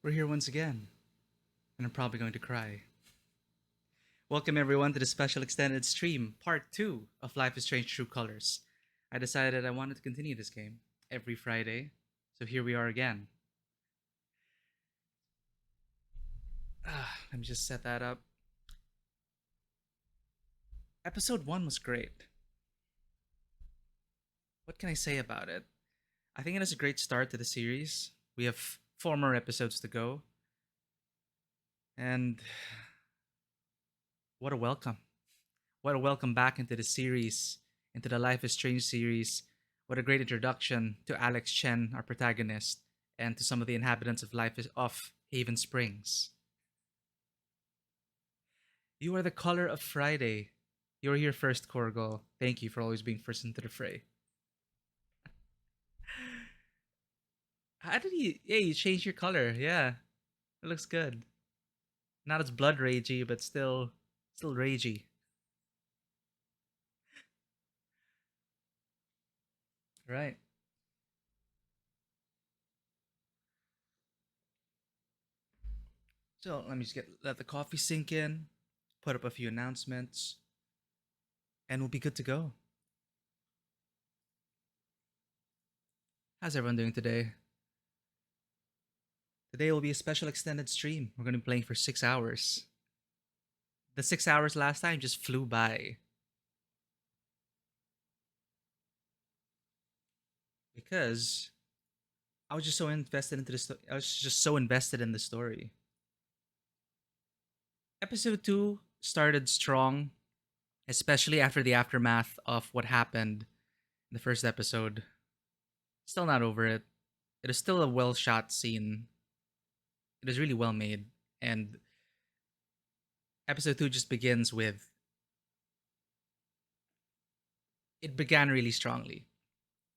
We're here once again, and I'm probably going to cry. Welcome everyone to the special extended stream, part 2 of Life is Strange True Colors. I decided I wanted to continue this game every Friday, so here we are again. Let me just set that up. Episode 1 was great. What can I say about it? I think it is a great start to the series. We have 4 more episodes to go, and what a welcome. What a welcome back into the series, into the Life is Strange series. What a great introduction to Alex Chen, our protagonist, and to some of the inhabitants of Haven Springs. You are the color of Friday. You're here first, Korgal. Thank you for always being first into the fray. How did you? Yeah, you changed your color. Yeah, it looks good. Not as blood ragey, but still ragey. Right. So let me just let the coffee sink in, put up a few announcements, and we'll be good to go. How's everyone doing today? Today will be a special extended stream. We're going to be playing for 6 hours. The 6 hours last time just flew by because I was just so invested into this. I was just so invested in the story. Episode 2 started strong, especially after the aftermath of what happened in the first episode. Still not over it. It is still a well shot scene. It is really well made. And episode 2 just begins with it began really strongly.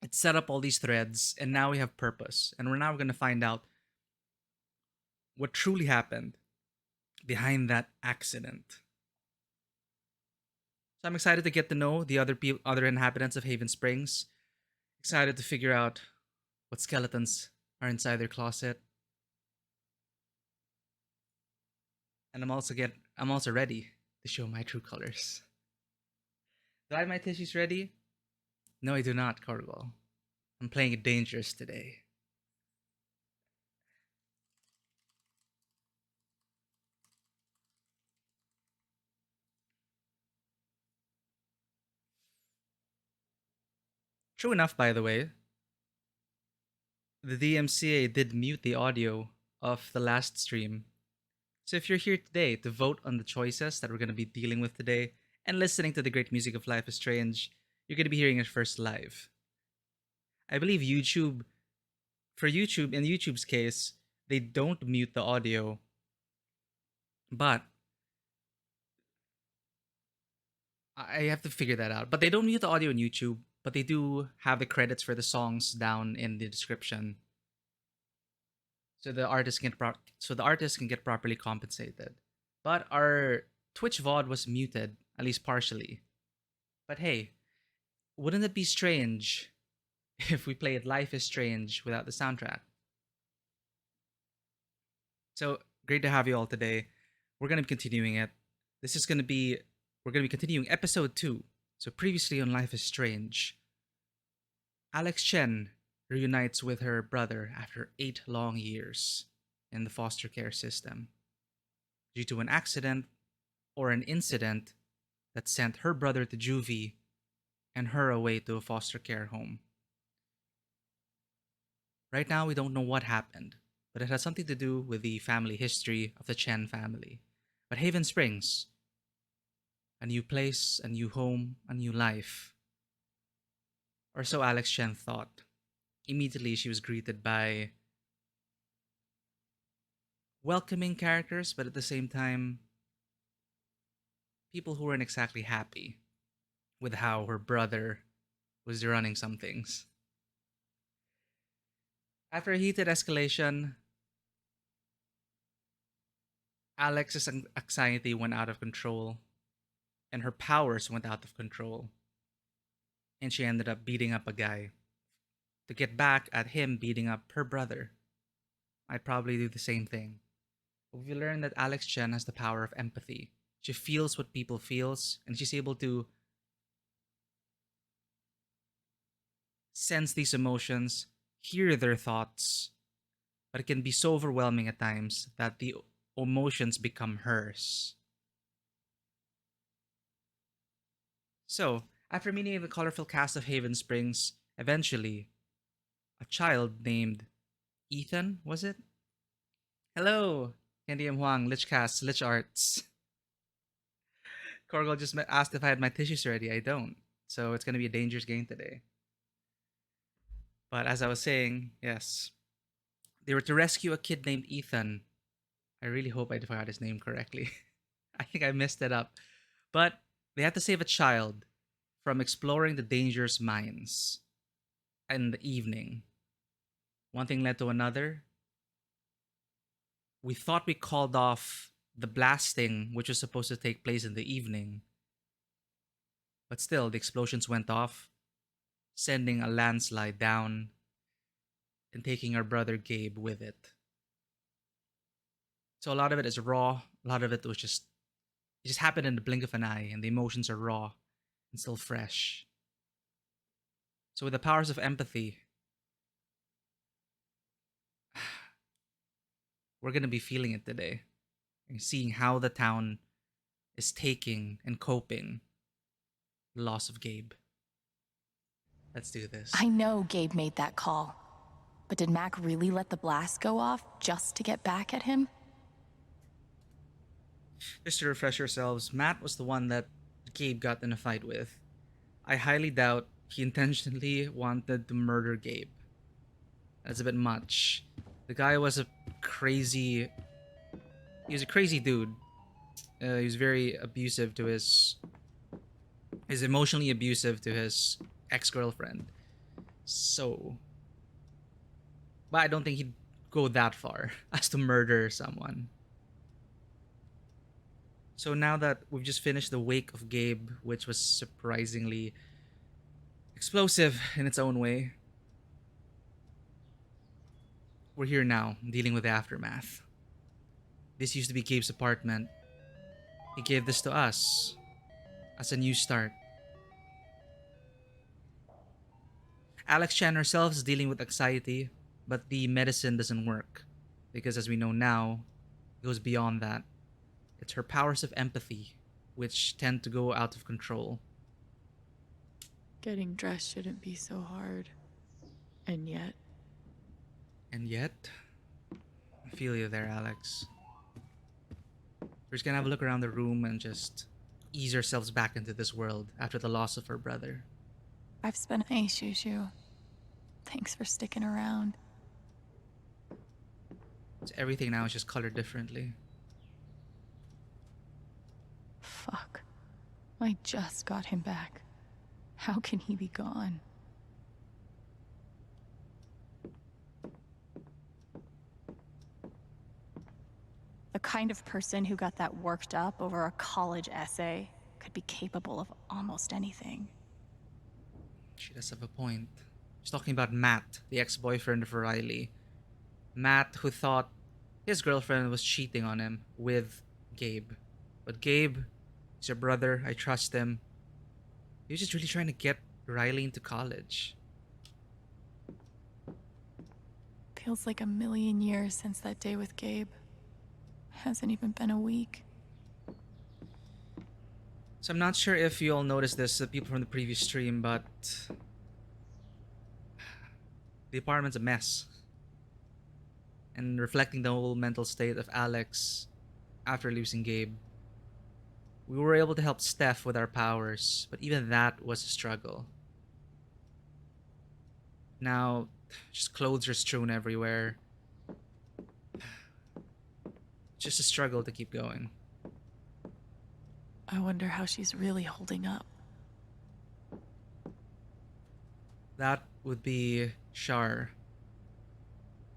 It set up all these threads, and now we have purpose. And we're now going to find out what truly happened behind that accident. So I'm excited to get to know the other inhabitants of Haven Springs. Excited to figure out what skeletons are inside their closet. And I'm also ready to show my true colors. Do I have my tissues ready? No, I do not, Corwell. I'm playing it dangerous today. True enough, by the way, the DMCA did mute the audio of the last stream. So if you're here today to vote on the choices that we're going to be dealing with today and listening to the great music of Life is Strange, you're going to be hearing it first live. I believe in YouTube's case, they don't mute the audio, but I have to figure that out. But they don't mute the audio on YouTube, but they do have the credits for the songs down in the description, so the artist can get properly compensated. But our Twitch VOD was muted, at least partially. But hey, wouldn't it be strange if we played Life is Strange without the soundtrack? So great to have you all today. We're gonna be continuing it. This is gonna be we're gonna be continuing episode 2. So previously on Life is Strange, Alex Chen reunites with her brother after 8 long years in the foster care system due to an accident or an incident that sent her brother to juvie and her away to a foster care home. Right now, we don't know what happened, but it has something to do with the family history of the Chen family. But Haven Springs, a new place, a new home, a new life. Or so Alex Chen thought. Immediately, she was greeted by welcoming characters, but at the same time, people who weren't exactly happy with how her brother was running some things. After a heated escalation, Alex's anxiety went out of control, and her powers went out of control, and she ended up beating up a guy to get back at him beating up her brother. I'd probably do the same thing. But we learned that Alex Chen has the power of empathy. She feels what people feels, and she's able to sense these emotions, hear their thoughts, but it can be so overwhelming at times that the emotions become hers. So, after meeting the colorful cast of Haven Springs, eventually, a child named Ethan, was it? Hello, Candy M. Huang, Lichcast, Lich Arts. Corgo just asked if I had my tissues ready. I don't. So it's going to be a dangerous game today. But as I was saying, yes, they were to rescue a kid named Ethan. I really hope I forgot his name correctly. I think I messed it up. But they had to save a child from exploring the dangerous mines in the evening. One thing led to another. We thought we called off the blasting, which was supposed to take place in the evening. But still, the explosions went off, sending a landslide down and taking our brother Gabe with it. So a lot of it is raw. A lot of it was it just happened in the blink of an eye, and the emotions are raw and still fresh. So with the powers of empathy, we're gonna be feeling it today and seeing how the town is taking and coping the loss of Gabe. Let's do this. I know Gabe made that call, but did Mac really let the blast go off just to get back at him? Just to refresh yourselves, Matt was the one that Gabe got in a fight with. I highly doubt he intentionally wanted to murder Gabe. That's a bit much. The guy was a crazy... He was a crazy dude. He was very abusive to his... He's emotionally abusive to his ex-girlfriend. So... But I don't think he'd go that far as to murder someone. So now that we've just finished the wake of Gabe, which was surprisingly explosive in its own way, we're here now, dealing with the aftermath. This used to be Gabe's apartment. He gave this to us as a new start. Alex Chan herself is dealing with anxiety, but the medicine doesn't work. Because as we know now, it goes beyond that. It's her powers of empathy, which tend to go out of control. Getting dressed shouldn't be so hard. And yet... And yet, I feel you there, Alex. We're just gonna have a look around the room and just ease ourselves back into this world after the loss of her brother. I've spent a Shushu. Thanks for sticking around. So everything now is just colored differently. Fuck. I just got him back. How can he be gone? The kind of person who got that worked up over a college essay could be capable of almost anything. She does have a point. She's talking about Matt, the ex-boyfriend of Riley. Matt, who thought his girlfriend was cheating on him with Gabe. But Gabe, he's your brother, I trust him. He was just really trying to get Riley into college. Feels like a million years since that day with Gabe. Hasn't even been a week. So I'm not sure if you all noticed this, the people from the previous stream, but the apartment's a mess. And reflecting the whole mental state of Alex after losing Gabe. We were able to help Steph with our powers, but even that was a struggle. Now, just clothes are strewn everywhere. Just a struggle to keep going. I wonder how she's really holding up. That would be Shar,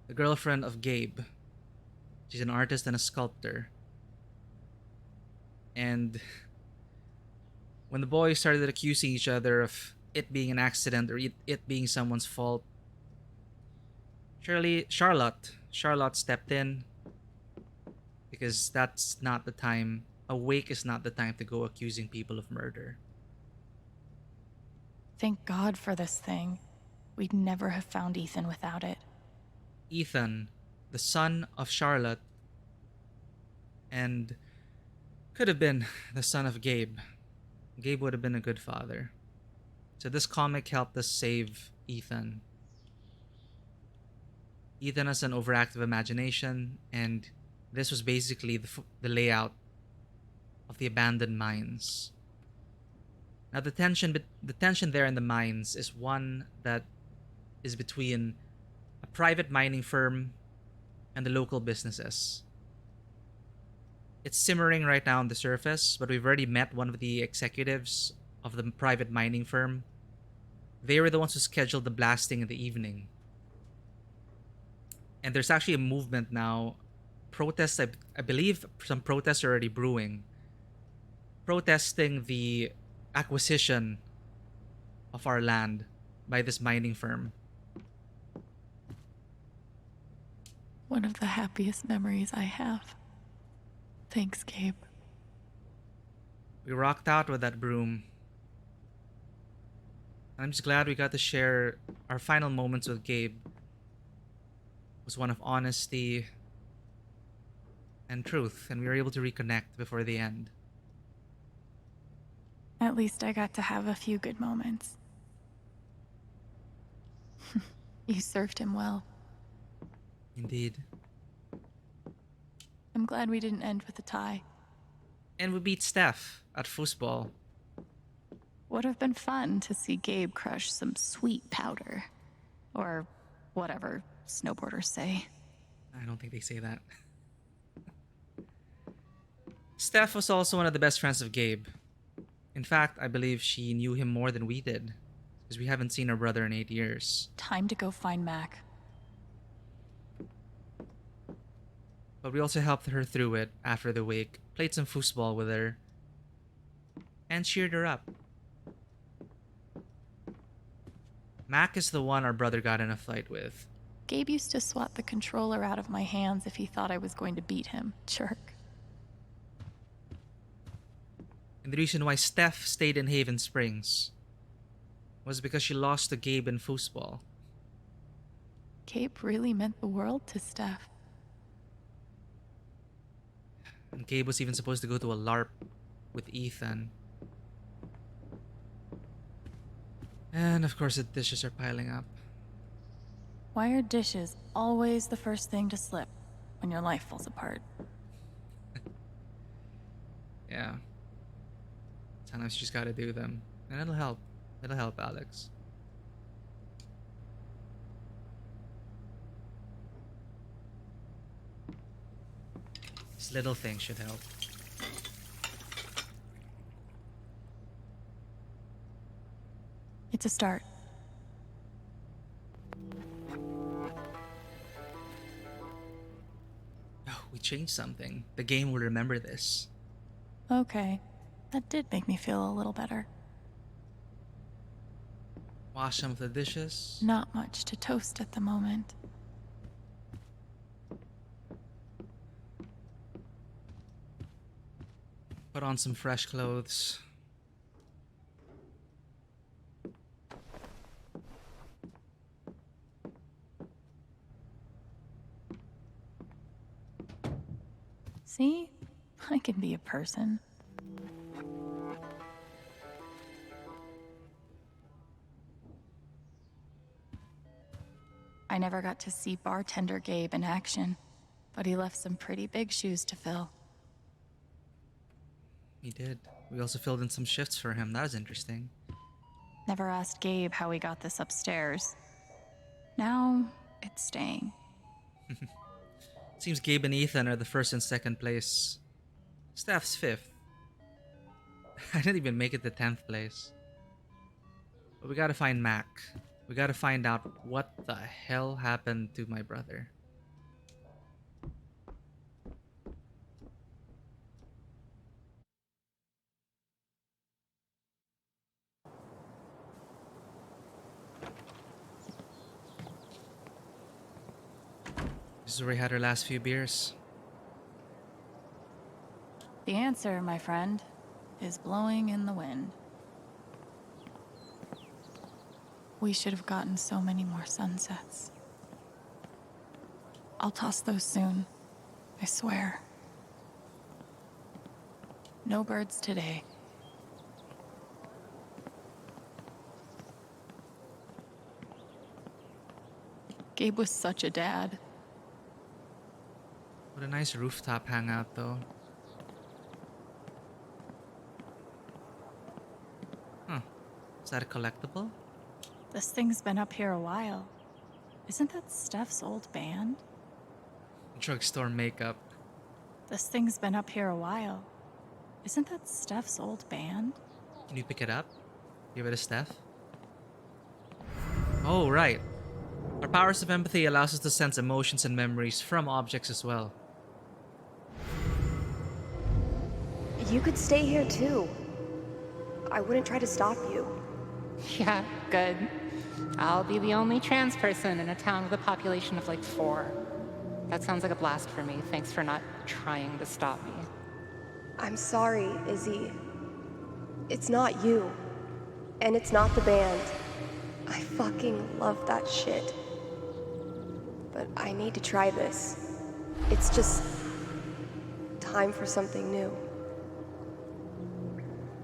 the girlfriend of Gabe. She's an artist and a sculptor. And when the boys started accusing each other of it being an accident or it being someone's fault, Charlotte Charlotte stepped in because that's not the time. Awake is not the time to go accusing people of murder. Thank God for this thing. We'd never have found Ethan without it. Ethan, the son of Charlotte, and could have been the son of Gabe. Gabe would have been a good father. So this comic helped us save Ethan. Ethan has an overactive imagination, and this was basically the layout of the abandoned mines. Now the tension there in the mines is one that is between a private mining firm and the local businesses. It's simmering right now on the surface, but we've already met one of the executives of the private mining firm. They were the ones who scheduled the blasting in the evening. And there's actually a movement now. Protests, I believe some protests are already brewing. Protesting the acquisition of our land by this mining firm. One of the happiest memories I have. Thanks, Gabe. We rocked out with that broom. I'm just glad we got to share our final moments with Gabe. It was one of honesty and truth, and we were able to reconnect before the end. At least I got to have a few good moments. You served him well. Indeed. I'm glad we didn't end with a tie. And we beat Steph at foosball. Would have been fun to see Gabe crush some sweet powder. Or whatever snowboarders say. I don't think they say that. Steph was also one of the best friends of Gabe. In fact, I believe she knew him more than we did, because we haven't seen her brother in 8 years. Time to go find Mac. But we also helped her through it after the wake, played some foosball with her, and cheered her up. Mac is the one our brother got in a fight with. Gabe used to swat the controller out of my hands if he thought I was going to beat him. Jerk. And the reason why Steph stayed in Haven Springs was because she lost to Gabe in foosball. Gabe really meant the world to Steph. And Gabe was even supposed to go to a LARP with Ethan. And of course the dishes are piling up. Why are dishes always the first thing to slip when your life falls apart? Yeah. Sometimes you just gotta do them. And it'll help. It'll help, Alex. These little things should help. It's a start. Oh, we changed something. The game will remember this. Okay. That did make me feel a little better. Wash some of the dishes. Not much to toast at the moment. Put on some fresh clothes. See? I can be a person. I never got to see bartender Gabe in action, but he left some pretty big shoes to fill. He did. We also filled in some shifts for him. That was interesting. Never asked Gabe how he got this upstairs. Now, it's staying. Seems Gabe and Ethan are the first and second place. Steph's fifth. I didn't even make it to 10th place. But we gotta find Mac. We gotta find out what the hell happened to my brother. She's already had her last few beers. The answer, my friend, is blowing in the wind. We should have gotten so many more sunsets. I'll toss those soon, I swear. No birds today. Gabe was such a dad. What a nice rooftop hangout, though. Huh. Is that a collectible? This thing's been up here a while. Isn't that Steph's old band? Drugstore makeup. This thing's been up here a while. Isn't that Steph's old band? Can you pick it up? Give it a Steph. Oh, right. Our powers of empathy allows us to sense emotions and memories from objects as well. You could stay here too. I wouldn't try to stop you. Yeah, good. I'll be the only trans person in a town with a population of like 4. That sounds like a blast for me. Thanks for not trying to stop me. I'm sorry, Izzy. It's not you. And it's not the band. I fucking love that shit. But I need to try this. It's just time for something new.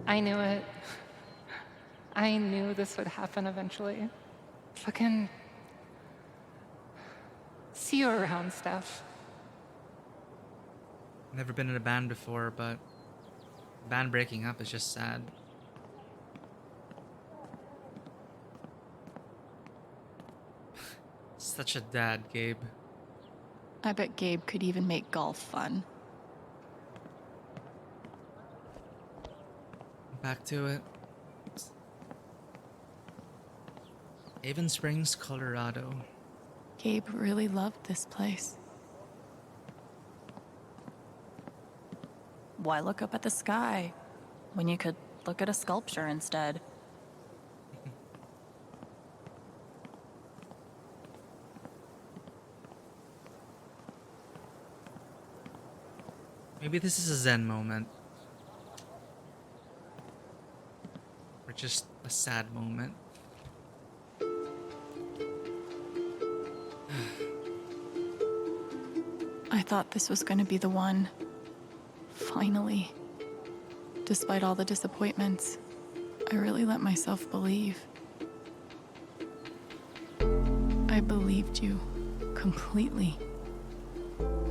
I knew it. I knew this would happen eventually. Fucking... See you around, Steph. Never been in a band before, but band breaking up is just sad. Such a dad, Gabe. I bet Gabe could even make golf fun. Back to it. Avon Springs, Colorado. Gabe really loved this place. Why look up at the sky when you could look at a sculpture instead? Maybe this is a Zen moment. Or just a sad moment. I thought this was going to be the one. Finally. Despite all the disappointments, I really let myself believe. I believed you completely.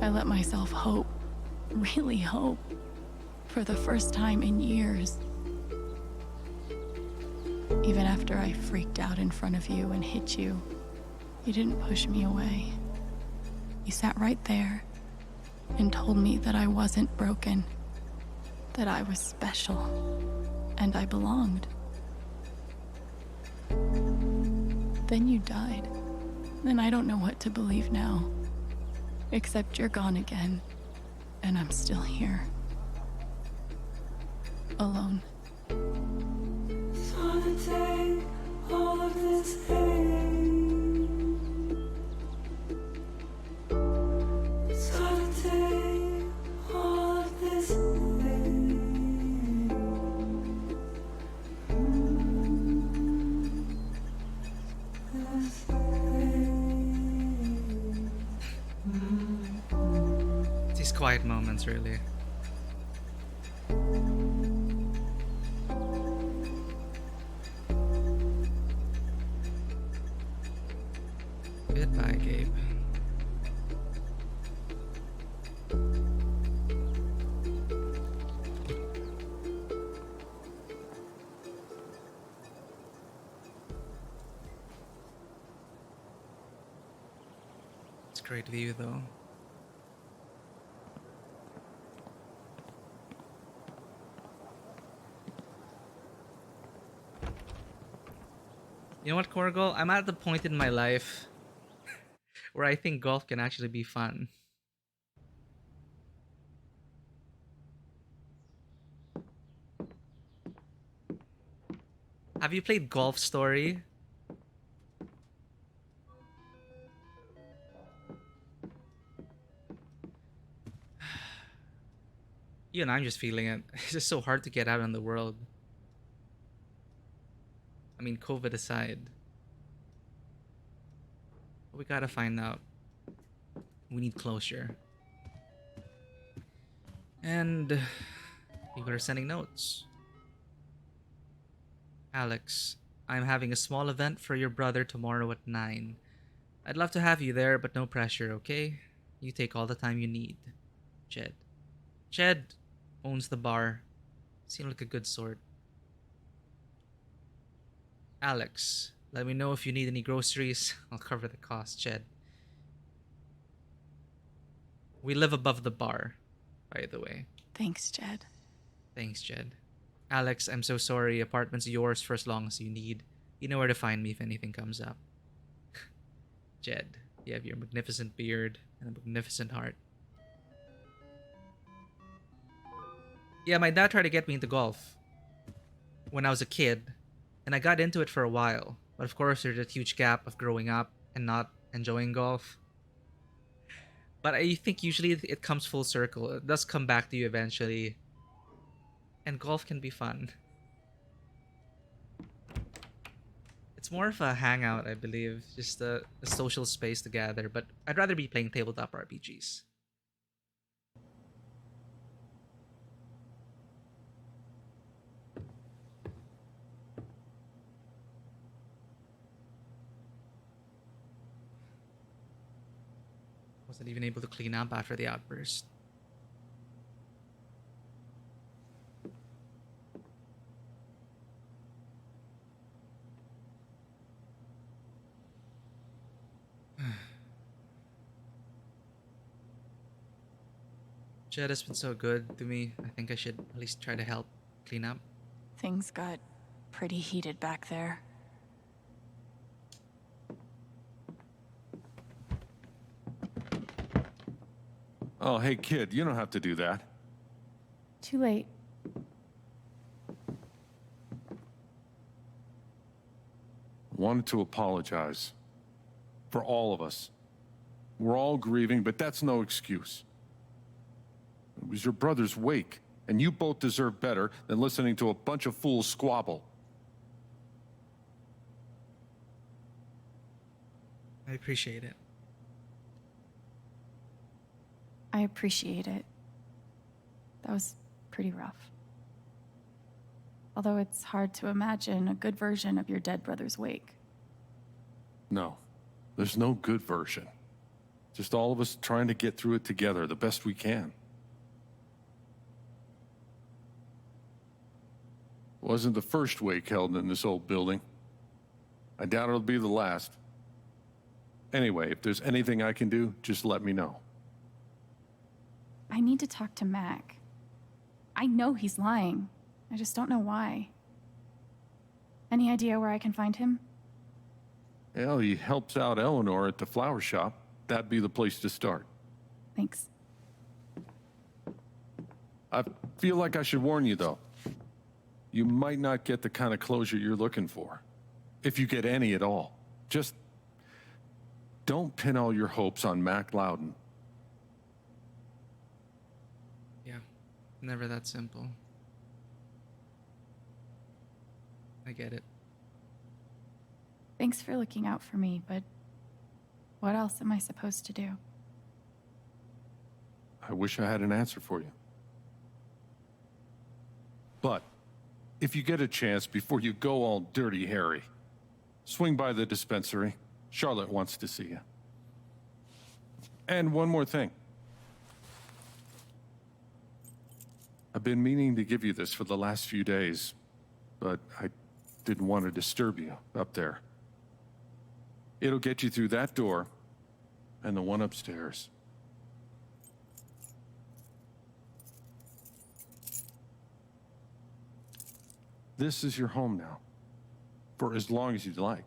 I let myself hope, really hope, for the first time in years. Even after I freaked out in front of you and hit you, you didn't push me away. You sat right there and told me that I wasn't broken, that I was special, and I belonged. Then you died, and I don't know what to believe now, except you're gone again, and I'm still here, alone. So to take all of this pain, so to take all of this pain, this pain. These quiet moments, really. Goodbye, Gabe. It's a great view, though. You know what, Corgo? I'm at the point in my life where I think golf can actually be fun. Have you played Golf Story? You and I'm just feeling it. It's just so hard to get out in the world. I mean, COVID aside. But we gotta find out. We need closure. And people are sending notes. Alex, I'm having a small event for your brother tomorrow at 9. I'd love to have you there, but no pressure, okay? You take all the time you need. Jed. Jed owns the bar. Seemed like a good sort. Alex, let me know if you need any groceries. I'll cover the cost, Jed. We live above the bar, by the way. Thanks, Jed. Thanks, Jed. Alex, I'm so sorry. Apartment's yours for as long as you need. You know where to find me if anything comes up. Jed, you have your magnificent beard and a magnificent heart. Yeah, my dad tried to get me into golf when I was a kid, and I got into it for a while. But of course, there's a huge gap of growing up and not enjoying golf. But I think usually it comes full circle. It does come back to you eventually. And golf can be fun. It's more of a hangout, I believe. Just a social space to gather. But I'd rather be playing tabletop RPGs. Wasn't even able to clean up after the outburst. Jed has been so good to me. I think I should at least try to help clean up. Things got pretty heated back there. Oh, hey, kid, you don't have to do that. Too late. Wanted to apologize. For all of us. We're all grieving, but that's no excuse. It was your brother's wake, and you both deserve better than listening to a bunch of fools squabble. I appreciate it. I appreciate it. That was pretty rough. Although it's hard to imagine a good version of your dead brother's wake. No, there's no good version. Just all of us trying to get through it together the best we can. Wasn't the first wake held in this old building. I doubt it'll be the last. Anyway, if there's anything I can do, just let me know. I need to talk to Mac. I know he's lying. I just don't know why. Any idea where I can find him? Well, he helps out Eleanor at the flower shop. That'd be the place to start. Thanks. I feel like I should warn you, though. You might not get the kind of closure you're looking for. If you get any at all. Just don't pin all your hopes on Mac Loudon. Yeah, never that simple. I get it. Thanks for looking out for me, but what else am I supposed to do? I wish I had an answer for you. But if you get a chance before you go all dirty Harry, swing by the dispensary. Charlotte wants to see you. And one more thing. I've been meaning to give you this for the last few days, but I didn't want to disturb you up there. It'll get you through that door and the one upstairs. This is your home now, for as long as you'd like.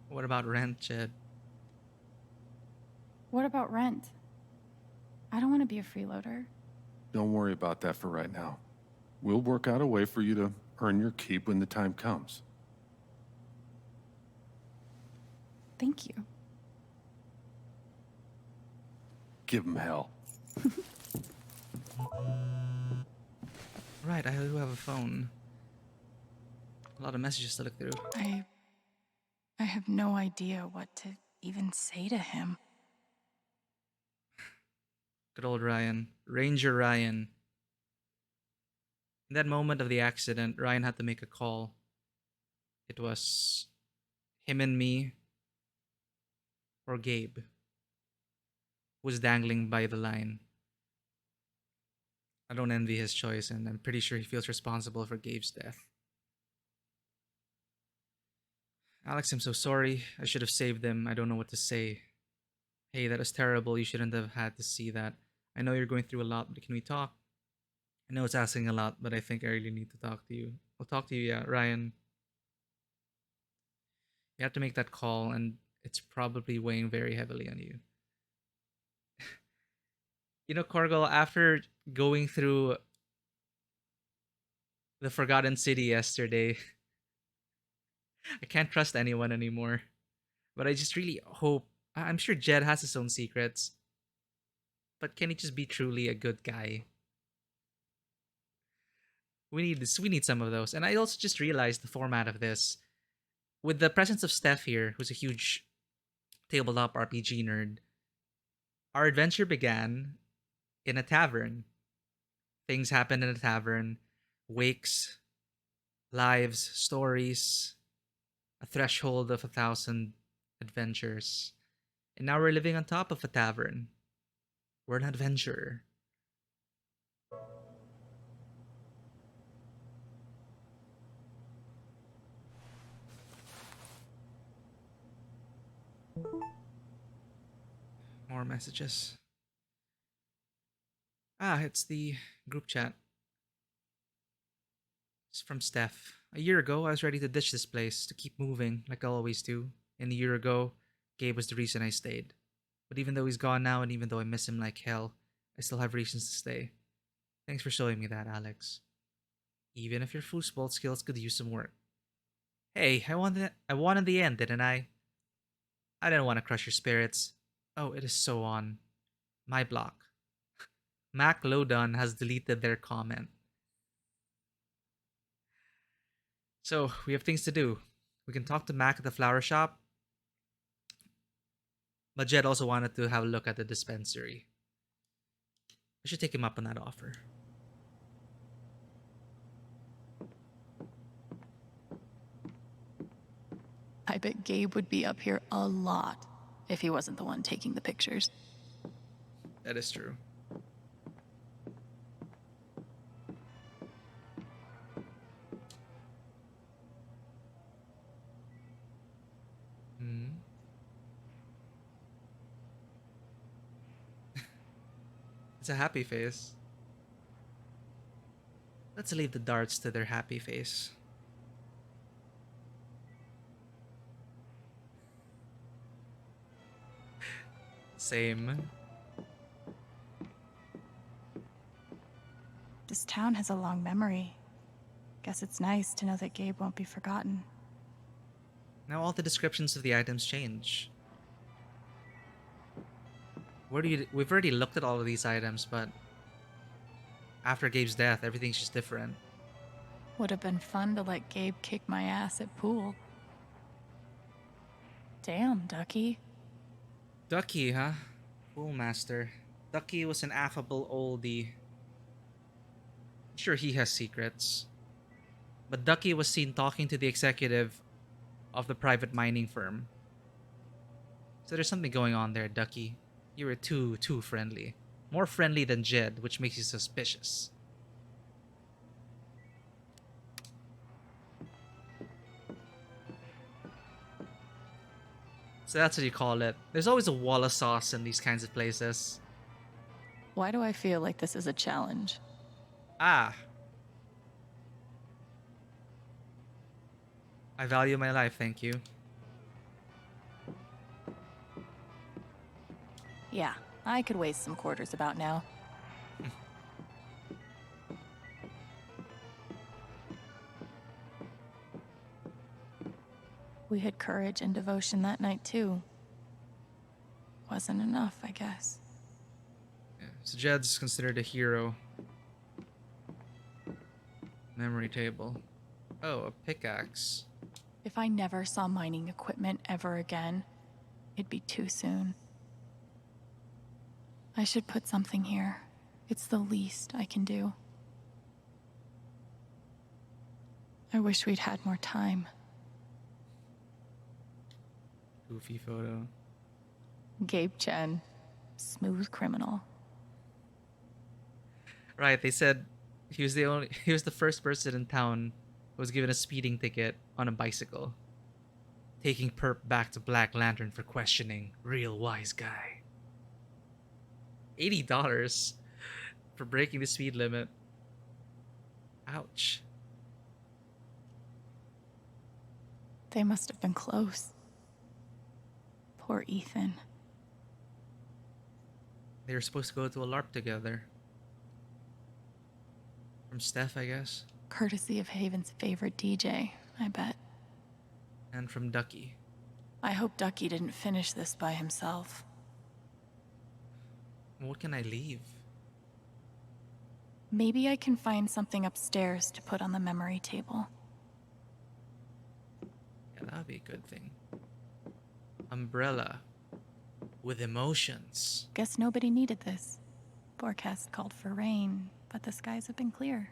What about rent, Jed? What about rent? I don't want to be a freeloader. Don't worry about that for right now. We'll work out a way for you to earn your keep when the time comes. Thank you. give him hell. Right, I do have a phone. A lot of messages to look through. I have no idea what to even say to him. Good old Ryan. Ranger Ryan. In that moment of the accident, Ryan had to make a call. It was him and me, or Gabe, who was dangling by the line. I don't envy his choice, and I'm pretty sure he feels responsible for Gabe's death. Alex, I'm so sorry. I should have saved them. I don't know what to say. Hey, that was terrible. You shouldn't have had to see that. I know you're going through a lot, but can we talk? I know it's asking a lot, but I think I really need to talk to you. I'll talk to you, yeah, Ryan. You have to make that call, and it's probably weighing very heavily on you. You know, Corgal, after going through the Forgotten City yesterday, I can't trust anyone anymore. But I just really hope. I'm sure Jed has his own secrets. But can he just be truly a good guy? We need this. We need some of those. And I also just realized the format of this. With the presence of Steph here, who's a huge tabletop RPG nerd, our adventure began in a tavern. Things happened in a tavern. Wakes, lives, stories, a threshold of 1,000 adventures. And now we're living on top of a tavern. We're an adventurer. More messages. Ah, it's the group chat. It's from Steph. A year ago, I was ready to ditch this place, to keep moving, like I always do. And a year ago, Gabe was the reason I stayed. But even though he's gone now, and even though I miss him like hell, I still have reasons to stay. Thanks for showing me that, Alex. Even if your foosball skills could use some work. Hey, I won in the end, didn't I? I didn't want to crush your spirits. Oh, it is so on. My block. Mac Lodon has deleted their comment. So, we have things to do. We can talk to Mac at the flower shop. But Jed also wanted to have a look at the dispensary. I should take him up on that offer. I bet Gabe would be up here a lot if he wasn't the one taking the pictures. That is true. It's a happy face. Let's leave the darts to their happy face. Same. This town has a long memory. Guess it's nice to know that Gabe won't be forgotten. Now all the descriptions of the items change. We've already looked at all of these items, but after Gabe's death, everything's just different. Would have been fun to let Gabe kick my ass at pool. Damn, Ducky. Ducky, huh? Poolmaster. Ducky was an affable oldie. Sure, he has secrets. But Ducky was seen talking to the executive of the private mining firm. So there's something going on there, Ducky. You were too friendly. More friendly than Jed, which makes you suspicious. So that's what you call it. There's always a wall of sauce in these kinds of places. Why do I feel like this is a challenge? Ah. I value my life, thank you. Yeah, I could waste some quarters about now. We had courage and devotion that night, too. Wasn't enough, I guess. So Jed's considered a hero. Memory table. Oh, a pickaxe. If I never saw mining equipment ever again, it'd be too soon. I should put something here. It's the least I can do. I wish we'd had more time. Goofy photo. Gabe Chen, smooth criminal. Right, they said he was the first person in town who was given a speeding ticket on a bicycle. Taking Perp back to Black Lantern for questioning. Real wise guy. $80 for breaking the speed limit. Ouch. They must have been close. Poor Ethan. They were supposed to go to a LARP together. From Steph, I guess. Courtesy of Haven's favorite DJ, I bet. And from Ducky. I hope Ducky didn't finish this by himself. What can I leave? Maybe I can find something upstairs to put on the memory table. Yeah, that would be a good thing. Umbrella. With emotions. Guess nobody needed this. Forecast called for rain, but the skies have been clear.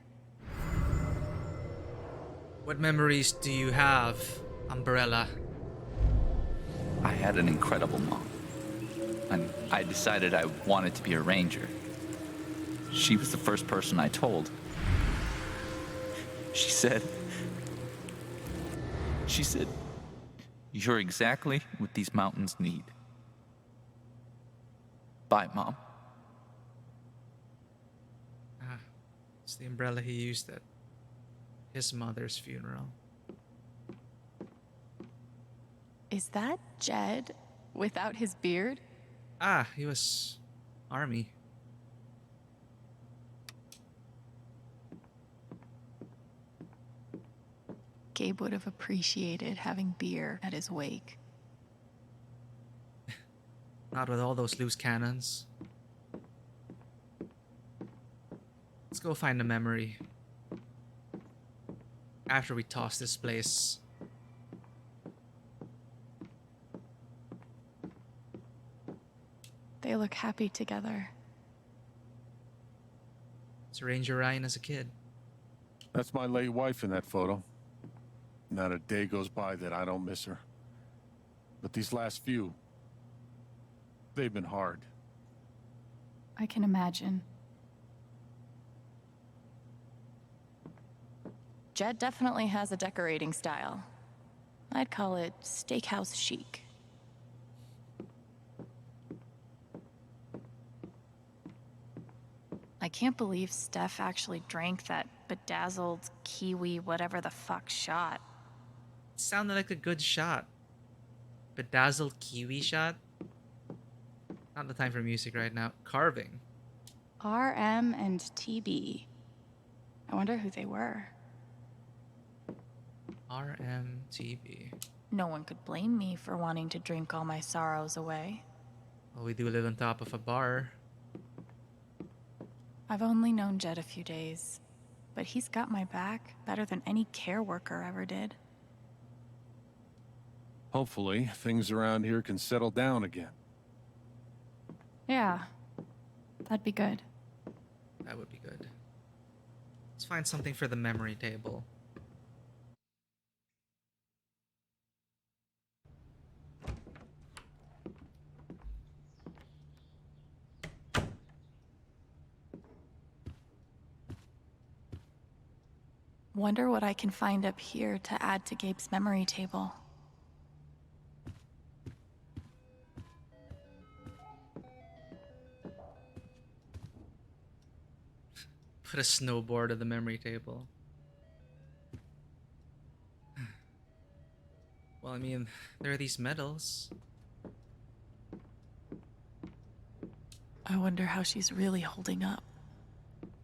What memories do you have, Umbrella? I had an incredible mom. And I decided I wanted to be a ranger. She was the first person I told. She said, "You're exactly what these mountains need." Bye, Mom. It's the umbrella he used at his mother's funeral. Is that Jed without his beard? Ah, he was army. Gabe would have appreciated having beer at his wake. Not with all those loose cannons. Let's go find a memory. After we toss this place. They look happy together. It's Ranger Ryan as a kid. That's my late wife in that photo. Not a day goes by that I don't miss her. But these last few, they've been hard. I can imagine. Jed definitely has a decorating style. I'd call it steakhouse chic. I can't believe Steph actually drank that bedazzled kiwi whatever the fuck shot. Sounded like a good shot. Bedazzled kiwi shot? Not the time for music right now. Carving. RM and TB. I wonder who they were. RMTB. No one could blame me for wanting to drink all my sorrows away. Well, we do live on top of a bar. I've only known Jed a few days, but he's got my back better than any care worker ever did. Hopefully, things around here can settle down again. Yeah, that'd be good. That would be good. Let's find something for the memory table. Wonder what I can find up here to add to Gabe's memory table. Put a snowboard at the memory table. Well, I mean, there are these medals. I wonder how she's really holding up.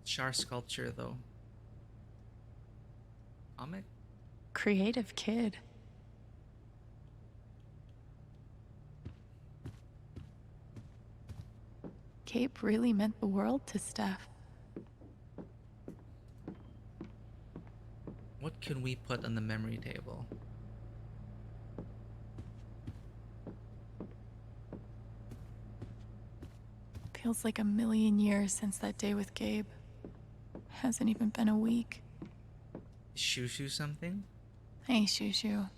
Char sculpture, though. Comic? Creative kid. cape really meant the world to Steph. What can we put on the memory table? Feels like a million years since that day with Gabe. Hasn't even been a week. Is Shushu something? Hey, Shushu.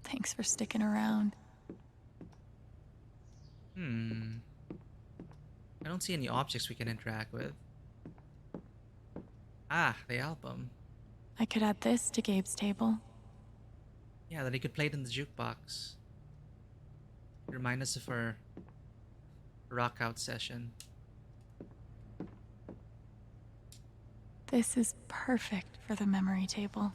Thanks for sticking around. I don't see any objects we can interact with. Ah, the album. I could add this to Gabe's table. Yeah, then he could play it in the jukebox. Remind us of our rock out session. This is perfect for the memory table.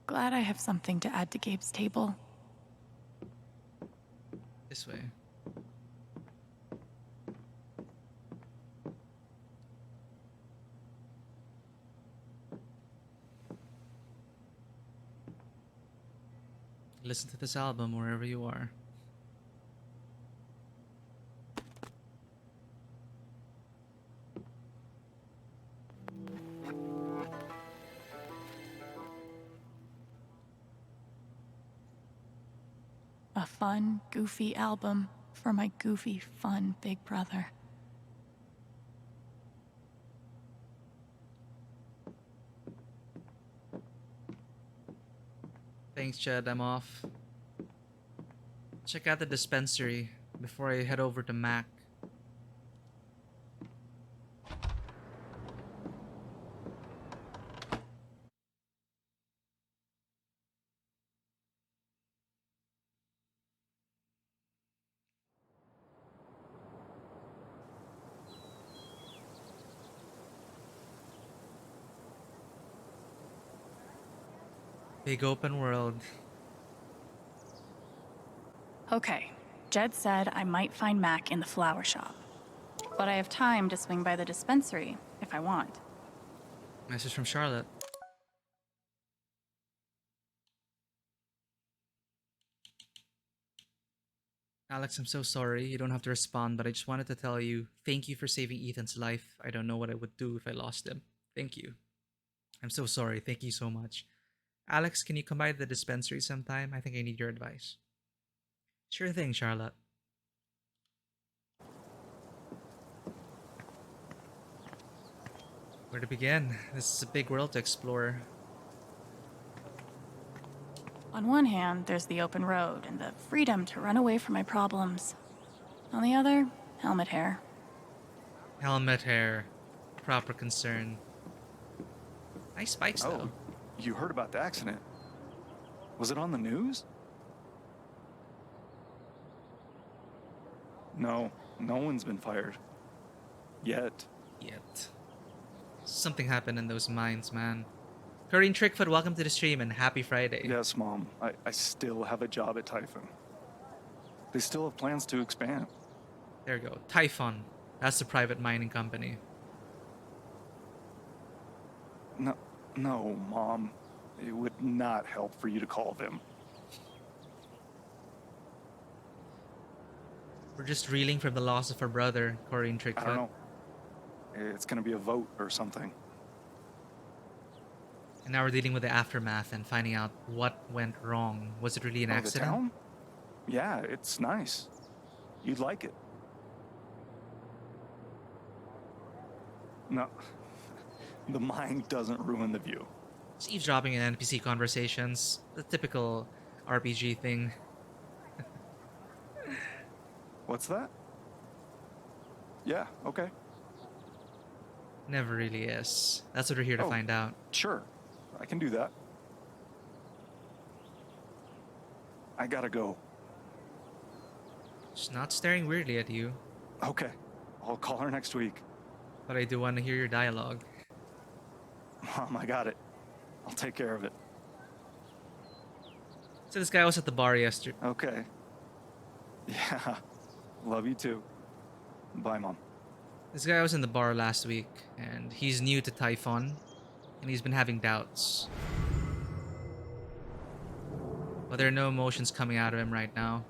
Glad I have something to add to Gabe's table. This way. Listen to this album wherever you are. A fun, goofy album for my goofy, fun big brother. Thanks, Jed. I'm off. Check out the dispensary before I head over to Mac. Big open world. Okay, Jed said I might find Mac in the flower shop. But I have time to swing by the dispensary if I want. Message from Charlotte. Alex, I'm so sorry. You don't have to respond, but I just wanted to tell you thank you for saving Ethan's life. I don't know what I would do if I lost him. Thank you. I'm so sorry. Thank you so much. Alex, can you come by the dispensary sometime? I think I need your advice. Sure thing, Charlotte. Where to begin? This is a big world to explore. On one hand, there's the open road and the freedom to run away from my problems. On the other, helmet hair. Helmet hair. Proper concern. Nice spikes, though. You heard about the accident. Was it on the news? No, no one's been fired. Yet. Something happened in those mines, man. Corinne Trickfoot, welcome to the stream and happy Friday. Yes, Mom. I still have a job at Typhon. They still have plans to expand. There you go. Typhon. That's the private mining company. No, Mom. It would not help for you to call them. We're just reeling from the loss of our brother, Corinne Trickfoot. I don't know. It's gonna be a vote or something. And now we're dealing with the aftermath and finding out what went wrong. Was it really an The accident? town? Yeah, it's nice. You'd like it. No. The mine doesn't ruin the view. Just eavesdropping in NPC conversations. The typical RPG thing. What's that? Yeah, okay. Never really is. That's what we're here to find out. Sure. I can do that. I gotta go. She's not staring weirdly at you, Okay, I'll call her next week. but I do want to hear your dialogue. Mom, I got it. I'll take care of it. So this guy was at the bar yesterday. Okay. Yeah. Love you too. Bye, Mom. This guy was in the bar last week, and he's new to Typhon, and he's been having doubts. But there are no emotions coming out of him right now.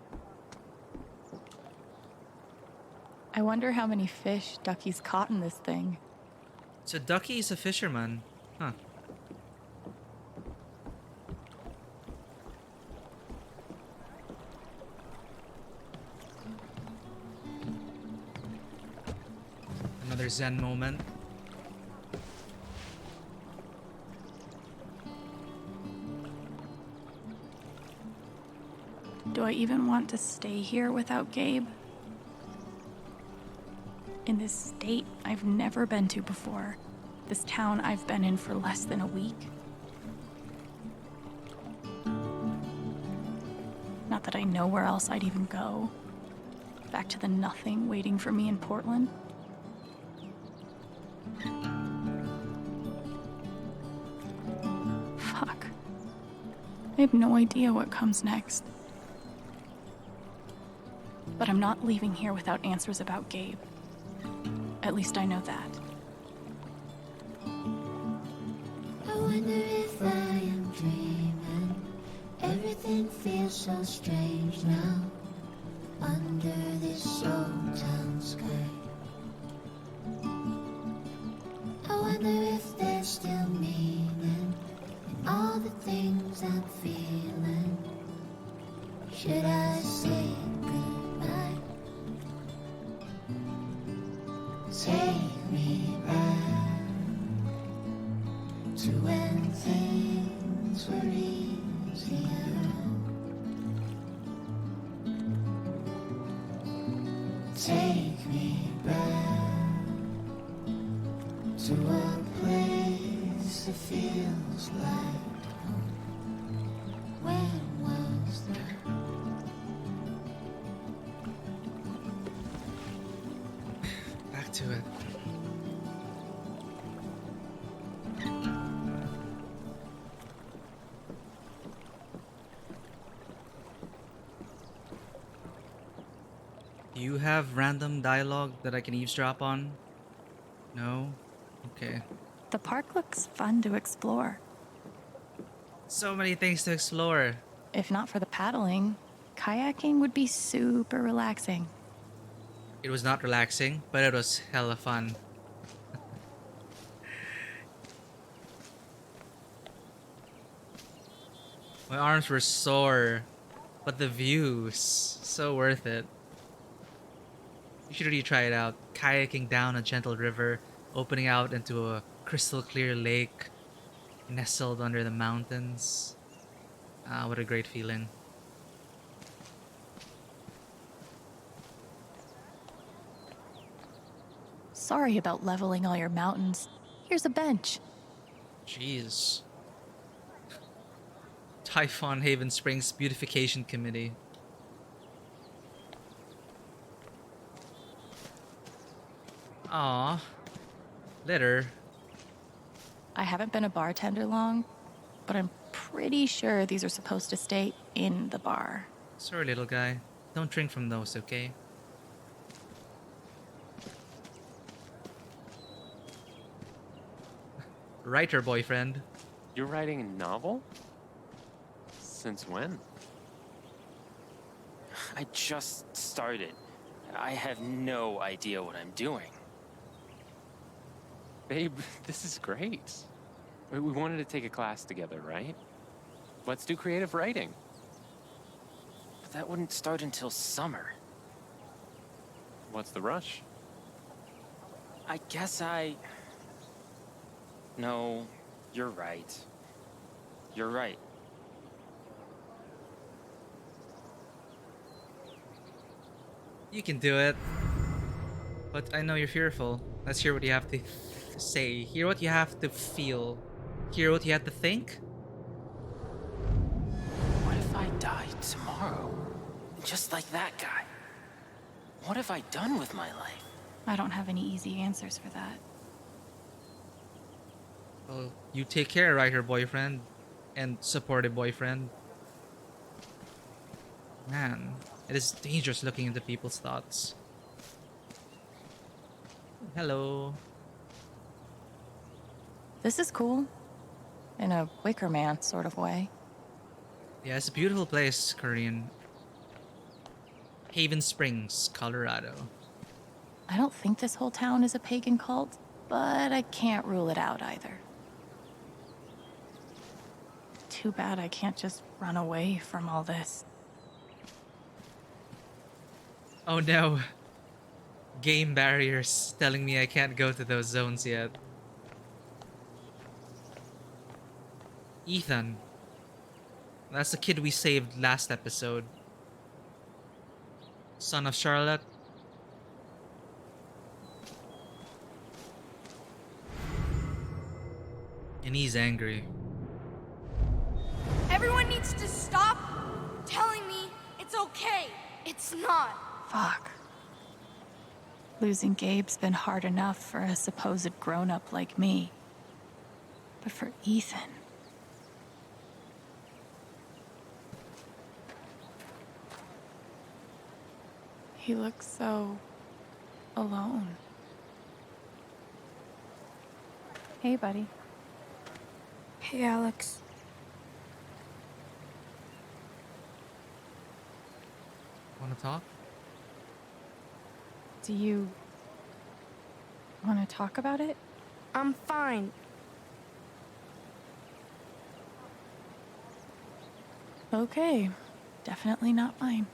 I wonder how many fish Ducky's caught in this thing. So Ducky is a fisherman. Huh. Another Zen moment. Do I even want to stay here without Gabe? In this state I've never been to before. This town I've been in for less than a week. Not that I know where else I'd even go. Back to the nothing waiting for me in Portland. Fuck. I have no idea what comes next. But I'm not leaving here without answers about Gabe. At least I know that. I wonder if I am dreaming. Everything feels so strange now. Under this old town sky. I wonder if there's still meaning in all the things I'm feeling. Should I say goodbye? Take me back to when things were easier. Take me back to a place that feels like home. When was that? Back to it. Do you have random dialogue that I can eavesdrop on? No? Okay. The park looks fun to explore. So many things to explore. If not for the paddling, kayaking would be super relaxing. It was not relaxing, but it was hella fun. My arms were sore, but the views, so worth it. You should really try it out. Kayaking down a gentle river, opening out into a crystal clear lake, nestled under the mountains. Ah, what a great feeling. Sorry about leveling all your mountains. Here's a bench. Jeez. Typhon Haven Springs Beautification Committee. Aw. Litter. I haven't been a bartender long, but I'm pretty sure these are supposed to stay in the bar. Sorry, little guy. Don't drink from those, okay? Writer boyfriend. You're writing a novel? Since when? I just started. I have no idea what I'm doing. Babe, this is great. We wanted to take a class together, right? Let's do creative writing. But that wouldn't start until summer. What's the rush? I guess No, you're right. You're right. You can do it. But I know you're fearful. Let's hear what you have to say. Hear what you have to feel. Hear what you have to think. What if I die tomorrow? Just like that guy. What have I done with my life? I don't have any easy answers for that. Well, you take care, writer boyfriend. And supportive boyfriend. Man, it is dangerous looking into people's thoughts. Hello. This is cool. In a Wicker Man sort of way. Yeah, it's a beautiful place, Korean. Haven Springs, Colorado. I don't think this whole town is a pagan cult, but I can't rule it out either. Too bad I can't just run away from all this. Oh no. Game barriers telling me I can't go to those zones yet. Ethan. That's the kid we saved last episode. Son of Charlotte. And he's angry. Everyone needs to stop telling me it's okay. It's not. Fuck. Losing Gabe's been hard enough for a supposed grown-up like me. But for Ethan... He looks so... alone. Hey, buddy. Hey, Alex. Wanna talk? Do you... want to talk about it? I'm fine. Okay. Definitely not mine.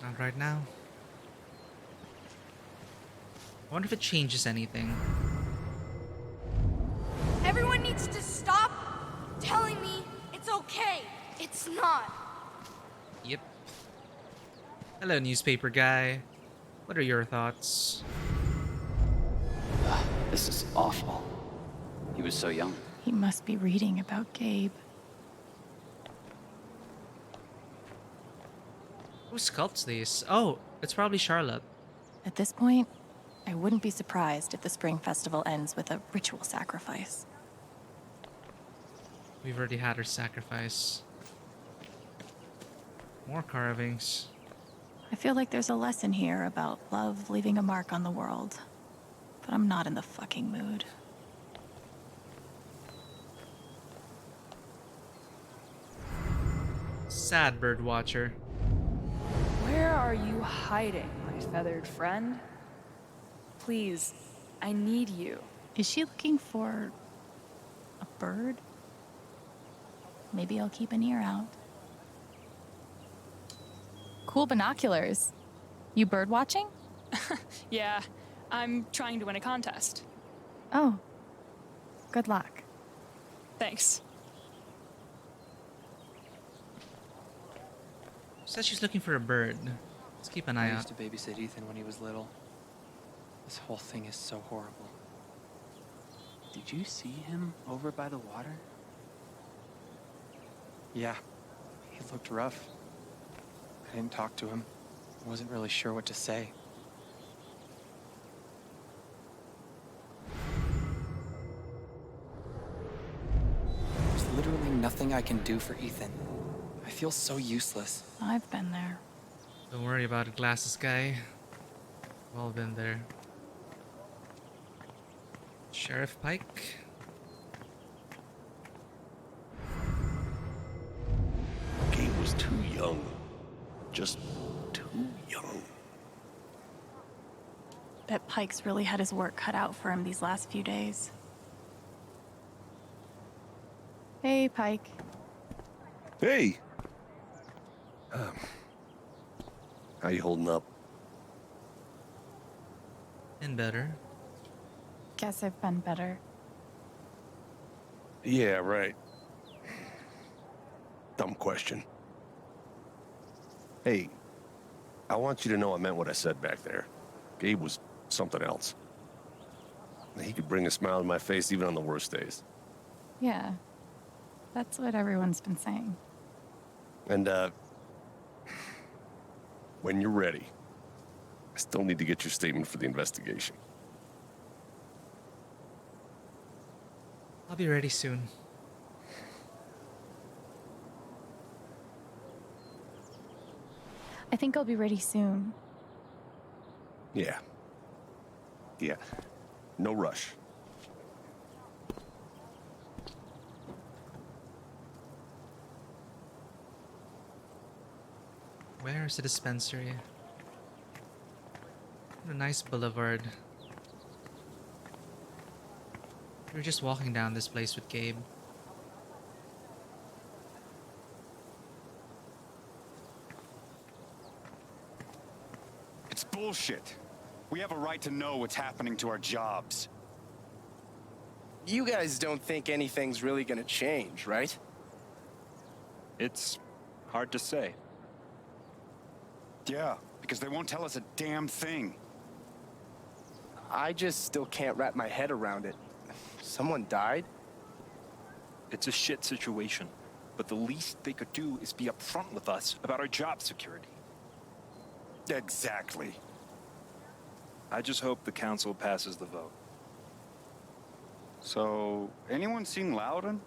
Not right now. I wonder if it changes anything. Everyone needs to stop telling me it's okay. It's not. Yep. Hello, newspaper guy. What are your thoughts? This is awful. He was so young. He must be reading about Gabe. Who sculpts these? Oh, it's probably Charlotte. At this point, I wouldn't be surprised if the Spring Festival ends with a ritual sacrifice. We've already had our sacrifice. More carvings. I feel like there's a lesson here about love leaving a mark on the world. But I'm not in the fucking mood. Sad bird watcher. Where are you hiding, my feathered friend? Please, I need you. Is she looking for a bird? Maybe I'll keep an ear out. Cool binoculars. You bird watching? Yeah, I'm trying to win a contest. Oh. Good luck. Thanks. Says she's looking for a bird. Let's keep an eye I out. used to babysit Ethan when he was little. This whole thing is so horrible. Did you see him over by the water? Yeah, he looked rough. I didn't talk to him. I wasn't really sure what to say. There's literally nothing I can do for Ethan. I feel so useless. I've been there. Don't worry about it, glasses guy. We've all been there. Sheriff Pike. Gabe was too young. Just too young. Bet Pike's really had his work cut out for him these last few days. Hey, Pike. Hey! How you holding up? And better. Guess I've been better. Yeah, right. Dumb question. Hey, I want you to know I meant what I said back there. Gabe was something else. He could bring a smile to my face even on the worst days. Yeah. That's what everyone's been saying. And, when you're ready, I still need to get your statement for the investigation. I'll be ready soon. I think I'll be ready soon. Yeah. Yeah. No rush. Where is the dispensary? What a nice boulevard. We were just walking down this place with Gabe. It's bullshit. We have a right to know what's happening to our jobs. You guys don't think anything's really gonna change, right? It's hard to say. Yeah, because they won't tell us a damn thing. I just still can't wrap my head around it. Someone died? It's a shit situation, but the least they could do is be upfront with us about our job security. Exactly. I just hope the council passes the vote. So, anyone seen Loudon?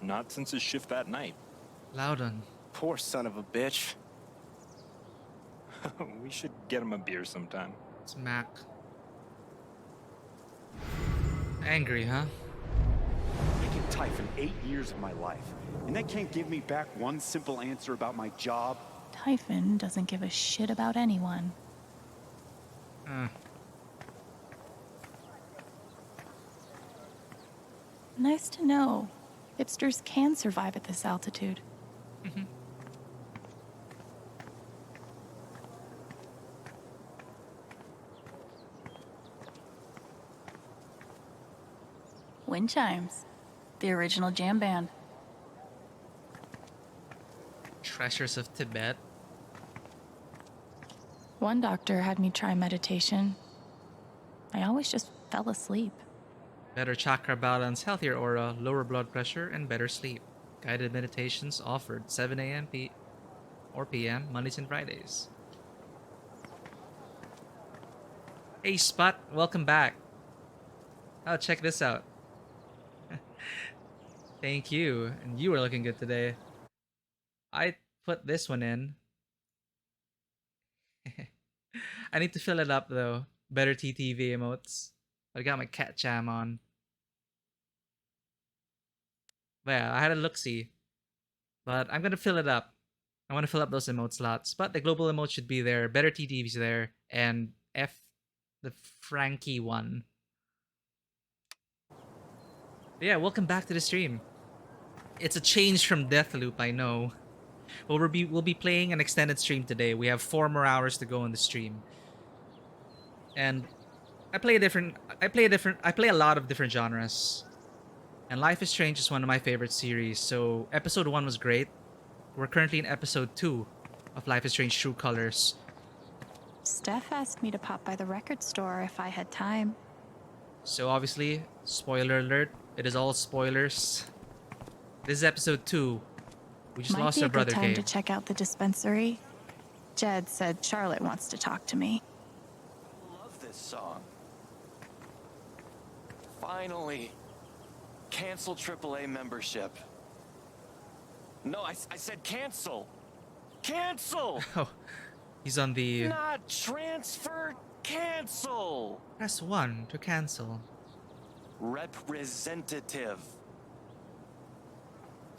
Not since his shift that night. Loudon. Poor son of a bitch. We should get him a beer sometime. It's Mac. Angry, huh? Making Typhon 8 years of my life, and they can't give me back one simple answer about my job. Typhon doesn't give a shit about anyone. Nice to know. Hipsters can survive at this altitude. Wind chimes. The original jam band. Treasures of Tibet. One doctor had me try meditation. I always just fell asleep. Better chakra balance, healthier aura, lower blood pressure, and better sleep. Guided meditations offered 7 a.m. or p.m. Mondays and Fridays. Hey Spot, welcome back. Oh, check this out. Thank you. And you were looking good today. I put this one in. I need to fill it up though. Better TTV emotes. I got my cat jam on. But yeah, I had a look-see. But I'm gonna fill it up. I want to fill up those emote slots. But the global emote should be there. Better TTV's there. And F the Frankie one. But yeah, welcome back to the stream. It's a change from Deathloop, I know. Well, we'll be playing an extended stream today. We have 4 more hours to go in the stream. And I play a lot of different genres. And Life is Strange is one of my favorite series. So episode 1 was great. We're currently in episode 2 of Life is Strange True Colors. Steph asked me to pop by the record store if I had time. So obviously, spoiler alert, it is all spoilers. This is episode 2. We just lost our brother, Might be a good time Gabe. to check out the dispensary. Jed said Charlotte wants to talk to me. Love this song. Finally. Cancel AAA membership. No, I said cancel. Cancel! Oh, he's on the... Not transfer, cancel! Press 1 to cancel. Representative.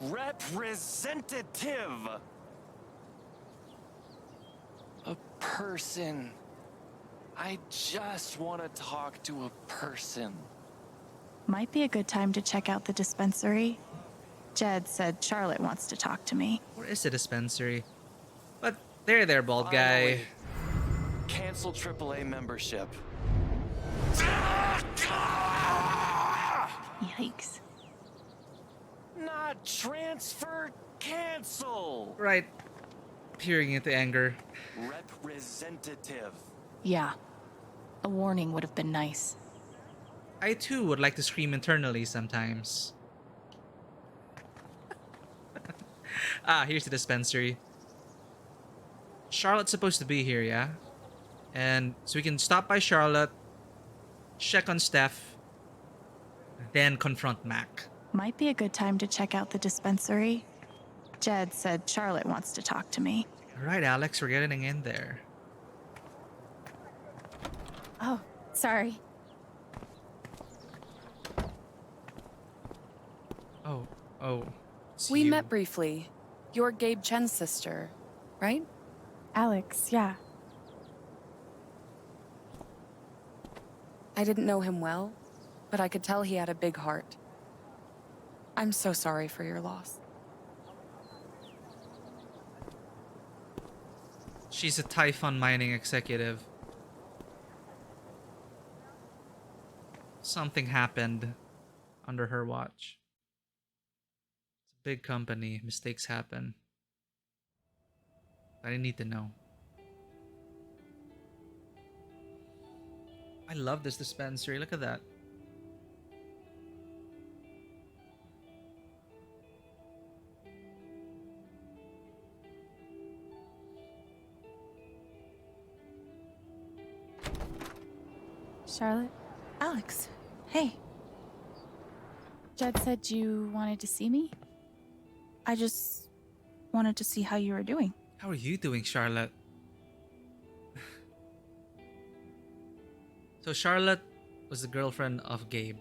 Representative! A person. I just want to talk to a person. Might be a good time to check out the dispensary. Jed said Charlotte wants to talk to me. Where is the dispensary? But there, bald guy. Cancel AAA membership. Yikes. Not transfer, cancel! Right. Peering into anger. Representative. Yeah. A warning would have been nice. I too would like to scream internally sometimes. Here's the dispensary. Charlotte's supposed to be here, yeah? And so we can stop by Charlotte, check on Steph, then confront Mac. Might be a good time to check out the dispensary. Jed said Charlotte wants to talk to me. All right, Alex, we're getting in there. Oh, sorry. Oh. We met briefly. You're Gabe Chen's sister, right? Alex, yeah. I didn't know him well, but I could tell he had a big heart. I'm so sorry for your loss. She's a Typhon mining executive. Something happened under her watch. It's a big company. Mistakes happen. I need to know. I love this dispensary. Look at that. Charlotte? Alex, hey. Jed said you wanted to see me? I just wanted to see how you were doing. How are you doing, Charlotte? So Charlotte was the girlfriend of Gabe.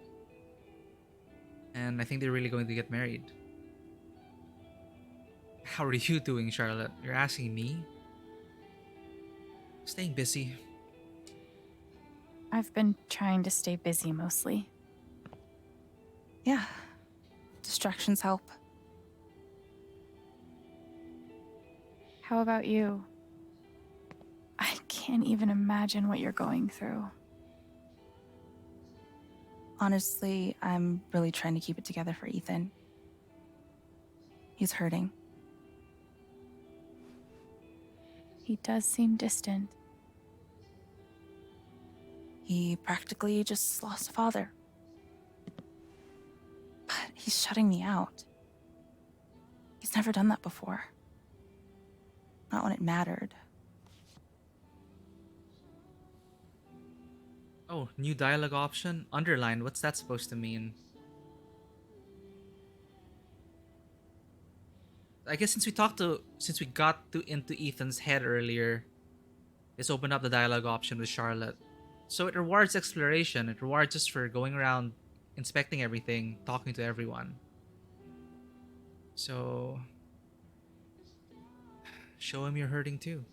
And I think they're really going to get married. How are you doing, Charlotte? You're asking me? Staying busy. I've been trying to stay busy mostly. Yeah. Distractions help. How about you? I can't even imagine what you're going through. Honestly, I'm really trying to keep it together for Ethan. He's hurting. He does seem distant. He practically just lost a father. But he's shutting me out. He's never done that before. Not when it mattered. Oh, new dialogue option? Underlined. What's that supposed to mean? I guess since we got into Ethan's head earlier, it's opened up the dialogue option with Charlotte. So it rewards exploration. It rewards us for going around, inspecting everything, talking to everyone. So show him you're hurting too.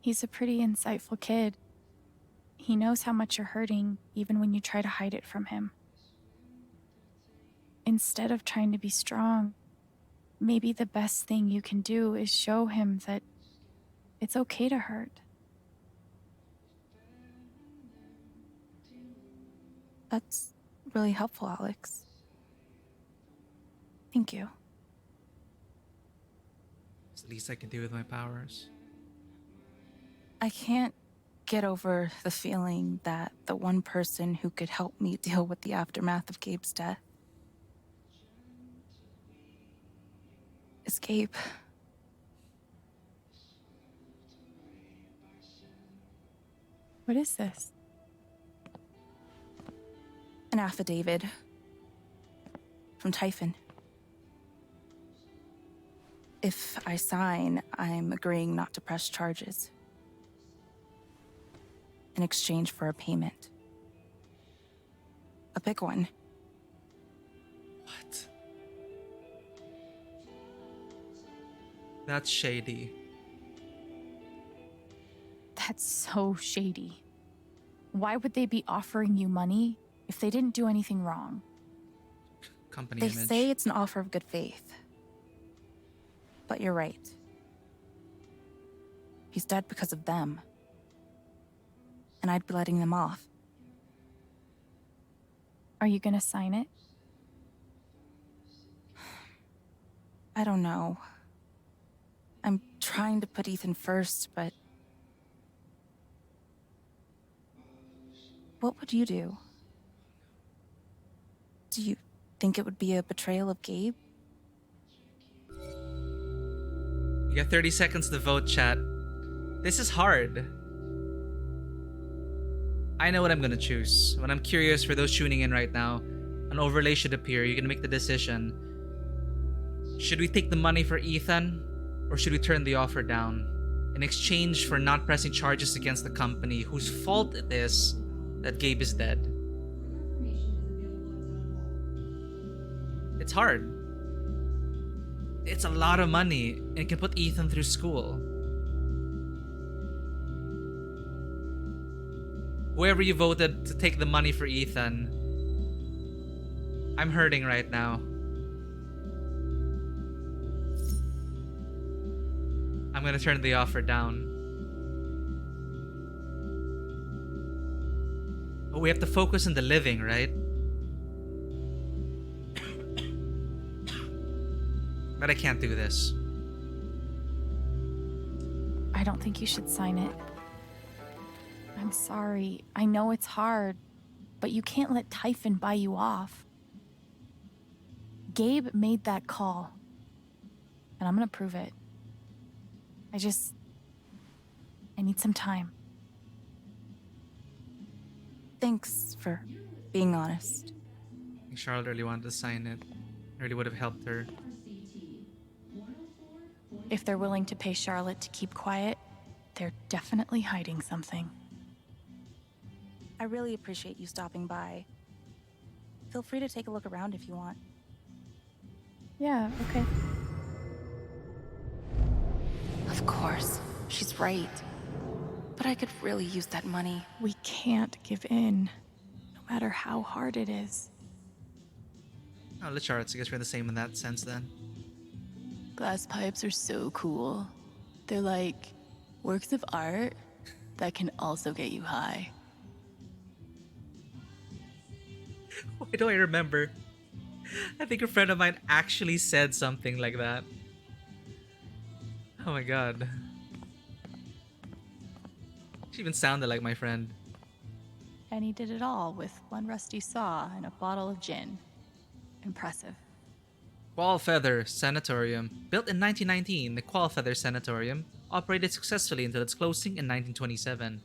He's a pretty insightful kid. He knows how much you're hurting, even when you try to hide it from him. Instead of trying to be strong, maybe the best thing you can do is show him that it's okay to hurt. That's really helpful, Alex. Thank you. It's the least I can do with my powers. I can't get over the feeling that the one person who could help me deal with the aftermath of Gabe's death is Gabe. What is this? An affidavit from Typhon. If I sign, I'm agreeing not to press charges in exchange for a payment. A big one. What? That's shady. That's so shady. Why would they be offering you money if they didn't do anything wrong? Company They image. say it's an offer of good faith. But you're right. He's dead because of them. And I'd be letting them off. Are you gonna sign it? I don't know. I'm trying to put Ethan first, but... What would you do? Do you think it would be a betrayal of Gabe? You got 30 seconds to vote, chat. This is hard. I know what I'm gonna choose. When I'm curious for those tuning in right now, an overlay should appear. You can make the decision. Should we take the money for Ethan, or should we turn the offer down in exchange for not pressing charges against the company whose fault it is that Gabe is dead? It's hard. It's a lot of money, and it can put Ethan through school. Whoever you voted to take the money for Ethan, I'm hurting right now. I'm gonna turn the offer down. But we have to focus on the living, right? But I can't do this. I don't think you should sign it. I'm sorry. I know it's hard, but you can't let Typhon buy you off. Gabe made that call, and I'm gonna prove it. I need some time. Thanks for being honest. I think Charlotte really wanted to sign it. Really would have helped her. If they're willing to pay Charlotte to keep quiet, they're definitely hiding something. I really appreciate you stopping by. Feel free to take a look around if you want. Yeah, okay. Of course, she's right. But I could really use that money. We can't give in, no matter how hard it is. Oh, let Charlotte. I guess we're the same in that sense then. Glass pipes are so cool. They're like works of art that can also get you high. Why do I remember? I think a friend of mine actually said something like that. Oh my god. She even sounded like my friend. And he did it all with one rusty saw and a bottle of gin. Impressive. Qualfeather Sanatorium. Built in 1919, the Qualfeather Sanatorium operated successfully until its closing in 1927.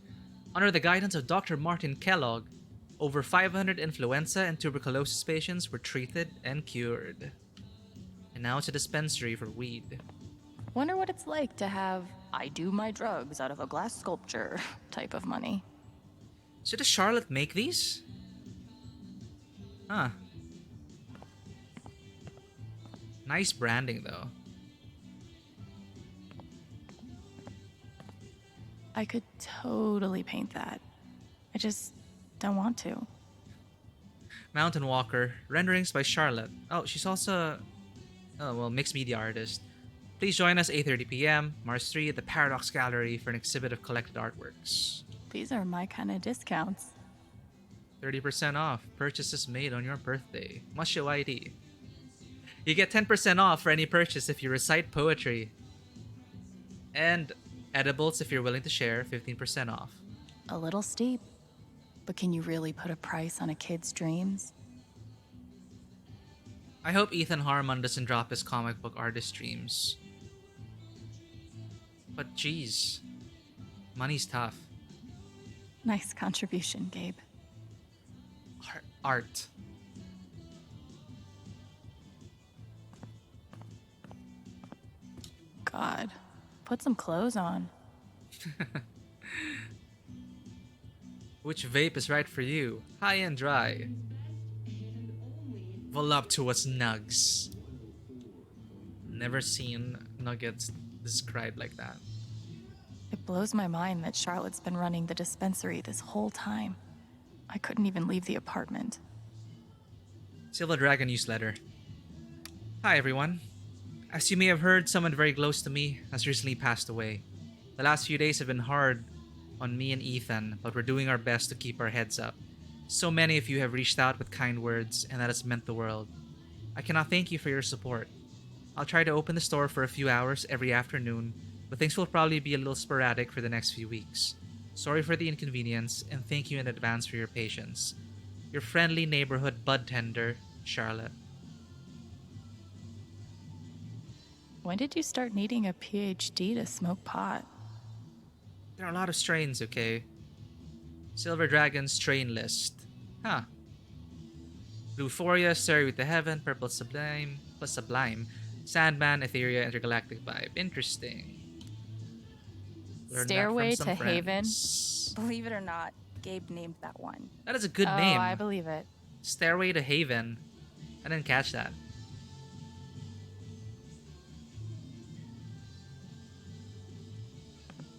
Under the guidance of Dr. Martin Kellogg, over 500 influenza and tuberculosis patients were treated and cured. And now it's a dispensary for weed. Wonder what it's like to have I do my drugs out of a glass sculpture type of money. So does Charlotte make these? Huh. Nice branding though. I could totally paint that. I just don't want to. Mountain Walker. Renderings by Charlotte. Oh, she's also mixed media artist. Please join us 8:30 p.m. March 3 at the Paradox Gallery for an exhibit of collected artworks. These are my kind of discounts. 30% off. Purchases made on your birthday. Must show ID. You get 10% off for any purchase if you recite poetry. And edibles if you're willing to share, 15% off. A little steep, but can you really put a price on a kid's dreams? I hope Ethan Harmon doesn't drop his comic book artist dreams. But geez, money's tough. Nice contribution, Gabe. Art. God, put some clothes on. Which vape is right for you? High and dry. Voluptuous nugs. Never seen nuggets described like that. It blows my mind that Charlotte's been running the dispensary this whole time. I couldn't even leave the apartment. Silver Dragon newsletter. Hi everyone. As you may have heard, someone very close to me has recently passed away. The last few days have been hard on me and Ethan, but we're doing our best to keep our heads up. So many of you have reached out with kind words, and that has meant the world. I cannot thank you for your support. I'll try to open the store for a few hours every afternoon, but things will probably be a little sporadic for the next few weeks. Sorry for the inconvenience, and thank you in advance for your patience. Your friendly neighborhood bud tender, Charlotte. When did you start needing a PhD to smoke pot? There are a lot of strains, okay? Silver Dragon strain list. Huh. Bluephoria, Starry with the Heaven, Purple Sublime, plus Sublime, Sandman, Etheria, Intergalactic Vibe. Interesting. Learned that Stairway from some to Haven. friends. Believe it or not, Gabe named that one. That is a good Oh, name. I believe it. Stairway to Haven. I didn't catch that.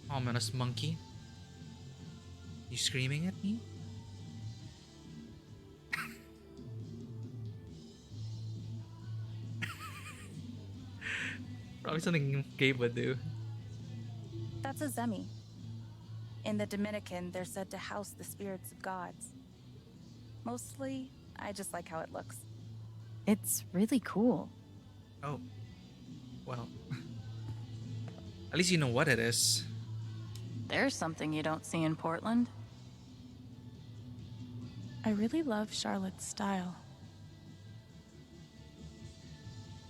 Ominous monkey. You screaming at me? Probably something Gabe would do. That's a Zemi. In the Dominican, they're said to house the spirits of gods. Mostly, I just like how it looks. It's really cool. Oh. Well. At least you know what it is. There's something you don't see in Portland. I really love Charlotte's style.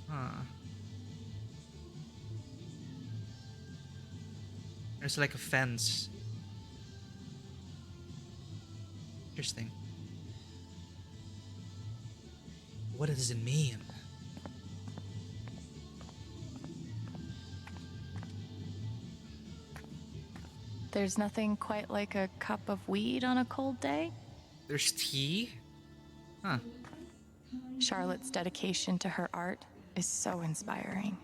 Huh. There's like a fence. Interesting. What does it mean? There's nothing quite like a cup of weed on a cold day. There's tea? Huh. Charlotte's dedication to her art is so inspiring.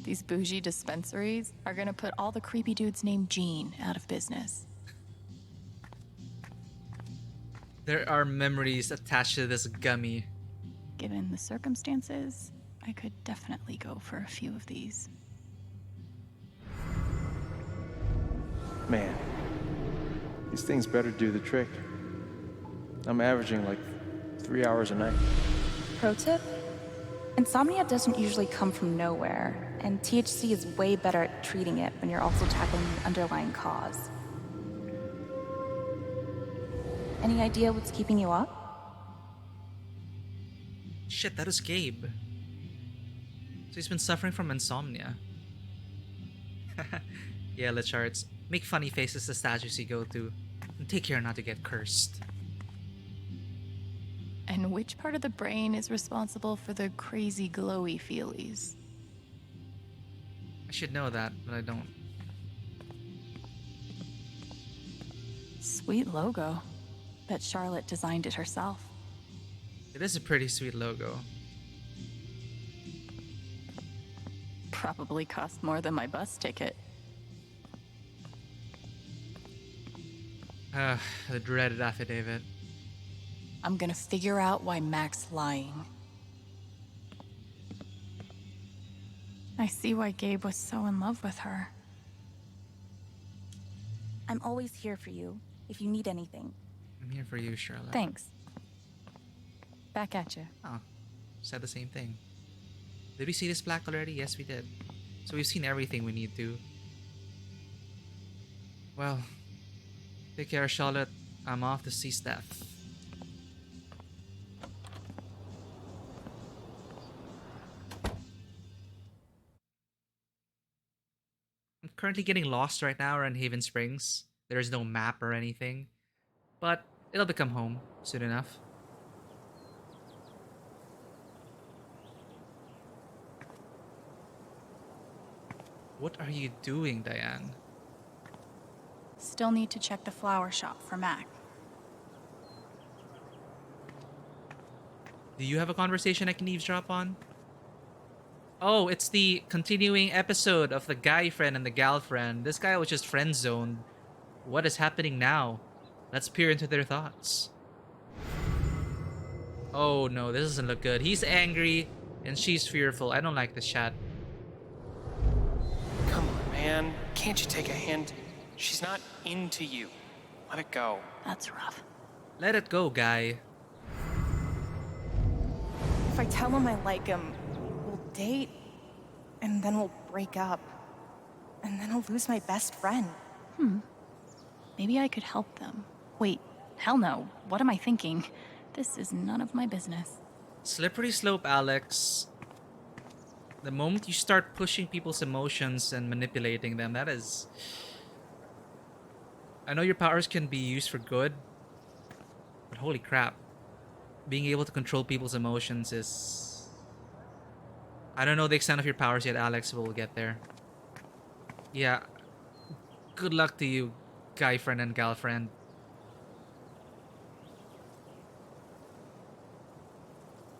These bougie dispensaries are gonna put all the creepy dudes named Gene out of business. There are memories attached to this gummy. Given the circumstances, I could definitely go for a few of these. Man, these things better do the trick. I'm averaging like 3 hours a night. Pro tip? Insomnia doesn't usually come from nowhere, and THC is way better at treating it when you're also tackling the underlying cause. Any idea what's keeping you up? Shit, that is Gabe. So he's been suffering from insomnia. Yeah, Lichards. Make funny faces to statues you go to. And take care not to get cursed. And which part of the brain is responsible for the crazy glowy feelies? I should know that, but I don't. Sweet logo. Bet Charlotte designed it herself. It is a pretty sweet logo. Probably cost more than my bus ticket. The dreaded affidavit. I'm gonna figure out why Mac's lying. I see why Gabe was so in love with her. I'm always here for you, if you need anything. I'm here for you, Charlotte. Thanks. Back at you. Oh, said the same thing. Did we see this plaque already? Yes, we did. So we've seen everything we need to. Well, take care, Charlotte. I'm off to see Steph. I'm currently getting lost right now around Haven Springs. There is no map or anything. But it'll become home soon enough. What are you doing, Diane? Still need to check the flower shop for Mac. Do you have a conversation I can eavesdrop on? Oh, it's the continuing episode of the guy friend and the gal friend. This guy was just friend zoned. What is happening now? Let's peer into their thoughts. Oh no, this doesn't look good. He's angry and she's fearful. I don't like this chat. Come on, man. Can't you take a hint? She's not into you. Let it go. That's rough. Let it go, guy. If I tell him I like him, we'll date, and then we'll break up. And then I'll lose my best friend. Maybe I could help them. Wait, hell no. What am I thinking? This is none of my business. Slippery slope, Alex. The moment you start pushing people's emotions and manipulating them, that is... I know your powers can be used for good, but holy crap. Being able to control people's emotions is... I don't know the extent of your powers yet, Alex, but we'll get there. Yeah. Good luck to you, guy friend and gal friend.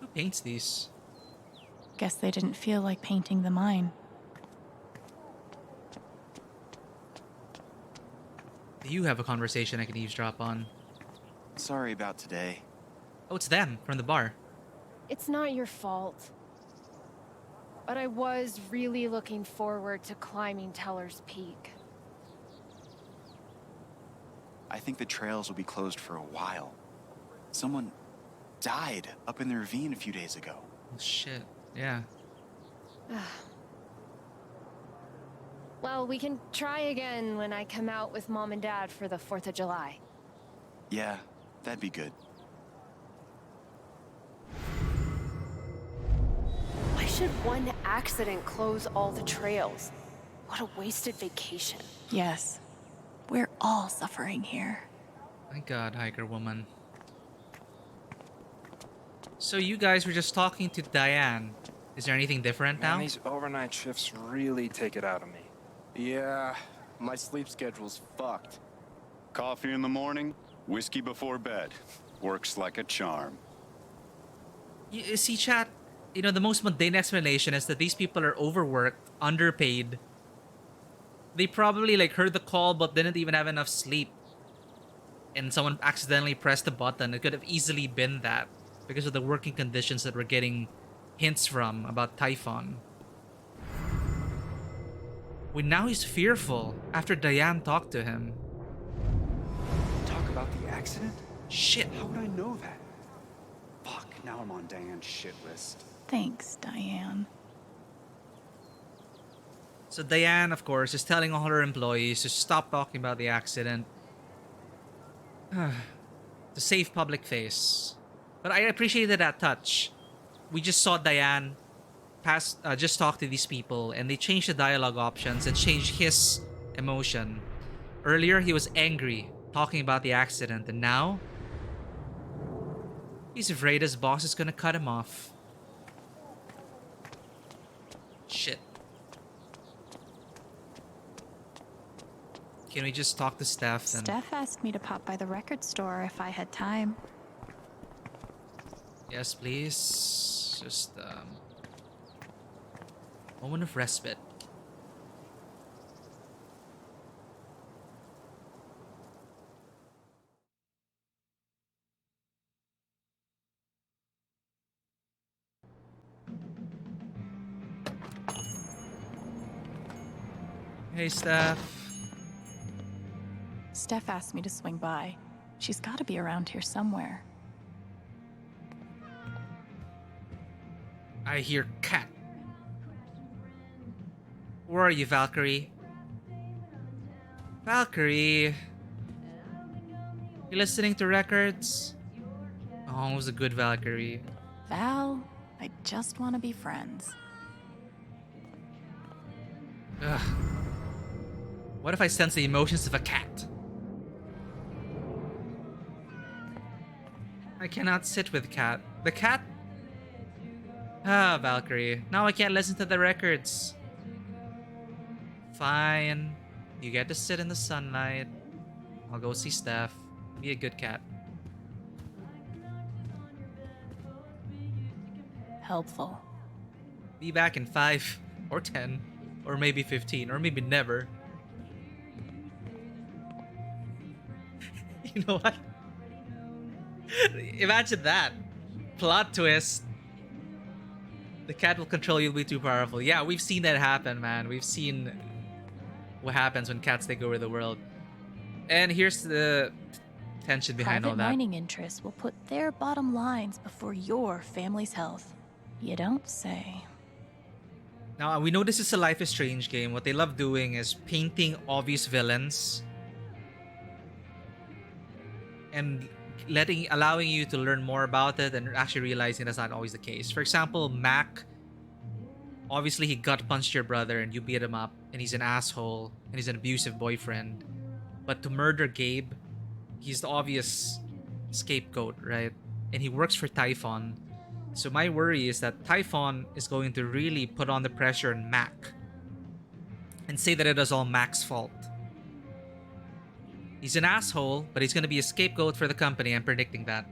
Who paints these? Guess they didn't feel like painting the mine. You have a conversation I can eavesdrop on. Sorry about today. Oh, it's them from the bar. It's not your fault. But I was really looking forward to climbing Teller's Peak. I think the trails will be closed for a while. Someone died up in the ravine a few days ago. Oh, shit. Yeah. Well, we can try again when I come out with Mom and Dad for the 4th of July. Yeah, that'd be good. Why should one accident close all the trails? What a wasted vacation. Yes. We're all suffering here. My god, hiker woman. So you guys were just talking to Diane. Is there anything different now? Man, these overnight shifts really take it out of me. Yeah, my sleep schedule's fucked. Coffee in the morning, whiskey before bed. Works like a charm. You see, chat, you know, the most mundane explanation is that these people are overworked, underpaid. They probably like heard the call but didn't even have enough sleep. And someone accidentally pressed the button. It could have easily been that because of the working conditions that we're getting hints from about Typhon. Well, now he's fearful after Diane talked to him. Talk about the accident? Shit. How would I know that? Fuck, now I'm on Diane's shit list. Thanks, Diane. So Diane, of course, is telling all her employees to stop talking about the accident. To save public face. But I appreciated that touch. We just saw Diane just talk to these people, and they changed the dialogue options and changed his emotion. Earlier, he was angry, talking about the accident, and now he's afraid his boss is gonna cut him off. Shit. Can we just talk to Steph? And... Steph asked me to pop by the record store if I had time. Yes, please. Just, moment of respite. Hey, Steph. Steph asked me to swing by. She's got to be around here somewhere. I hear cat. Where are you, Valkyrie? Valkyrie? You listening to records? Oh, it was a good Valkyrie. Val, I just want to be friends. Ugh. What if I sense the emotions of a cat? I cannot sit with cat. The cat? Ah, Valkyrie. Now I can't listen to the records. Fine. You get to sit in the sunlight. I'll go see Steph. Be a good cat. Helpful. Be back in 5 or 10 or maybe 15 or maybe never. You know what? Imagine that. Plot twist. The cat will control you, will be too powerful. Yeah, we've seen that happen, man. We've seen what happens when cats take over the world. And here's the tension behind all Private that. mining interests will put their bottom lines before your family's health. You don't say. Now, we know this is a Life is Strange game. What they love doing is painting obvious villains and allowing you to learn more about it and actually realizing that's not always the case. For example, Mac Obviously, he gut punched your brother and you beat him up, and he's an asshole and he's an abusive boyfriend. But to murder Gabe, he's the obvious scapegoat, right? And he works for Typhon. So my worry is that Typhon is going to really put on the pressure on Mac and say that it is all Mac's fault. He's an asshole, but he's going to be a scapegoat for the company. I'm predicting that.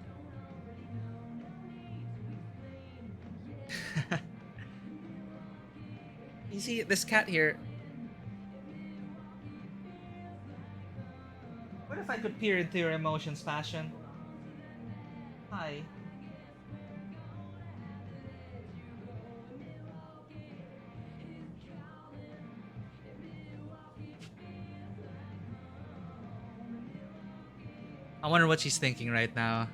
You see, this cat here. What if I could peer into your emotions, Passion? Hi. I wonder what she's thinking right now.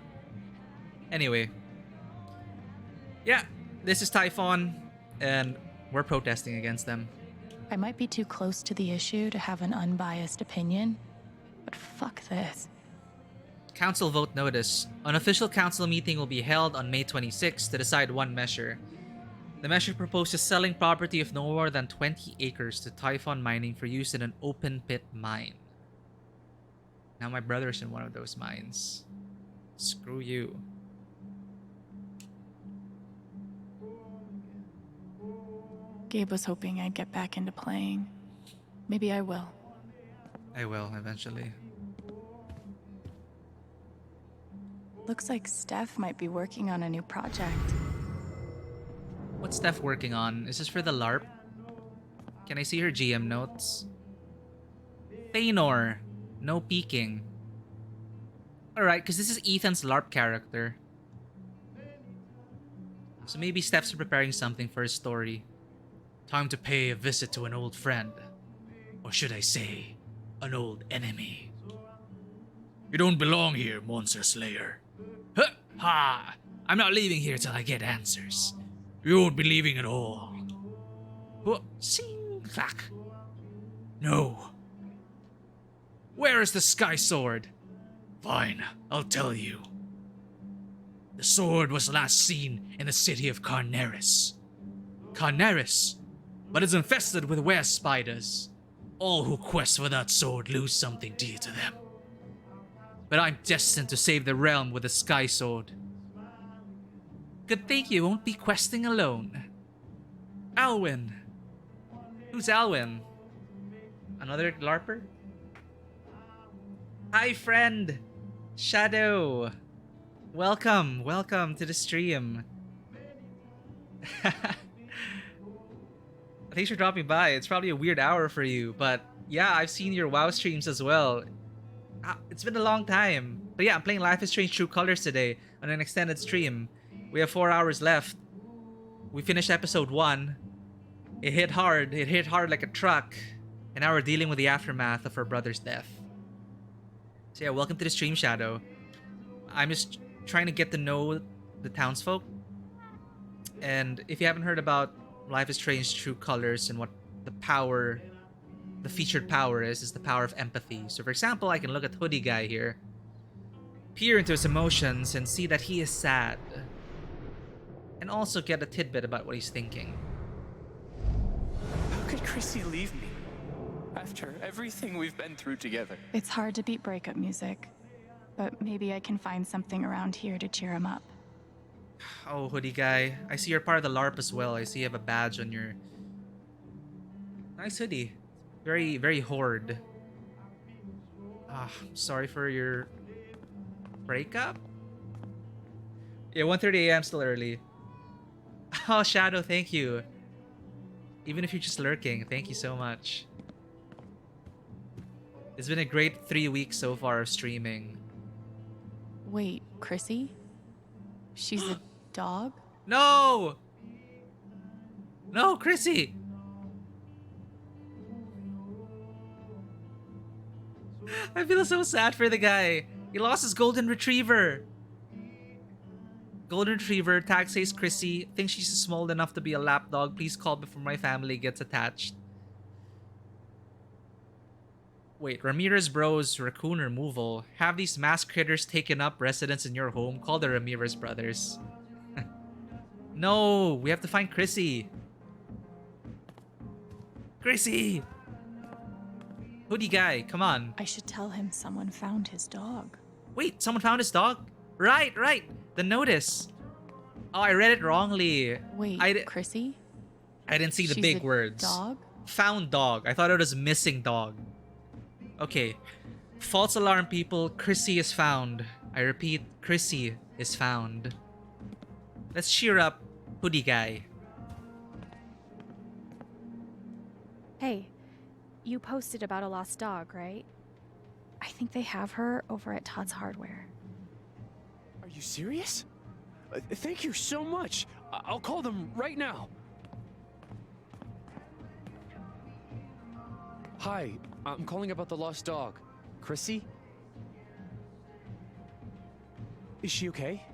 Anyway. Yeah, this is Typhon, and we're protesting against them. I might be too close to the issue to have an unbiased opinion, but fuck this. Council vote notice. An official council meeting will be held on May 26 to decide one measure. The measure proposes selling property of no more than 20 acres to Typhon Mining for use in an open pit mine. Now my brother's in one of those mines. Screw you. Gabe was hoping I'd get back into playing. Maybe I will. I will, eventually. Looks like Steph might be working on a new project. What's Steph working on? Is this for the LARP? Can I see her GM notes? Thanor. No peeking. Alright, because this is Ethan's LARP character. So maybe Steph's preparing something for his story. Time to pay a visit to an old friend. Or should I say, an old enemy. You don't belong here, Monster Slayer. Huh! Ha! I'm not leaving here till I get answers. You won't be leaving at all. What? Sing! Clack. No. Where is the Sky Sword? Fine, I'll tell you. The sword was last seen in the city of Carneris. Carneris? But it's infested with were spiders. All who quest for that sword lose something dear to them. But I'm destined to save the realm with the Sky Sword. Good thing you won't be questing alone. Alwyn. Who's Alwyn? Another LARPer? Hi, friend. Shadow. Welcome to the stream. Thanks for dropping by. It's probably a weird hour for you, but yeah, I've seen your WoW streams as well. It's been a long time. But yeah, I'm playing Life is Strange True Colors today on an extended stream. We have 4 hours left. We finished episode 1. It hit hard. It hit hard like a truck. And now we're dealing with the aftermath of her brother's death. So yeah, welcome to the stream, Shadow. I'm just trying to get to know the townsfolk. And if you haven't heard about Life is Strange True Colors and what the featured power is the power of empathy. So for example, I can look at Hoodie Guy here, peer into his emotions and see that he is sad. And also get a tidbit about what he's thinking. How could Chrissy leave me? After everything we've been through together. It's hard to beat breakup music, but maybe I can find something around here to cheer him up. Oh, Hoodie Guy. I see you're part of the LARP as well. I see you have a badge on your... Nice hoodie. Very, very horde. Sorry for your breakup? Yeah, 1:30 a.m. still early. Oh, Shadow, thank you. Even if you're just lurking, thank you so much. It's been a great 3 weeks so far of streaming. Wait, Chrissy? She's a dog? No! No, Chrissy! I feel so sad for the guy. He lost his golden retriever. Golden retriever, tag says Chrissy. Thinks she's small enough to be a lap dog. Please call before my family gets attached. Wait, Ramirez Bros raccoon removal. Have these mass critters taken up residence in your home? Call the Ramirez brothers. No, we have to find Chrissy. Chrissy! Hoodie guy, come on. I should tell him someone found his dog. Wait, someone found his dog? Right. The notice. Oh, I read it wrongly. Wait, Chrissy? I didn't see the She's big a words. dog? Found dog. I thought it was missing dog. Okay. False alarm, people. Chrissy is found. I repeat, Chrissy is found. Let's cheer up Hoodie guy. Hey, you posted about a lost dog, right? I think they have her over at Todd's Hardware. Are you serious? Thank you so much. I'll call them right now. Hi, I'm calling about the lost dog. Chrissy? Is she okay?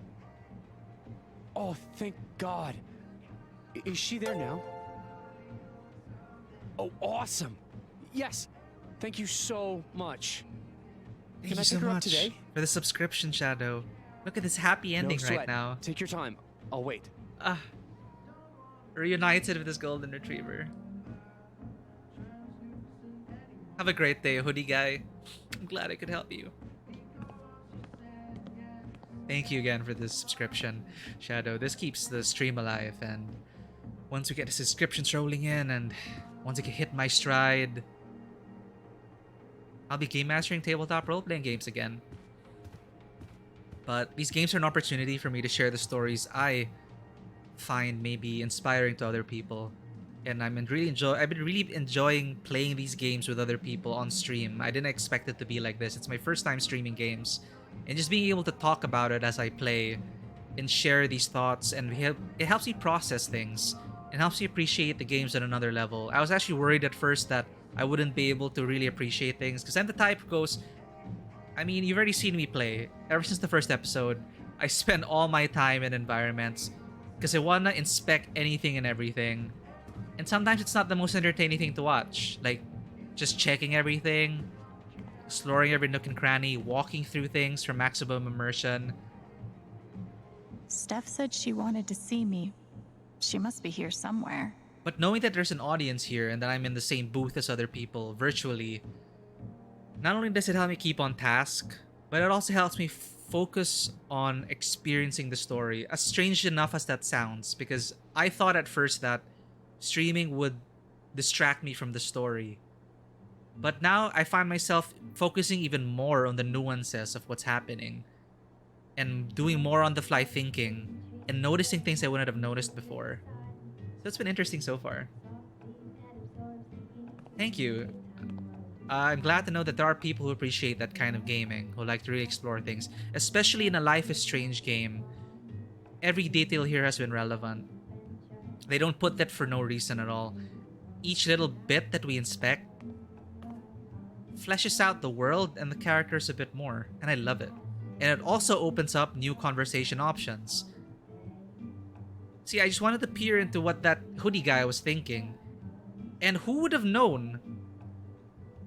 Oh, thank God. Is she there now? Oh, awesome. Yes. Thank you so much. Thank Can you I so pick her up much today? for the subscription, Shadow. Look at this happy ending No right sweat. now. Take your time. I'll wait. Reunited with this golden retriever. Have a great day, Hoodie guy. I'm glad I could help you. Thank you again for this subscription, Shadow. This keeps the stream alive, and once we get the subscriptions rolling in, and once I can hit my stride, I'll be game mastering tabletop role-playing games again. But these games are an opportunity for me to share the stories I find maybe inspiring to other people. And I've been really enjoying playing these games with other people on stream. I didn't expect it to be like this. It's my first time streaming games. And just being able to talk about it as I play and share these thoughts, and it helps me process things and helps me appreciate the games at another level. I was actually worried at first that I wouldn't be able to really appreciate things, because I'm the type who goes, I mean, you've already seen me play. Ever since the first episode, I spend all my time in environments because I want to inspect anything and everything. And sometimes it's not the most entertaining thing to watch. Like, just checking everything, exploring every nook and cranny, walking through things for maximum immersion. Steph said she wanted to see me. She must be here somewhere. But knowing that there's an audience here and that I'm in the same booth as other people virtually, not only does it help me keep on task, but it also helps me focus on experiencing the story, as strange enough as that sounds, because I thought at first that streaming would distract me from the story. But now I find myself focusing even more on the nuances of what's happening and doing more on the fly thinking and noticing things I wouldn't have noticed before. So it's been interesting so far. Thank you. I'm glad to know that there are people who appreciate that kind of gaming, who like to really explore things, especially in a Life is Strange game. Every detail here has been relevant. They don't put that for no reason at all. Each little bit that we inspect fleshes out the world and the characters a bit more, and I love it. And it also opens up new conversation options. See, I just wanted to peer into what that Hoodie guy was thinking. And who would have known?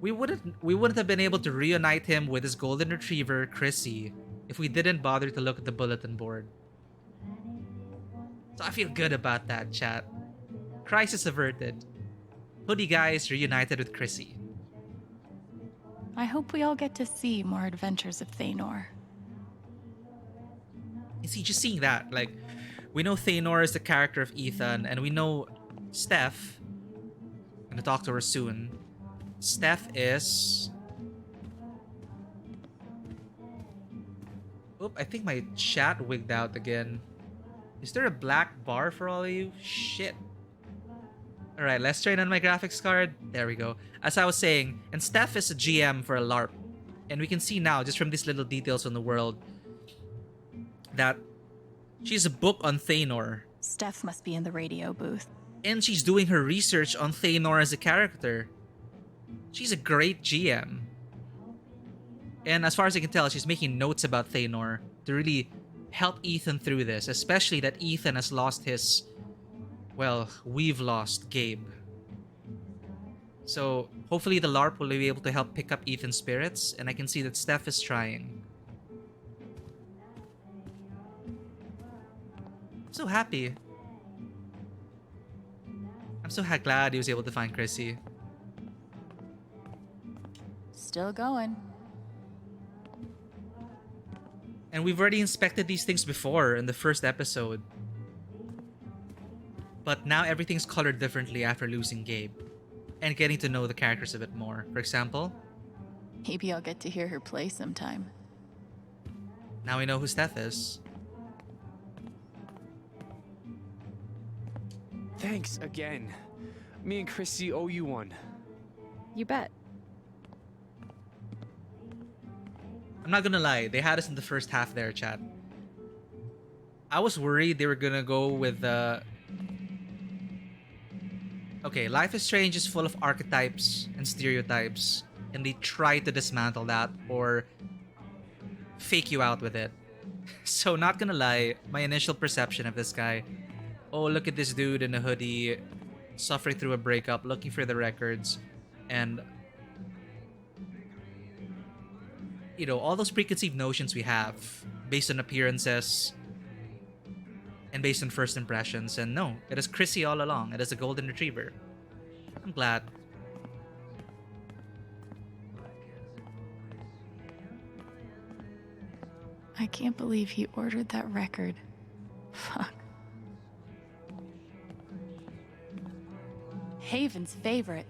We wouldn't have been able to reunite him with his golden retriever, Chrissy, if we didn't bother to look at the bulletin board. So I feel good about that, chat. Crisis averted. Hoodie guy is reunited with Chrissy. I hope we all get to see more adventures of Thanor. You see, just seeing that, like, we know Thanor is the character of Ethan, and we know Steph. I'm gonna talk to her soon. Steph is... Oop, I think my chat wigged out again. Is there a black bar for all of you? Shit. Alright, let's turn on my graphics card. There we go. As I was saying, and Steph is a GM for a LARP. And we can see now, just from these little details on the world, that she's a book on Thanor. Steph must be in the radio booth. And she's doing her research on Thanor as a character. She's a great GM. And as far as I can tell, she's making notes about Thanor to really help Ethan through this, especially that Ethan has lost his... Well, we've lost Gabe. So hopefully the LARP will be able to help pick up Ethan's spirits, and I can see that Steph is trying. I'm so happy. I'm so glad he was able to find Chrissy. Still going. And we've already inspected these things before in the first episode. But now everything's colored differently after losing Gabe and getting to know the characters a bit more. For example, Maybe I'll get to hear her play sometime. now we know who Steph is. Thanks again. Me and Chrissy owe you one. You bet. I'm not gonna lie, they had us in the first half there, chat. I was worried they were gonna go with the... Okay, Life is Strange is full of archetypes and stereotypes, and they try to dismantle that or fake you out with it. So not gonna lie, my initial perception of this guy, oh, look at this dude in a hoodie, suffering through a breakup, looking for the records, and you know, all those preconceived notions we have based on appearances and based on first impressions. And no, it is Chrissy all along. It is a golden retriever. I'm glad. I can't believe he ordered that record. Fuck. Haven's favorite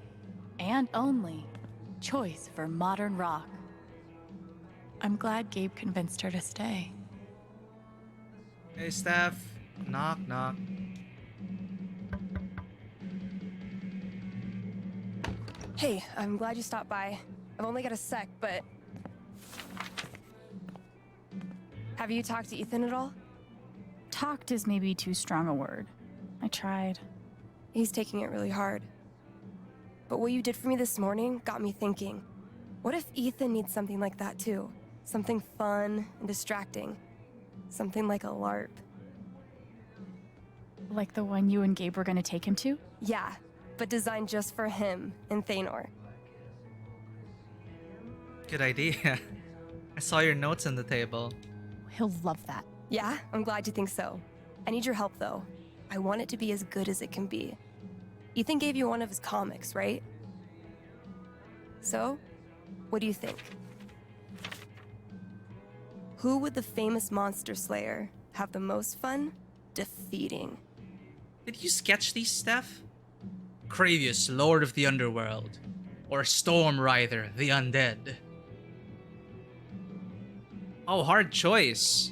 and only choice for modern rock. I'm glad Gabe convinced her to stay. Hey, Steph. Knock, knock. Hey, I'm glad you stopped by. I've only got a sec, but... Have you talked to Ethan at all? Talked is maybe too strong a word. I tried. He's taking it really hard. But what you did for me this morning got me thinking. What if Ethan needs something like that too? Something fun and distracting. Something like a LARP. Like the one you and Gabe were gonna take him to? Yeah, but designed just for him and Thanor. Good idea. I saw your notes on the table. He'll love that. Yeah, I'm glad you think so. I need your help though. I want it to be as good as it can be. Ethan gave you one of his comics, right? So, what do you think? Who would the famous monster slayer have the most fun defeating? Did you sketch these, Steph? Kravius, Lord of the Underworld. Or Storm Rider, the Undead. Oh, hard choice.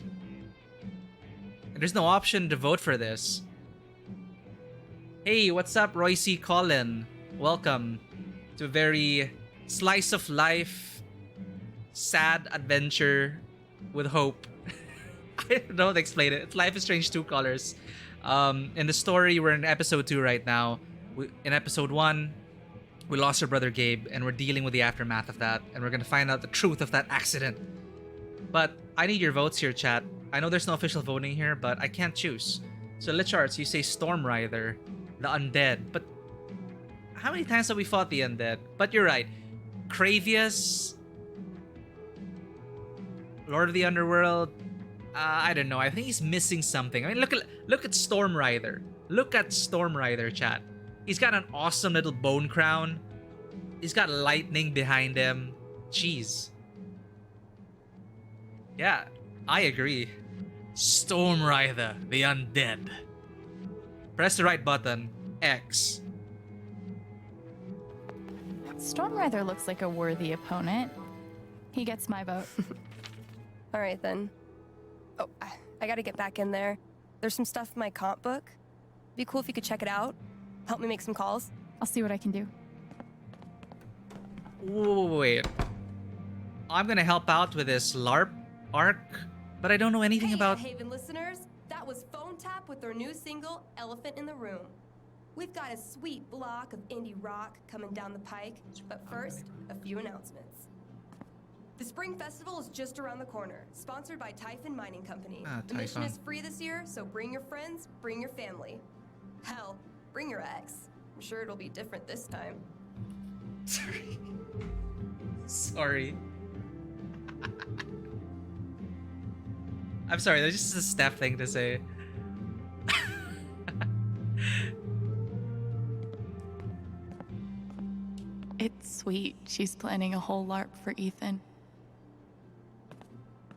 And there's no option to vote for this. Hey, what's up, Royce Collin? Welcome to a very slice of life, sad adventure with hope. I don't know how to explain it. It's Life is Strange 2 colors. In the story, we're in episode 2 right now. In episode 1, we lost our brother Gabe, and we're dealing with the aftermath of that, and we're gonna find out the truth of that accident. But I need your votes here, chat. I know there's no official voting here, but I can't choose. So Licharts, you say Storm Rider, the Undead. But how many times have we fought the Undead? But you're right. Kravius, Lord of the Underworld. I don't know. I think he's missing something. I mean, look at Storm Rider. Look at Storm Rider, chat. He's got an awesome little bone crown. He's got lightning behind him. Jeez. Yeah, I agree. Storm Rider, the Undead. Press the right button. X. Storm Rider looks like a worthy opponent. He gets my vote. All right then. Oh, I gotta get back in there. There's some stuff in my comp book. Be cool if you could check it out. Help me make some calls. I'll see what I can do. Wait. I'm gonna help out with this LARP arc, but I don't know anything about... Haven listeners, that was Phone Tap with their new single, Elephant in the Room. We've got a sweet block of indie rock coming down the pike, but first, a few announcements. The Spring Festival is just around the corner, sponsored by Typhon Mining Company. Admission is free this year, so bring your friends, bring your family. Hell, bring your ex. I'm sure it'll be different this time. Sorry. I'm sorry, that's just a Steph thing to say. It's sweet. She's planning a whole LARP for Ethan.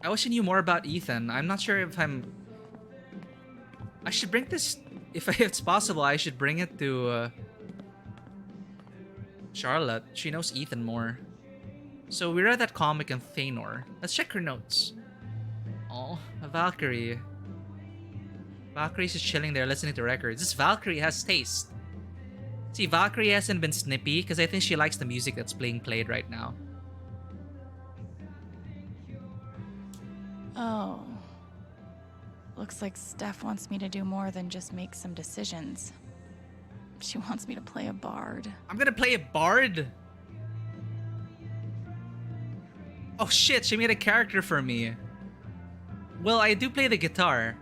I wish I knew more about Ethan. I'm not sure if I should bring this... If it's possible, I should bring it to Charlotte. She knows Ethan more. So we read that comic in Thanor. Let's check her notes. Oh, Valkyrie. Valkyrie's just chilling there listening to records. This Valkyrie has taste. See, Valkyrie hasn't been snippy because I think she likes the music that's being played right now. Oh. Looks like Steph wants me to do more than just make some decisions. She wants me to play a bard. I'm gonna play a bard? Oh shit, she made a character for me. Well, I do play the guitar.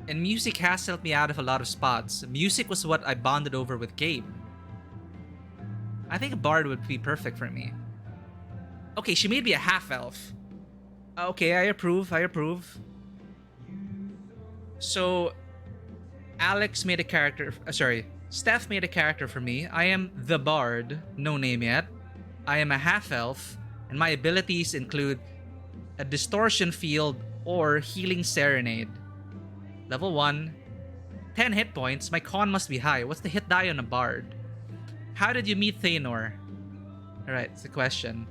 And music has helped me out of a lot of spots. Music was what I bonded over with Gabe. I think a bard would be perfect for me. Okay, she made me a half-elf. Okay, I approve, I approve. So, Alex made a character... Steph made a character for me. I am the bard, no name yet. I am a half-elf, and my abilities include a distortion field or healing serenade. Level 1, 10 hit points. My con must be high. What's the hit die on a bard? How did you meet Thanor? Alright, it's the question.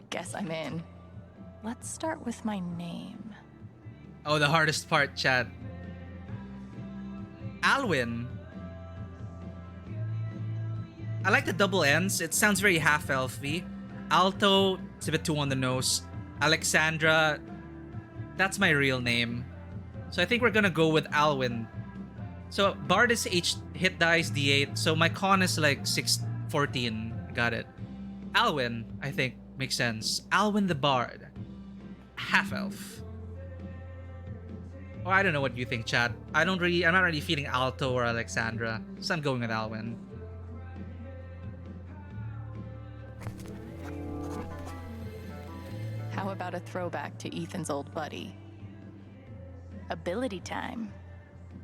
Guess I'm in. Let's start with my name. Oh, the hardest part, chat. Alwyn. I like the double N's. It sounds very half-elfy. Alto, it's a bit too on the nose. Alexandra, that's my real name. So I think we're gonna go with Alwyn. So Bard is hit dice D8, so my con is like 614. Got it. Alwyn, I think, makes sense. Alwyn the Bard. Half-elf. Oh, I don't know what you think, chat. I'm not really feeling Alto or Alexandra, so I'm going with Alwyn. How about a throwback to Ethan's old buddy? Ability time.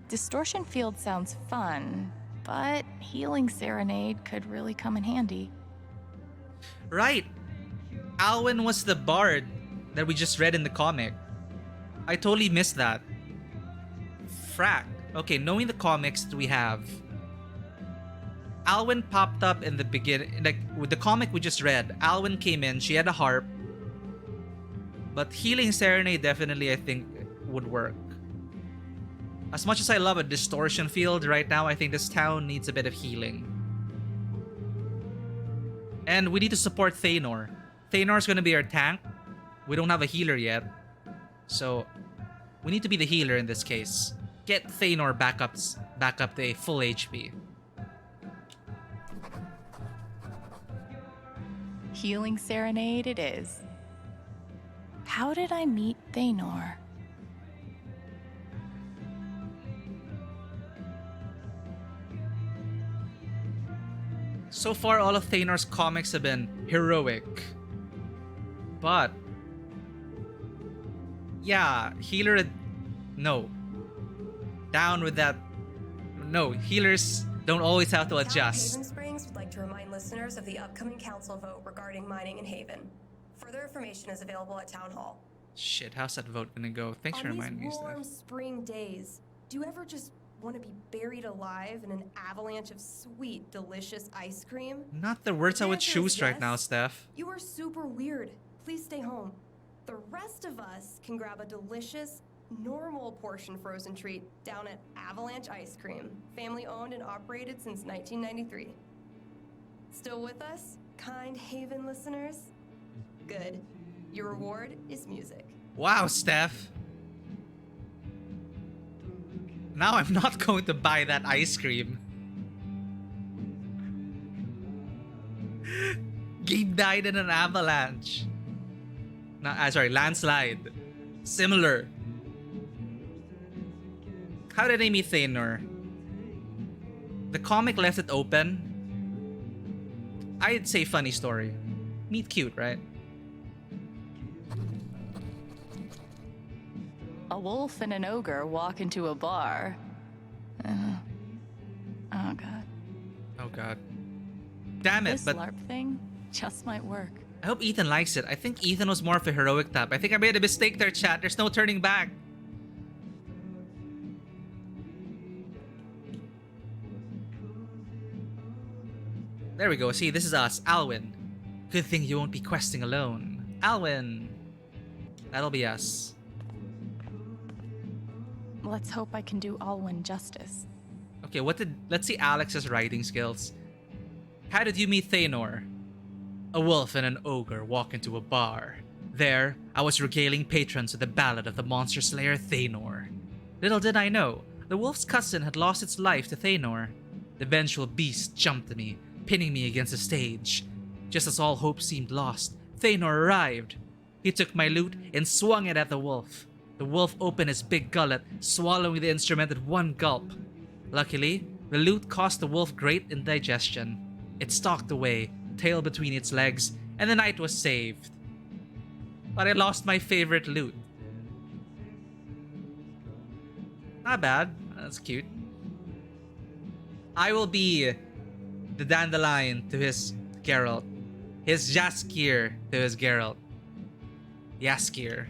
Distortion field sounds fun, but healing serenade could really come in handy. Right. Alwyn was the bard that we just read in the comic. I totally missed that. Frack. Okay, knowing the comics that we have, Alwyn popped up in the beginning. Like, with the comic we just read, Alwyn came in, she had a harp. But healing serenade definitely, I think, would work. As much as I love a distortion field right now, I think this town needs a bit of healing. And we need to support Thanor. Thanor's gonna be our tank. We don't have a healer yet. So, we need to be the healer in this case. Get Thanor back up to a full HP. Healing serenade it is. How did I meet Thanor? So far, all of Thanor's comics have been heroic. But... yeah, healer... no. Down with that... no, healers don't always have to adjust. Haven Springs would like to remind listeners of the upcoming council vote regarding mining in Haven. Further information is available at Town Hall. Shit, how's that vote gonna go? Thanks for reminding me, On these warm Steph. spring days, do you ever just want to be buried alive in an avalanche of sweet, delicious ice cream? Not the words I would answer is choose right yes. now, Steph. You are super weird. Please stay home. The rest of us can grab a delicious, normal portion frozen treat down at Avalanche Ice Cream, family owned and operated since 1993. Still with us, kind Haven listeners? Good. Your reward is music. Wow, Steph. Now I'm not going to buy that ice cream. Gabe died in an avalanche. No, sorry, landslide. Similar. How did I meet Thanor? The comic left it open. I'd say funny story. Meet cute, right? A wolf and an ogre walk into a bar. god. Damn it, This but LARP thing just might work. I hope Ethan likes it. I think Ethan was more of a heroic type. I think I made a mistake there, chat. There's no turning back. There we go. See, this is us. Alwyn. Good thing you won't be questing alone. Alwyn. That'll be us. Let's hope I can do Alwyn justice. Okay, let's see Alex's writing skills. How did you meet Thanor? A wolf and an ogre walk into a bar. There, I was regaling patrons with the ballad of the monster slayer Thanor. Little did I know, the wolf's cousin had lost its life to Thanor. The vengeful beast jumped at me, pinning me against the stage. Just as all hope seemed lost, Thanor arrived. He took my lute and swung it at the wolf. The wolf opened his big gullet, swallowing the instrument at one gulp. Luckily, the lute caused the wolf great indigestion. It stalked away, tail between its legs, and the night was saved. But I lost my favorite lute. Not bad. That's cute. I will be the dandelion to his Geralt. His Jaskier to his Geralt. Jaskier.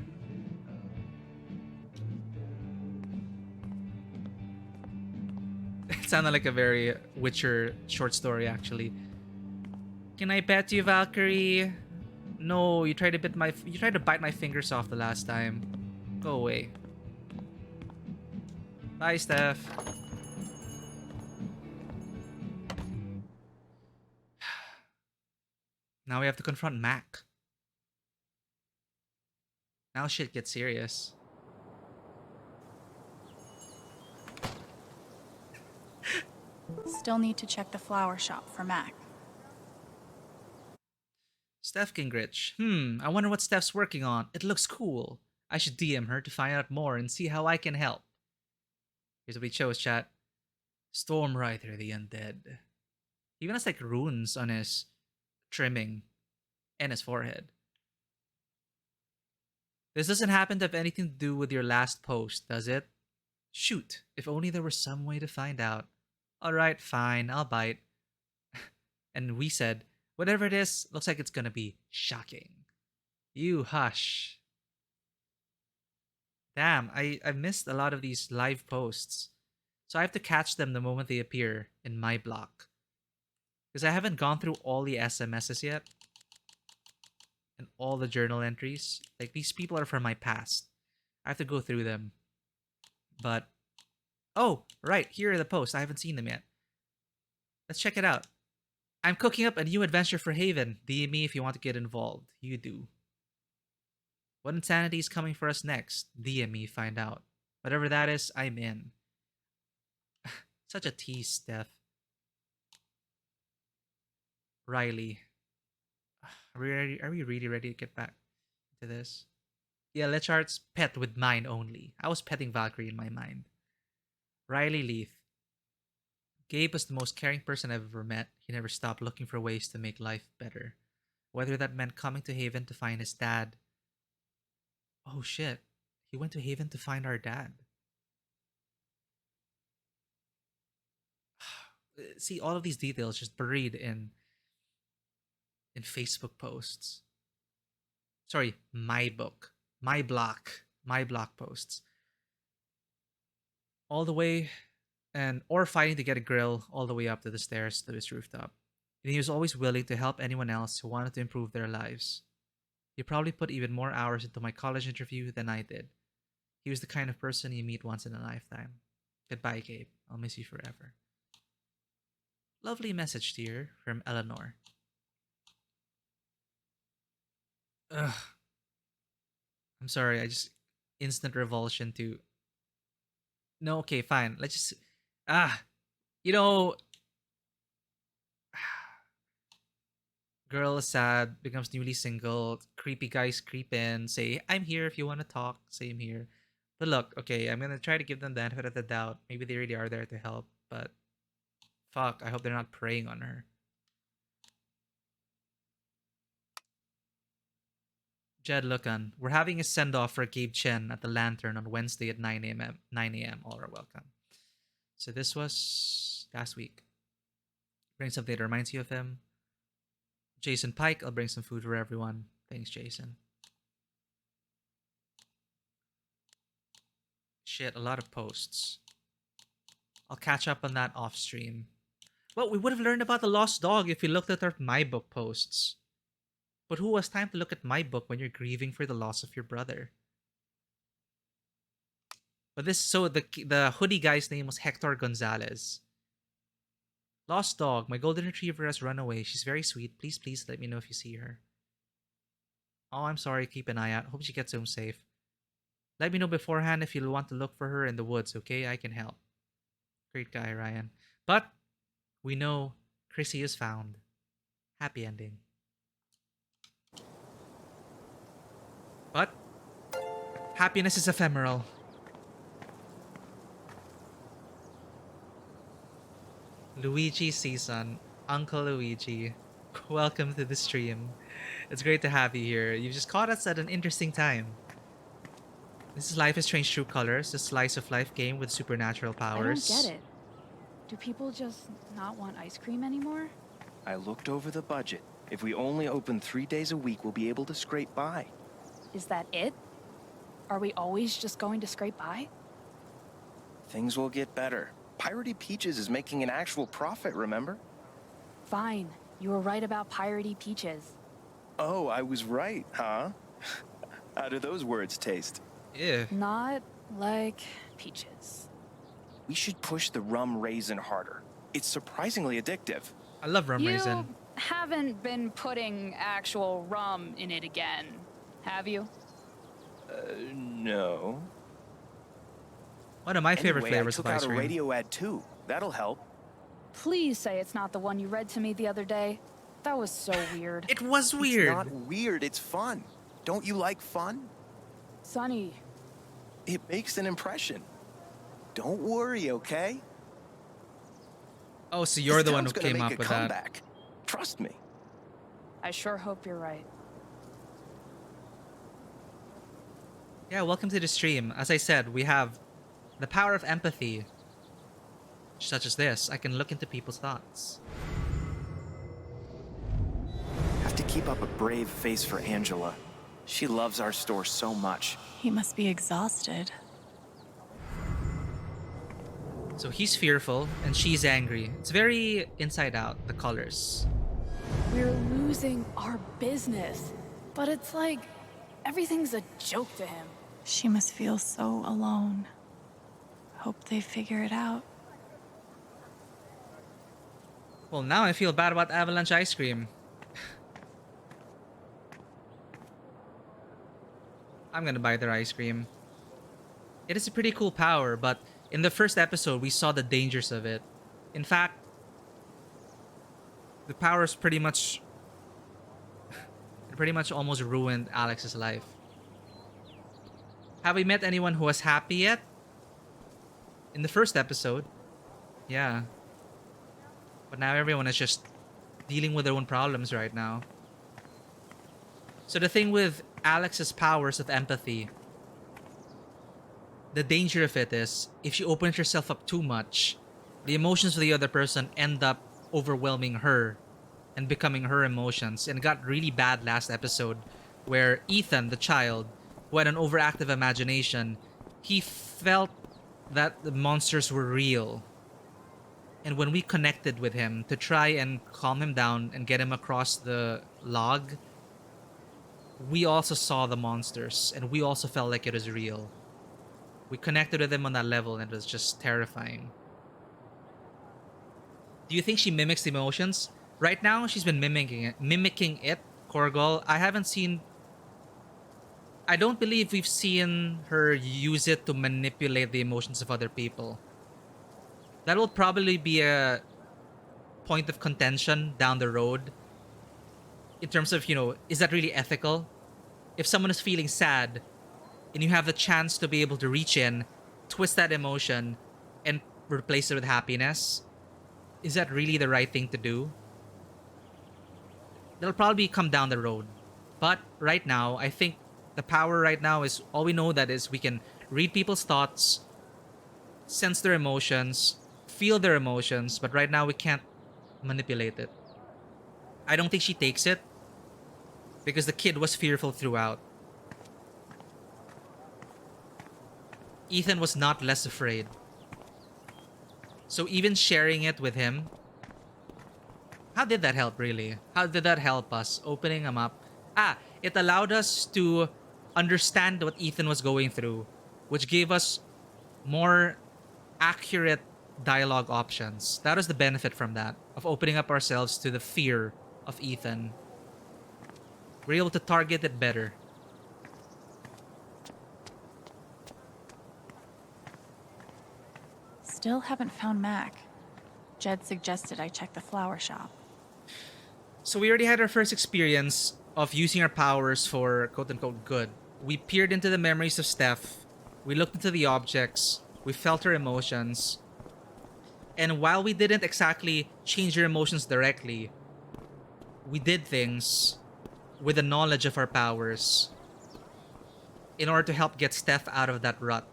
It sounded like a very Witcher short story, actually. Can I pet you, Valkyrie? No, you tried to bite my fingers off the last time. Go away. Bye, Steph. Now we have to confront Mac. Now shit gets serious. Still need to check the flower shop for Mac. Steph Gingrich. I wonder what Steph's working on. It looks cool. I should DM her to find out more and see how I can help. Here's what we chose, chat. Stormrider the Undead. He even has like runes on his trimming and his forehead. This doesn't happen to have anything to do with your last post, does it? Shoot, if only there were some way to find out. Alright, fine, I'll bite. And we said, whatever it is, looks like it's gonna be shocking. You hush. Damn, I missed a lot of these live posts. So I have to catch them the moment they appear in my block. Because I haven't gone through all the SMSs yet. And all the journal entries. Like, these people are from my past. I have to go through them. But, oh, right, here are the posts. I haven't seen them yet. Let's check it out. I'm cooking up a new adventure for Haven. DM me if you want to get involved. You do. What insanity is coming for us next? DM me, find out. Whatever that is, I'm in. Such a tease, Steph. Riley. Are we really ready to get back to this? Yeah, Lechart's pet with mine only. I was petting Valkyrie in my mind. Riley Leith. Gabe was the most caring person I've ever met. He never stopped looking for ways to make life better. Whether that meant coming to Haven to find his dad. Oh shit. He went to Haven to find our dad. See, all of these details just buried in Facebook posts. Sorry, my book. My block posts. All the way, or fighting to get a grill all the way up to the stairs to his rooftop. And he was always willing to help anyone else who wanted to improve their lives. He probably put even more hours into my college interview than I did. He was the kind of person you meet once in a lifetime. Goodbye, Gabe. I'll miss you forever. Lovely message, dear, from Eleanor. Ugh. I'm sorry, I just instant revulsion to... No, okay, fine. Let's just... You know... Girl is sad, becomes newly single, creepy guys creep in, say, I'm here if you want to talk, same here. But look, okay, I'm gonna try to give them the benefit of the doubt. Maybe they really are there to help, but... Fuck, I hope they're not preying on her. Jed Lucan, we're having a send-off for Gabe Chen at the Lantern on Wednesday at 9 a.m. All are welcome. So this was last week. Bring something that reminds you of him. Jason Pike, I'll bring some food for everyone. Thanks, Jason. Shit, a lot of posts. I'll catch up on that off stream. Well, we would have learned about the lost dog if we looked at our My Book posts. But who has time to look at My Book when you're grieving for the loss of your brother? But the hoodie guy's name was Hector Gonzalez. Lost dog. My golden retriever has run away. She's very sweet. Please, please let me know if you see her. Oh, I'm sorry. Keep an eye out. Hope she gets home safe. Let me know beforehand if you want to look for her in the woods, okay? I can help. Great guy, Ryan. But we know Chrissy is found. Happy ending. But happiness is ephemeral. Luigi season, Uncle Luigi, welcome to the stream. It's great to have you here. You've just caught us at an interesting time. This is Life is Strange True Colors, a slice of life game with supernatural powers. I don't get it. Do people just not want ice cream anymore? I looked over the budget. If we only open 3 days a week, we'll be able to scrape by. Is that it? Are we always just going to scrape by? Things will get better. Piratey Peaches is making an actual profit, remember? Fine. You were right about Piratey Peaches. Oh, I was right, huh? How do those words taste? Yeah. Not like peaches. We should push the rum raisin harder. It's surprisingly addictive. I love rum raisin. You haven't been putting actual rum in it again, have you? No. One of my favorite Anyway, flavors of ice I took out cream. a radio ad too. That'll help. Please say it's not the one you read to me the other day. That was so weird. It was weird. It's not weird, it's fun. Don't you like fun? Sonny. It makes an impression. Don't worry, okay? Oh, so you're the one who This town's came gonna up make with a comeback. Trust me. I sure hope you're right. Yeah, welcome to the stream. As I said, we have the power of empathy. Such as this, I can look into people's thoughts. Have to keep up a brave face for Angela. She loves our store so much. He must be exhausted. So he's fearful and she's angry. It's very inside out, the colors. We're losing our business. But it's like everything's a joke to him. She must feel so alone. Hope they figure it out. Well, now I feel bad about Avalanche Ice Cream. I'm gonna buy their ice cream. It is a pretty cool power, but in the first episode, we saw the dangers of it. In fact, the power is pretty much... it pretty much almost ruined Alex's life. Have we met anyone who was happy yet? In the first episode, yeah. But now everyone is just dealing with their own problems right now. So the thing with Alex's powers of empathy, the danger of it is, if she opens herself up too much, the emotions of the other person end up overwhelming her and becoming her emotions. And it got really bad last episode, where Ethan, the child, who had an overactive imagination, he felt that the monsters were real. And when we connected with him to try and calm him down and get him across the log, we also saw the monsters and we also felt like it was real. We connected with him on that level and it was just terrifying. Do you think she mimics the emotions? Right now, she's been mimicking it, Korgol. I don't believe we've seen her use it to manipulate the emotions of other people. That will probably be a point of contention down the road. In terms of, is that really ethical? If someone is feeling sad, and you have the chance to be able to reach in, twist that emotion, and replace it with happiness, is that really the right thing to do? That'll probably come down the road. But right now, I think the power right now is, all we know that is we can read people's thoughts, sense their emotions, feel their emotions, but right now we can't manipulate it. I don't think she takes it because the kid was fearful throughout. Ethan was not less afraid. So even sharing it with him, how did that help really? How did that help us? Opening him up. It allowed us to understand what Ethan was going through, which gave us more accurate dialogue options. That was the benefit from that, of opening up ourselves to the fear of Ethan. We're able to target it better. Still haven't found Mac. Jed suggested I check the flower shop. So we already had our first experience of using our powers for quote-unquote good. We peered into the memories of Steph. We looked into the objects. We felt her emotions. And while we didn't exactly change her emotions directly, we did things with the knowledge of our powers in order to help get Steph out of that rut.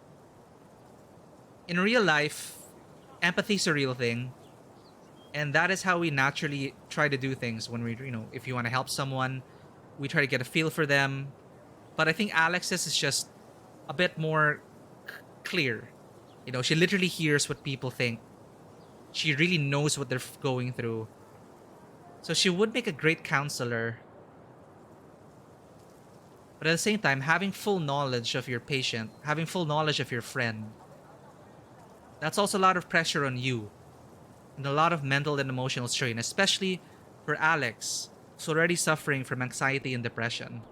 In real life, empathy is a real thing. And that is how we naturally try to do things when we, if you want to help someone, we try to get a feel for them. But I think Alex's is just a bit more clear. She literally hears what people think. She really knows what they're going through. So she would make a great counselor. But at the same time, having full knowledge of your patient, having full knowledge of your friend, that's also a lot of pressure on you. And a lot of mental and emotional strain, especially for Alex, who's already suffering from anxiety and depression.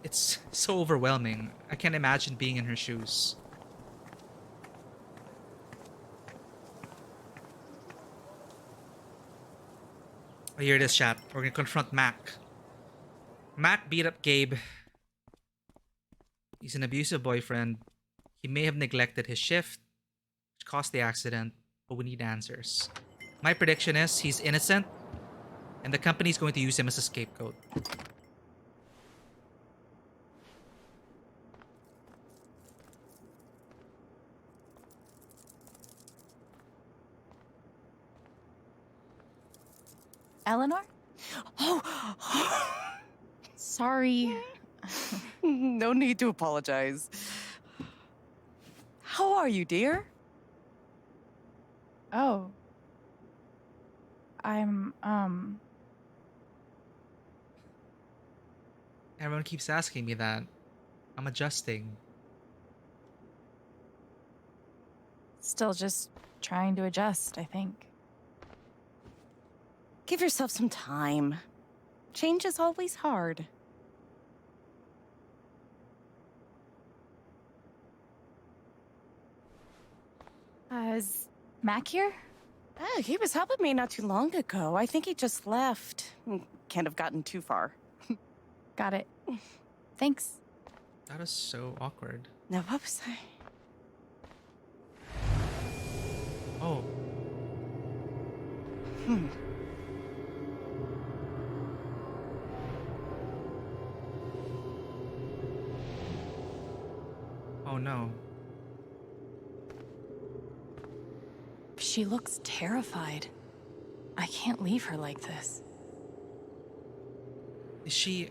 It's so overwhelming. I can't imagine being in her shoes. Oh, here it is, chat. We're gonna confront Mac. Mac beat up Gabe. He's an abusive boyfriend. He may have neglected his shift, which caused the accident, but we need answers. My prediction is he's innocent, and the company's going to use him as a scapegoat. Eleanor? Oh, sorry. No need to apologize. How are you, dear? Oh. I'm, Everyone keeps asking me that. I'm adjusting. Still just trying to adjust, I think. Give yourself some time. Change is always hard. Is Mac here? Oh, he was helping me not too long ago. I think he just left. Can't have gotten too far. Got it. Thanks. That is so awkward. Now, what was I? Oh. Oh no. She looks terrified. I can't leave her like this. Is she...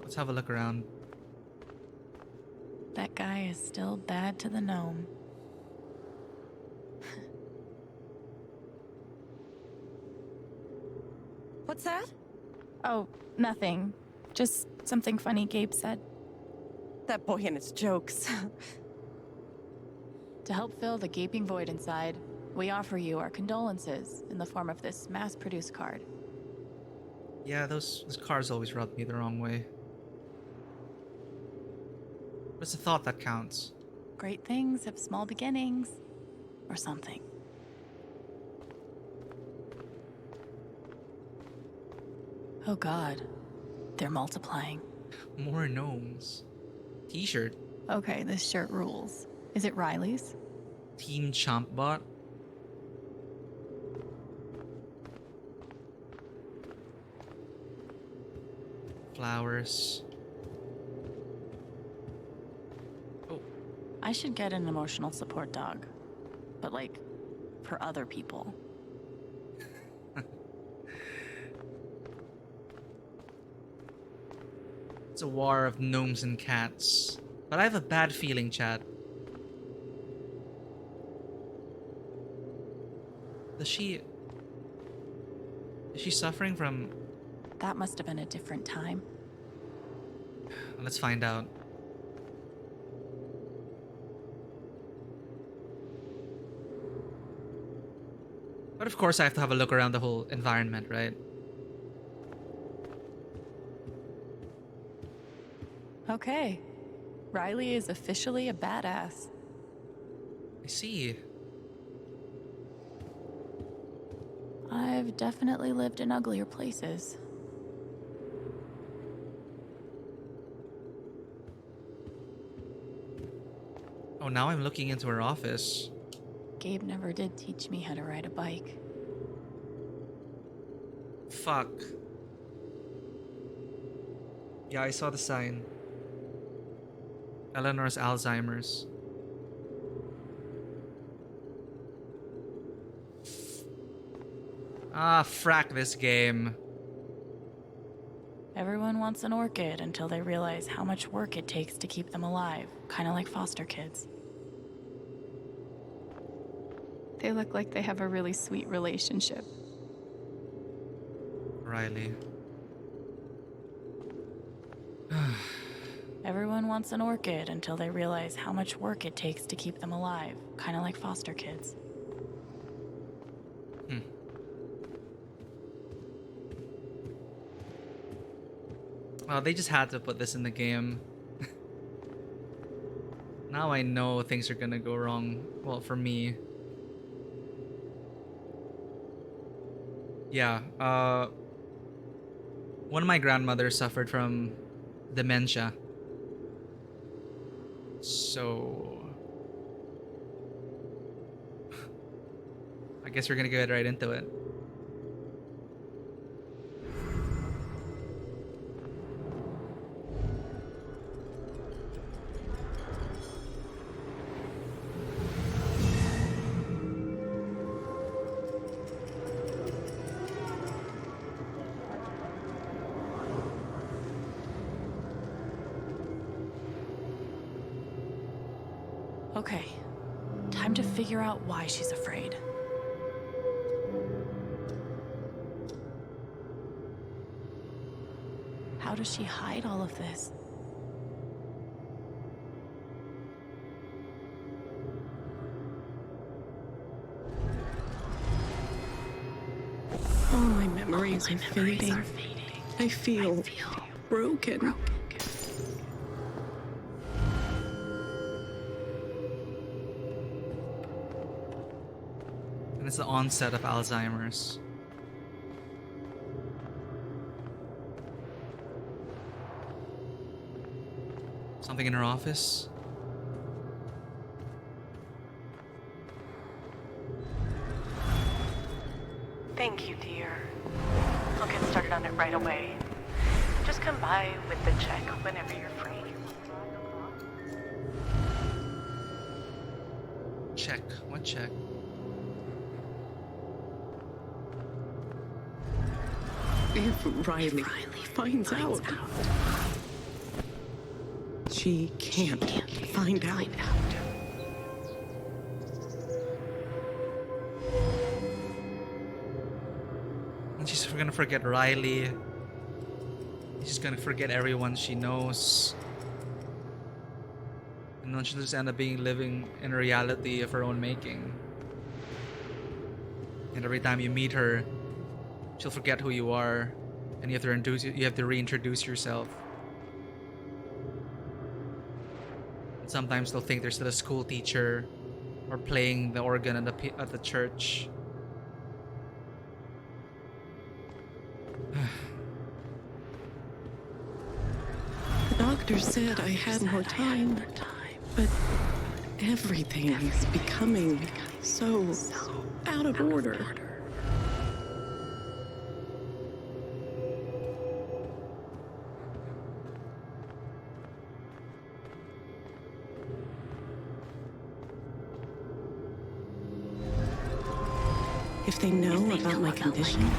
Let's have a look around. That guy is still bad to the gnome. What's that? Oh, nothing. Just something funny Gabe said. That boy and his jokes. To help fill the gaping void inside, we offer you our condolences in the form of this mass-produced card. Yeah, those cards always rub me the wrong way. But it's the thought that counts. Great things have small beginnings, or something. Oh god, they're multiplying. More gnomes. T-shirt. Okay, this shirt rules. Is it Riley's? Team Chompbot. Flowers. Oh. I should get an emotional support dog. but like for other people. It's a war of gnomes and cats. But I have a bad feeling, chat. Is she suffering from... That must have been a different time. Let's find out. But of course I have to have a look around the whole environment, right? Okay. Riley is officially a badass. I see. I've definitely lived in uglier places. Oh, now I'm looking into her office. Gabe never did teach me how to ride a bike. Fuck. Yeah, I saw the sign. Eleanor's Alzheimer's. Ah, frack this game. Everyone wants an orchid until they realize how much work it takes to keep them alive, kind of like foster kids. They look like they have a really sweet relationship. Riley. Everyone wants an orchid until they realize how much work it takes to keep them alive, kind of like foster kids. Well, they just had to put this in the game. Now I know things are gonna go wrong. Well, for me. Yeah, one of my grandmothers suffered from dementia. So... I guess we're gonna get right into it. Okay, time to figure out why she's afraid. How does she hide all of this? All my memories are fading. I feel broken. And it's the onset of Alzheimer's. Something in her office? Thank you, dear. I'll get started on it right away. Just come by with the check whenever you're free. Check. What check? If Riley finds out, she can't find out. And she's gonna forget Riley. She's gonna forget everyone she knows. And then she'll just end up living in a reality of her own making. And every time you meet her, she'll forget who you are, and you have to reintroduce yourself. And sometimes they'll think they're still a school teacher, or playing the organ at the church. The doctor said I had more time, but everything is becoming so out of order. If they know about my condition,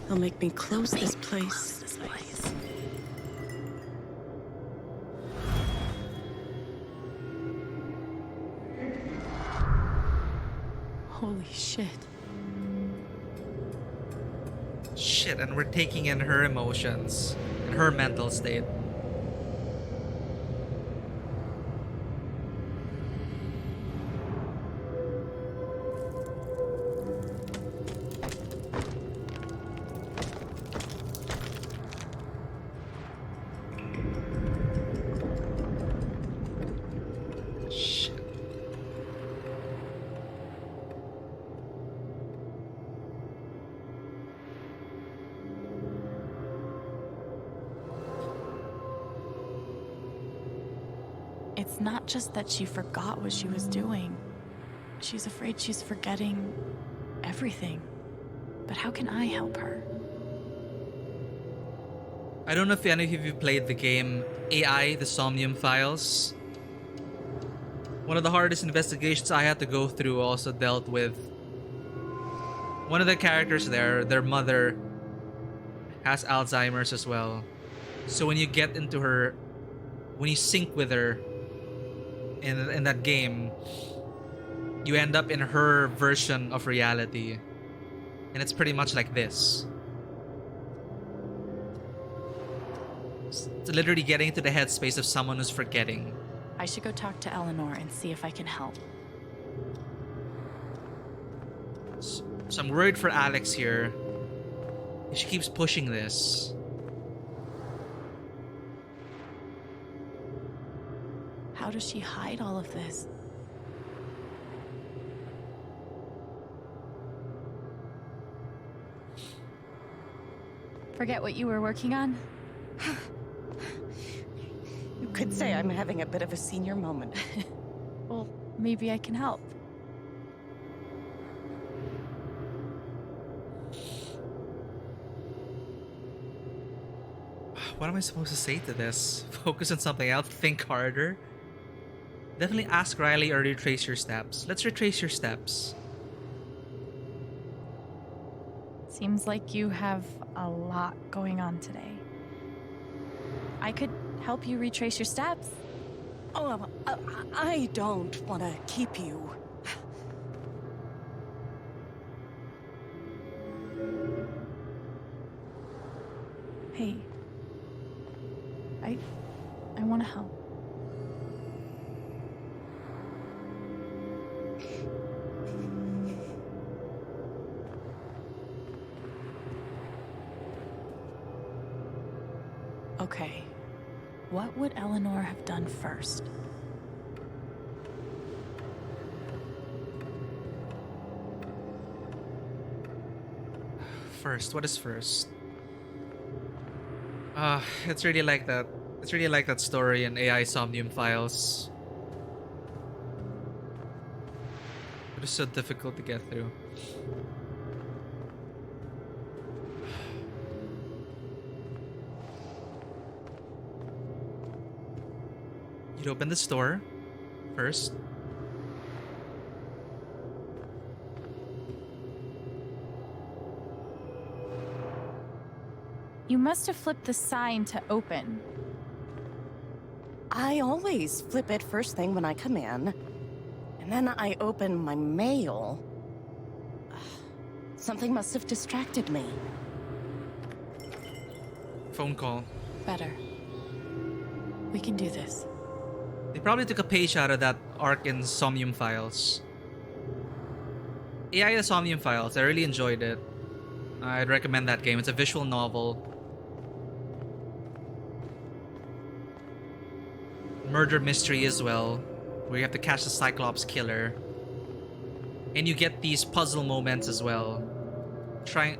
they'll make me close this place. Holy shit. Shit, and we're taking in her emotions and her mental state. It's not just that she forgot what she was doing. She's afraid she's forgetting everything. But how can I help her? I don't know if any of you played the game AI, the Somnium Files. One of the hardest investigations I had to go through also dealt with one of the characters there. Their mother has Alzheimer's as well. So when you get into her, when you sync with her in that game, you end up in her version of reality. And it's pretty much like this. It's literally getting into the headspace of someone who's forgetting. I should go talk to Eleanor and see if I can help. So I'm worried for Alex here. She keeps pushing this. How does she hide all of this? Forget what you were working on? You could say I'm having a bit of a senior moment. Well, maybe I can help. What am I supposed to say to this? Focus on something else? Think harder? Definitely ask Riley or retrace your steps. Let's retrace your steps. Seems like you have a lot going on today. I could help you retrace your steps. Oh, I don't want to keep you. Hey. I want to help. Okay. What would Eleanor have done first? First, what is first? It's really like that. It's really like that story in AI Somnium Files. It is so difficult to get through. You'd open the store first. You must have flipped the sign to open. I always flip it first thing when I come in, and then I open my mail. Something must have distracted me. Phone call. Better. We can do this. They probably took a page out of that arc in Somnium Files. AI the Somnium Files. I really enjoyed it. I'd recommend that game. It's a visual novel. Murder mystery as well, where you have to catch the Cyclops killer. And you get these puzzle moments as well.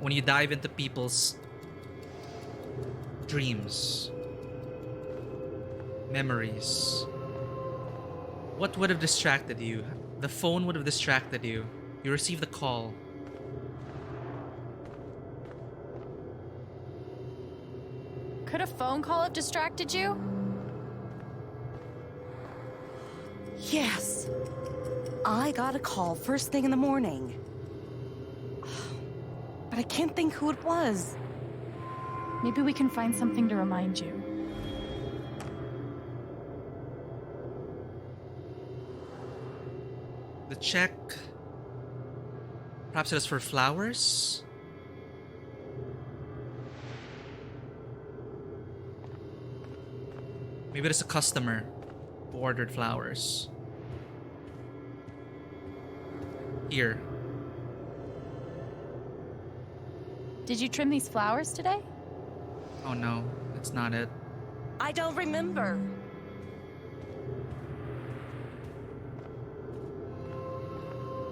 When you dive into people's dreams, memories. What would have distracted you? The phone would have distracted you. You received a call. Could a phone call have distracted you? Yes. I got a call first thing in the morning. but I can't think who it was. Maybe we can find something to remind you. The check. Perhaps it is for flowers? Maybe it is a customer who ordered flowers. Here. Did you trim these flowers today? Oh no, it's not it. I don't remember.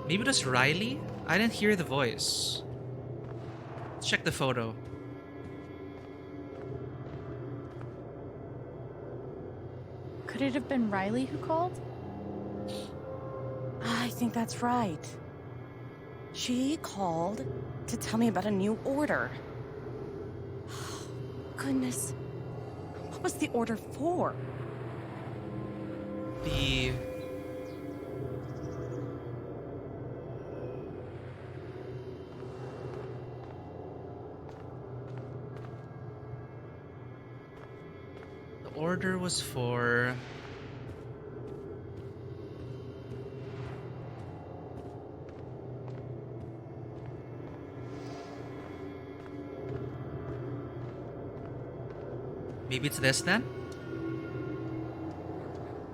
Maybe it was Riley? I didn't hear the voice. Let's check the photo. Could it have been Riley who called? I think that's right. She called to tell me about a new order. Goodness. What was the order for? The order was for maybe it's this then?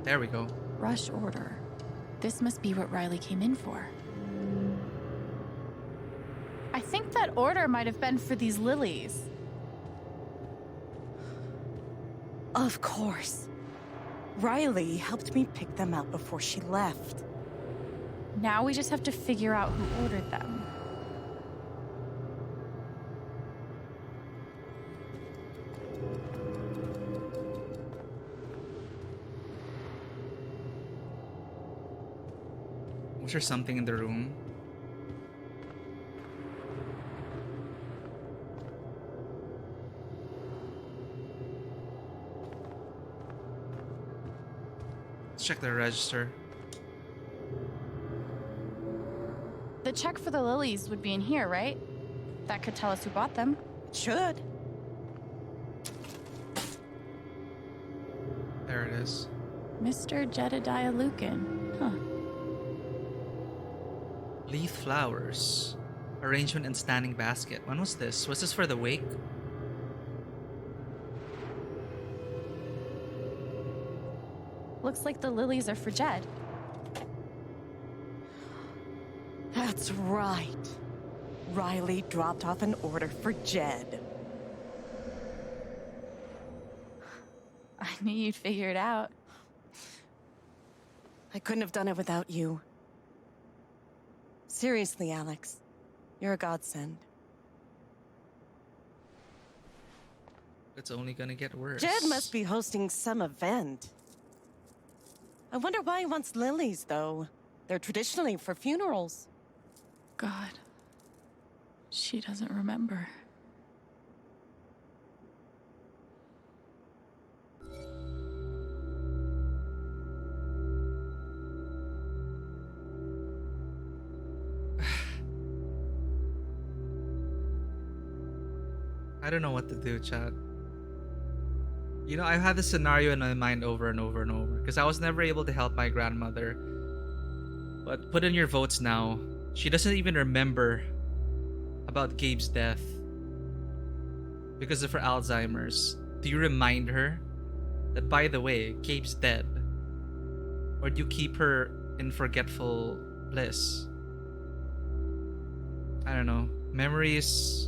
There we go. Rush order. This must be what Riley came in for. I think that order might have been for these lilies. Of course. Riley helped me pick them out before she left. Now we just have to figure out who ordered them. Was there something in the room? Let's check the register. The check for the lilies would be in here, right? That could tell us who bought them. It should. There it is. Mr. Jedediah Lucan. Huh. Leaf flowers. Arrangement in standing basket. When was this? Was this for the wake? Looks like the lilies are for Jed. That's right. Riley dropped off an order for Jed. I knew you'd figure it out. I couldn't have done it without you. Seriously, Alex. You're a godsend. It's only gonna get worse. Jed must be hosting some event. I wonder why he wants lilies, though. They're traditionally for funerals. God. She doesn't remember. I don't know what to do, chat. You know, I've had this scenario in my mind over and over and over because I was never able to help my grandmother. But put in your votes now. She doesn't even remember about Gabe's death because of her Alzheimer's. Do you remind her that, by the way, Gabe's dead? Or do you keep her in forgetful bliss? I don't know. Memories...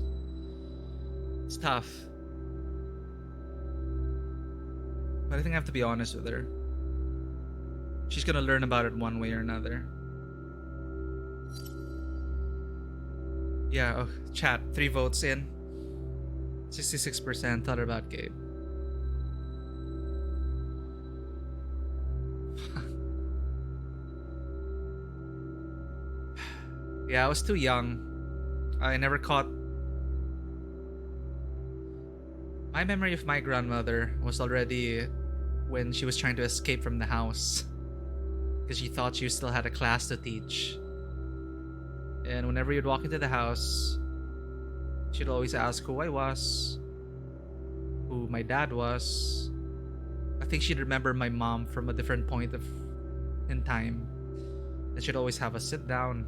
It's tough. But I think I have to be honest with her. She's gonna learn about it one way or another. Yeah, oh, chat. 3 votes in. 66% thought about Gabe. Yeah, I was too young. I never caught... My memory of my grandmother was already when she was trying to escape from the house because she thought she still had a class to teach. And whenever you'd walk into the house, She'd always ask who I was, who my dad was. I think she'd remember my mom from a different point of in time. And she'd always have us sit down.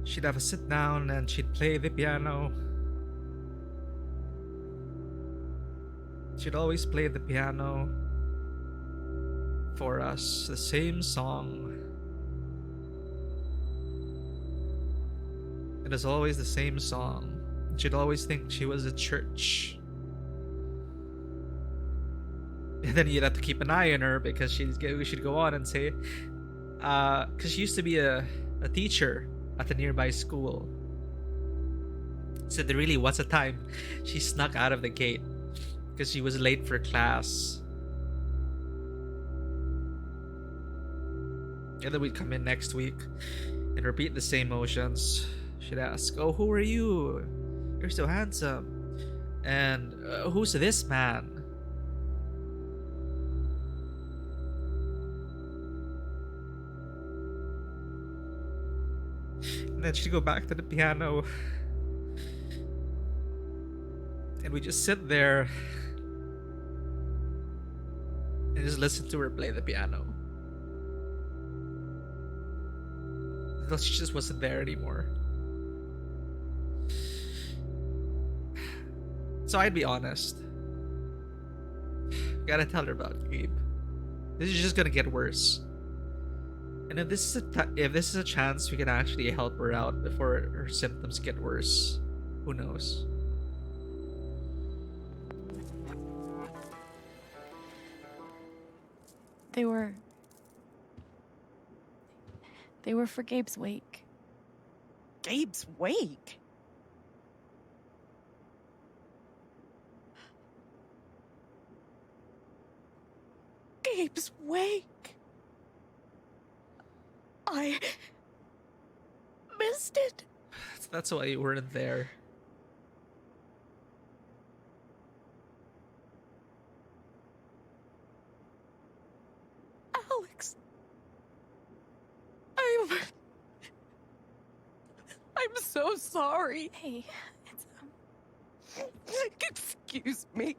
She'd have us sit down and she'd play the piano. She'd always play the piano for us, the same song. It is always the same song. She'd always think she was at church. And then you'd have to keep an eye on her because she'd go on and say, because she used to be a teacher at a nearby school. So there really was a time she snuck out of the gate because she was late for class. And then we'd come in next week and repeat the same motions. She'd ask, "Oh, who are you? You're so handsome. And who's this man?" And then she'd go back to the piano. And we just sit there and just listen to her play the piano. Until she just wasn't there anymore. So I'd be honest. Gotta tell her about Gabe. This is just gonna get worse. And if this is a chance we can actually help her out before her symptoms get worse, who knows? They were for Gabe's wake. Gabe's wake? Gabe's wake? I missed it. That's why you weren't there. Alex. I'm so sorry. Hey, Excuse me.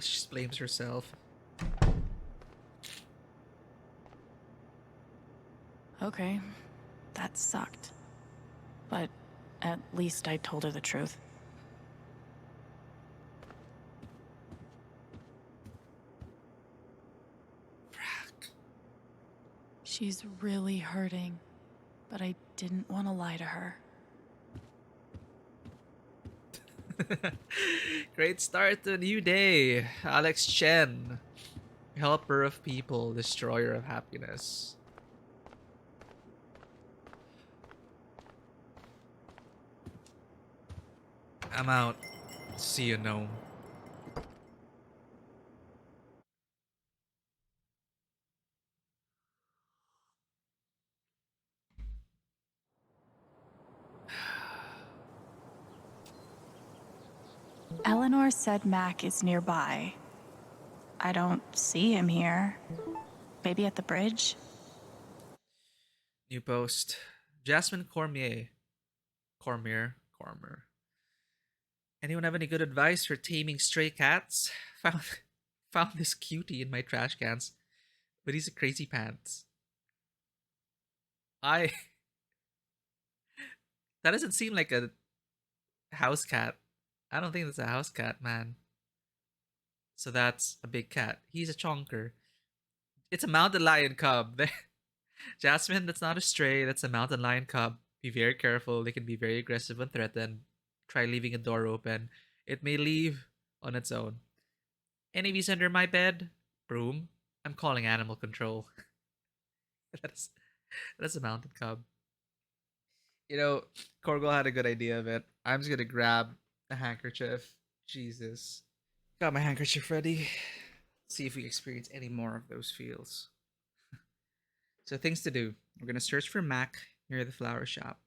She just blames herself. Okay, that sucked. But at least I told her the truth. She's really hurting, but I didn't want to lie to her. Great start to a new day. Alex Chen, helper of people, destroyer of happiness. I'm out. See you, gnome. Eleanor said Mac is nearby. I don't see him here. Maybe at the bridge? New post. Jasmine Cormier. Cormier. Anyone have any good advice for taming stray cats? Found this cutie in my trash cans, but he's a crazy pants. That doesn't seem like a house cat. I don't think that's a house cat, man. So that's a big cat. He's a chonker. It's a mountain lion cub. Jasmine, that's not a stray. That's a mountain lion cub. Be very careful. They can be very aggressive when threatened. Try leaving a door open. It may leave on its own. Any bees under my bed? Broom. I'm calling animal control. That's a mountain cub. You know, Corgo had a good idea of it. I'm just gonna grab a handkerchief. Jesus. Got my handkerchief ready. See if we experience any more of those feels. So things to do. We're gonna search for Mac near the flower shop.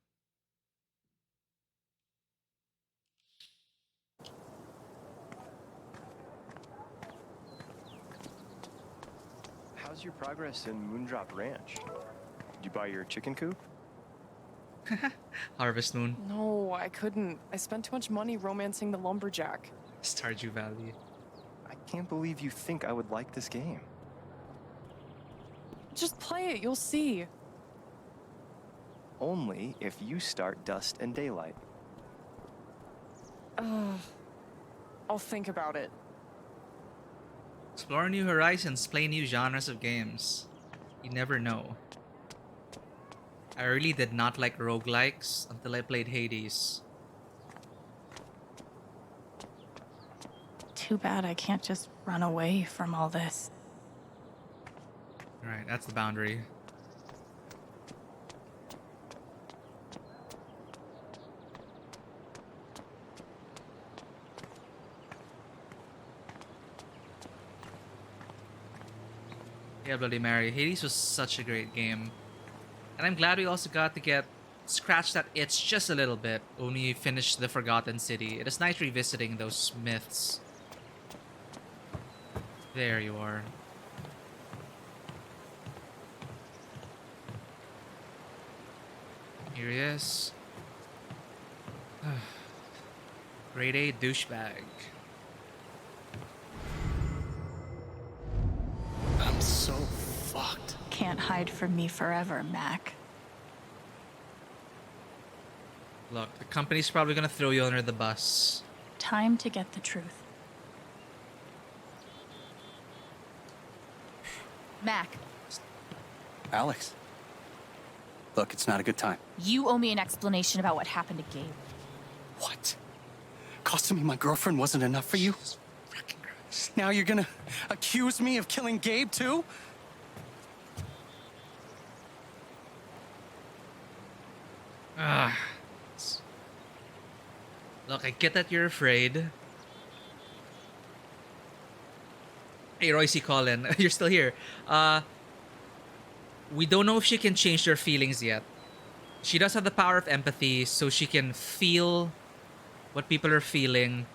how's your progress in Moondrop Ranch? Did you buy your chicken coop? Harvest Moon. No, I couldn't. I spent too much money romancing the lumberjack. Stardew Valley. I can't believe you think I would like this game. Just play it, you'll see. Only if you start Dust and Daylight. I'll think about it. Explore new horizons, play new genres of games. You never know. I really did not like roguelikes until I played Hades. Too bad I can't just run away from all this. Alright, that's the boundary. Yeah, Bloody Mary. Hades was such a great game. And I'm glad we also got to scratch that itch just a little bit when we finished the Forgotten City. It is nice revisiting those myths. There you are. Here he is. Grade A douchebag. I'm so fucked. Can't hide from me forever, Mac. Look, the company's probably gonna throw you under the bus. Time to get the truth. Mac, Alex. Look, it's not a good time. you owe me an explanation about what happened to Gabe. What? Costing me my girlfriend wasn't enough for you? Now you're gonna accuse me of killing Gabe too? Look, I get that you're afraid. Hey, Royce Colin, you're still here. We don't know if she can change her feelings yet. She does have the power of empathy, so she can feel what people are feeling,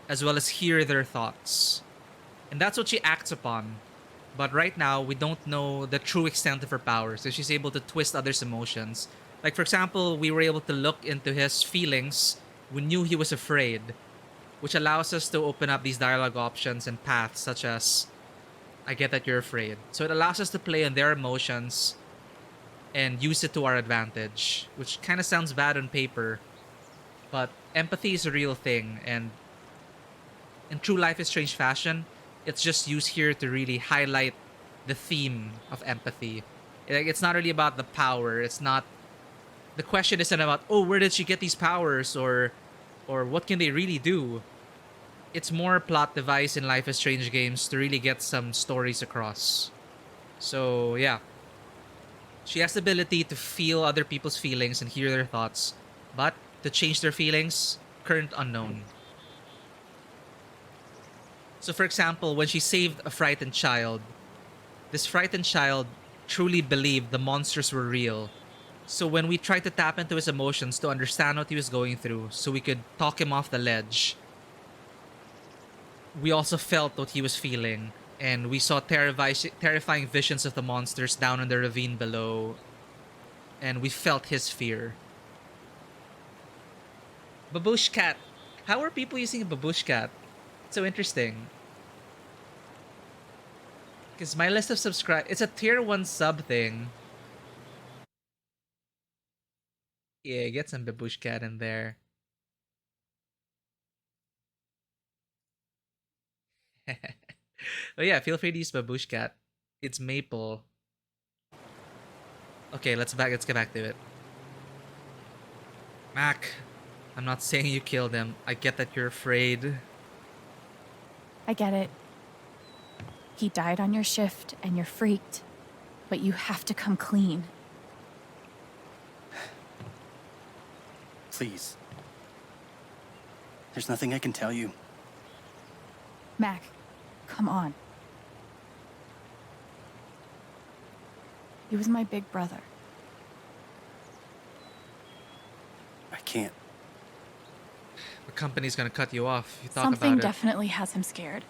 as well as hear their thoughts. And that's what she acts upon. But right now, we don't know the true extent of her powers, so she's able to twist others' emotions. Like, for example, we were able to look into his feelings. We knew he was afraid, which allows us to open up these dialogue options and paths, such as, I get that you're afraid. So it allows us to play on their emotions and use it to our advantage, which kind of sounds bad on paper, but empathy is a real thing, and in true Life is Strange fashion, it's just used here to really highlight the theme of empathy. It's not really about the power. It's not... The question isn't about, oh, where did she get these powers, or what can they really do? It's more a plot device in Life is Strange games to really get some stories across. So, yeah. She has the ability to feel other people's feelings and hear their thoughts, but to change their feelings, current unknown. So, for example, when she saved a frightened child, this frightened child truly believed the monsters were real. So when we tried to tap into his emotions to understand what he was going through, so we could talk him off the ledge, we also felt what he was feeling, and we saw terrifying visions of the monsters down in the ravine below, and we felt his fear. Baboosh Cat. How are people using a Baboosh Cat? It's so interesting. Because my list of subscribe... It's a tier 1 sub thing. Yeah, get some Baboosh Cat in there. But yeah, feel free to use Baboosh Cat. It's Maple. Okay, let's get back to it. Mac, I'm not saying you killed him. I get that you're afraid. I get it. He died on your shift and you're freaked. But you have to come clean. Please. There's nothing I can tell you. Mac, come on. He was my big brother. I can't. The company's gonna cut you off. You talk Something about it. definitely has him scared.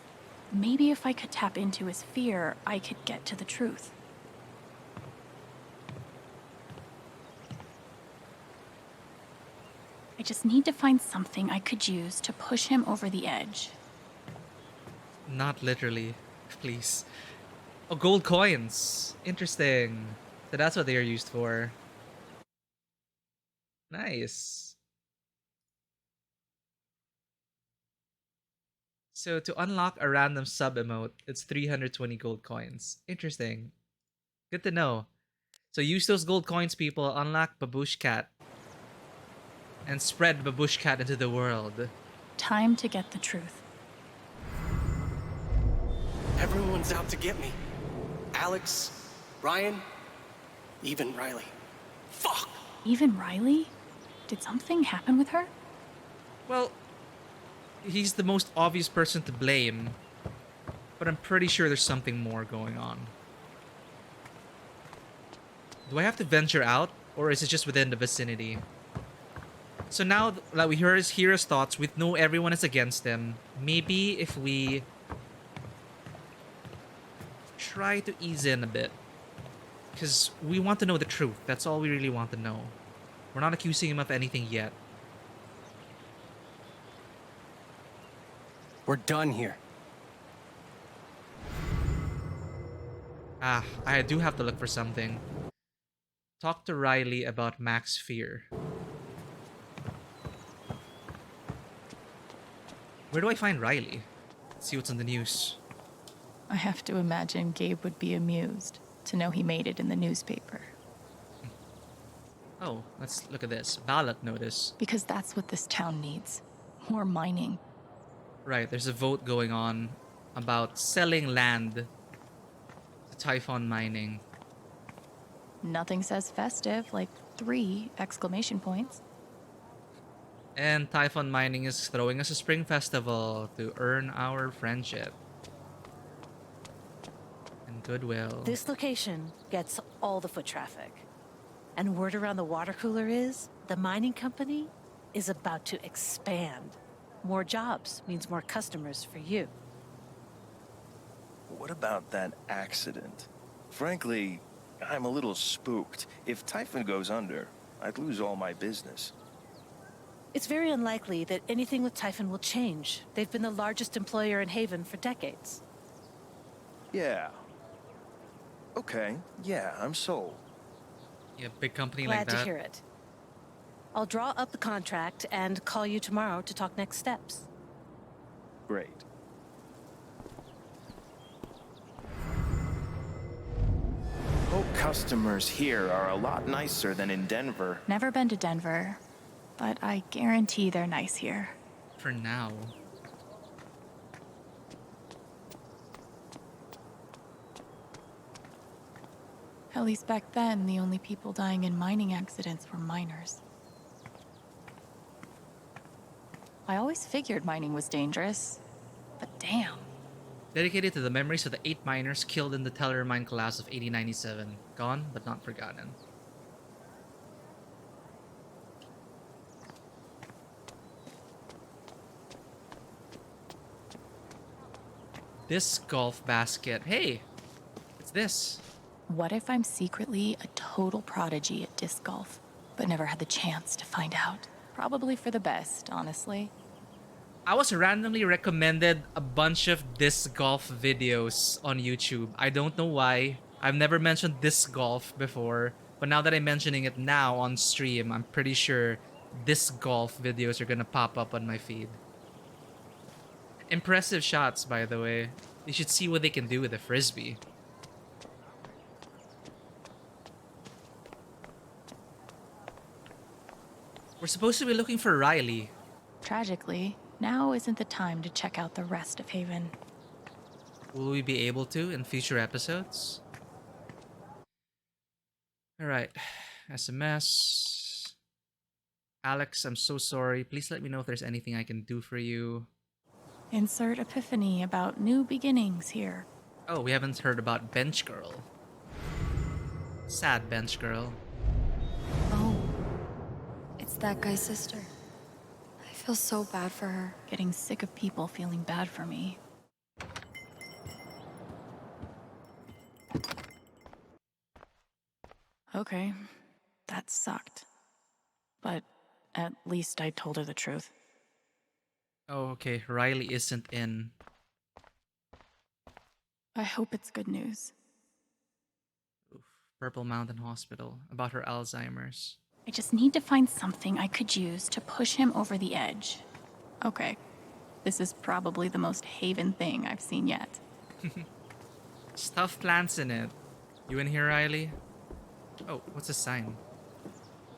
maybe if I could tap into his fear, I could get to the truth. I just need to find something I could use to push him over the edge. Not literally, please. Oh, gold coins. Interesting. So that's what they are used for. Nice. So to unlock a random sub emote, it's 320 gold coins. Interesting. Good to know. So use those gold coins, people. Unlock Babush Cat. And spread Babush Cat into the world. Time to get the truth. Everyone's out to get me. Alex, Ryan, even Riley. Fuck! Even Riley? Did something happen with her? Well, he's the most obvious person to blame, but I'm pretty sure there's something more going on. Do I have to venture out, or is it just within the vicinity? So now that we hear his thoughts, we know everyone is against him. Maybe if we try to ease in a bit, because we want to know the truth. That's all we really want to know. We're not accusing him of anything yet. We're done here. Ah, I do have to look for something. Talk to Riley about Mac's fear. Where do I find Riley? Let's see what's on the news. I have to imagine Gabe would be amused to know he made it in the newspaper. Oh, let's look at this. Ballot notice. Because that's what this town needs. More mining. Right, there's a vote going on about selling land to Typhon Mining. Nothing says festive like 3 exclamation points. And Typhon Mining is throwing us a spring festival to earn our friendship. And goodwill. This location gets all the foot traffic. And word around the water cooler is the mining company is about to expand. More jobs means more customers for you. What about that accident? Frankly, I'm a little spooked. If Typhon goes under, I'd lose all my business. It's very unlikely that anything with Typhon will change. They've been the largest employer in Haven for decades. Yeah. Okay, yeah, I'm sold. Yeah, big company Glad like that. to hear it. I'll draw up the contract and call you tomorrow to talk next steps. Great. Hope customers here are a lot nicer than in Denver. Never been to Denver, but I guarantee they're nice here. For now. At least back then, the only people dying in mining accidents were miners. I always figured mining was dangerous, but damn. Dedicated to the memories of the 8 miners killed in the Teller mine collapse of 1897. Gone, but not forgotten. Disc golf basket. Hey! It's this. What if I'm secretly a total prodigy at disc golf, but never had the chance to find out? Probably for the best, honestly. I was randomly recommended a bunch of disc golf videos on YouTube. I don't know why. I've never mentioned disc golf before, but now that I'm mentioning it now on stream, I'm pretty sure disc golf videos are gonna pop up on my feed. Impressive shots, by the way. You should see what they can do with a frisbee. We're supposed to be looking for Riley. Tragically, now isn't the time to check out the rest of Haven. Will we be able to in future episodes? Alright. SMS. Alex, I'm so sorry. Please let me know if there's anything I can do for you. Insert epiphany about new beginnings here. Oh, we haven't heard about Bench Girl. Sad Bench Girl. Oh. It's that guy's sister. I feel so bad for her. Getting sick of people feeling bad for me. Okay, that sucked. But at least I told her the truth. Oh, okay. Riley isn't in. I hope it's good news. Purple Mountain Hospital about her Alzheimer's. I just need to find something I could use to push him over the edge. Okay, this is probably the most Haven thing I've seen yet. Stuffed plants in it. You in here, Riley? Oh, what's the sign?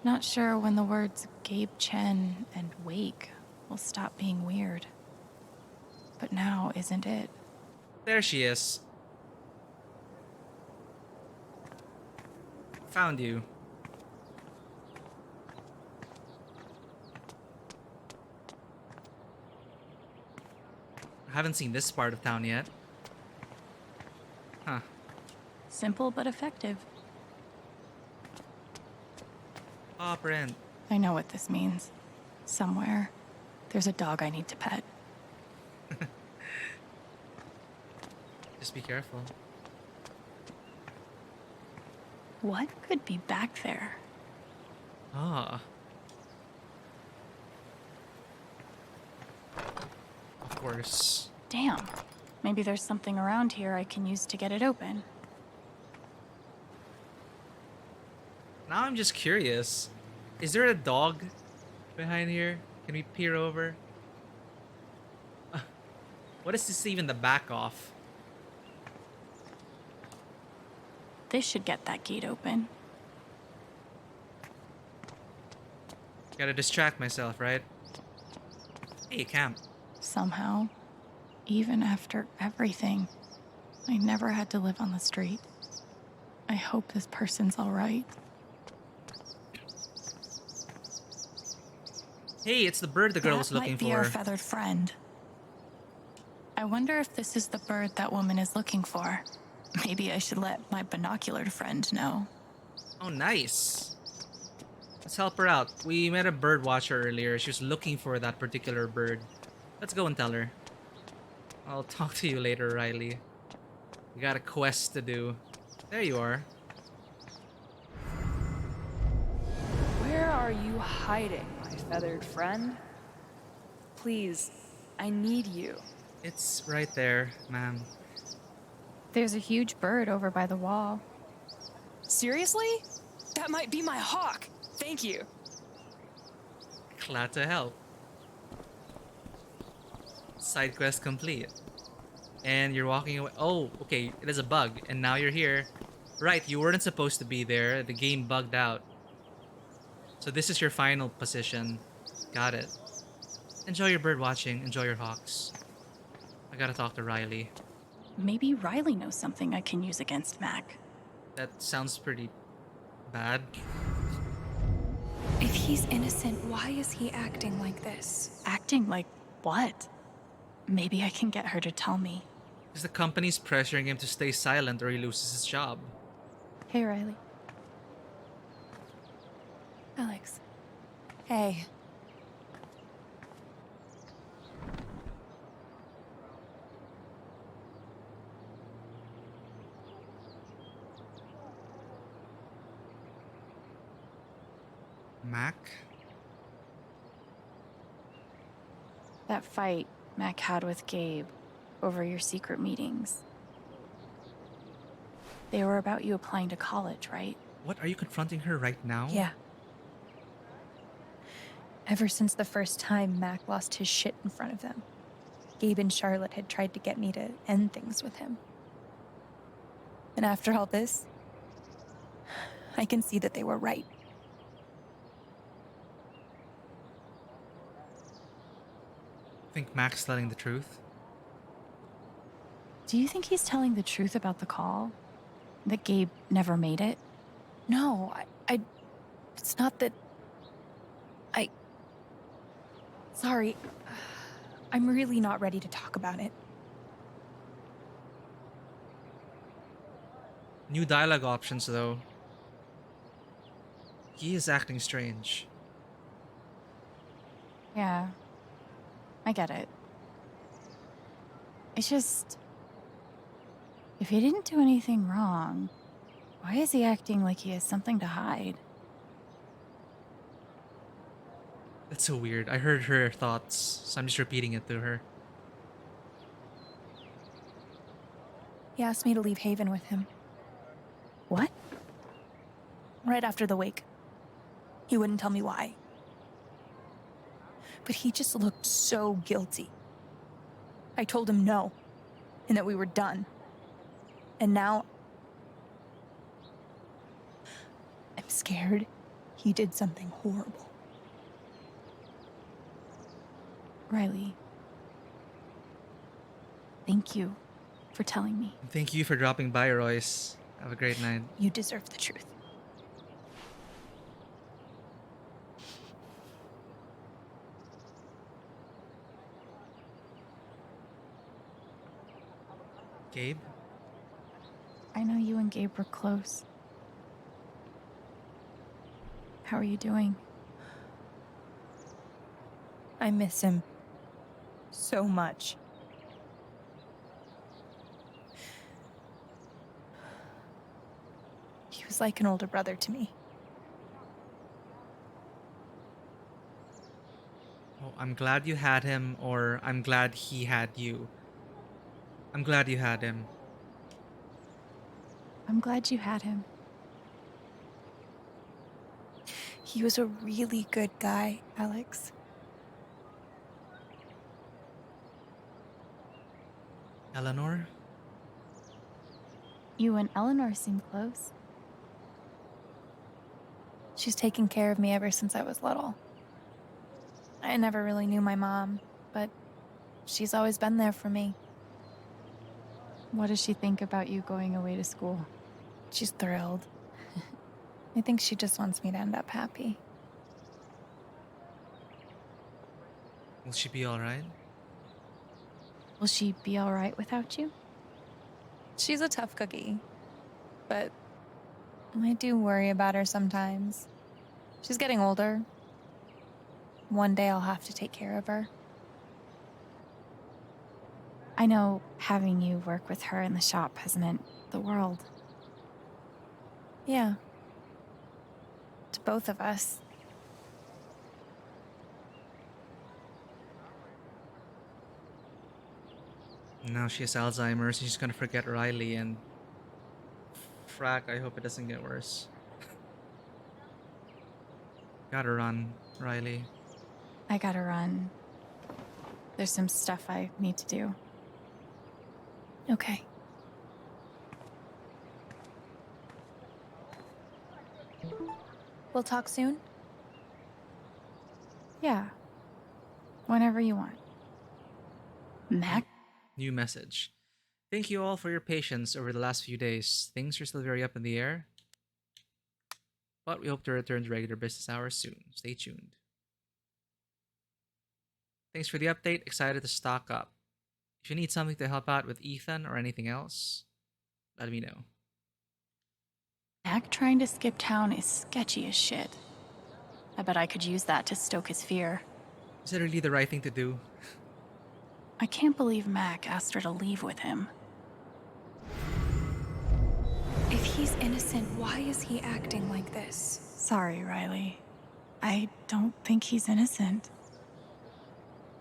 Not sure when the words Gabe, Chen, and Wake will stop being weird. But now isn't it? There she is. Found you. I haven't seen this part of town yet. Huh. Simple but effective. Oh, Brent. I know what this means. Somewhere, there's a dog I need to pet. Just be careful. What could be back there? Ah. Of course. Damn. Maybe there's something around here I can use to get it open. Now I'm just curious. Is there a dog behind here? Can we peer over? What is this even the back of? This should get that gate open. Gotta distract myself, right? Hey, camp. Somehow, even after everything, I never had to live on the street. I hope this person's all right. Hey, it's the bird the girl was looking That might be for. our feathered friend. I wonder if this is the bird that woman is looking for. Maybe I should let my binocular friend know. Oh, nice. Let's help her out. We met a bird watcher earlier. She was looking for that particular bird. Let's go and tell her. I'll talk to you later, Riley. We got a quest to do. There you are. Where are you hiding, my feathered friend? Please, I need you. It's right there, ma'am. There's a huge bird over by the wall. Seriously? That might be my hawk. Thank you. Glad to help. Side quest complete. And you're walking away. Oh, okay. It is a bug. And now you're here. Right, you weren't supposed to be there. The game bugged out. So this is your final position. Got it. Enjoy your bird watching. Enjoy your hawks. I gotta talk to Riley. Maybe Riley knows something I can use against Mac. That sounds pretty bad. If he's innocent, why is he acting like this? Acting like what? Maybe I can get her to tell me. Because the company's pressuring him to stay silent or he loses his job. Hey, Riley. Alex. Hey. Mac? That fight Mac had with Gabe over your secret meetings. They were about you applying to college, right? What? Are you confronting her right now? Yeah. Ever since the first time Mac lost his shit in front of them, Gabe and Charlotte had tried to get me to end things with him. And after all this, I can see that they were right. Think Mac's telling the truth? Do you think he's telling the truth about the call? That Gabe never made it? No, it's not that... Sorry. I'm really not ready to talk about it. New dialogue options, though. He is acting strange. Yeah. I get it. It's just... If he didn't do anything wrong, Why is he acting like he has something to hide? That's so weird. I heard her thoughts, so I'm just repeating it to her. He asked me to leave Haven with him. What? Right after the wake. He wouldn't tell me why. But he just looked so guilty. I told him no, and that we were done. And now I'm scared he did something horrible. Riley, thank you for telling me. Thank you for dropping by, Royce. Have a great night. You deserve the truth. Gabe? I know you and Gabe were close. How are you doing? I miss him so much. He was like an older brother to me. Oh, I'm glad you had him, or I'm glad he had you. I'm glad you had him. I'm glad you had him. He was a really good guy, Alex. Eleanor? You and Eleanor seem close. She's taken care of me ever since I was little. I never really knew my mom, but she's always been there for me. What does she think about you going away to school? She's thrilled. I think she just wants me to end up happy. Will she be alright? Will she be all right without you? She's a tough cookie, but I do worry about her sometimes. She's getting older. One day I'll have to take care of her. I know having you work with her in the shop has meant the world. Yeah. To both of us. Now she has Alzheimer's, she's gonna forget Riley, and frack, I hope it doesn't get worse. Gotta run, Riley. I gotta run. There's some stuff I need to do. Okay. We'll talk soon? Yeah. Whenever you want. Mac? New message. Thank you all for your patience over the last few days. Things are still very up in the air, but we hope to return to regular business hours soon. Stay tuned. Thanks for the update. Excited to stock up. If you need something to help out with Ethan or anything else, let me know. Mac trying to skip town is sketchy as shit. I bet I could use that to stoke his fear. Is it really the right thing to do? I can't believe Mac asked her to leave with him. If he's innocent, why is he acting like this? Sorry, Riley. I don't think he's innocent.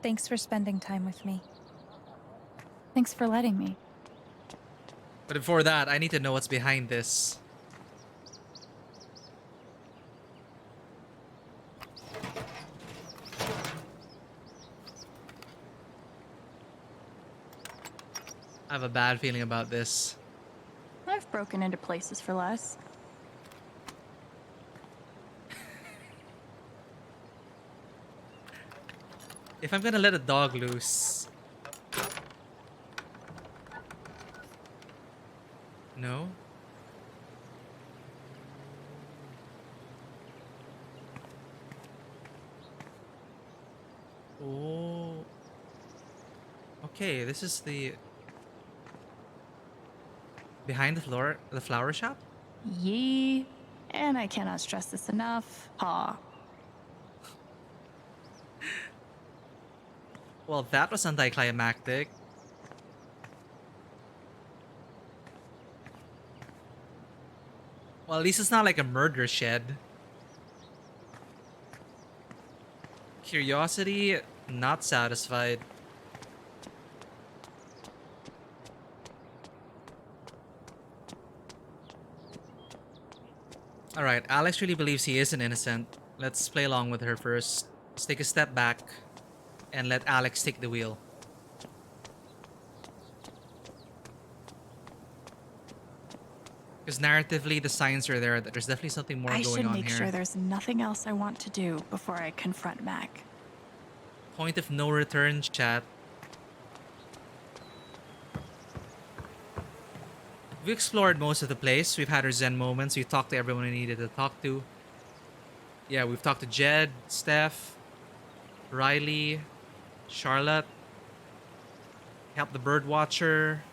Thanks for spending time with me. Thanks for letting me. But before that, I need to know what's behind this. I have a bad feeling about this. I've broken into places for less. If I'm gonna let a dog loose... No? Oh... Okay, this is the... Behind the flower shop? Yee. And I cannot stress this enough. Ha. Well, that was anticlimactic. Well, at least it's not like a murder shed. Curiosity, not satisfied. Alright, Alex really believes he isn't innocent. Let's play along with her first. Let's take a step back and let Alex take the wheel. Because narratively, the signs are there that there's definitely something more I going should on make here. sure there's nothing else I want to do before I confront Mac. Point of no return, chat. We've explored most of the place. We've had our zen moments. We've talked to everyone we needed to talk to. Yeah, we've talked to Jed, Steph, Riley, Charlotte. Helped the bird watcher.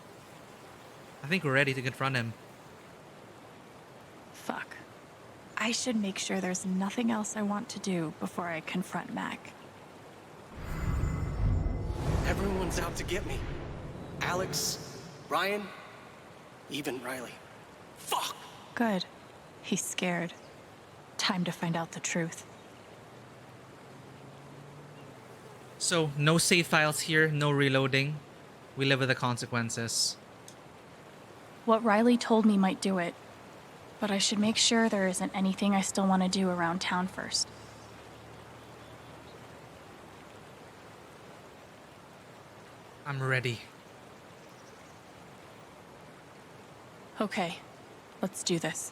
I think we're ready to confront him. Fuck. I should make sure there's nothing else I want to do before I confront Mac. Everyone's out to get me. Alex, Ryan, even Riley. Fuck! Good. He's scared. Time to find out the truth. So, no save files here, no reloading. We live with the consequences. What Riley told me might do it, but I should make sure there isn't anything I still want to do around town first. I'm ready. Okay, let's do this.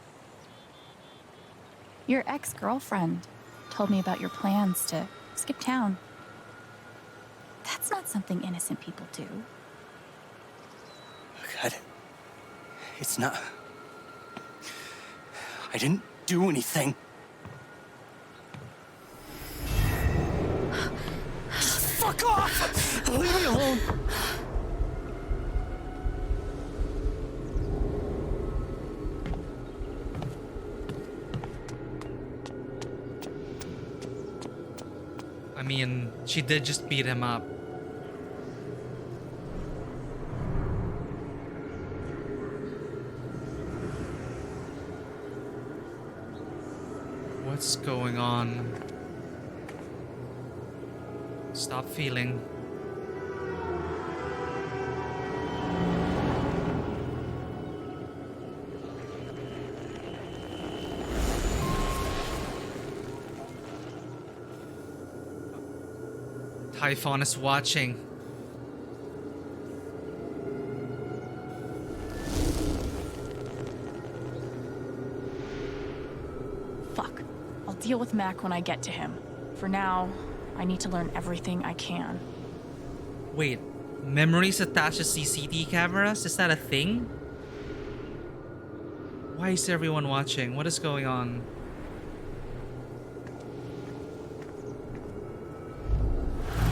Your ex-girlfriend told me about your plans to skip town. That's not something innocent people do. God. It's not... I didn't do anything. Fuck off! Leave me alone! I mean, she did just beat him up. What's going on? Stop feeling. Typhon is watching. Fuck. I'll deal with Mac when I get to him. For now, I need to learn everything I can. Wait, memories attached to CCTV cameras? Is that a thing? Why is everyone watching? What is going on?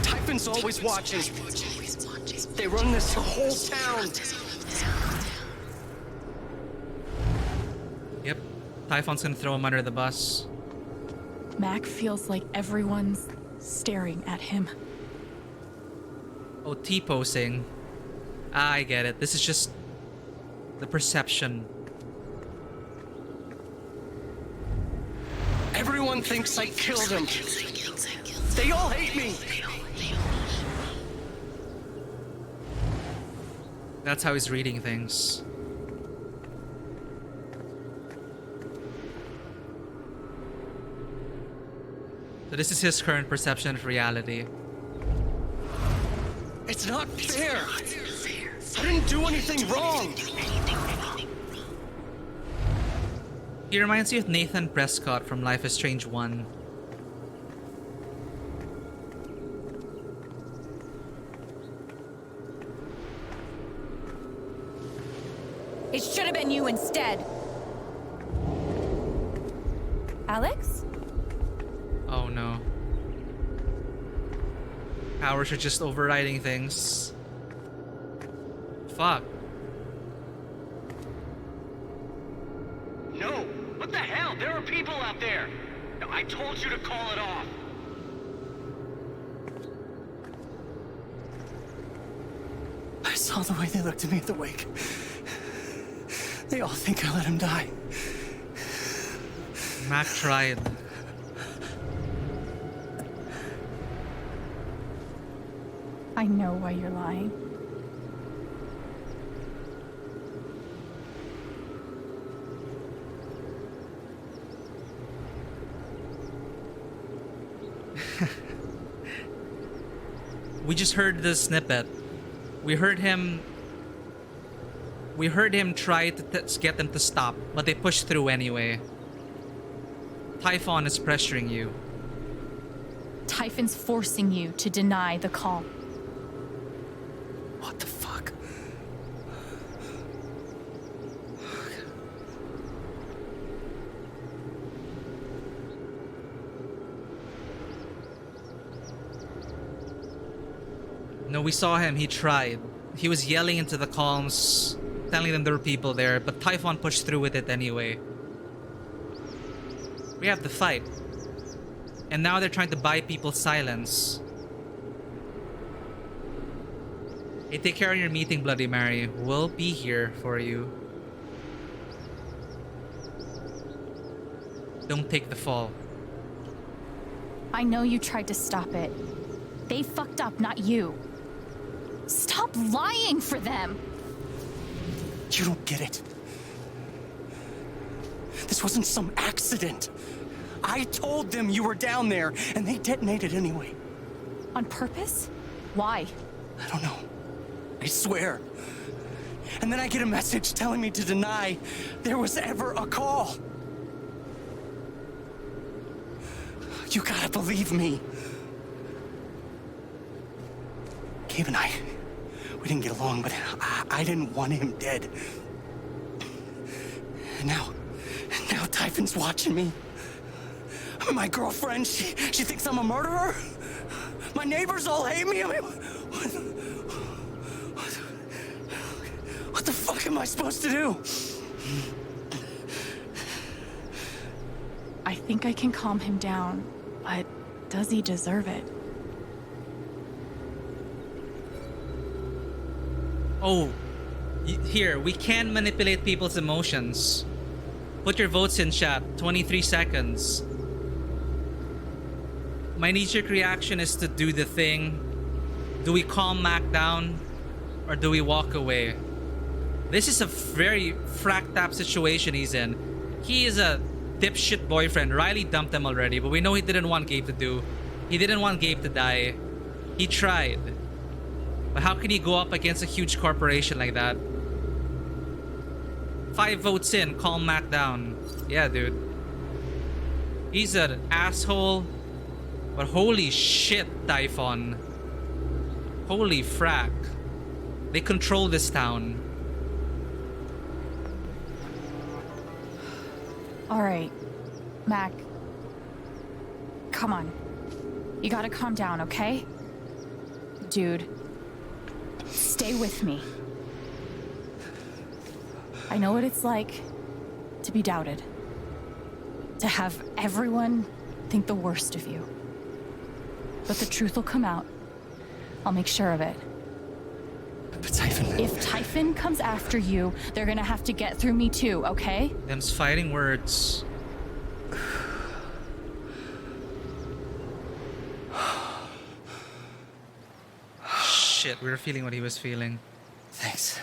Typhon's always watching. They run this whole town. Yep, Typhon's gonna throw him under the bus. Mac feels like everyone's staring at him. Oh, T-posing. Ah, I get it. This is just the perception. Everyone thinks I killed him. They all hate me. That's how he's reading things. So this is his current perception of reality. It's not fair. I didn't do anything wrong. He reminds you of Nathan Prescott from Life is Strange 1. It should have been you instead. Alex? Oh no. Powers are just overriding things. Fuck. No, what the hell? There are people out there. I told you to call it off. I saw the way they looked at me at the wake. They all think I let him die. Mac tried. I know why you're lying. We just heard the snippet. We heard him try to get them to stop, but they pushed through anyway. Typhon is pressuring you. Typhon's forcing you to deny the call. What the fuck? No, we saw him. He tried. He was yelling into the comms, telling them there were people there, but Typhon pushed through with it anyway. We have the fight. And now they're trying to buy people's silence. Hey, take care of your meeting, Bloody Mary. We'll be here for you. Don't take the fall. I know you tried to stop it. They fucked up, not you. Stop lying for them! You don't get it. This wasn't some accident. I told them you were down there, and they detonated anyway. On purpose? Why? I don't know. I swear. And then I get a message telling me to deny there was ever a call. You gotta believe me. Gabe and I, we didn't get along, but I didn't want him dead. And now Typhon's watching me. My girlfriend, she thinks I'm a murderer. My neighbors all hate me. I mean, what the fuck am I supposed to do? I think I can calm him down, but does he deserve it? Oh, here, we can manipulate people's emotions. Put your votes in, chat. 23 seconds. My knee-jerk reaction is to do the thing. Do we calm Mac down? Or do we walk away? This is a very fracked up situation he's in. He is a dipshit boyfriend. Riley dumped him already, but we know he didn't want Gabe to do. He didn't want Gabe to die. He tried. But how can he go up against a huge corporation like that? 5 votes in, calm Mac down. Yeah, dude. He's an asshole. But holy shit, Typhon. Holy frack. They control this town. All right, Mac. Come on. You gotta calm down, okay? Dude, stay with me. I know what it's like to be doubted. To have everyone think the worst of you. But the truth will come out. I'll make sure of it. But Typhon... If Typhon comes after you, they're gonna have to get through me too, okay? Them's fighting words. Shit, we were feeling what he was feeling. Thanks.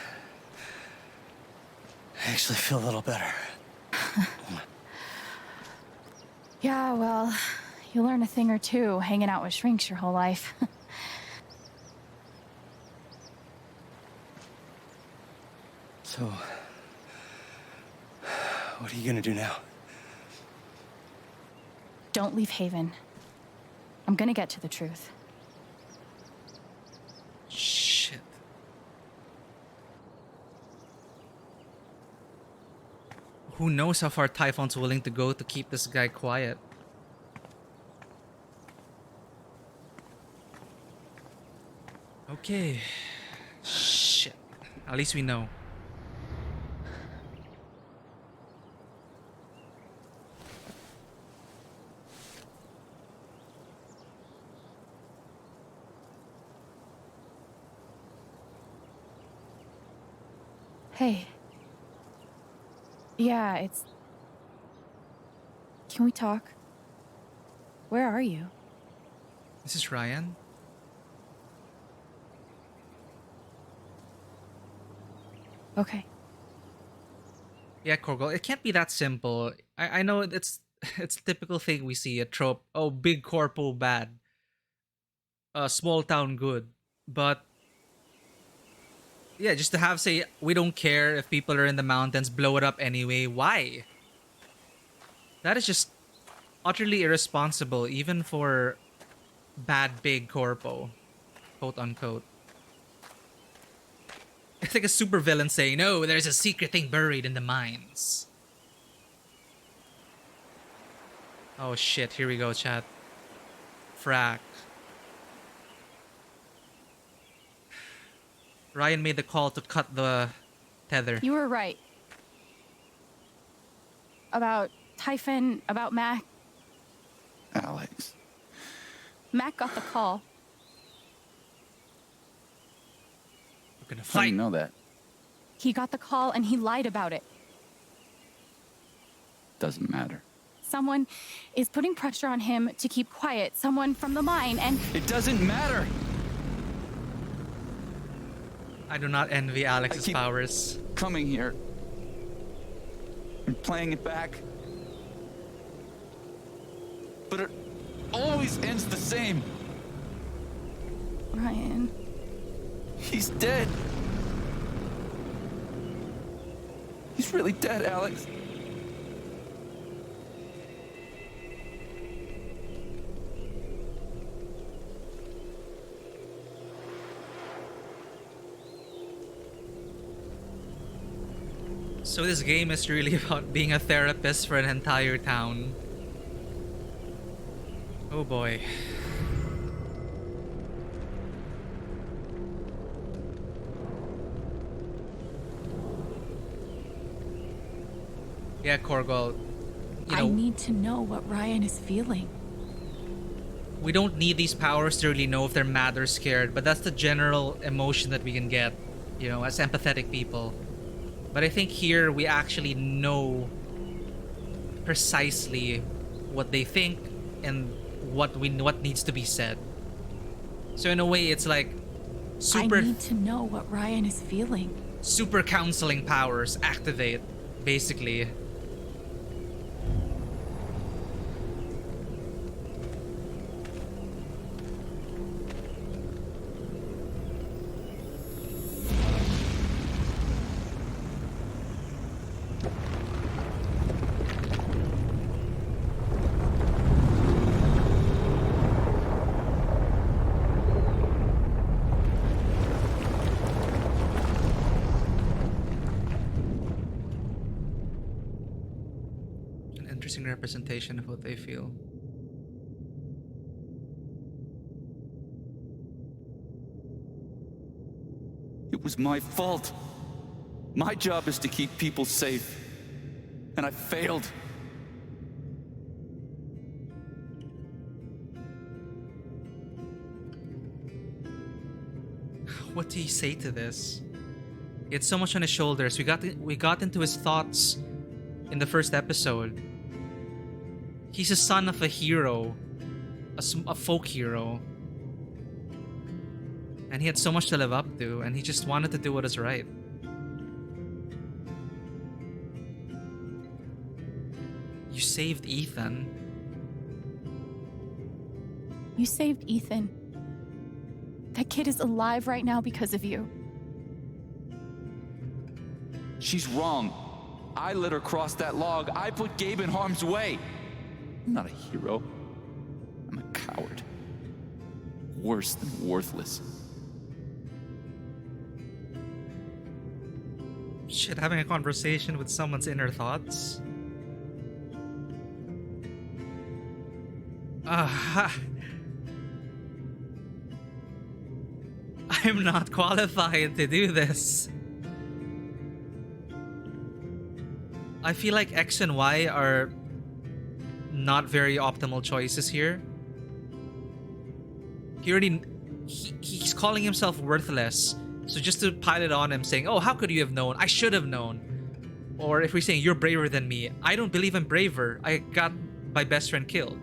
I actually feel a little better. Yeah, well, you learn a thing or two hanging out with shrinks your whole life. So, what are you gonna do now? Don't leave Haven. I'm gonna get to the truth. Shit. Who knows how far Typhon's willing to go to keep this guy quiet? Okay. Shit. At least we know. Hey. Yeah, Can we talk? Where are you? This is Ryan. Okay. Yeah, Korgol, it can't be that simple. I know it's it's a typical thing we see, a trope. Oh, big corpo bad. Small town good. But yeah, just to have say we don't care if people are in the mountains, blow it up anyway. Why? That is just utterly irresponsible, even for bad big corpo, quote unquote. It's like a supervillain saying, "No, there's a secret thing buried in the mines." Oh shit! Here we go, chat. Frack. Ryan made the call to cut the tether. You were right. About Typhon, about Mac. Alex. Mac got the call. We're gonna How do fight. you know that? He got the call and he lied about it. Doesn't matter. Someone is putting pressure on him to keep quiet. Someone from the mine, and It doesn't matter. I do not envy Alex's powers. Coming here and playing it back. But it always ends the same. Ryan. He's dead. He's really dead, Alex. So this game is really about being a therapist for an entire town. Oh boy. Yeah, Korgol. You know, I need to know what Ryan is feeling. we don't need these powers to really know if they're mad or scared, but that's the general emotion that we can get, you know, as empathetic people. But I think here we actually know precisely what they think and what needs to be said. So in a way, it's like super I need to know what Ryan is feeling. super counseling powers activate, basically. Interesting representation of what they feel. It was my fault. My job is to keep people safe. And I failed. What do you say to this? He had so much on his shoulders. We got into his thoughts in the first episode. He's a son of a hero, a folk hero, and he had so much to live up to, and he just wanted to do what is right. You saved Ethan. You saved Ethan. That kid is alive right now because of you. She's wrong. I let her cross that log. I put Gabe in harm's way. I'm not a hero. I'm a coward. Worse than worthless. Shit, having a conversation with someone's inner thoughts. I'm not qualified to do this. I feel like X and Y are not very optimal choices here. He's calling himself worthless. So just to pile it on him saying, oh, how could you have known? I should have known. Or if we're saying you're braver than me, I don't believe I'm braver. I got my best friend killed.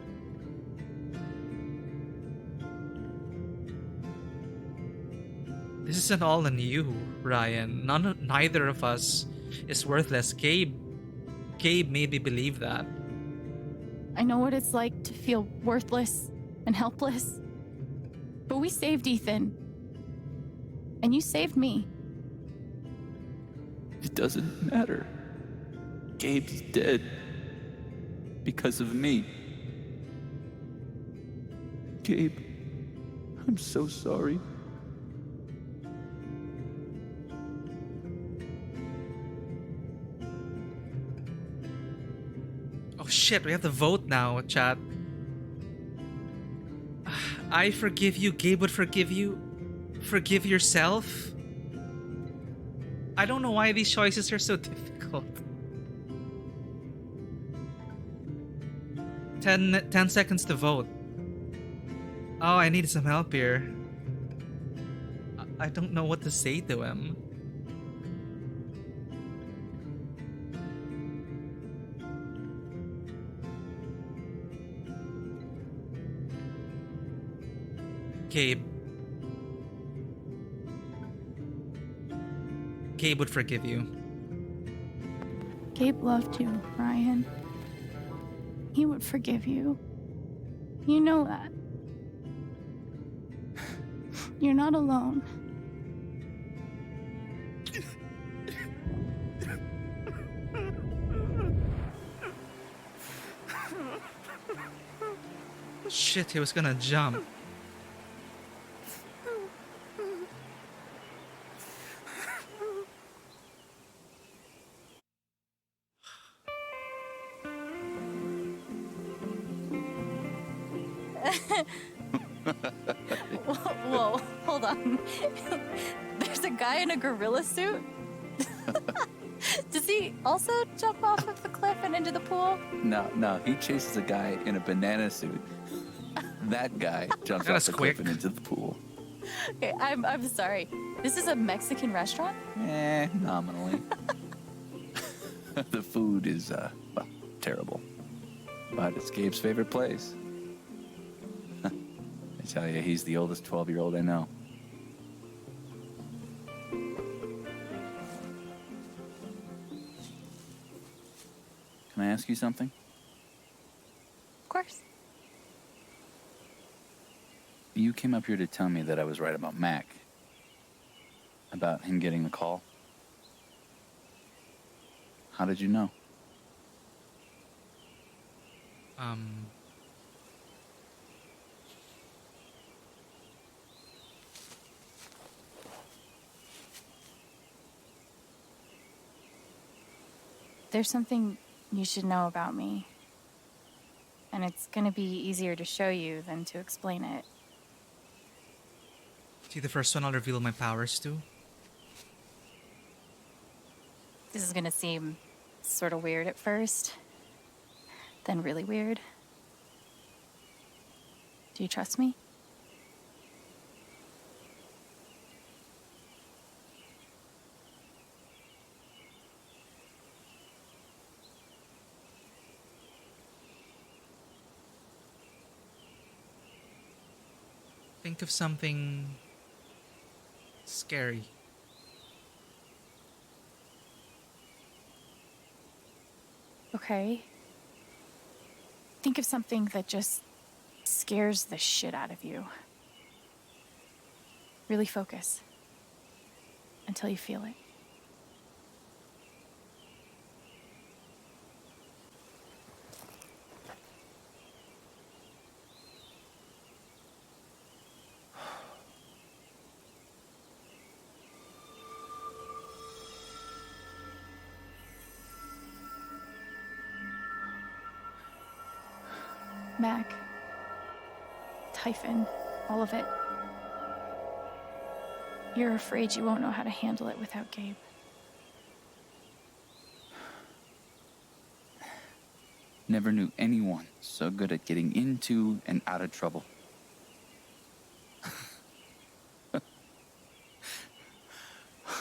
This isn't all on you, Ryan. Neither of us is worthless. Gabe made me believe that. I know what it's like to feel worthless and helpless. But we saved Ethan. And you saved me. It doesn't matter. Gabe's dead. Because of me. Gabe, I'm so sorry. Oh shit, we have to vote now, chat. I forgive you, Gabe would forgive you. Forgive yourself? I don't know why these choices are so difficult. 10 seconds to vote. Oh, I need some help here. I don't know what to say to him. Gabe. Gabe would forgive you. Gabe loved you, Ryan. He would forgive you. You know that. You're not alone. Shit, he was gonna jump. Whoa, hold on. There's a guy in a gorilla suit? Does he also jump off of the cliff and into the pool? No, he chases a guy in a banana suit. That guy jumps off the cliff and into the pool. Okay, I'm sorry. This is a Mexican restaurant? Nominally. The food is, well, terrible. But it's Gabe's favorite place. I tell you, he's the oldest 12-year-old I know. Can I ask you something? Of course. You came up here to tell me that I was right about Mac. About him getting the call. How did you know? There's something you should know about me. And it's gonna be easier to show you than to explain it. See, the first one I'll reveal my powers to. This is gonna seem sort of weird at first, then really weird. Do you trust me? Think of something scary. Okay. Think of something that just scares the shit out of you. Really focus until you feel it. Mac, Typhon, all of it. You're afraid you won't know how to handle it without Gabe. Never knew anyone so good at getting into and out of trouble.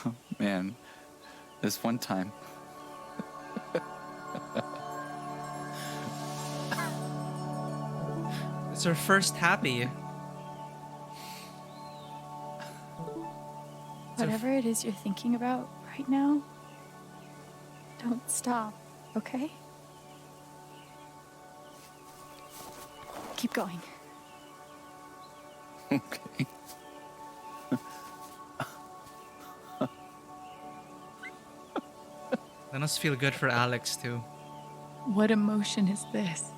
Oh, man, this one time. It's her first happy. Whatever it is you're thinking about right now, don't stop, okay? Keep going. Okay. That must feel good for Alex too. What emotion is this?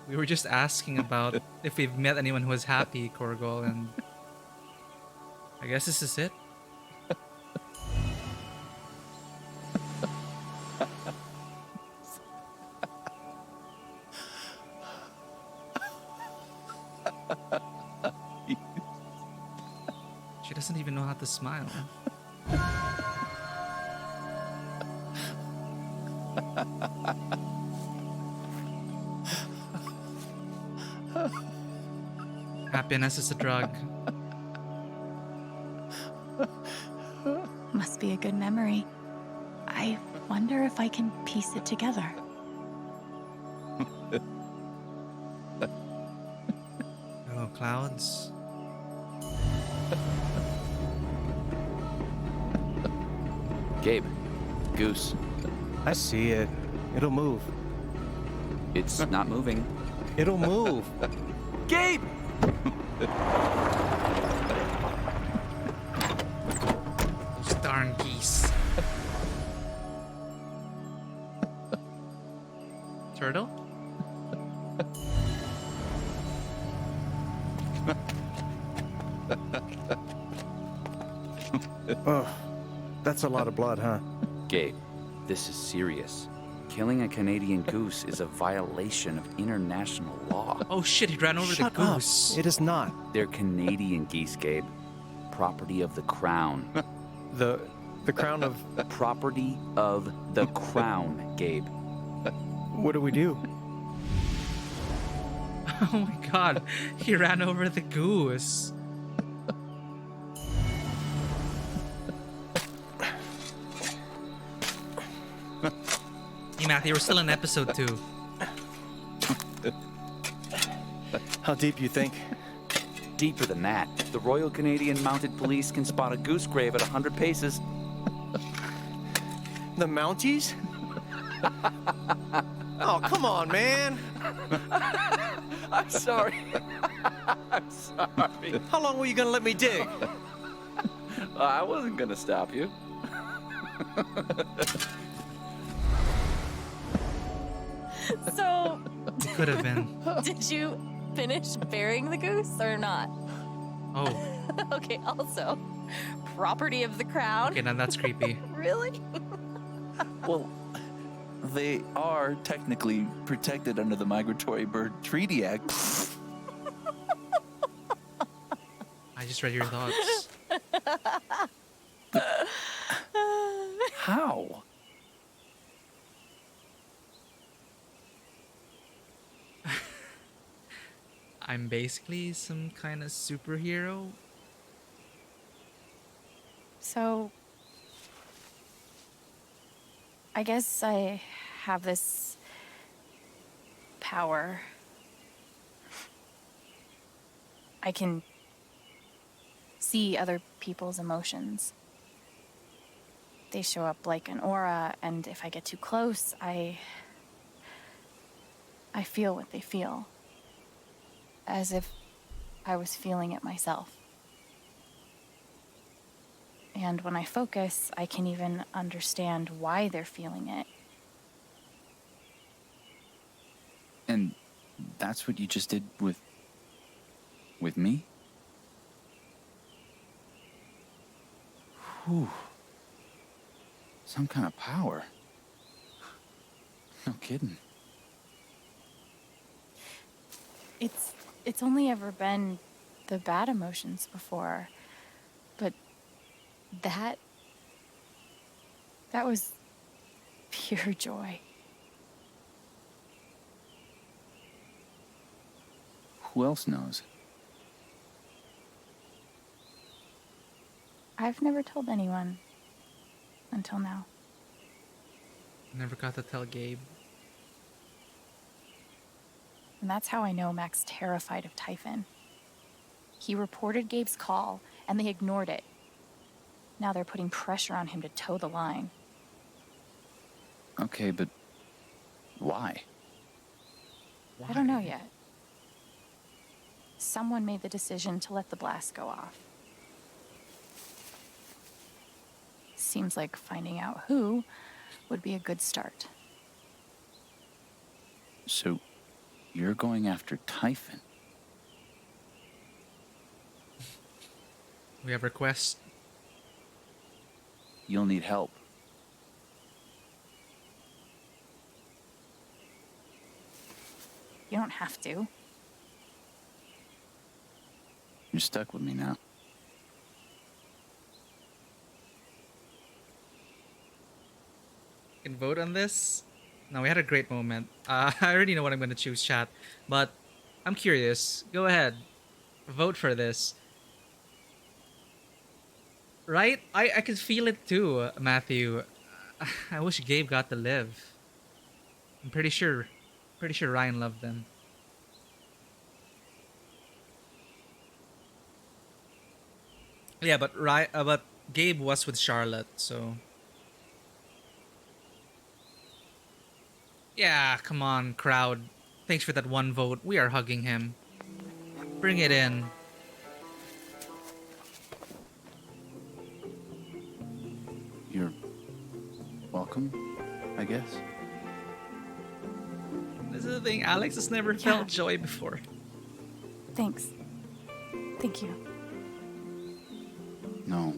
We were just asking about if we've met anyone who was happy, Korgol, and I guess this is it. She doesn't even know how to smile. Happiness is a drug. Must be a good memory. I wonder if I can piece it together. Oh, clouds. Gabe, Goose. I see it. It'll move. It's not moving. It'll move. Gabe! Those darn geese. Turtle? Oh, that's a lot of blood, huh? Gabe, this is serious. Killing a Canadian goose is a violation of international law. Oh shit, he ran over Shut the goose. up. It is not. They're Canadian geese, Gabe. Property of the crown. The crown of... Property of the crown, Gabe. What do we do? Oh my god, he ran over the goose. Hey Matthew, we're still in episode 2. How deep you think? Deeper than that. The Royal Canadian Mounted Police can spot a goose grave at 100 paces. The Mounties? Oh, come on, man. I'm sorry. I'm sorry. How long were you gonna let me dig? I wasn't gonna stop you. So, It could have been. did you finish burying the goose or not? Oh. Okay, also, property of the crown. Okay, now that's creepy. Really? Well, they are technically protected under the Migratory Bird Treaty Act. I just read your thoughts. How? I'm basically some kind of superhero. So, I guess I have this power. I can see other people's emotions. They show up like an aura, and if I get too close, I feel what they feel. As if I was feeling it myself. And when I focus, I can even understand why they're feeling it. And that's what you just did with me? Whew. Some kind of power. No kidding. It's only ever been the bad emotions before, but that was pure joy. Who else knows? I've never told anyone until now. Never got to tell Gabe. And that's how I know Mac's terrified of Typhon. He reported Gabe's call, and they ignored it. Now they're putting pressure on him to toe the line. Okay, but why? I don't know yet. Someone made the decision to let the blast go off. Seems like finding out who would be a good start. So, you're going after Typhon? We have requests. You'll need help. You don't have to. You're stuck with me now. Can vote on this? No, we had a great moment. I already know what I'm going to choose, chat. But I'm curious. Go ahead. Vote for this. Right? I can feel it too, Matthew. I wish Gabe got to live. I'm pretty sure Ryan loved them. Yeah, but Gabe was with Charlotte, so yeah, come on, crowd. Thanks for that one vote. We are hugging him. Bring it in. You're welcome, I guess. This is the thing, Alex has never felt joy before. Thanks. Thank you. No.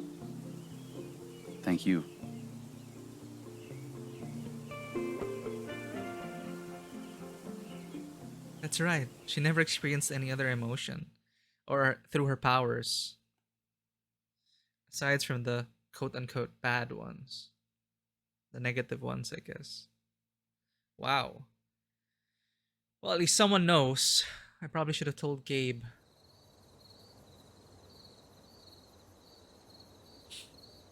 Thank you. That's right. She never experienced any other emotion. Or through her powers. Aside from the quote-unquote bad ones. The negative ones, I guess. Wow. Well, at least someone knows. I probably should have told Gabe.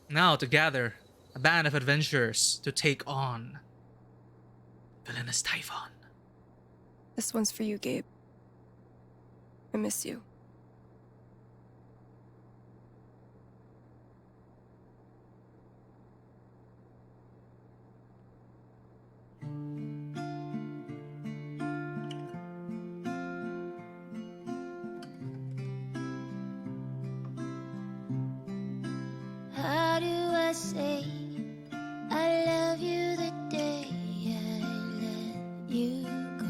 Now, together, a band of adventurers to take on villainous Typhon. This one's for you, Gabe. I miss you. How do I say I love you the day I let you go?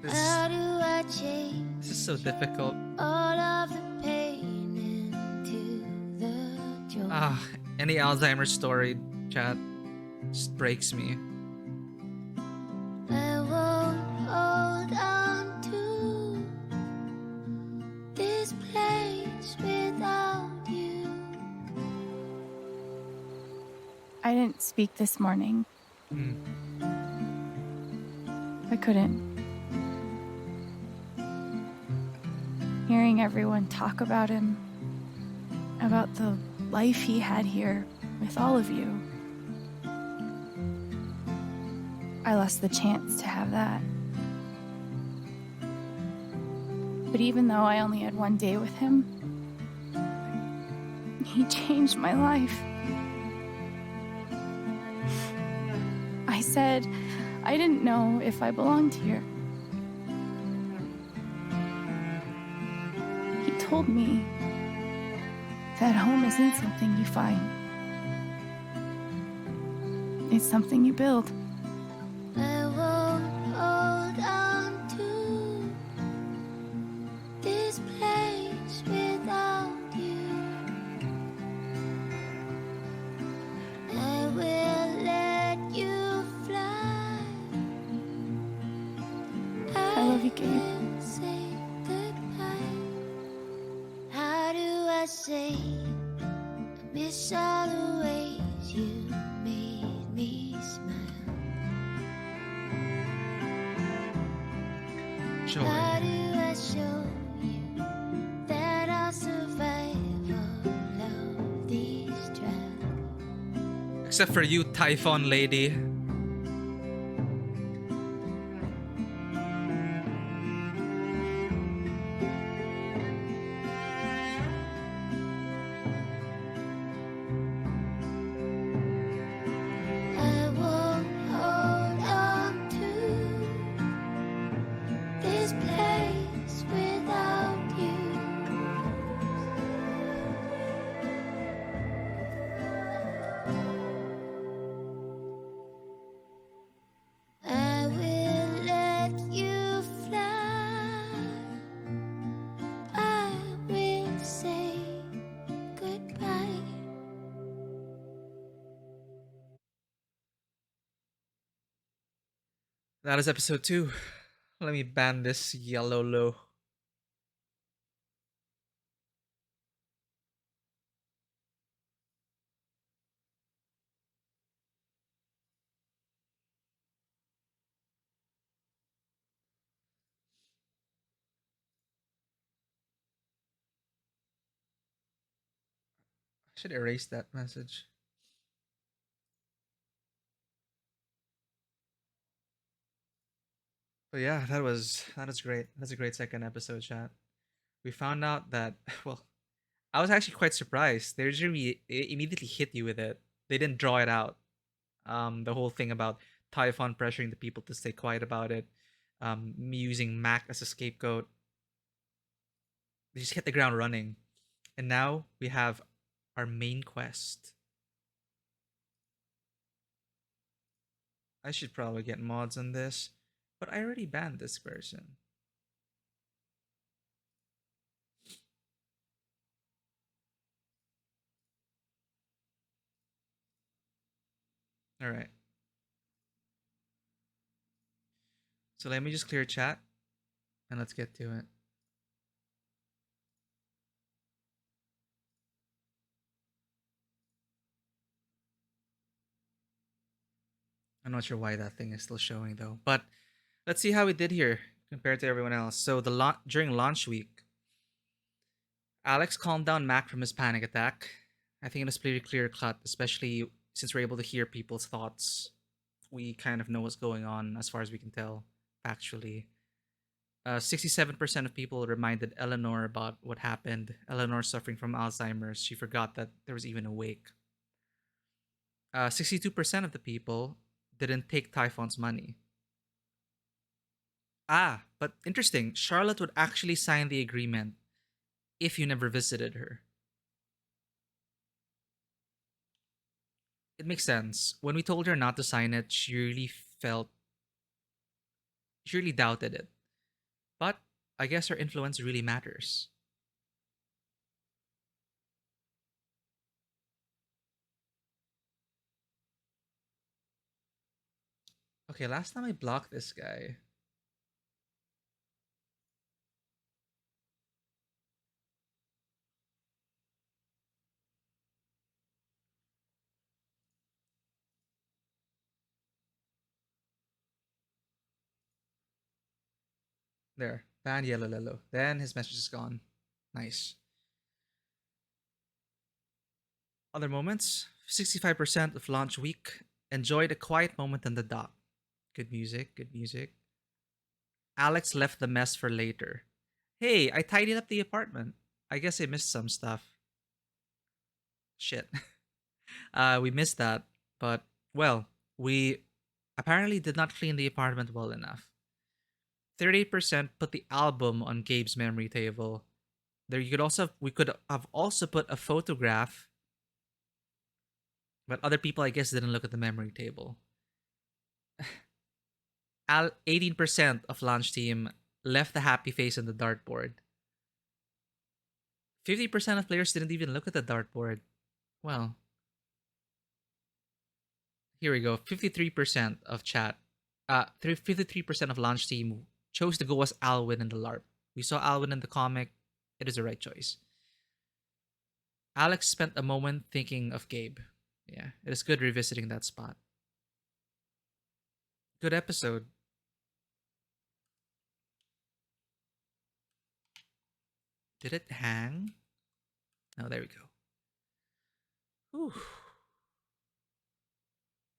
How do I change This is so difficult. all of the pain into the joy? Any Alzheimer's story, chat, just breaks me. I won't hold on to this place without you. I didn't speak this morning. I couldn't. Hearing everyone talk about him, about the life he had here with all of you, I lost the chance to have that. But even though I only had one day with him, he changed my life. I said I didn't know if I belonged here. He told me that home isn't something you find. It's something you build. I won't hold on to this place without you. I will let you fly. I love you, Gabe. will say goodbye. How do I say I miss all the ways you made me smile? Joy. How do I show you that I'll survive all of these trials? Except for you, Typhon lady. this place without you. I will let you fly. I will say goodbye. That is episode 2. Let me ban this yellow low. I should erase that message. But yeah, that is great. That's a great second episode, chat. We found out that well, I was actually quite surprised. They really immediately hit you with it. They didn't draw it out. The whole thing about Typhon pressuring the people to stay quiet about it, me using Mac as a scapegoat. They just hit the ground running. And now we have our main quest. I should probably get mods on this, but I already banned this person. All right. So let me just clear chat and let's get to it. I'm not sure why that thing is still showing though, but let's see how we did here compared to everyone else. So during launch week, Alex calmed down Mac from his panic attack. I think it was pretty clear cut, especially since we're able to hear people's thoughts. We kind of know what's going on as far as we can tell, factually. 67% of people reminded Eleanor about what happened. Eleanor suffering from Alzheimer's. She forgot that there was even a wake. 62% of the people didn't take Typhon's money. Ah, but interesting. Charlotte would actually sign the agreement if you never visited her. It makes sense. When we told her not to sign it, she really doubted it. But I guess her influence really matters. Okay, last time I blocked this guy. There, ban yellow lilo. Then his message is gone. Nice. Other moments 65% of launch week enjoyed a quiet moment on the dock. Good music, good music. Alex left the mess for later. Hey, I tidied up the apartment. I guess I missed some stuff. Shit. We missed that, but well, we apparently did not clean the apartment well enough. 38% put the album on Gabe's memory table. There we could have also put a photograph, but other people I guess didn't look at the memory table. 18% of launch team left a happy face on the dartboard. 50% of players didn't even look at the dartboard. Well, here we go. 53% of chat. 53% of launch team chose to go as Alwyn in the LARP. We saw Alwyn in the comic. It is the right choice. Alex spent a moment thinking of Gabe. Yeah, it is good revisiting that spot. Good episode. Did it hang? Oh, there we go. Whew.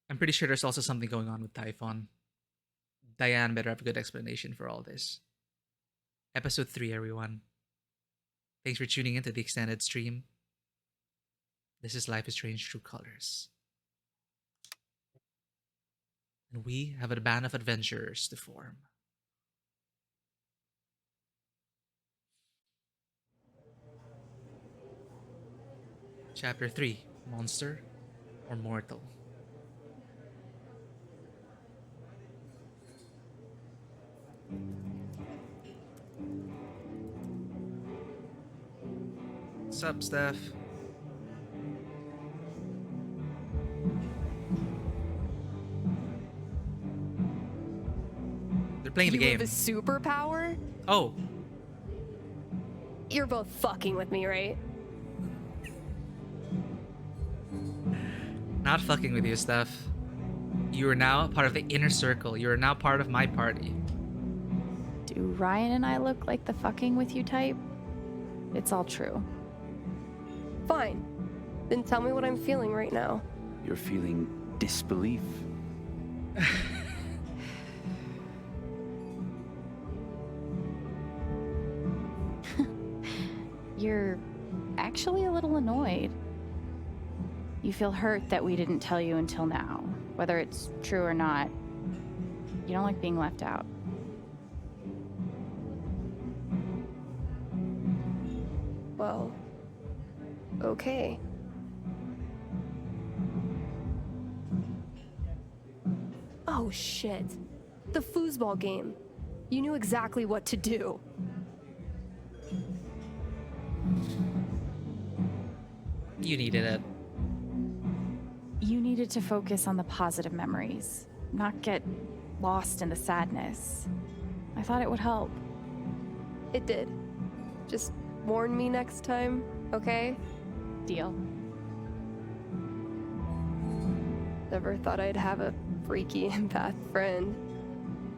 I'm pretty sure there's also something going on with Typhon. Diane better have a good explanation for all this. Episode 3, everyone. Thanks for tuning into the extended stream. This is Life is Strange True Colors. And we have a band of adventurers to form. Chapter 3, Monster or Mortal? What's up, Steph? They're playing the You game. have a superpower? Oh, You're both fucking with me, right? not fucking with you, Steph. You are now part of the inner circle. You are now part of my party. Do Ryan and I look like the fucking with you type? It's all true. Fine. Then tell me what I'm feeling right now. You're feeling disbelief. You're actually a little annoyed. You feel hurt that we didn't tell you until now. Whether it's true or not, you don't like being left out. Well, okay. Oh shit. The foosball game. You knew exactly what to do. You needed it. You needed to focus on the positive memories, not get lost in the sadness. I thought it would help. It did. Just warn me next time, okay? Deal. Never thought I'd have a freaky empath friend.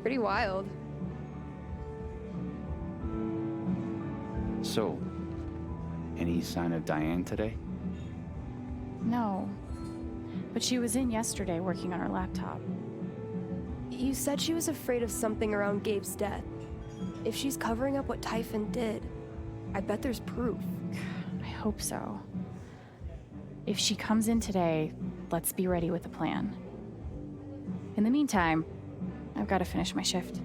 Pretty wild. So, any sign of Diane today? No. But she was in yesterday working on her laptop. You said she was afraid of something around Gabe's death. If she's covering up what Typhon did, I bet there's proof. I hope so. If she comes in today, let's be ready with a plan. In the meantime, I've got to finish my shift.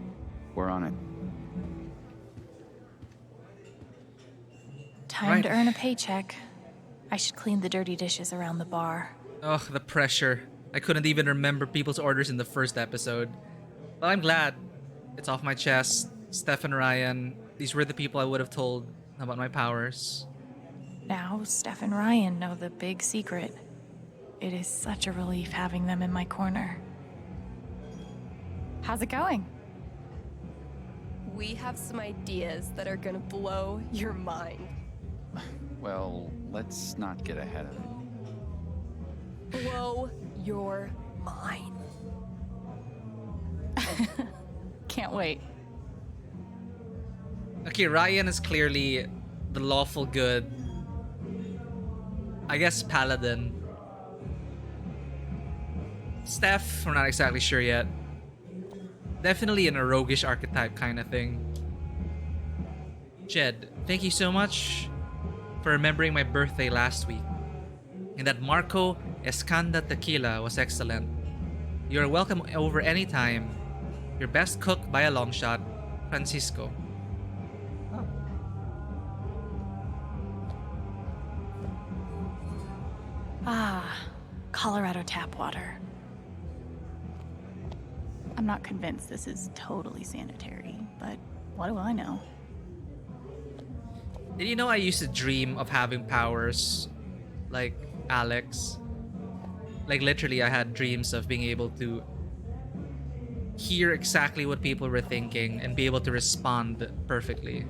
We're on it. Time to earn a paycheck. I should clean the dirty dishes around the bar. Ugh, the pressure. I couldn't even remember people's orders in the first episode. But I'm glad. It's off my chest. Steph and Ryan, these were the people I would have told about my powers. Now, Steph and Ryan know the big secret. It is such a relief having them in my corner. How's it going? We have some ideas that are gonna blow your mind. Well, let's not get ahead of it. Blow your mind. Can't wait. Okay, Ryan is clearly the lawful good. I guess paladin. Steph, we're not exactly sure yet. Definitely in a roguish archetype kind of thing. Jed, thank you so much for remembering my birthday last week. And that Marco Escanda Tequila was excellent. You're welcome over anytime. Your best cook by a long shot, Francisco. Ah, Colorado tap water. I'm not convinced this is totally sanitary, but what do I know? Did you know I used to dream of having powers like Alex? Like literally I had dreams of being able to hear exactly what people were thinking and be able to respond perfectly.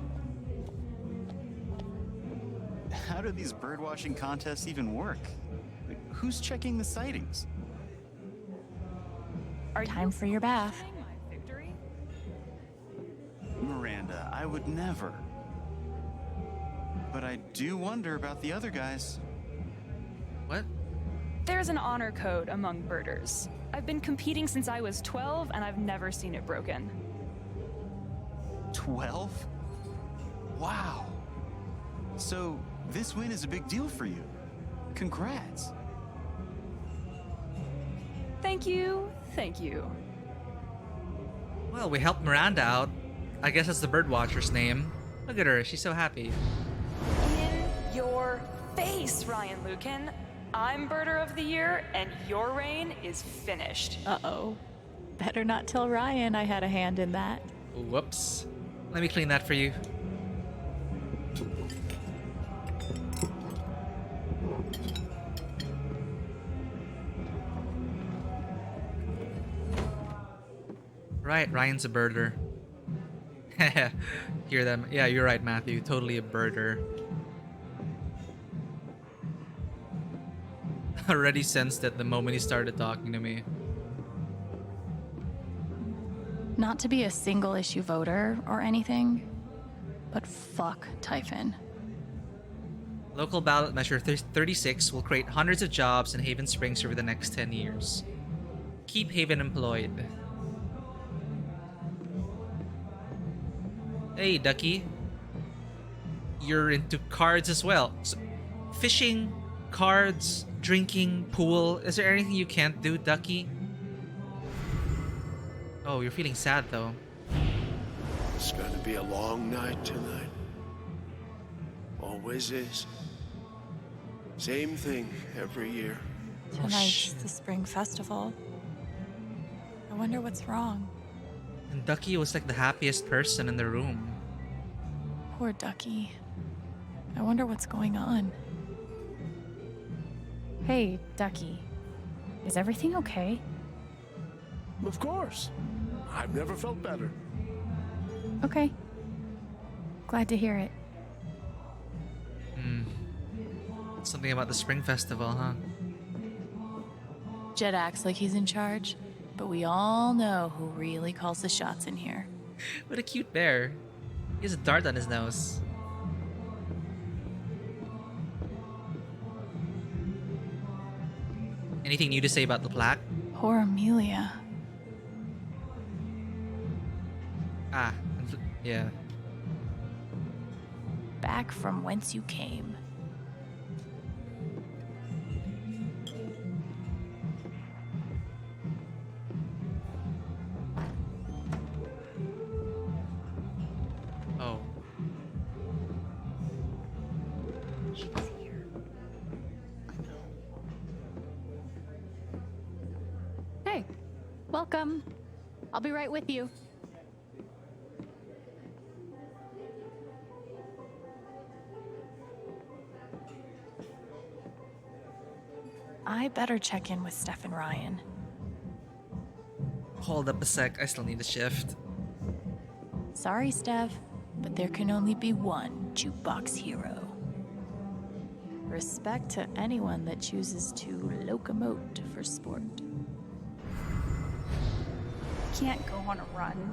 How do these birdwatching contests even work? Who's checking the sightings? Time for your bath. Miranda, I would never. But I do wonder about the other guys. What? There's an honor code among birders. I've been competing since I was 12, and I've never seen it broken. 12? Wow. So, this win is a big deal for you. Congrats. Thank you, thank you. Well, we helped Miranda out. I guess that's the birdwatcher's name. Look at her, she's so happy. In your face, Ryan Lucan. I'm Birder of the Year, and your reign is finished. Uh-oh. Better not tell Ryan I had a hand in that. Whoops. Let me clean that for you. Right, Ryan's a birder. Hear them? Yeah, you're right, Matthew. Totally a birder. Already sensed it the moment he started talking to me. Not to be a single issue voter or anything, but fuck Typhon. Local ballot measure 36 will create hundreds of jobs in Haven Springs over the next 10 years. Keep Haven employed. Hey, Ducky. You're into cards as well. So, fishing, cards, drinking, pool. Is there anything you can't do, Ducky? Oh, you're feeling sad though. It's gonna be a long night tonight. Always is. Same thing every year. Tonight's the spring festival. I wonder what's wrong. And Ducky was like the happiest person in the room. Poor Ducky. I wonder what's going on. Hey, Ducky. Is everything okay? Of course. I've never felt better. Okay. Glad to hear it. Something about the spring festival, huh? Jed acts like he's in charge, but we all know who really calls the shots in here. What a cute bear. He has a dart on his nose. Anything new to say about the plaque? Poor Amelia. Ah, yeah. Back from whence you came. Oh. She's here. I know. Hey, welcome. I'll be right with you. I better check in with Steph and Ryan. Hold up a sec, I still need a shift. Sorry, Steph, but there can only be one jukebox hero. Respect to anyone that chooses to locomote for sport. Can't go on a run.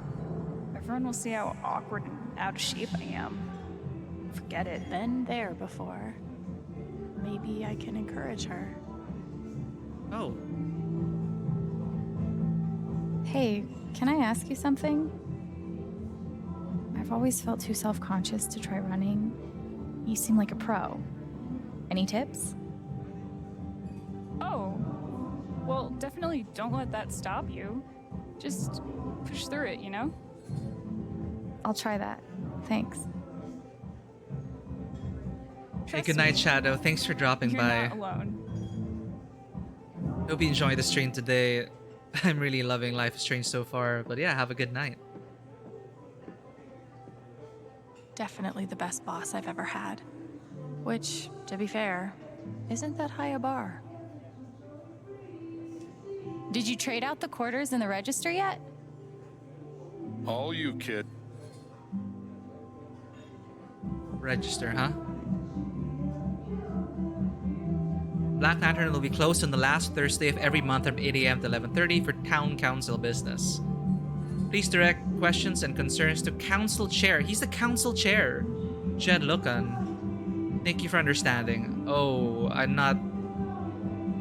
Everyone will see how awkward and out of shape I am. Forget it. Been there before. Maybe I can encourage her. Oh. Hey, can I ask you something? I've always felt too self-conscious to try running. You seem like a pro. Any tips? Oh. Well, definitely don't let that stop you. Just push through it, you know? I'll try that. Thanks. Hey, good night, Shadow. Thanks for dropping You're by. not alone. Hope you enjoyed the stream today. I'm really loving Life is Strange so far, but yeah, have a good night. Definitely the best boss I've ever had. Which, to be fair, isn't that high a bar. Did you trade out the quarters in the register yet? All you, kid. Register, huh? Black Lantern will be closed on the last Thursday of every month from 8 a.m. to 11:30 for Town Council business. Please direct questions and concerns to Council Chair. He's the Council Chair, Jed Lucan. Thank you for understanding. Oh, I'm not...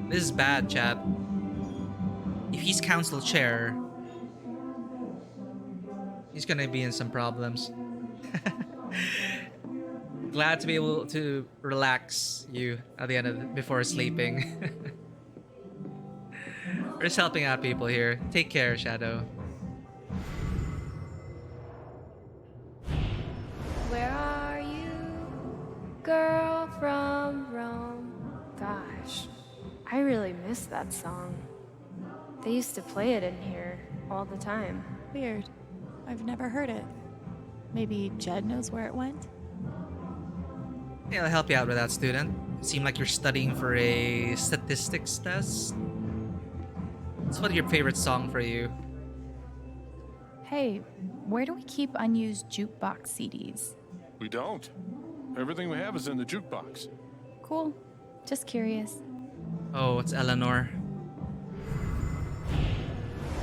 This is bad, chat. If he's Council Chair, he's gonna be in some problems. Glad to be able to relax you at the end of before sleeping. We're just helping out people here. Take care, Shadow. Where are you, girl from Rome. Gosh, I really miss that song. They used to play it in here all the time. Weird. I've never heard it. Maybe Jed knows where it went? Yeah, I'll help you out with that, student. Seem like you're studying for a statistics test. What's one of your favorite song for you? Hey, where do we keep unused jukebox CDs? We don't. Everything we have is in the jukebox. Cool. Just curious. Oh, it's Eleanor.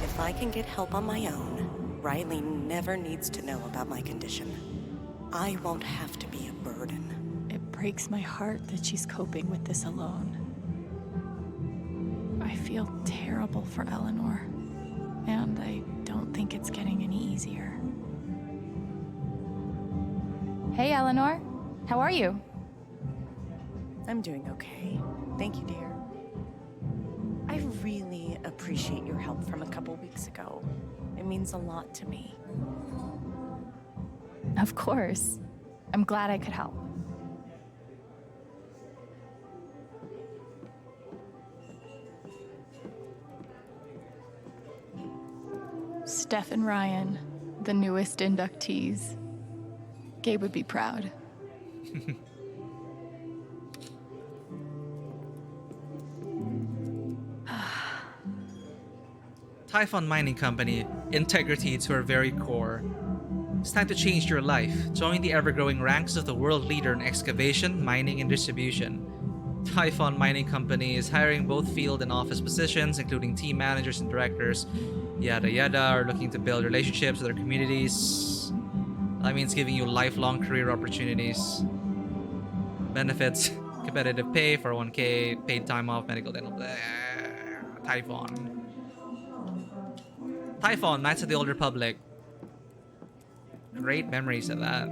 If I can get help on my own, Riley never needs to know about my condition. I won't have to be a burden. It breaks my heart that she's coping with this alone. I feel terrible for Eleanor, and I don't think it's getting any easier. Hey, Eleanor. How are you? I'm doing okay. Thank you, dear. I really appreciate your help from a couple weeks ago. It means a lot to me. Of course. I'm glad I could help. Steph and Ryan, the newest inductees. Gabe would be proud. Typhon Mining Company, integrity to our very core. It's time to change your life. Join the ever-growing ranks of the world leader in excavation, mining, and distribution. Typhon Mining Company is hiring both field and office positions, including team managers and directors. Yada yada, are looking to build relationships with their communities. That means giving you lifelong career opportunities. Benefits, competitive pay, 401k, paid time off, medical, dental, blah. Typhon. Typhon, Knights of the Old Republic. Great memories of that.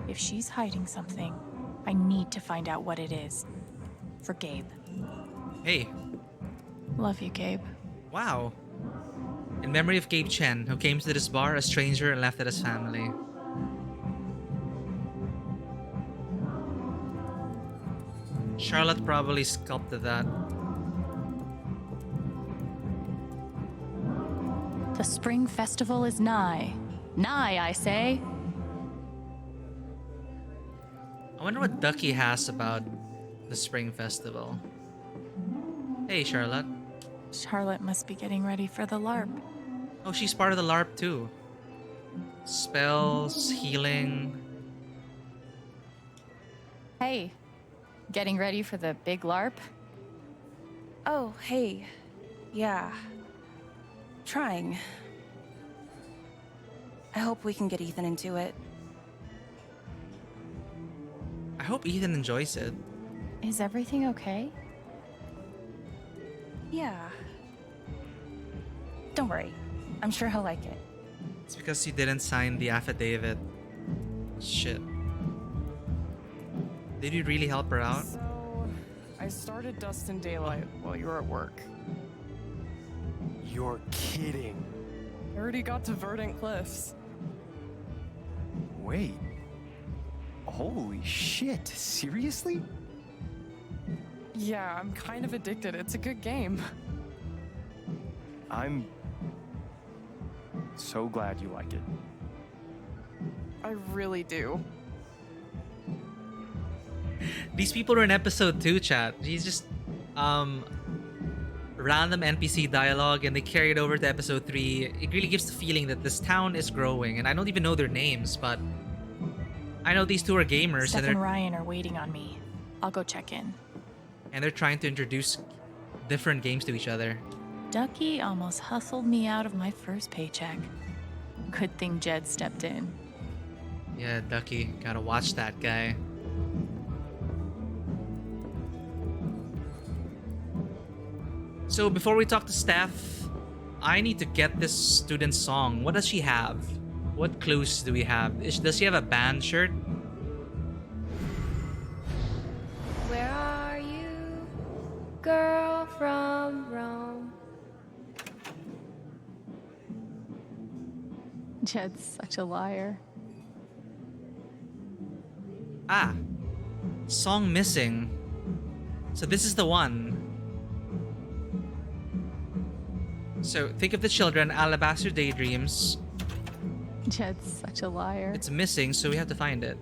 If she's hiding something, I need to find out what it is. For Gabe. Hey. Love you, Gabe. Wow. In memory of Gabe Chen, who came to this bar a stranger and left it as family. Charlotte probably sculpted that. The spring festival is nigh. Nigh, I say. I wonder what Ducky has about the spring festival. Hey, Charlotte. Charlotte must be getting ready for the LARP. Oh, she's part of the LARP too. Spells, healing. Hey, getting ready for the big LARP? Oh, hey. Yeah. Trying. I hope we can get Ethan into it. I hope Ethan enjoys it. Is everything okay? Yeah. Don't worry. I'm sure he'll like it. It's because he didn't sign the affidavit. Shit. Did you really help her out? So, I started Dust and Daylight while you were at work. You're kidding. I already got to Verdant Cliffs. Wait. Holy shit, seriously? Yeah, I'm kind of addicted. It's a good game. I'm so glad you like it. I really do. These people are in episode 2, chat. He's just random NPC dialogue and they carry it over to episode 3. It really gives the feeling that this town is growing, and I don't even know their names, but I know these two are gamers. Steph and and Ryan are waiting on me. I'll go check in. And they're trying to introduce different games to each other. Ducky almost hustled me out of my first paycheck. Good thing Jed stepped in. Yeah, Ducky. Gotta watch that guy. So before we talk to Steph, I need to get this student's song. What does she have? What clues do we have? Does she have a band shirt? Where are you, girl from Rome? Jed's such a liar. Ah. Song missing. So this is the one. So think of the children, Alabaster Daydreams. Jed's such a liar. It's missing, so we have to find it.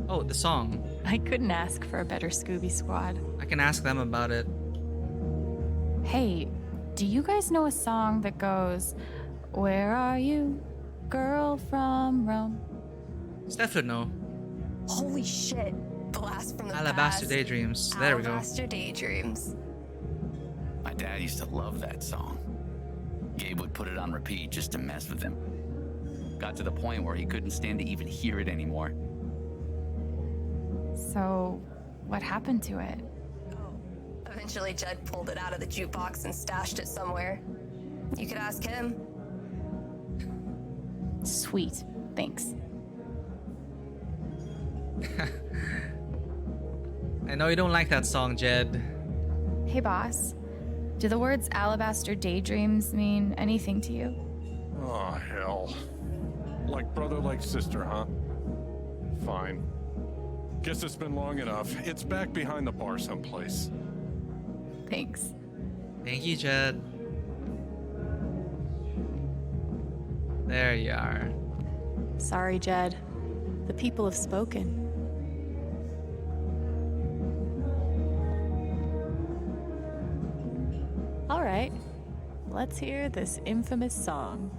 Oh, the song. I couldn't ask for a better Scooby Squad. I can ask them about it. Hey, do you guys know a song that goes, "Where are you, girl from Rome"? Stefano. Holy shit. Blast from the Alabaster past. Daydreams. There we go. Alabaster Daydreams. My dad used to love that song. Gabe would put it on repeat just to mess with him. Got to the point where he couldn't stand to even hear it anymore. So, what happened to it? Eventually, Jed pulled it out of the jukebox and stashed it somewhere. You could ask him. Sweet. Thanks. I know you don't like that song, Jed. Hey, boss. Do the words Alabaster Daydreams mean anything to you? Oh, hell. Like brother, like sister, huh? Fine. Guess it's been long enough. It's back behind the bar someplace. Thanks. Thank you, Jed. There you are. Sorry, Jed. The people have spoken. All right, let's hear this infamous song.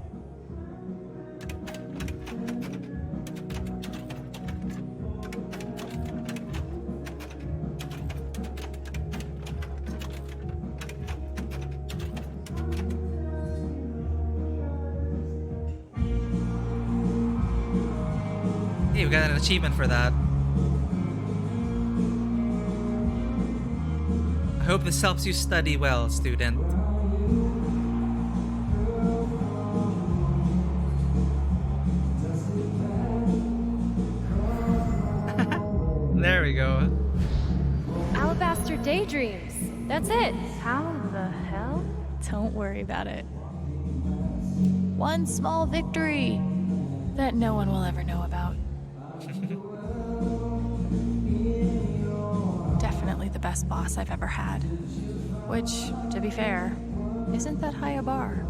Hey, we got an achievement for that. I hope this helps you study well, student. There we go. Alabaster Daydreams. That's it. How the hell? Don't worry about it. One small victory that no one will ever know about. Definitely the best boss I've ever had. Which, to be fair, isn't that high a bar.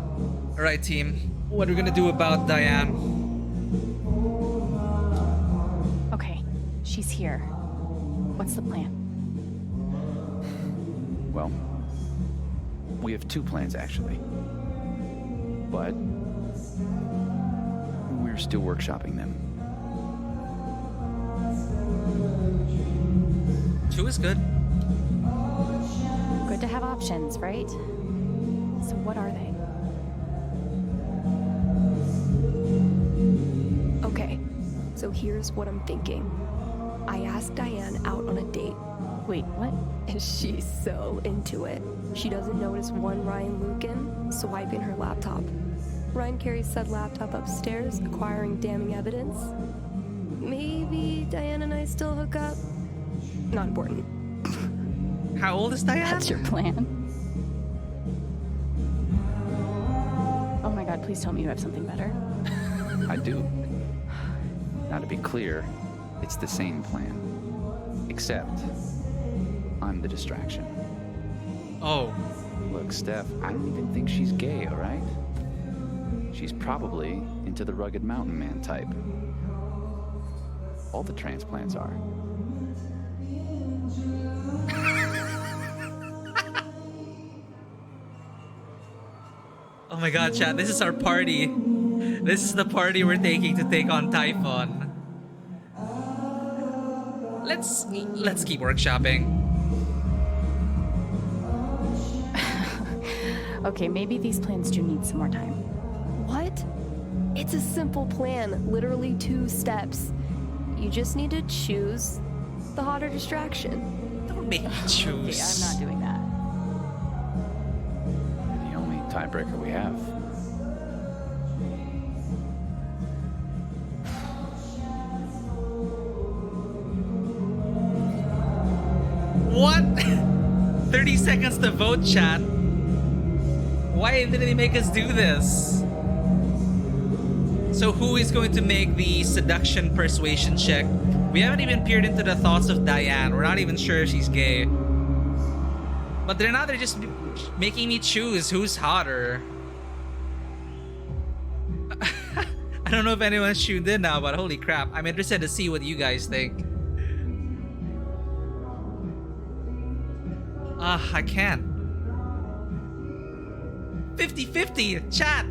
Alright, team. What are we gonna do about Diane? Okay, she's here. What's the plan? Well, we have two plans actually. But we're still workshopping them. Two is good. Good to have options, right? So what are they? Okay, so here's what I'm thinking. I asked Diane out on a date. Wait, what? And she's so into it. She doesn't notice one Ryan Lucan swiping her laptop. Ryan carries said laptop upstairs, acquiring damning evidence. Maybe Diane and I still hook up? Not important. How old is Diane? That's your plan? Oh my god, please tell me you have something better. I do. Now to be clear, it's the same plan. Except, I'm the distraction. Oh. Look, Steph, I don't even think she's gay, alright? She's probably into the rugged mountain man type. All the transplants are. Oh my god, chat, this is our party. This is the party we're taking to take on Typhon. Let's keep workshopping. Okay, maybe these plans do need some more time. What? It's a simple plan, literally 2 steps. You just need to choose the hotter distraction. Don't make me choose. Okay, I'm not doing that. You're the only tiebreaker we have. What? 30 seconds to vote, chat. Why didn't they make us do this? So who is going to make the seduction persuasion check? We haven't even peered into the thoughts of Diane. We're not even sure if she's gay. But they're just making me choose who's hotter. I don't know if anyone's tuned in now, but holy crap. I'm interested to see what you guys think. I can't. 50-50, chat.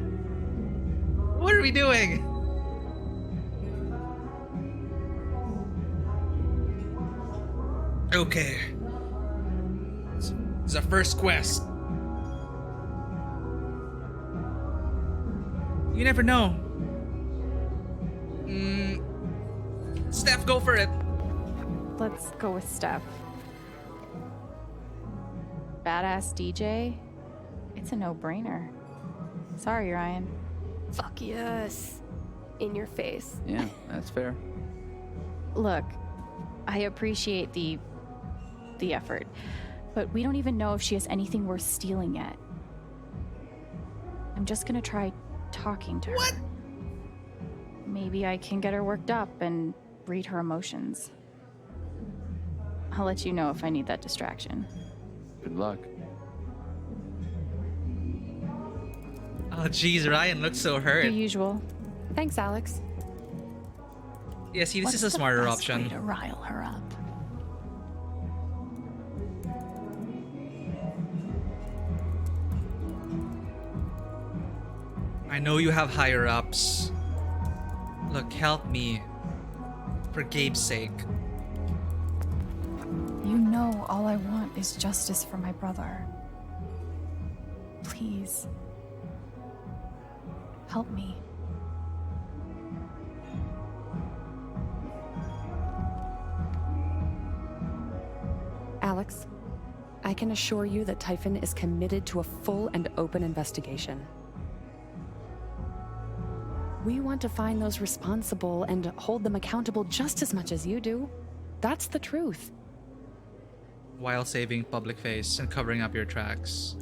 What are we doing? Okay. This is our first quest. You never know. Steph, go for it. Let's go with Steph. Badass DJ? It's a no-brainer. Sorry, Ryan. Fuck yes. In your face. Yeah, that's fair. Look, I appreciate the effort, but we don't even know if she has anything worth stealing yet. I'm just gonna try talking to her. What? Maybe I can get her worked up and read her emotions. I'll let you know if I need that distraction. Good luck. Oh geez, Ryan looks so hurt. The usual. Thanks, Alex. Yeah, see, this What's is a the smarter best option. way to rile her up? I know you have higher ups. Look, help me. For Gabe's sake. You know all I want is justice for my brother. Please. Help me. Alex, I can assure you that Typhon is committed to a full and open investigation. We want to find those responsible and hold them accountable just as much as you do. That's the truth. While saving public face and covering up your tracks.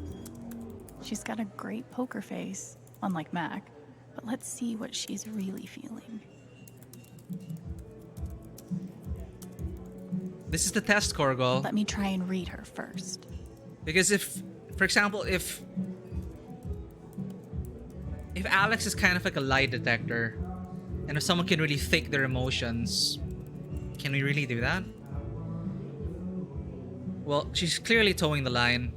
She's got a great poker face, unlike Mac, but let's see what she's really feeling. This is the test, Corgal. Let me try and read her first. Because if, for example, if Alex is kind of like a lie detector, and if someone can really fake their emotions, can we really do that? Well, she's clearly towing the line.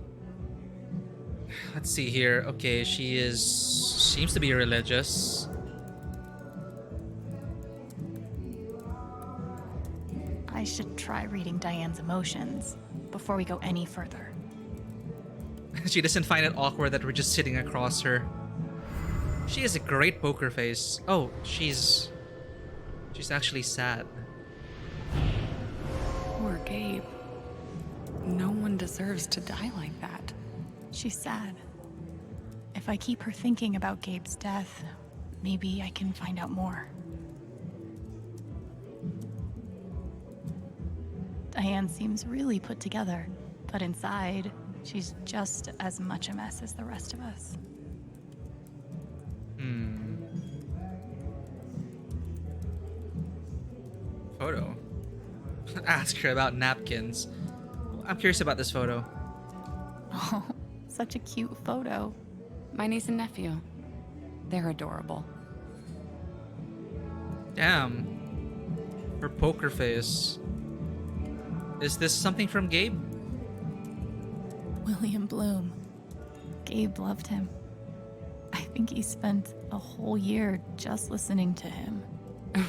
Let's see here. Okay, seems to be religious. I should try reading Diane's emotions before we go any further. She doesn't find it awkward that we're just sitting across her. She has a great poker face. Oh, she's actually sad. Poor Gabe. No one deserves to die like that. She's sad. If I keep her thinking about Gabe's death, maybe I can find out more. Diane seems really put together, but inside, she's just as much a mess as the rest of us. Photo. Ask her about napkins. I'm curious about this photo. Oh, such a cute photo. My niece and nephew. They're adorable. Damn. Her poker face. Is this something from Gabe? William Bloom. Gabe loved him. I think he spent a whole year just listening to him.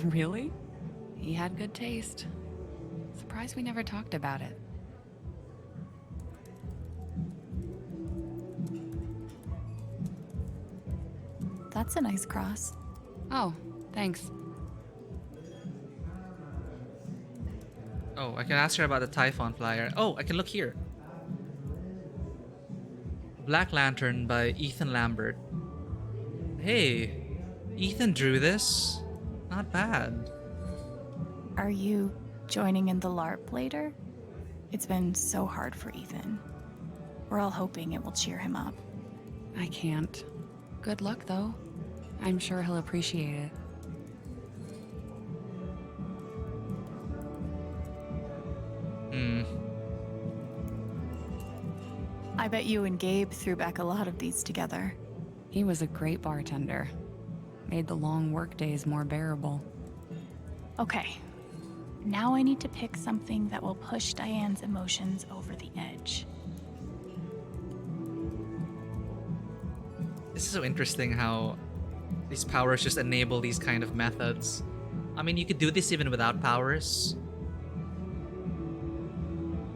Really? He had good taste. Surprised we never talked about it. That's a nice cross. Oh, thanks. Oh, I can ask her about the Typhon flyer. Oh, I can look here. Black Lantern by Ethan Lambert. Hey, Ethan drew this. Not bad. Are you joining in the LARP later? It's been so hard for Ethan. We're all hoping it will cheer him up. I can't. Good luck, though. I'm sure he'll appreciate it. I bet you and Gabe threw back a lot of these together. He was a great bartender. Made the long work days more bearable. Okay. Now I need to pick something that will push Diane's emotions over the edge. This is so interesting how these powers just enable these kind of methods. I mean, you could do this even without powers.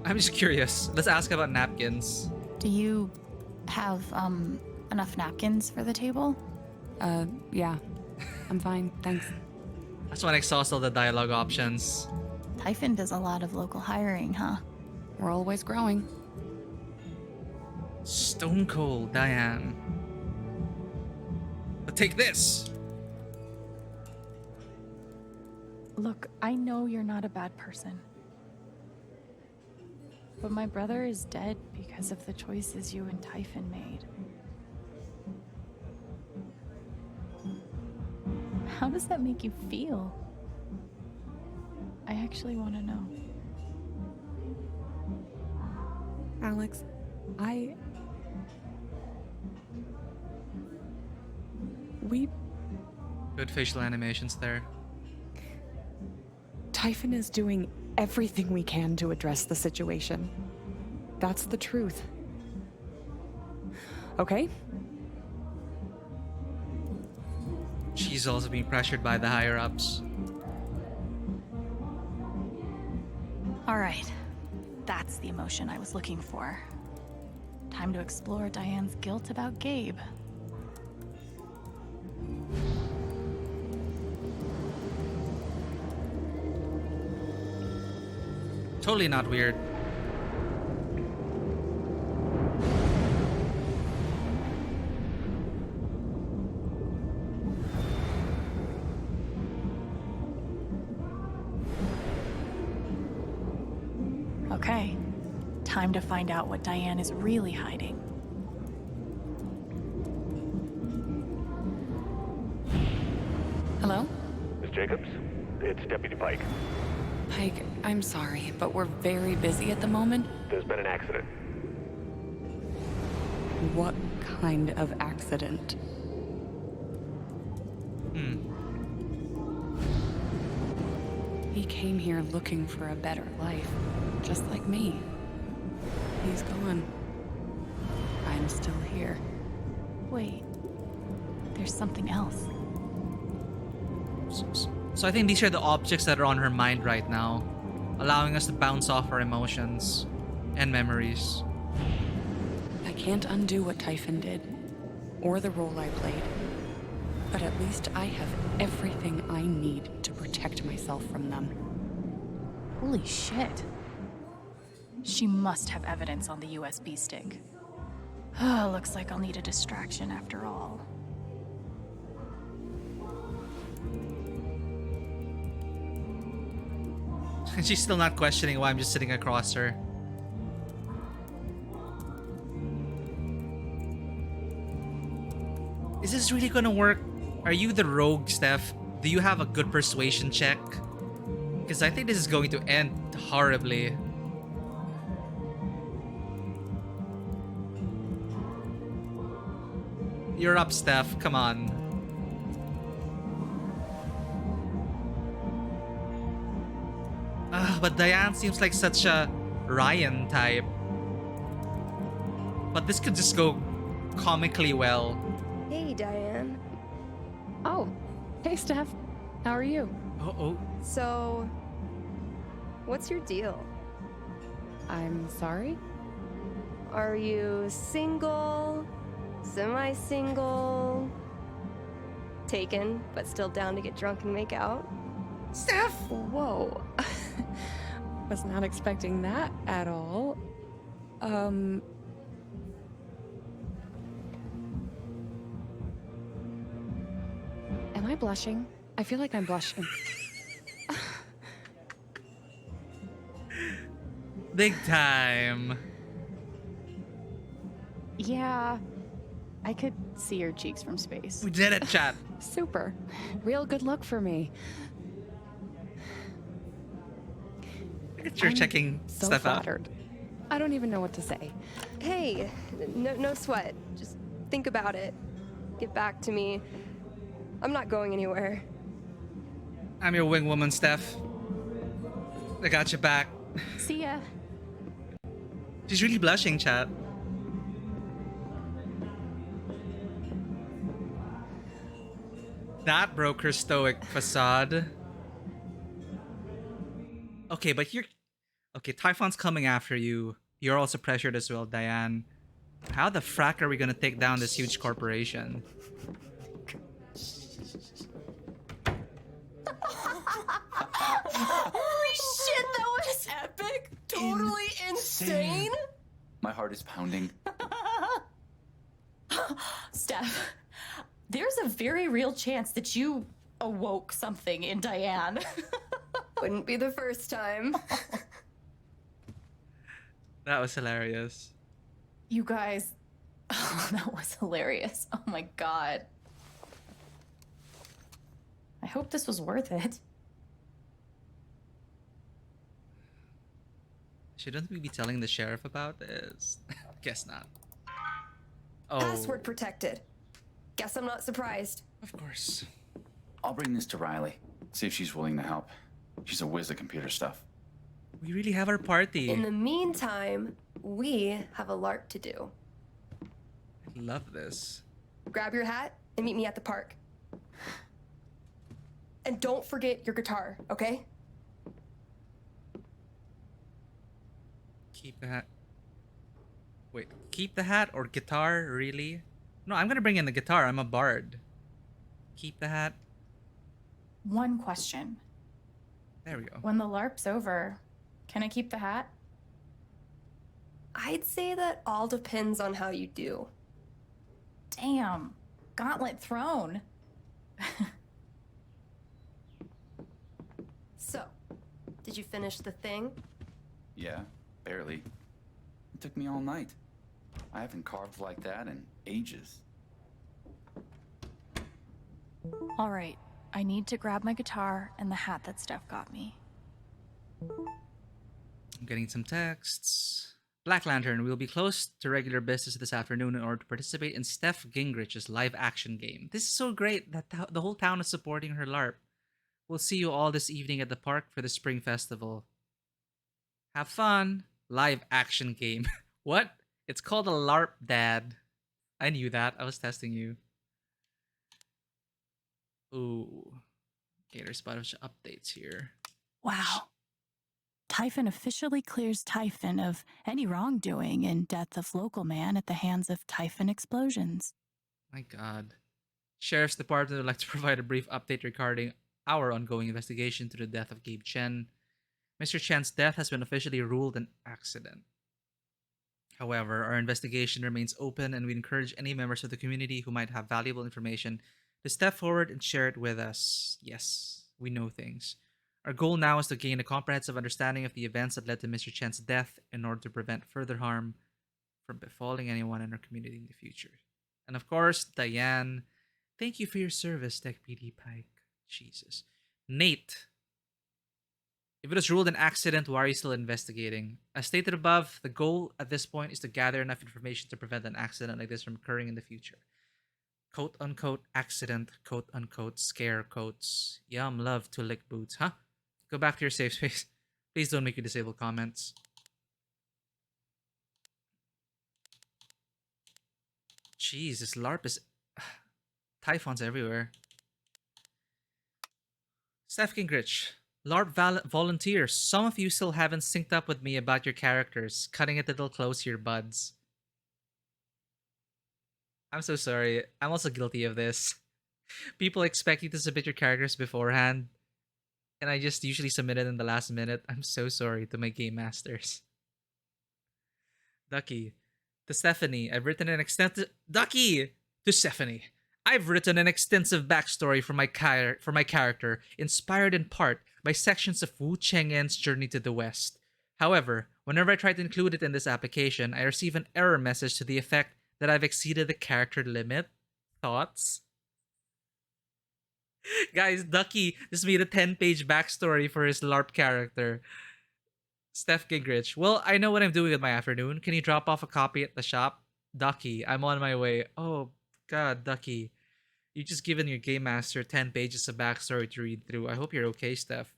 I'm just curious. Let's ask about napkins. Do you have, enough napkins for the table? Yeah. I'm fine, thanks. That's when I exhaust all the dialogue options. Typhon does a lot of local hiring, huh? We're always growing. Stone cold, Diane. But take this! Look, I know you're not a bad person. But my brother is dead because of the choices you and Typhon made. How does that make you feel? I actually want to know. Alex, Good facial animations there. Typhon is doing everything we can to address the situation. That's the truth. Okay? She's also being pressured by the higher-ups. All right. That's the emotion I was looking for. Time to explore Diane's guilt about Gabe. Totally not weird. Okay. Time to find out what Diane is really hiding. Hello? Miss Jacobs? It's Deputy Pike. Pike, I'm sorry, but we're very busy at the moment. There's been an accident. What kind of accident? He came here looking for a better life, just like me. He's gone. I'm still here. Wait. There's something else. So I think these are the objects that are on her mind right now, allowing us to bounce off our emotions and memories. I can't undo what Typhon did, or the role I played. But at least I have everything I need to protect myself from them. Holy shit. She must have evidence on the USB stick. Looks like I'll need a distraction after all. And she's still not questioning why I'm just sitting across her. Is this really gonna work? Are you the rogue, Steph? Do you have a good persuasion check? Because I think this is going to end horribly. You're up, Steph. Come on. But Diane seems like such a Ryan type. But this could just go comically well. Hey, Diane. Oh, hey, Steph. How are you? Oh. So, what's your deal? I'm sorry? Are you single? Semi-single? Taken, but still down to get drunk and make out? Steph! Whoa. Was not expecting that at all. Am I blushing? I feel like I'm blushing. Big time. Yeah, I could see your cheeks from space. We did it, chat. Super. Real good look for me. You're checking so stuff flattered. I don't even know what to say. Hey, no sweat. Just think about it. Get back to me. I'm not going anywhere. I'm your wing woman, Steph. I got your back. See ya. She's really blushing, chat. That broke her stoic facade. Okay, but you're... Okay, Typhon's coming after you. You're also pressured as well, Diane. How the frack are we gonna take down this huge corporation? Holy shit, that was epic! Totally insane! My heart is pounding. Steph, there's a very real chance that you awoke something in Diane. Wouldn't be the first time. That was hilarious. You guys, that was hilarious. Oh my god. I hope this was worth it. Shouldn't we be telling the sheriff about this? Guess not. Oh. Password protected. Guess I'm not surprised. Of course. I'll bring this to Riley. See if she's willing to help. She's a whiz at computer stuff. We really have our party. In the meantime, we have a LARP to do. I love this. Grab your hat and meet me at the park. And don't forget your guitar, okay? Keep the hat. Wait, keep the hat or guitar? Really? No, I'm gonna bring in the guitar. I'm a bard. Keep the hat. One question. There we go. When the LARP's over, can I keep the hat? I'd say that all depends on how you do. Damn. Gauntlet thrown. So, did you finish the thing? Yeah, barely. It took me all night. I haven't carved like that in ages. All right, I need to grab my guitar and the hat that Steph got me. I'm getting some texts. Black Lantern will be closed to regular business this afternoon in order to participate in Steph Gingrich's live action game. This is so great that the whole town is supporting her LARP. We'll see you all this evening at the park for the Spring Festival. Have fun. Live action game. What? It's called a LARP, Dad. I knew that. I was testing you. Ooh. Okay, there's a bunch of updates here. Wow. Typhon officially clears Typhon of any wrongdoing in death of local man at the hands of Typhon explosions. My god. Sheriff's Department would like to provide a brief update regarding our ongoing investigation to the death of Gabe Chen. Mr. Chen's death has been officially ruled an accident. However, our investigation remains open and we encourage any members of the community who might have valuable information to step forward and share it with us. Yes, we know things. Our goal now is to gain a comprehensive understanding of the events that led to Mr. Chen's death in order to prevent further harm from befalling anyone in our community in the future. And of course, Diane, thank you for your service, Tech PD Pike. Jesus. Nate, if it was ruled an accident, why are you still investigating? As stated above, the goal at this point is to gather enough information to prevent an accident like this from occurring in the future. Quote-unquote accident, quote-unquote scare quotes. Yum, love to lick boots, huh? Go back to your safe space. Please don't make me disable comments. Jeez, this LARP is... Typhons everywhere. Steph Gingrich, LARP volunteers. Some of you still haven't synced up with me about your characters. Cutting it a little close here, buds. I'm so sorry. I'm also guilty of this. People expect you to submit your characters beforehand, and I just usually submit it in the last minute. I'm so sorry to my game masters. Ducky, to Stephanie, I've written an extensive... Ducky! To Stephanie, I've written an extensive backstory for my character, inspired in part by sections of Wu Cheng'en's Journey to the West. However, whenever I try to include it in this application, I receive an error message to the effect that I've exceeded the character limit. Thoughts? Guys, Ducky just made a 10-page backstory for his LARP character. Steph Gingrich. Well, I know what I'm doing with my afternoon. Can you drop off a copy at the shop? Ducky, I'm on my way. Oh, God, Ducky. You just given your game master 10 pages of backstory to read through. I hope you're okay, Steph.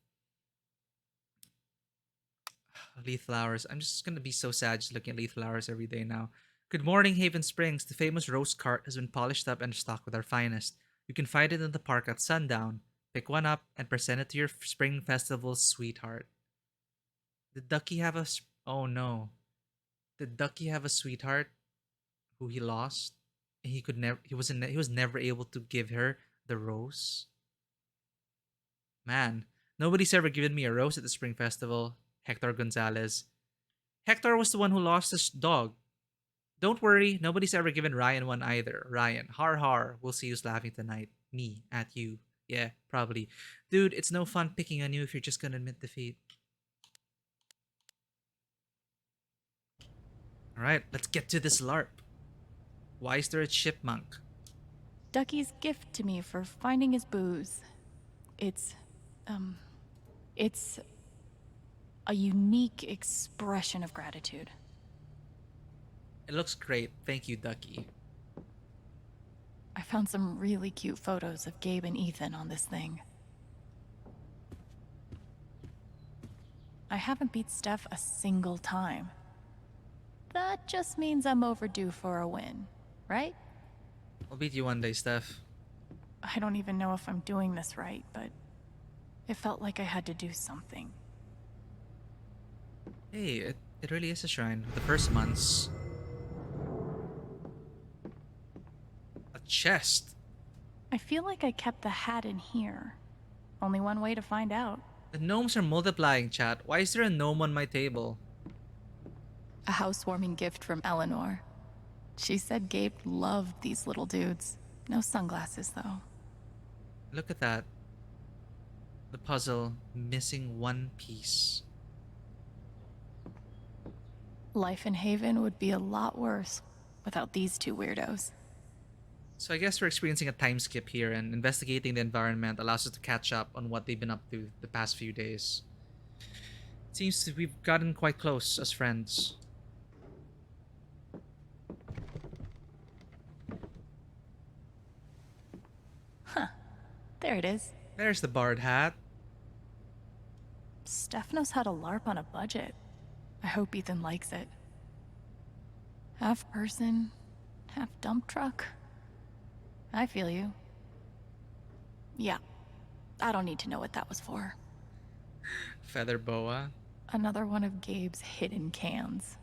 Leaf flowers. I'm just gonna be so sad just looking at leaf flowers every day now. Good morning, Haven Springs. The famous rose cart has been polished up and stocked with our finest. You can find it in the park at sundown. Pick one up and present it to your spring festival sweetheart. Did Ducky have a? Oh no. Did Ducky have a sweetheart who he lost? And he could never. He wasn't. He was never able to give her the rose. Man, nobody's ever given me a rose at the spring festival. Hector Gonzalez. Hector was the one who lost his dog. Don't worry, nobody's ever given Ryan one either. Ryan, har har, we'll see who's laughing tonight. Me, at you. Yeah, probably. Dude, it's no fun picking on you if you're just gonna admit defeat. Alright, let's get to this LARP. Why is there a chipmunk? Ducky's gift to me for finding his booze. It's a unique expression of gratitude. It looks great. Thank you, Ducky. I found some really cute photos of Gabe and Ethan on this thing. I haven't beat Steph a single time. That just means I'm overdue for a win, right? I'll beat you one day, Steph. I don't even know if I'm doing this right, but it felt like I had to do something. Hey, it really is a shrine. The first months. A chest. I feel like I kept the hat in here. Only one way to find out. The gnomes are multiplying, chat. Why is there a gnome on my table? A housewarming gift from Eleanor. She said Gabe loved these little dudes. No sunglasses, though. Look at that. The puzzle missing one piece. Life in Haven would be a lot worse without these two weirdos. So I guess we're experiencing a time skip here, and investigating the environment allows us to catch up on what they've been up to the past few days. It seems that we've gotten quite close as friends. Huh. There it is. There's the bard hat. Steph knows how to LARP on a budget. I hope Ethan likes it. Half person, half dump truck. I feel you. Yeah, I don't need to know what that was for. Feather boa. Another one of Gabe's hidden cans.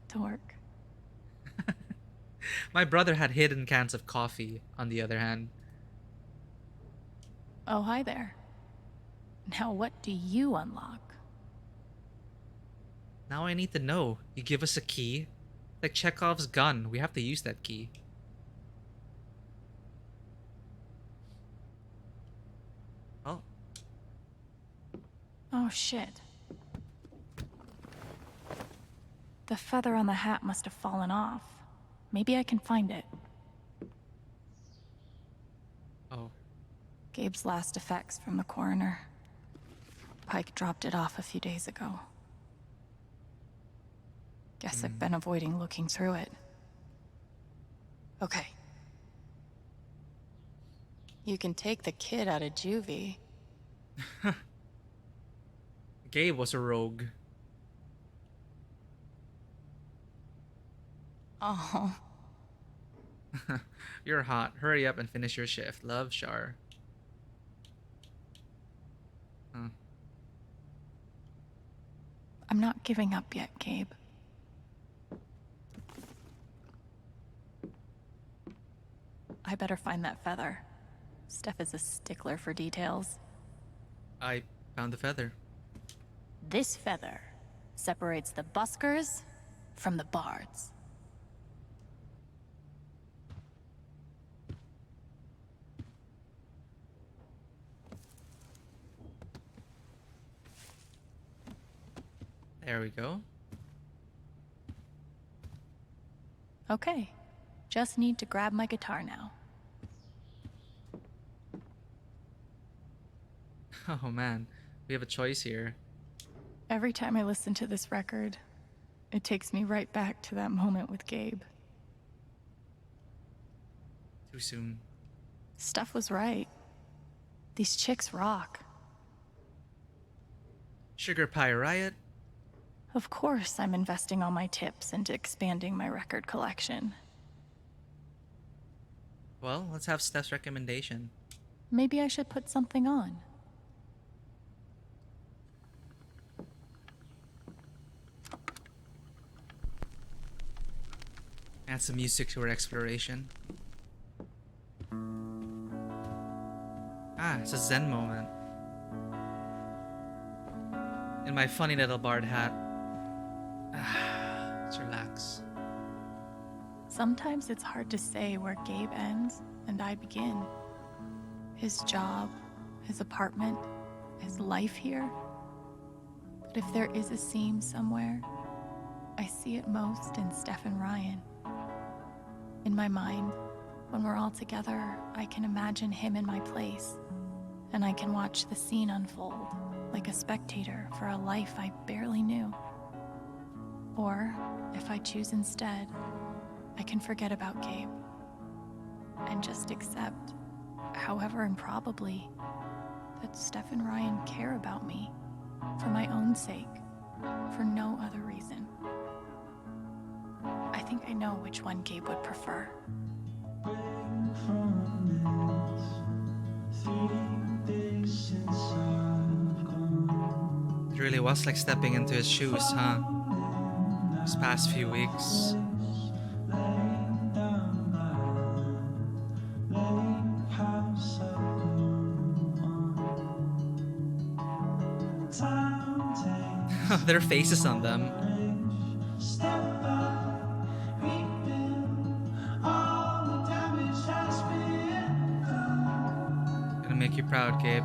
Dork. My brother had hidden cans of coffee, on the other hand. Oh, hi there. Now what do you unlock? Now I need to know. You give us a key? Like Chekhov's gun. We have to use that key. Oh. Oh, shit. The feather on the hat must have fallen off. Maybe I can find it. Oh. Gabe's last effects from the coroner. Pike dropped it off a few days ago. Guess I've been avoiding looking through it. Okay. You can take the kid out of juvie. Gabe was a rogue. Oh. You're hot. Hurry up and finish your shift. Love, Shar. Huh. I'm not giving up yet, Gabe. I better find that feather. Steph is a stickler for details. I found the feather. This feather separates the buskers from the bards. There we go. Okay. Just need to grab my guitar now. Oh man, we have a choice here. Every time I listen to this record, it takes me right back to that moment with Gabe. Too soon. Steph was right. These chicks rock. Sugar Pie Riot? Of course, I'm investing all my tips into expanding my record collection. Well, let's have Steph's recommendation. Maybe I should put something on. Add some music to our exploration. Ah, it's a Zen moment. In my funny little bard hat. Let's relax. Sometimes it's hard to say where Gabe ends and I begin. His job, his apartment, his life here. But if there is a seam somewhere, I see it most in Steph and Ryan. In my mind, when we're all together, I can imagine him in my place, and I can watch the scene unfold like a spectator for a life I barely knew. Or, if I choose instead, I can forget about Gabe and just accept, however improbably, that Steph and Ryan care about me for my own sake, for no other reason. I think I know which one Gabe would prefer. It really was like stepping into his shoes, huh? These past few weeks. There are faces on them. Gonna make you proud, Gabe.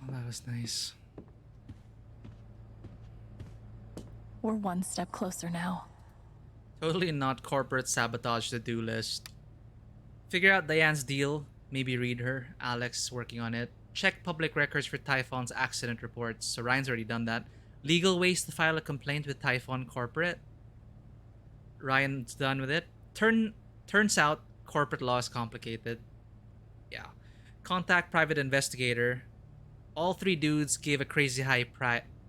Well, that was nice. We're one step closer now. Totally not corporate sabotage to-do list. Figure out Diane's deal. Maybe read her. Alex is working on it. Check public records for Typhon's accident reports. So Ryan's already done that. Legal ways to file a complaint with Typhon Corporate. Ryan's done with it. Turns out corporate law is complicated. Yeah. Contact private investigator. All three dudes gave a crazy high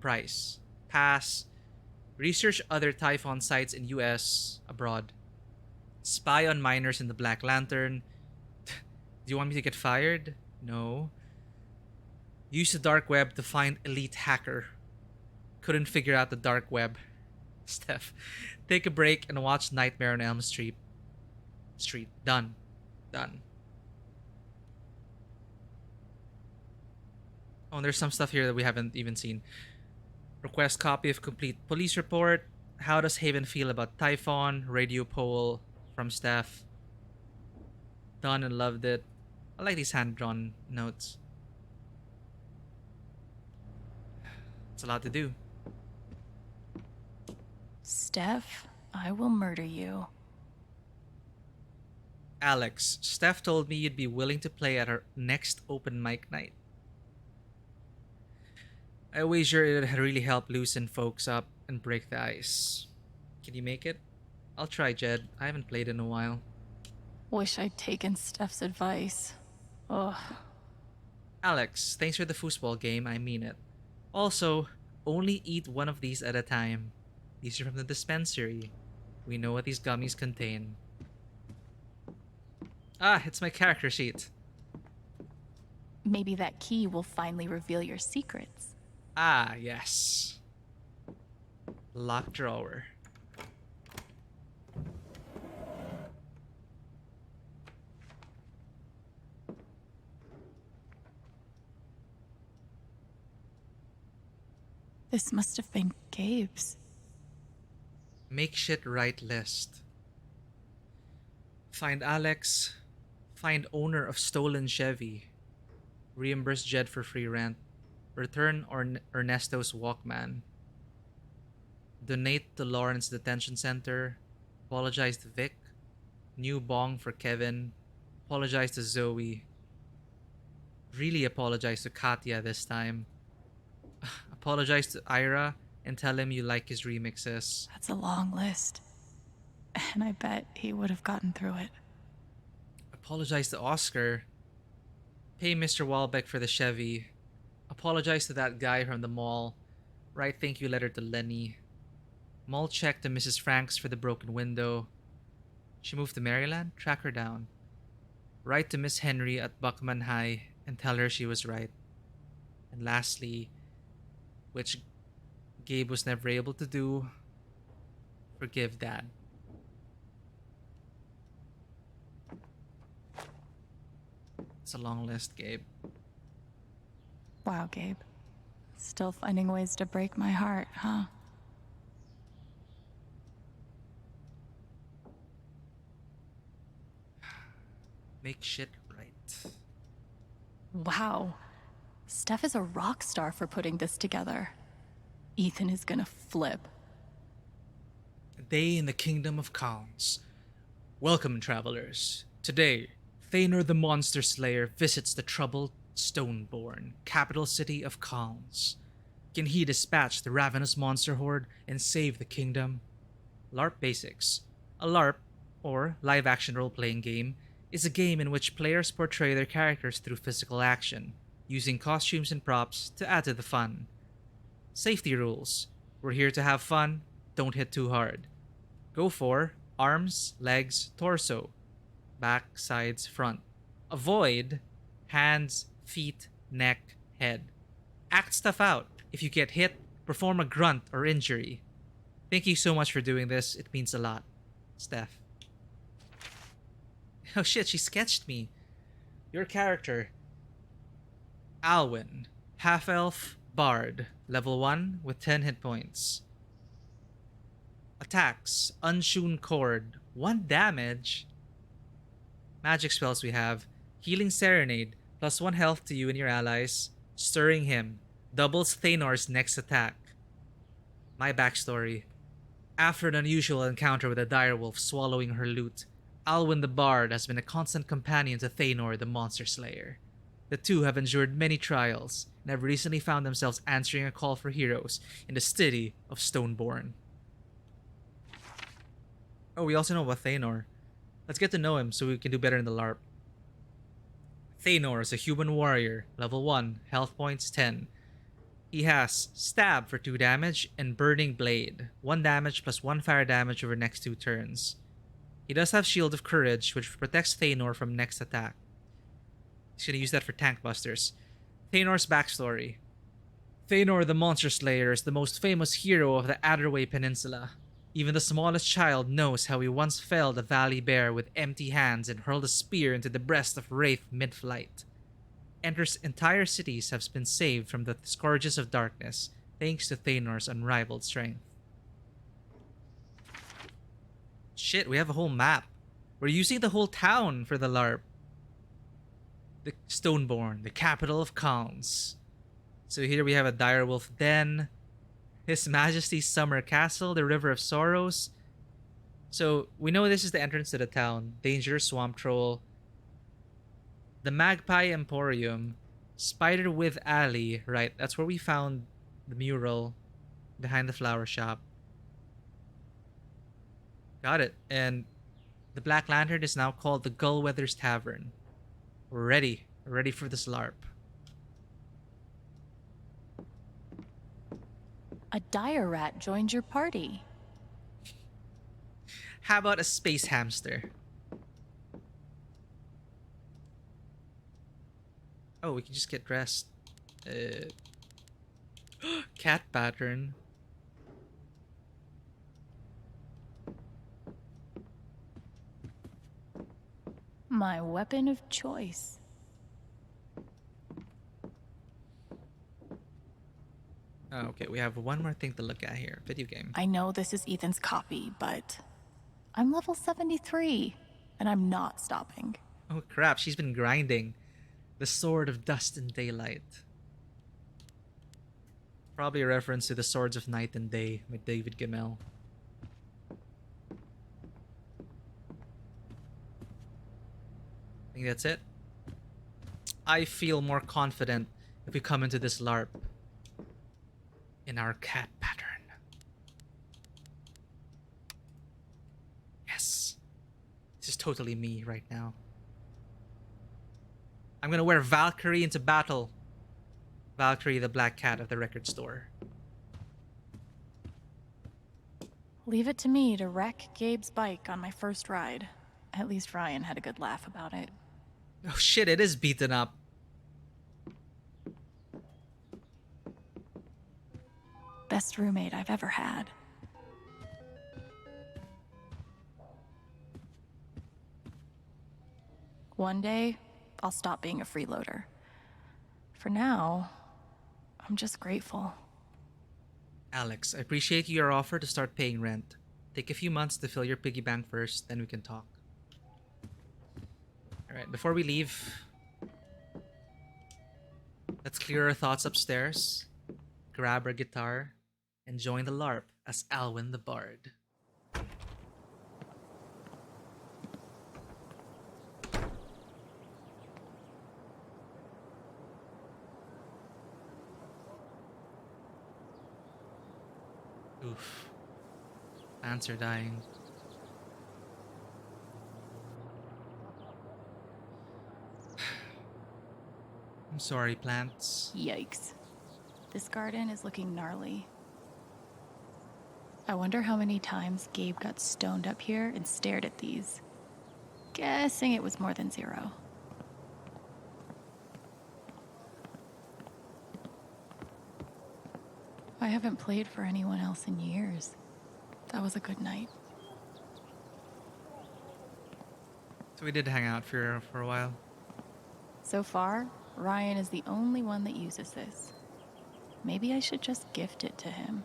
price. Pass. Research other Typhon sites in US, abroad. Spy on minors in the Black Lantern. Do you want me to get fired? No. Use the dark web to find elite hacker. Couldn't figure out the dark web. Steph, take a break and watch Nightmare on Elm Street. Done. Done. Oh, and there's some stuff here that we haven't even seen. Request copy of complete police report. How does Haven feel about Typhon? Radio poll from Steph. Done and loved it. I like these hand-drawn notes. It's a lot to do. Steph, I will murder you. Alex, Steph told me you'd be willing to play at her next open mic night. I wager it'd really help loosen folks up and break the ice. Can you make it? I'll try, Jed. I haven't played in a while. Wish I'd taken Steph's advice. Ugh. Alex, thanks for the foosball game. I mean it. Also, only eat one of these at a time. These are from the dispensary. We know what these gummies contain. Ah, it's my character sheet. Maybe that key will finally reveal your secrets. Ah, yes. Locked drawer. This must have been Gabe's. Make shit right list. Find Alex. Find owner of stolen Chevy. Reimburse Jed for free rent. Return Ernesto's Walkman. Donate to Lawrence Detention Center. Apologize to Vic. New bong for Kevin. Apologize to Zoe. Really apologize to Katya this time. Apologize to Ira and tell him you like his remixes. That's a long list. And I bet he would have gotten through it. Apologize to Oscar. Pay Mr. Walbeck for the Chevy. Apologize to that guy from the mall. Write thank you letter to Lenny. Mall check to Mrs. Franks for the broken window. She moved to Maryland? Track her down. Write to Miss Henry at Buckman High and tell her she was right. And lastly, which Gabe was never able to do, forgive Dad. It's a long list, Gabe. Wow, Gabe. Still finding ways to break my heart, huh? Make shit right. Wow. Steph is a rock star for putting this together. Ethan is gonna flip. A day in the kingdom of Khans. Welcome, travelers. Today, Thanor the Monster Slayer visits the troubled Stoneborn, capital city of Khans. Can he dispatch the ravenous monster horde and save the kingdom? LARP Basics. A LARP, or live-action role-playing game, is a game in which players portray their characters through physical action, using costumes and props to add to the fun. Safety rules. We're here to have fun, don't hit too hard. Go for arms, legs, torso, back, sides, front. Avoid hands, feet, neck, head. Act stuff out. If you get hit, perform a grunt or injury. Thank you so much for doing this. It means a lot. Steph. Oh shit, she sketched me. Your character. Alwyn. Half-elf, bard. Level 1 with 10 hit points. Attacks. Unshun Cord. 1 damage. Magic spells we have. Healing Serenade. Plus 1 health to you and your allies. Stirring Him. Doubles Thanor's next attack. My backstory. After an unusual encounter with a direwolf swallowing her loot, Alwyn the Bard has been a constant companion to Thanor the Monster Slayer. The two have endured many trials and have recently found themselves answering a call for heroes in the city of Stoneborn. Oh, we also know about Thanor. Let's get to know him so we can do better in the LARP. Thanor is a human warrior, level 1, health points 10. He has Stab for 2 damage and Burning Blade, 1 damage plus 1 fire damage over next 2 turns. He does have Shield of Courage, which protects Thanor from next attack. He's gonna use that for tank busters. Thanor's backstory. Thanor the Monster Slayer is the most famous hero of the Adderway Peninsula. Even the smallest child knows how he once felled a valley bear with empty hands and hurled a spear into the breast of Wraith mid-flight. Entire cities have been saved from the scourges of darkness, thanks to Thanor's unrivaled strength. Shit, we have a whole map. We're using the whole town for the LARP. The Stoneborn, the capital of Khans. So here we have a direwolf den, His Majesty's Summer Castle, the River of Sorrows. So we know this is the entrance to the town. Danger, Swamp Troll. The Magpie Emporium. Spiderwith Alley. Right, that's where we found the mural behind the flower shop. Got it. And the Black Lantern is now called the Gullweathers Tavern. We're ready. We're ready for this LARP. A dire rat joined your party. How about a space hamster? Oh, we can just get dressed. Cat pattern. My weapon of choice. Oh, okay, we have one more thing to look at here. Video game. I know this is Ethan's copy, but I'm level 73. and I'm not stopping. Oh crap, she's been grinding. The Sword of Dust and Daylight. Probably a reference to the Swords of Night and Day by David Gemmell. I think that's it. I feel more confident if we come into this LARP in our cat pattern. Yes. This is totally me right now. I'm gonna wear Valkyrie into battle. Valkyrie, the black cat of the record store. Leave it to me to wreck Gabe's bike on my first ride. At least Ryan had a good laugh about it. Oh shit, it is beaten up. Best roommate I've ever had. One day, I'll stop being a freeloader. For now, I'm just grateful. Alex, I appreciate your offer to start paying rent. Take a few months to fill your piggy bank first, then we can talk. Alright, before we leave, let's clear our thoughts upstairs, grab our guitar, and join the LARP as Alwyn the Bard. Oof. Plants are dying. I'm sorry, plants. Yikes. This garden is looking gnarly. I wonder how many times Gabe got stoned up here and stared at these. Guessing it was more than 0. I haven't played for anyone else in years. That was a good night. So we did hang out for a while. So far, Ryan is the only one that uses this. Maybe I should just gift it to him.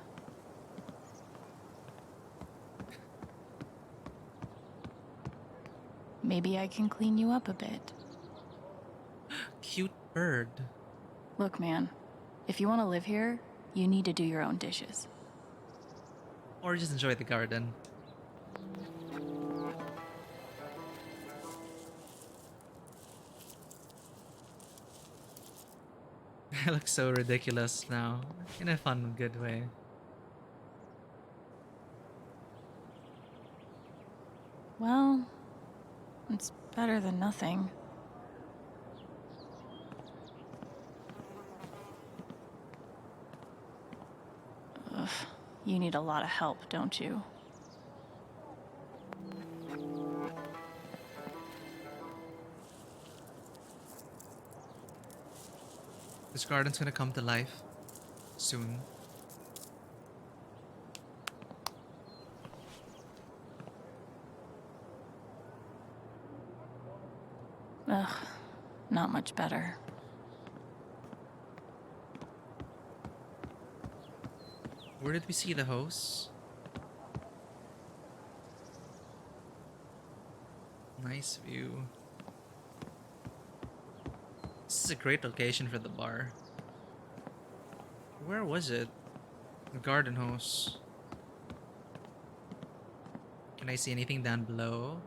Maybe I can clean you up a bit. Cute bird. Look, man, if you want to live here, you need to do your own dishes. Or just enjoy the garden. I look so ridiculous now, in a fun, good way. Well, it's better than nothing. Ugh, you need a lot of help, don't you? This garden's gonna come to life soon. Ugh, not much better. Where did we see the host? Nice view. This is a great location for the bar. Where was it? The garden hose. Can I see anything down below?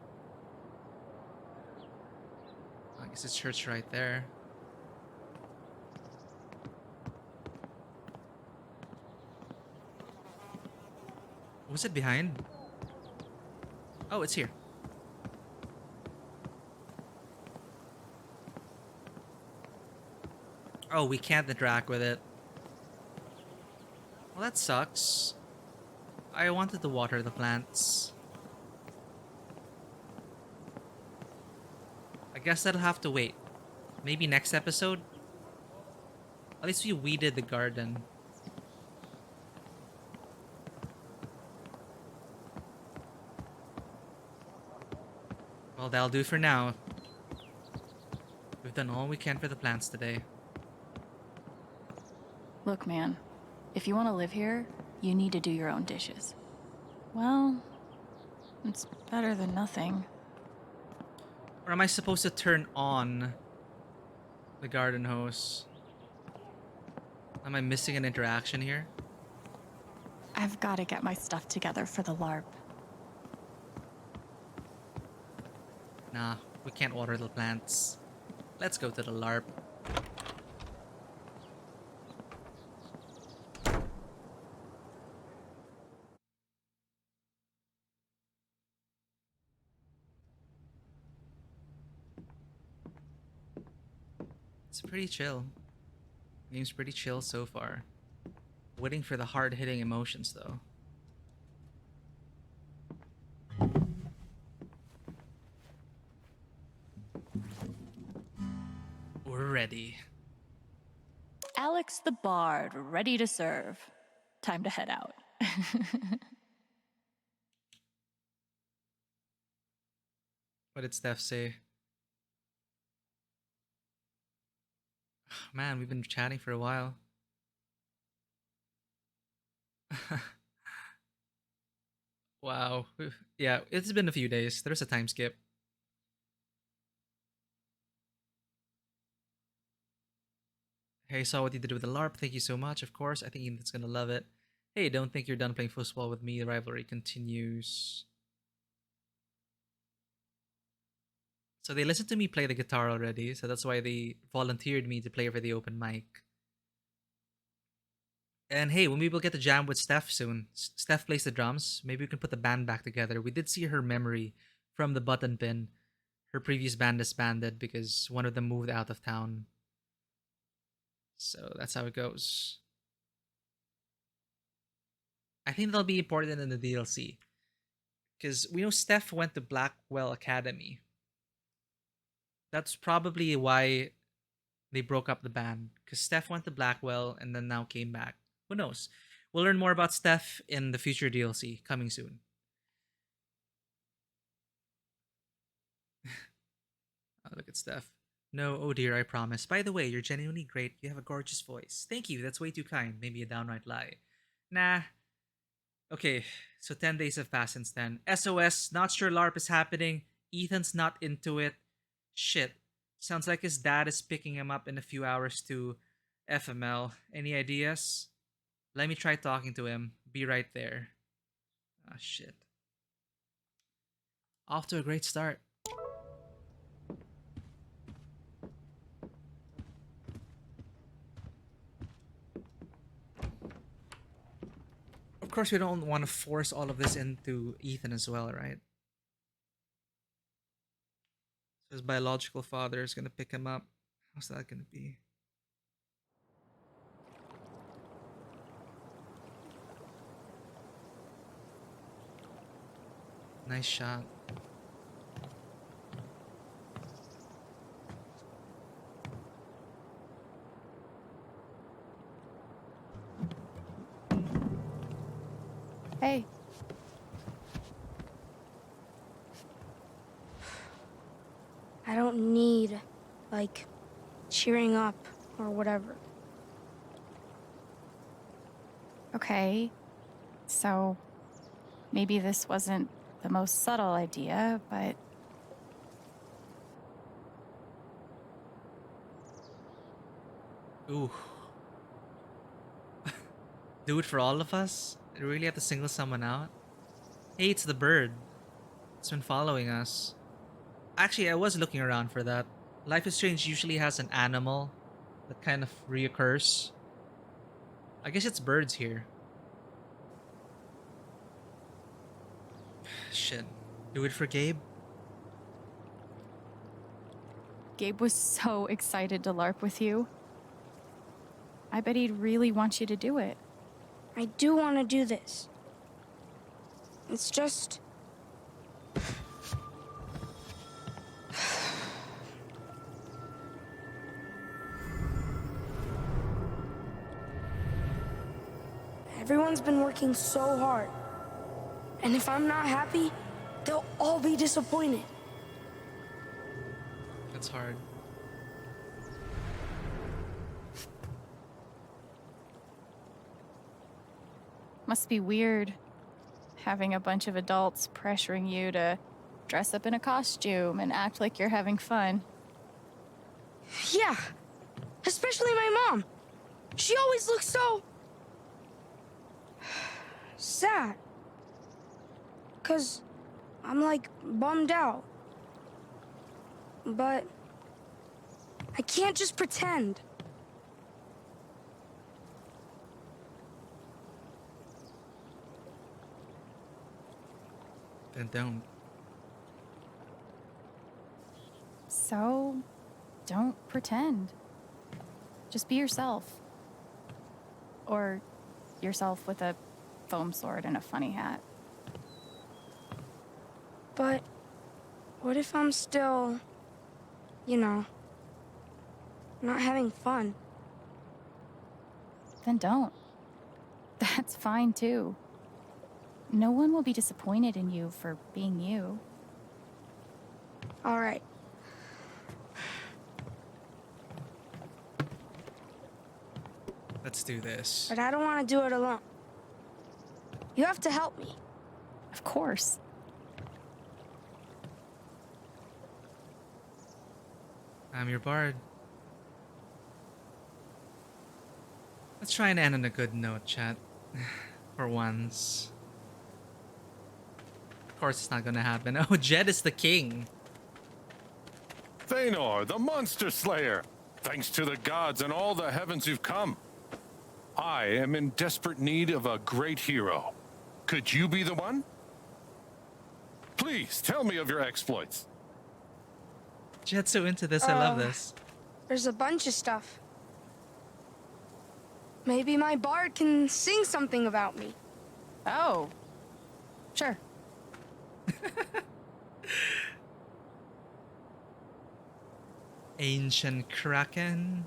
I guess it's church right there. Was it behind? Oh, it's here. Oh, we can't interact with it. Well, that sucks. I wanted to water the plants. I guess that'll have to wait. Maybe next episode? At least we weeded the garden. Well, that'll do for now. We've done all we can for the plants today. Look, man, if you want to live here, you need to do your own dishes. Well, it's better than nothing. Or am I supposed to turn on the garden hose? Am I missing an interaction here? I've got to get my stuff together for the LARP. Nah, we can't water the plants. Let's go to the LARP. It's pretty chill. Game's pretty chill so far. Waiting for the hard-hitting emotions though. We're ready. Alex the Bard, ready to serve. Time to head out. What did Steph say? Man, we've been chatting for a while. Wow. Yeah, it's been a few days. There's a time skip. Hey, saw what you did with the LARP. Thank you so much. Of course, I think Ethan's gonna love it. Hey, don't think you're done playing football with me. The rivalry continues. So they listened to me play the guitar already, so that's why they volunteered me to play for the open mic. And hey, when we will get to jam with Steph soon, Steph plays the drums. Maybe we can put the band back together. We did see her memory from the button pin. Her previous band disbanded because one of them moved out of town. So that's how it goes. I think that'll be important in the DLC. Because we know Steph went to Blackwell Academy. That's probably why they broke up the band. Because Steph went to Blackwell and then now came back. Who knows? We'll learn more about Steph in the future DLC coming soon. Oh, look at Steph. No, oh dear, I promise. By the way, you're genuinely great. You have a gorgeous voice. Thank you, that's way too kind. Maybe a downright lie. Nah. Okay, so 10 days have passed since then. SOS, not sure LARP is happening. Ethan's not into it. Shit. Sounds like his dad is picking him up in a few hours to FML. Any ideas? Let me try talking to him. Be right there. Ah, shit. Off to a great start. Of course, we don't want to force all of this into Ethan as well, right? So his biological father is going to pick him up. How's that going to be? Nice shot. Hey. I don't need, like, cheering up or whatever. Okay. So maybe this wasn't the most subtle idea, but ooh. Do it for all of us? I really have to single someone out? Hey, it's the bird. It's been following us. Actually, I was looking around for that. Life is Strange usually has an animal that kind of reoccurs. I guess it's birds here. Shit. Do it for Gabe? Gabe was so excited to LARP with you. I bet he'd really want you to do it. I do want to do this. It's just... Everyone's been working so hard. And if I'm not happy, they'll all be disappointed. That's hard. Must be weird having a bunch of adults pressuring you to dress up in a costume and act like you're having fun. Yeah, especially my mom. She always looks so sad. 'Cause I'm like bummed out. But I can't just pretend. Then don't. So, don't pretend. Just be yourself. Or yourself with a foam sword and a funny hat. But what if I'm still, not having fun? Then don't. That's fine too. No one will be disappointed in you for being you. All right. Let's do this. But I don't want to do it alone. You have to help me. Of course. I'm your bard. Let's try and end on a good note, chat. For once. Of course it's not gonna happen. Oh, Jed is the king. Thanor, the monster slayer! Thanks to the gods and all the heavens you've come. I am in desperate need of a great hero. Could you be the one? Please, tell me of your exploits. Jed's so into this, I love this. There's a bunch of stuff. Maybe my bard can sing something about me. Oh. Sure. Ancient Kraken.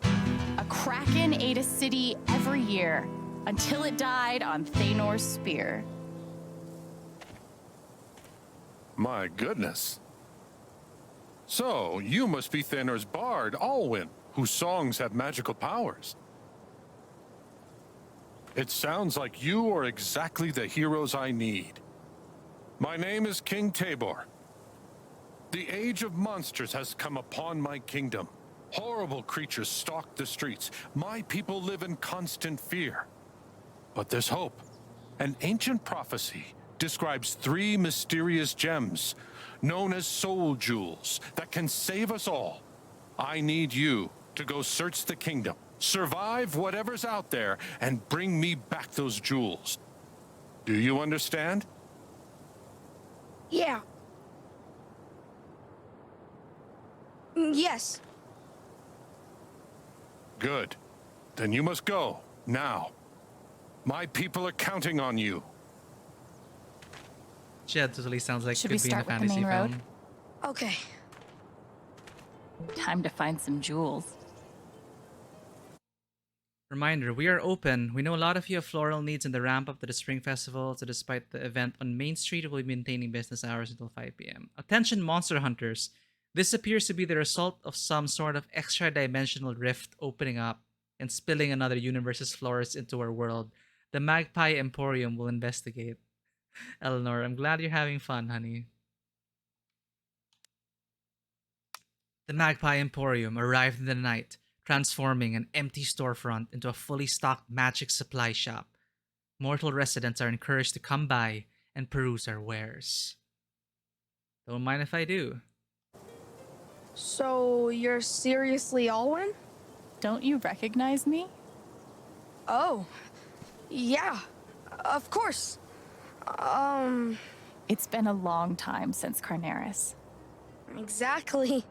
A kraken ate a city every year until it died on Thanor's spear. My goodness. So, you must be Thanor's bard, Alwyn, whose songs have magical powers. It sounds like you are exactly the heroes I need. My name is King Tabor. The age of monsters has come upon my kingdom. Horrible creatures stalk the streets. My people live in constant fear. But there's hope. An ancient prophecy describes 3 mysterious gems, known as soul jewels, that can save us all. I need you to go search the kingdom, survive whatever's out there, and bring me back those jewels. Do you understand? Yeah. Yes. Good. Then you must go, now. My people are counting on you. Jed totally sounds like Should could we be in a start with the fantasy main road? film. Okay. Time to find some jewels. Reminder, we are open. We know a lot of you have floral needs in the ramp up to the Spring Festival, so despite the event on Main Street, we'll be maintaining business hours until 5 p.m. Attention monster hunters. This appears to be the result of some sort of extra-dimensional rift opening up and spilling another universe's flores into our world. The Magpie Emporium will investigate. Eleanor, I'm glad you're having fun, honey. The Magpie Emporium arrived in the night, transforming an empty storefront into a fully stocked magic supply shop. Mortal residents are encouraged to come by and peruse our wares. Don't mind if I do. So you're seriously Alwyn? Don't you recognize me? Oh, yeah, of course. It's been a long time since Carneris. Exactly.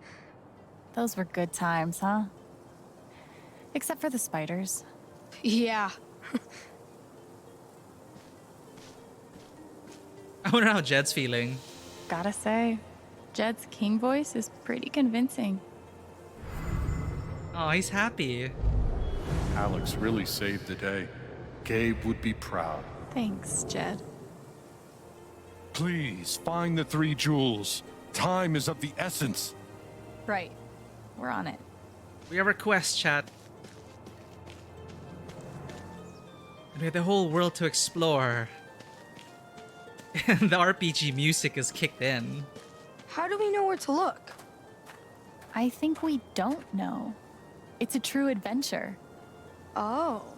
Those were good times, huh? Except for the spiders. Yeah. I wonder how Jed's feeling. Gotta say, Jed's king voice is pretty convincing. Oh, he's happy. Alex really saved the day. Gabe would be proud. Thanks, Jed. Please, find the 3 jewels. Time is of the essence. Right. We're on it. We have a quest, chat. And we have the whole world to explore. The RPG music is kicked in. How do we know where to look? I think we don't know. It's a true adventure. Oh.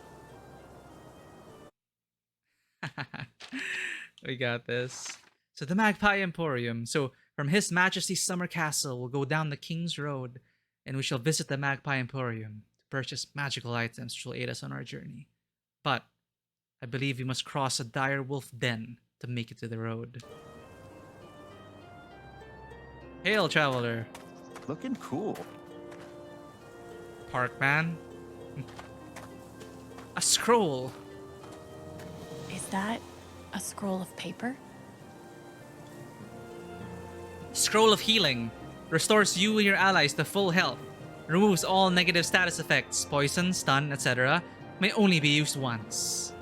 We got this. So the Magpie Emporium. So from His Majesty's Summer Castle, we'll go down the King's Road, and we shall visit the Magpie Emporium to purchase magical items which will aid us on our journey. But I believe we must cross a dire wolf den to make it to the road. Hail, traveler. Looking cool. Parkman. A scroll. Is that a scroll of paper? Scroll of Healing. Restores you and your allies to full health. Removes all negative status effects, poison, stun, etc. May only be used once.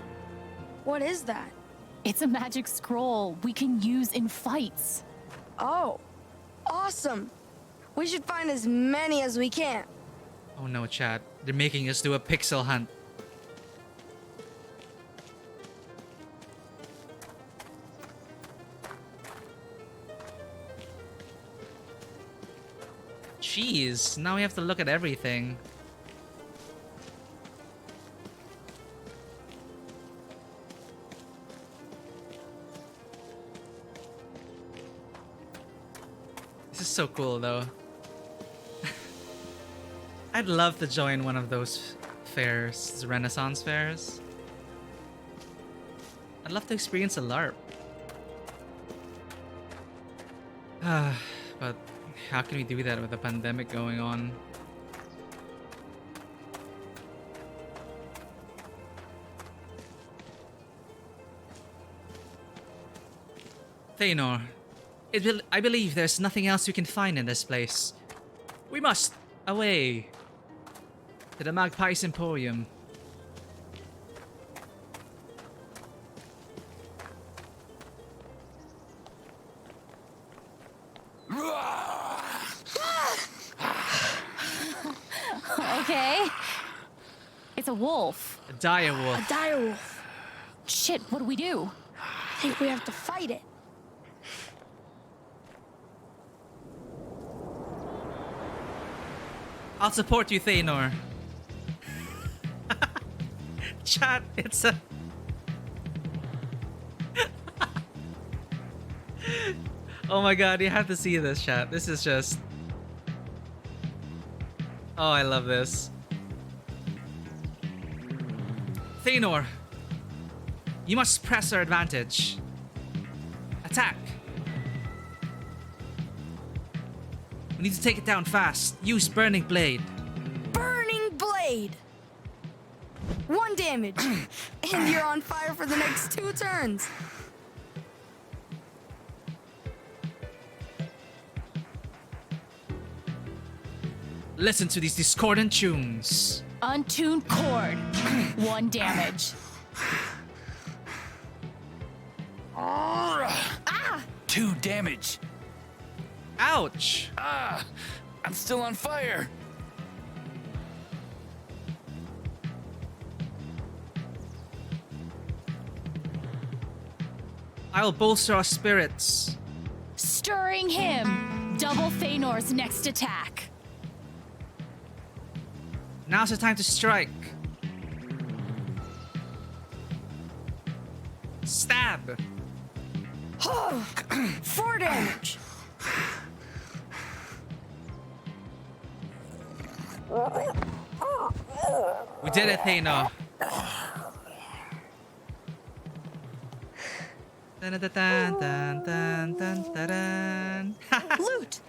What is that? It's a magic scroll we can use in fights. Oh, awesome. We should find as many as we can. Oh no, chat. They're making us do a pixel hunt. Jeez, now we have to look at everything. This is so cool though. I'd love to join one of those fairs, Renaissance fairs. I'd love to experience a LARP. But how can we do that with a pandemic going on? Thanor, I believe there's nothing else we can find in this place. We must away to the Magpie's Emporium. Okay. It's a wolf. A dire wolf. A dire wolf. Shit, what do we do? I think we have to fight it. I'll support you, Thanor. Chat, it's a... Oh my god, you have to see this, chat. This is just... Oh, I love this. Thanor, you must press our advantage. Attack. We need to take it down fast. Use Burning Blade. Burning Blade! 1 damage. And you're on fire for the next 2 turns. Listen to these discordant tunes. Untuned chord. 1 damage. Ah! 2 damage. Ouch! Ah! I'm still on fire. I'll bolster our spirits. Stirring him. Double Thanor's next attack. Now's the time to strike. Stab. 4 damage. We did it, Thanos. Dun, dun, dun, dun, dun, dun, dun, dun. Loot.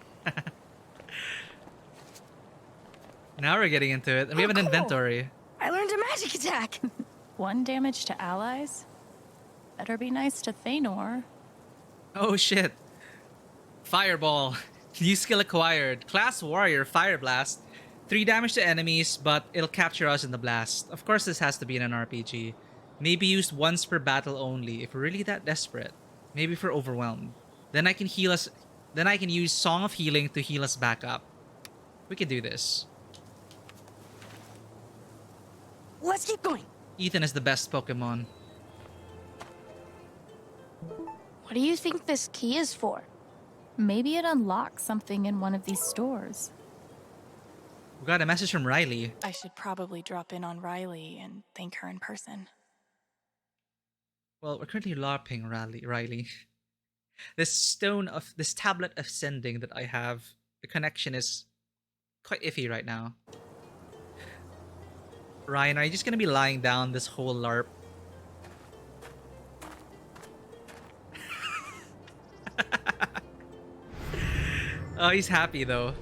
Now we're getting into it. And we have an inventory. I learned a magic attack. 1 damage to allies? Better be nice to Thanor. Oh shit. Fireball. New skill acquired. Class Warrior Fire Blast. 3 damage to enemies, but it'll capture us in the blast. Of course this has to be in an RPG. Maybe used once per battle only if we're really that desperate. Maybe for overwhelmed. Then I can heal us. Then I can use Song of Healing to heal us back up. We can do this. Let's keep going. Ethan is the best Pokemon. What What do you think this key is for? Maybe it unlocks something in one of these stores. We got a message from Riley. I should probably drop in on Riley and thank her in person. Well, we're currently LARPing Riley. This tablet of sending that I have, the connection is quite iffy right now. Ryan, are you just gonna be lying down this whole LARP? Oh, he's happy though.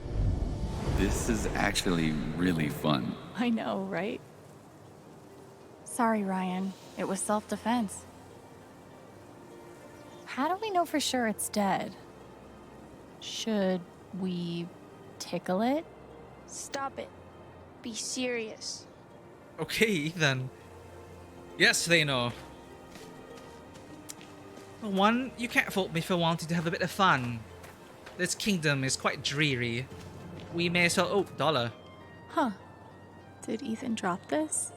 This is actually really fun. I know, right? Sorry, Ryan. It was self-defense. How do we know for sure it's dead? Should we tickle it? Stop it. Be serious. Okay, Ethan. Yes, they know. For one, you can't fault me for wanting to have a bit of fun. This kingdom is quite dreary. We may as well... Oh, dollar. Huh. Did Ethan drop this?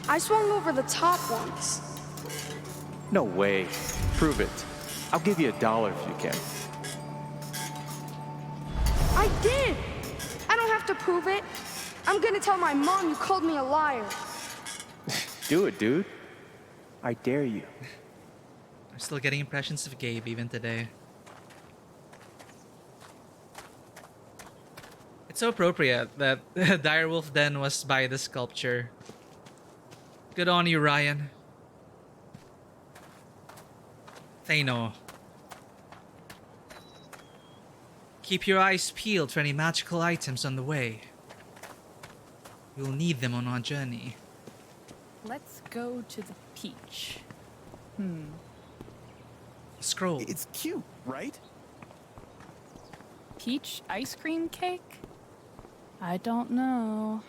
I swung over the top once. No way. Prove it. I'll give you $1 if you can. I did! I don't have to prove it. I'm gonna tell my mom you called me a liar. Do it, dude. I dare you. I'm still getting impressions of Gabe even today. It's so appropriate that Direwolf Den was by the sculpture. Good on you, Ryan. Thano. Keep your eyes peeled for any magical items on the way. You'll need them on our journey. Let's go to the peach. Scroll. It's cute, right? Peach ice cream cake? I don't know.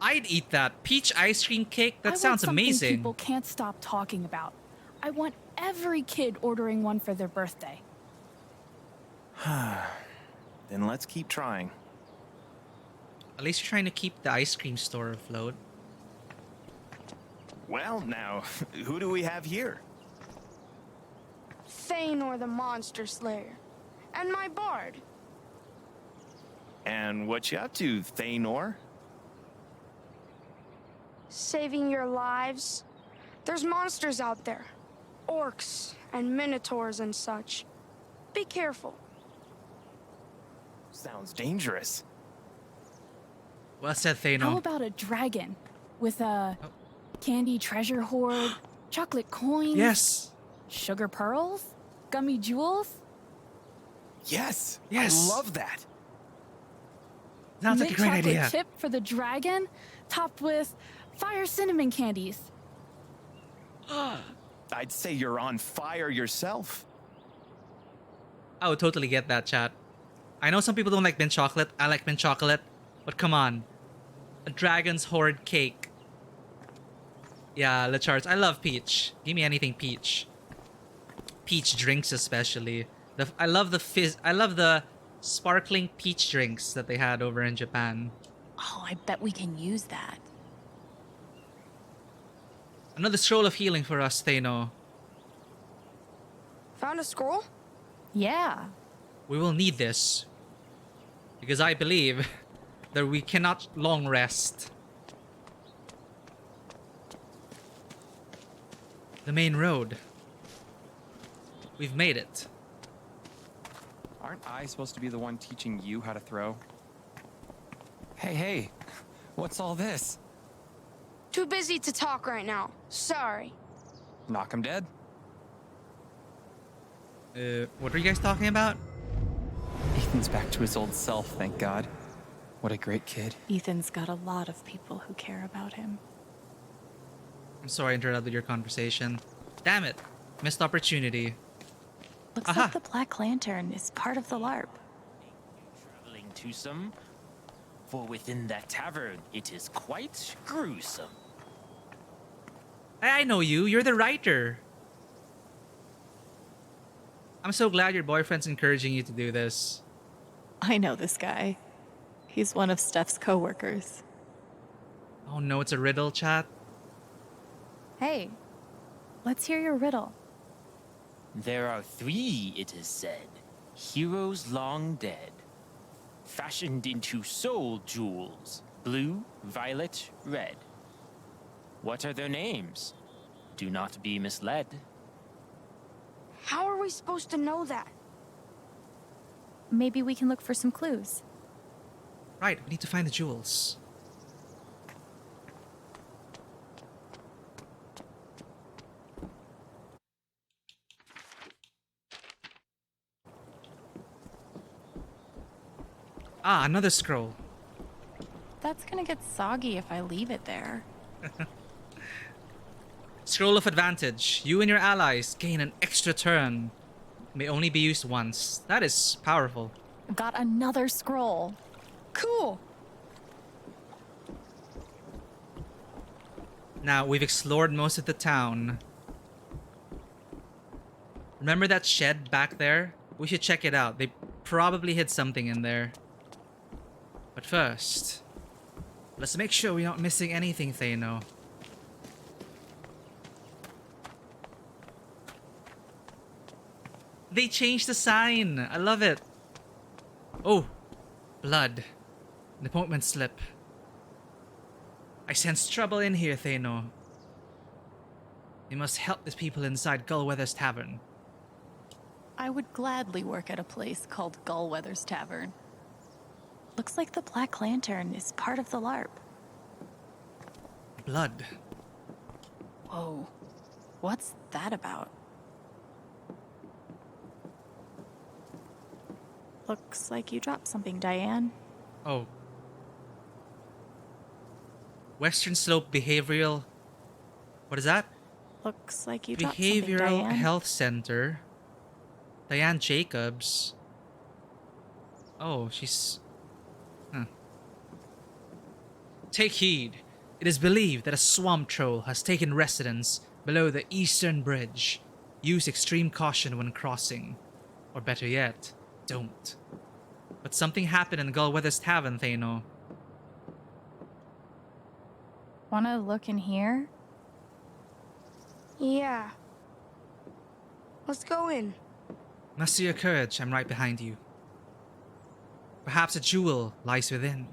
I'd eat that. Peach ice cream cake? That I sounds want something amazing. People can't stop talking about. I want every kid ordering one for their birthday. Then let's keep trying. At least you're trying to keep the ice cream store afloat. Well, now, who do we have here? Thanor the Monster Slayer. And my bard. And what you up to, Thanor? Saving your lives. There's monsters out there. Orcs and minotaurs and such. Be careful. Sounds dangerous. Well said, Thano. How about a dragon with a candy treasure hoard, chocolate coins? Yes. Sugar pearls? Gummy jewels? Yes. Yes. I love that. Sounds like a great Mint idea. chocolate chip for the dragon, topped with fire cinnamon candies. I'd say you're on fire yourself. I would totally get that, chat. I know some people don't like mint chocolate. I like mint chocolate. But come on. A dragon's horde cake. Yeah, Lechards. I love peach. Give me anything peach. Peach drinks especially. I love the fizz. I love the sparkling peach drinks that they had over in Japan. Oh, I bet we can use that. Another scroll of healing for us, Thano. Found a scroll? Yeah. We will need this. Because I believe that we cannot long rest. The main road. We've made it. Aren't I supposed to be the one teaching you how to throw? Hey, what's all this? Too busy to talk right now. Sorry. Knock him dead? What are you guys talking about? Ethan's back to his old self, thank God. What a great kid. Ethan's got a lot of people who care about him. I'm sorry I interrupted your conversation. Damn it. Missed opportunity. Looks like the Black Lantern is part of the LARP. Traveling to some, for within that tavern it is quite gruesome. I know you. You're the writer. I'm so glad your boyfriend's encouraging you to do this. I know this guy. He's one of Steph's coworkers. Oh no, it's a riddle, chat. Hey, let's hear your riddle. There are 3, it is said, heroes long dead, fashioned into soul jewels, blue, violet, red. What are their names? Do not be misled. How are we supposed to know that? Maybe we can look for some clues. Right, we need to find the jewels. Ah, another scroll. That's gonna get soggy if I leave it there. Scroll of advantage. You and your allies gain an extra turn. May only be used once. That is powerful. Got another scroll. Cool. Now, we've explored most of the town. Remember that shed back there? We should check it out. They probably hid something in there. But first, let's make sure we're not missing anything, Thano. They changed the sign. I love it. Oh, blood. An appointment slip. I sense trouble in here, Thano. You must help these people inside Gullweather's Tavern. I would gladly work at a place called Gullweather's Tavern. Looks like the Black Lantern is part of the LARP. Blood. Whoa. What's that about? Looks like you dropped something, Diane. Oh. Western Slope Behavioral... What is that? Looks like you dropped something, Behavioral Diane. Health Center. Diane Jacobs. Oh, she's... Huh. Take heed. It is believed that a swamp troll has taken residence below the eastern bridge. Use extreme caution when crossing. Or better yet, don't. But something happened in Gullweather's Tavern, Thano. Wanna look in here? Yeah. Let's go in. Muster your courage, I'm right behind you. Perhaps a jewel lies within.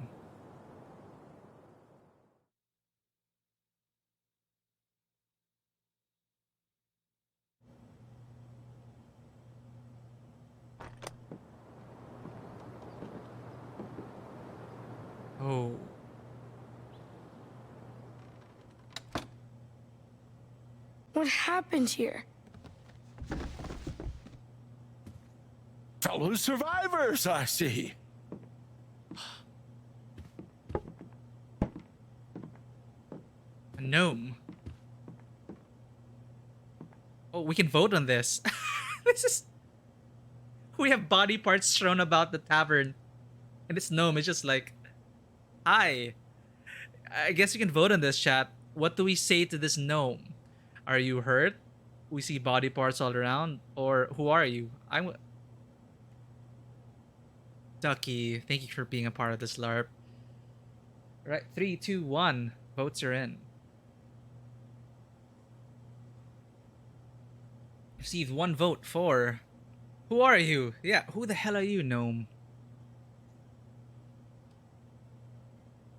Oh. What happened here? Fellow survivors, I see. A gnome. Oh, we can vote on this. This is... We have body parts thrown about the tavern. And this gnome is just like... Hi. I guess you can vote on this, chat. What do we say to this gnome? Are you hurt? We see body parts all around. Or who are you? I'm... Ducky, thank you for being a part of this LARP. Right, 3, 2, 1. Votes are in. Received 1 vote for... Who are you? Yeah, who the hell are you, gnome?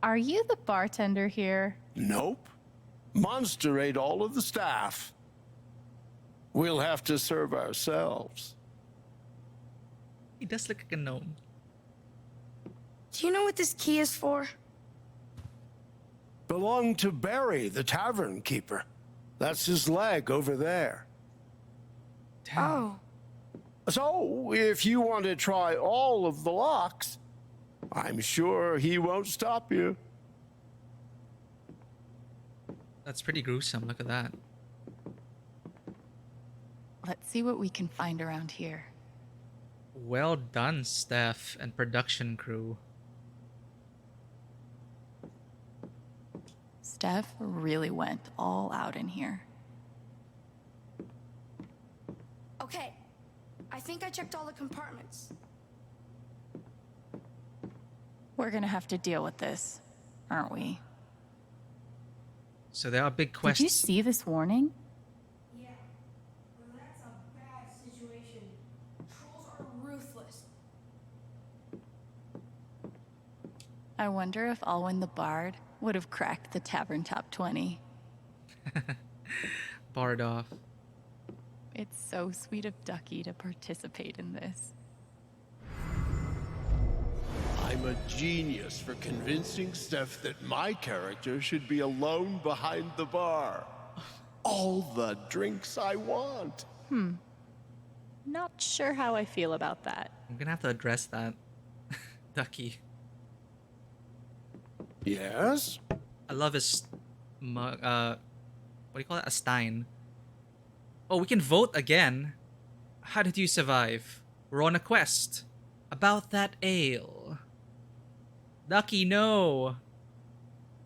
Are you the bartender here? Nope. Monster ate all of the staff. We'll have to serve ourselves. He does look like a gnome. Do you know what this key is for? Belonged to Barry, the tavern keeper. That's his leg over there. Oh. So, if you want to try all of the locks, I'm sure he won't stop you. That's pretty gruesome. Look at that. Let's see what we can find around here. Well done, staff and production crew. Steph really went all out in here. Okay. I think I checked all the compartments. We're gonna have to deal with this, aren't we? So there are big Did quests. you see this warning? Yeah, well, that's a bad situation. Trolls are ruthless. I wonder if Alwyn the Bard would have cracked the tavern top 20. Barred off. It's so sweet of Ducky to participate in this. I'm a genius for convincing Steph that my character should be alone behind the bar. All the drinks I want. Not sure how I feel about that. I'm gonna have to address that. Ducky. Yes? I love his mug. What do you call it? A stein. Oh, we can vote again. How did you survive? We're on a quest. About that ale. Ducky, no.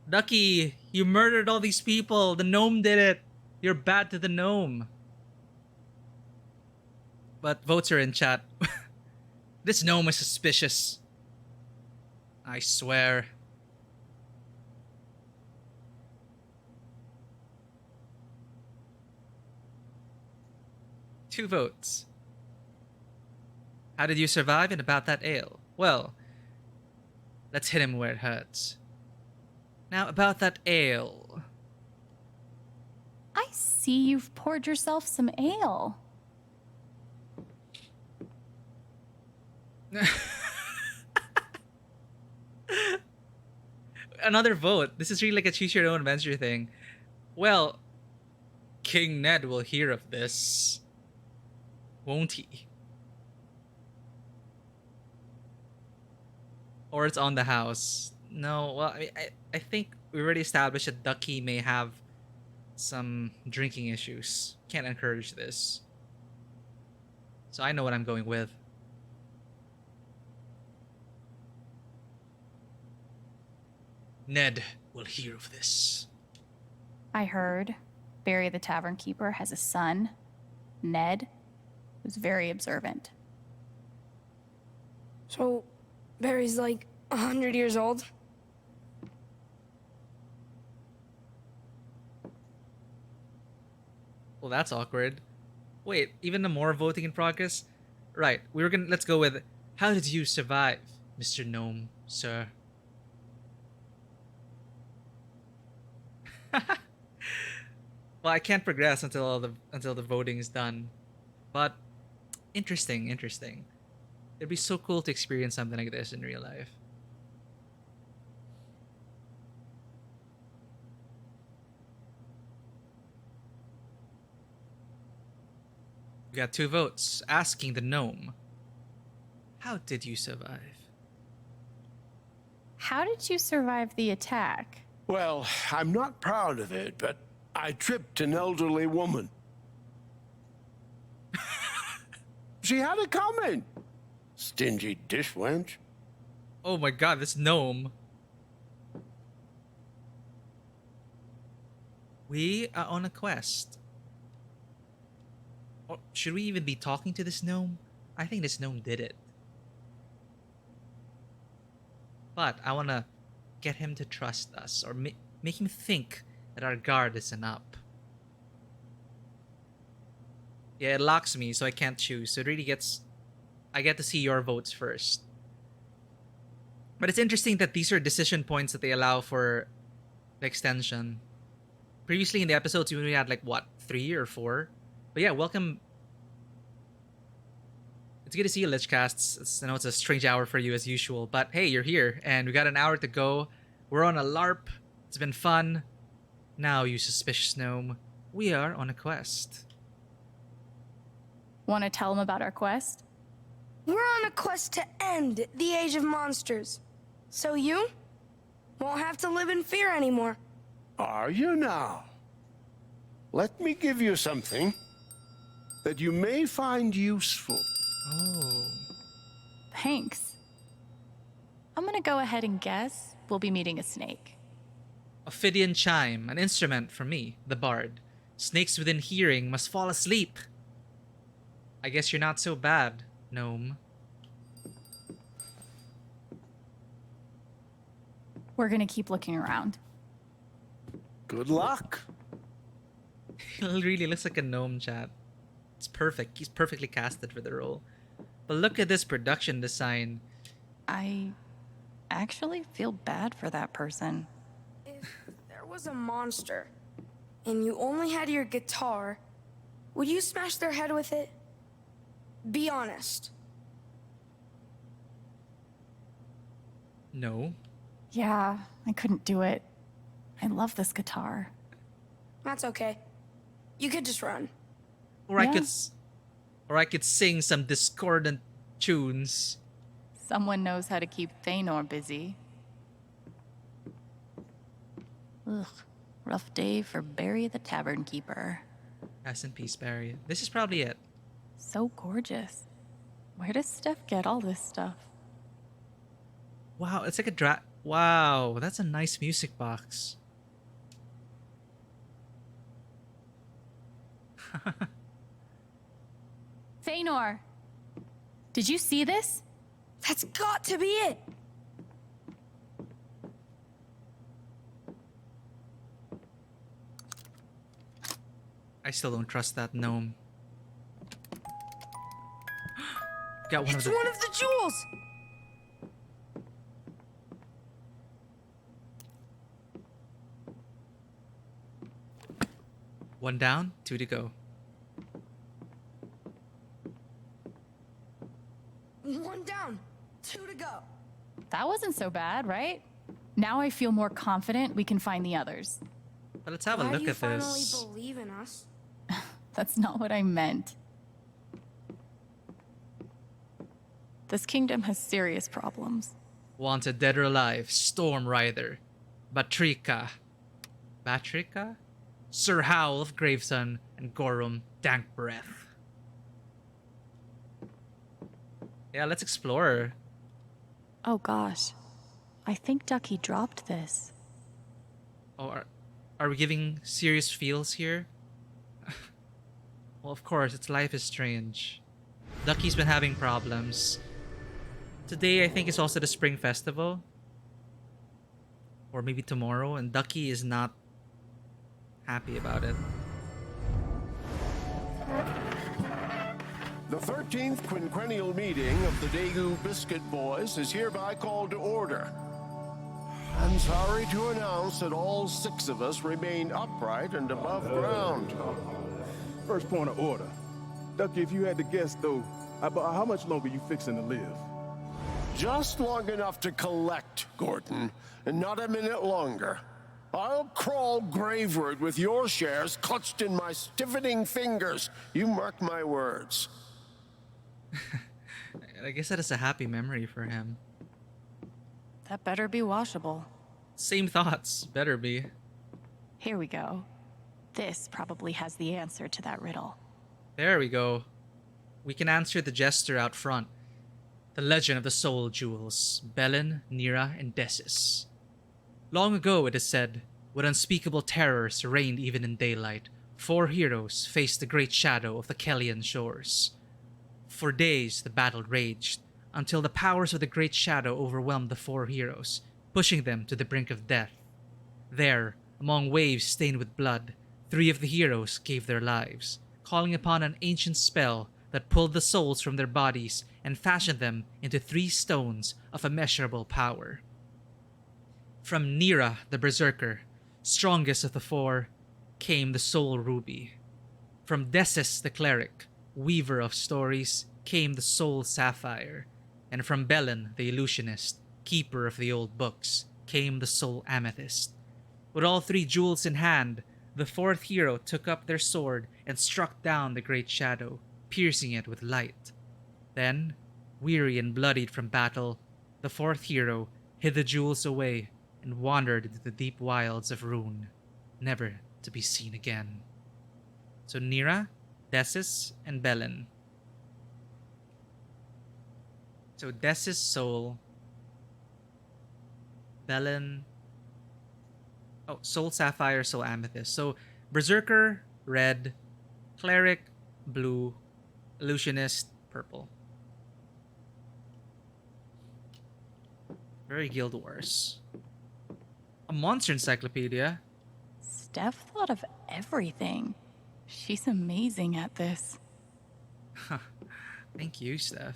Ducky, you murdered all these people. The gnome did it. You're bad to the gnome. But votes are in chat. This gnome is suspicious. I swear. Two votes. How did you survive and about that ale? Well, let's hit him where it hurts. Now, about that ale. I see you've poured yourself some ale. Another vote. This is really like a choose your own adventure thing. Well, King Ned will hear of this. Won't he? Or it's on the house. No, well, I mean, I think we already established that Ducky may have some drinking issues. Can't encourage this. So I know what I'm going with. Ned will hear of this. I heard Barry the Tavern Keeper has a son, Ned, who's very observant. So, Barry's like 100 years old? Well, that's awkward. Wait, even the more voting in progress? Right, let's go with, how did you survive, Mr. Gnome, sir? Well, I can't progress until the voting is done. But interesting. It'd be so cool to experience something like this in real life. We got 2 votes asking the gnome, how did you survive? How did you survive the attack? Well, I'm not proud of it, but I tripped an elderly woman. She had it coming. Stingy dishwench. Oh my god, this gnome. We are on a quest. Or should we even be talking to this gnome? I think this gnome did it. But I want to get him to trust us, or make him think that our guard isn't up. Yeah, it locks me, so I can't choose. So it really I get to see your votes first. But it's interesting that these are decision points that they allow for the extension. Previously in the episodes, we only had like, what, 3 or 4? But yeah, welcome. It's good to see you, Lichcasts. I know it's a strange hour for you as usual, but hey, you're here, and we got an hour to go. We're on a LARP. It's been fun. Now, you suspicious gnome, we are on a quest. Want to tell them about our quest? We're on a quest to end the Age of Monsters. So you won't have to live in fear anymore. Are you now? Let me give you something that you may find useful. Oh. Thanks. I'm gonna go ahead and guess we'll be meeting a snake. Ophidian chime, an instrument for me, the bard. Snakes within hearing must fall asleep. I guess you're not so bad, gnome. We're gonna keep looking around. Good luck. He really looks like a gnome, chat. It's perfect. He's perfectly casted for the role. But look at this production design. I actually feel bad for that person. If there was a monster and you only had your guitar, would you smash their head with it? Be honest. No. Yeah, I couldn't do it. I love this guitar. That's okay. You could just run. Or I could sing some discordant tunes. Someone knows how to keep Thanor busy. Ugh, rough day for Barry the Tavern Keeper. Rest in peace, Barry. This is probably it. So gorgeous. Where does Steph get all this stuff? Wow, it's like a wow, that's a nice music box. Thanor! Did you see this? That's got to be it! I still don't trust that gnome. Got one It's of the... one of the jewels! One down, 2 to go. One down, 2 to go. That wasn't so bad, right? Now I feel more confident we can find the others. But let's have a Why look do you at finally this. believe in us? That's not what I meant. This kingdom has serious problems. Wanted dead or alive, Storm Rider, Batrika, Sir Howl of Graveson, and Gorum Dank Breath. Yeah, let's explore. Oh gosh. I think Ducky dropped this. Oh, are we giving serious feels here? Well, of course, it's Life is Strange. Ducky's been having problems. Today, I think, is also the Spring Festival. Or maybe tomorrow, and Ducky is not happy about it. The 13th quinquennial meeting of the Daegu Biscuit Boys is hereby called to order. I'm sorry to announce that all 6 of us remain upright and above ground. First point of order. Ducky, if you had to guess, though, about how much longer you fixing to live? Just long enough to collect, Gordon, and not a minute longer. I'll crawl graveward with your shares clutched in my stiffening fingers. You mark my words. I guess that is a happy memory for him. That better be washable. Same thoughts. Better be. Here we go. This probably has the answer to that riddle. There we go. We can answer the jester out front. The legend of the soul jewels, Belen, Nira, and Desis. Long ago, it is said, when unspeakable terrors reigned even in daylight, 4 heroes faced the great shadow of the Kellyan shores. For days, the battle raged, until the powers of the great shadow overwhelmed the 4 heroes, pushing them to the brink of death. There, among waves stained with blood, 3 of the heroes gave their lives, calling upon an ancient spell that pulled the souls from their bodies and fashioned them into 3 stones of immeasurable power. From Nira, the berserker, strongest of the 4, came the soul ruby. From Desis, the cleric, weaver of stories, came the soul sapphire. And from Belen, the illusionist, keeper of the old books, came the soul amethyst. With all 3 jewels in hand, the 4th hero took up their sword and struck down the great shadow, piercing it with light. Then, weary and bloodied from battle, the 4th hero hid the jewels away and wandered into the deep wilds of Rune, never to be seen again. So Nira, Desis, and Belen. So Desis soul, Belen, soul sapphire, soul amethyst. So berserker, red, cleric, blue, illusionist, purple. Very Guild Wars. A monster encyclopedia. Steph thought of everything. She's amazing at this. Thank you, Steph.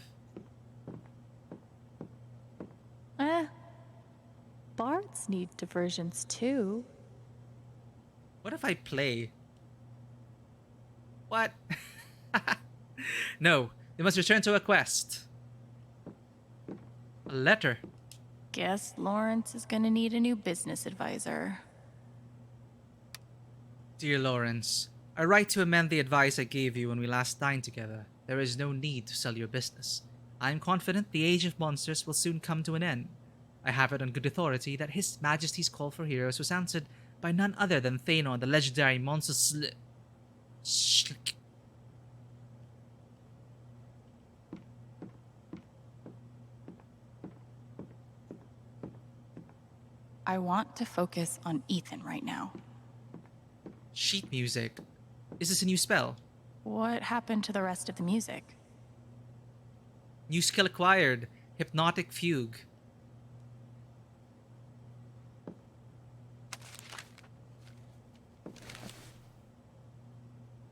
Bards need diversions too. What if I play? What? No, they must return to a quest. A letter. Guess Lawrence is gonna need a new business advisor. Dear Lawrence, I write to amend the advice I gave you when we last dined together. There is no need to sell your business. I am confident the age of monsters will soon come to an end. I have it on good authority that His Majesty's call for heroes was answered by none other than Thanor, the legendary monster Schlick. I want to focus on Ethan right now. Sheet music. Is this a new spell? What happened to the rest of the music? New skill acquired. Hypnotic Fugue.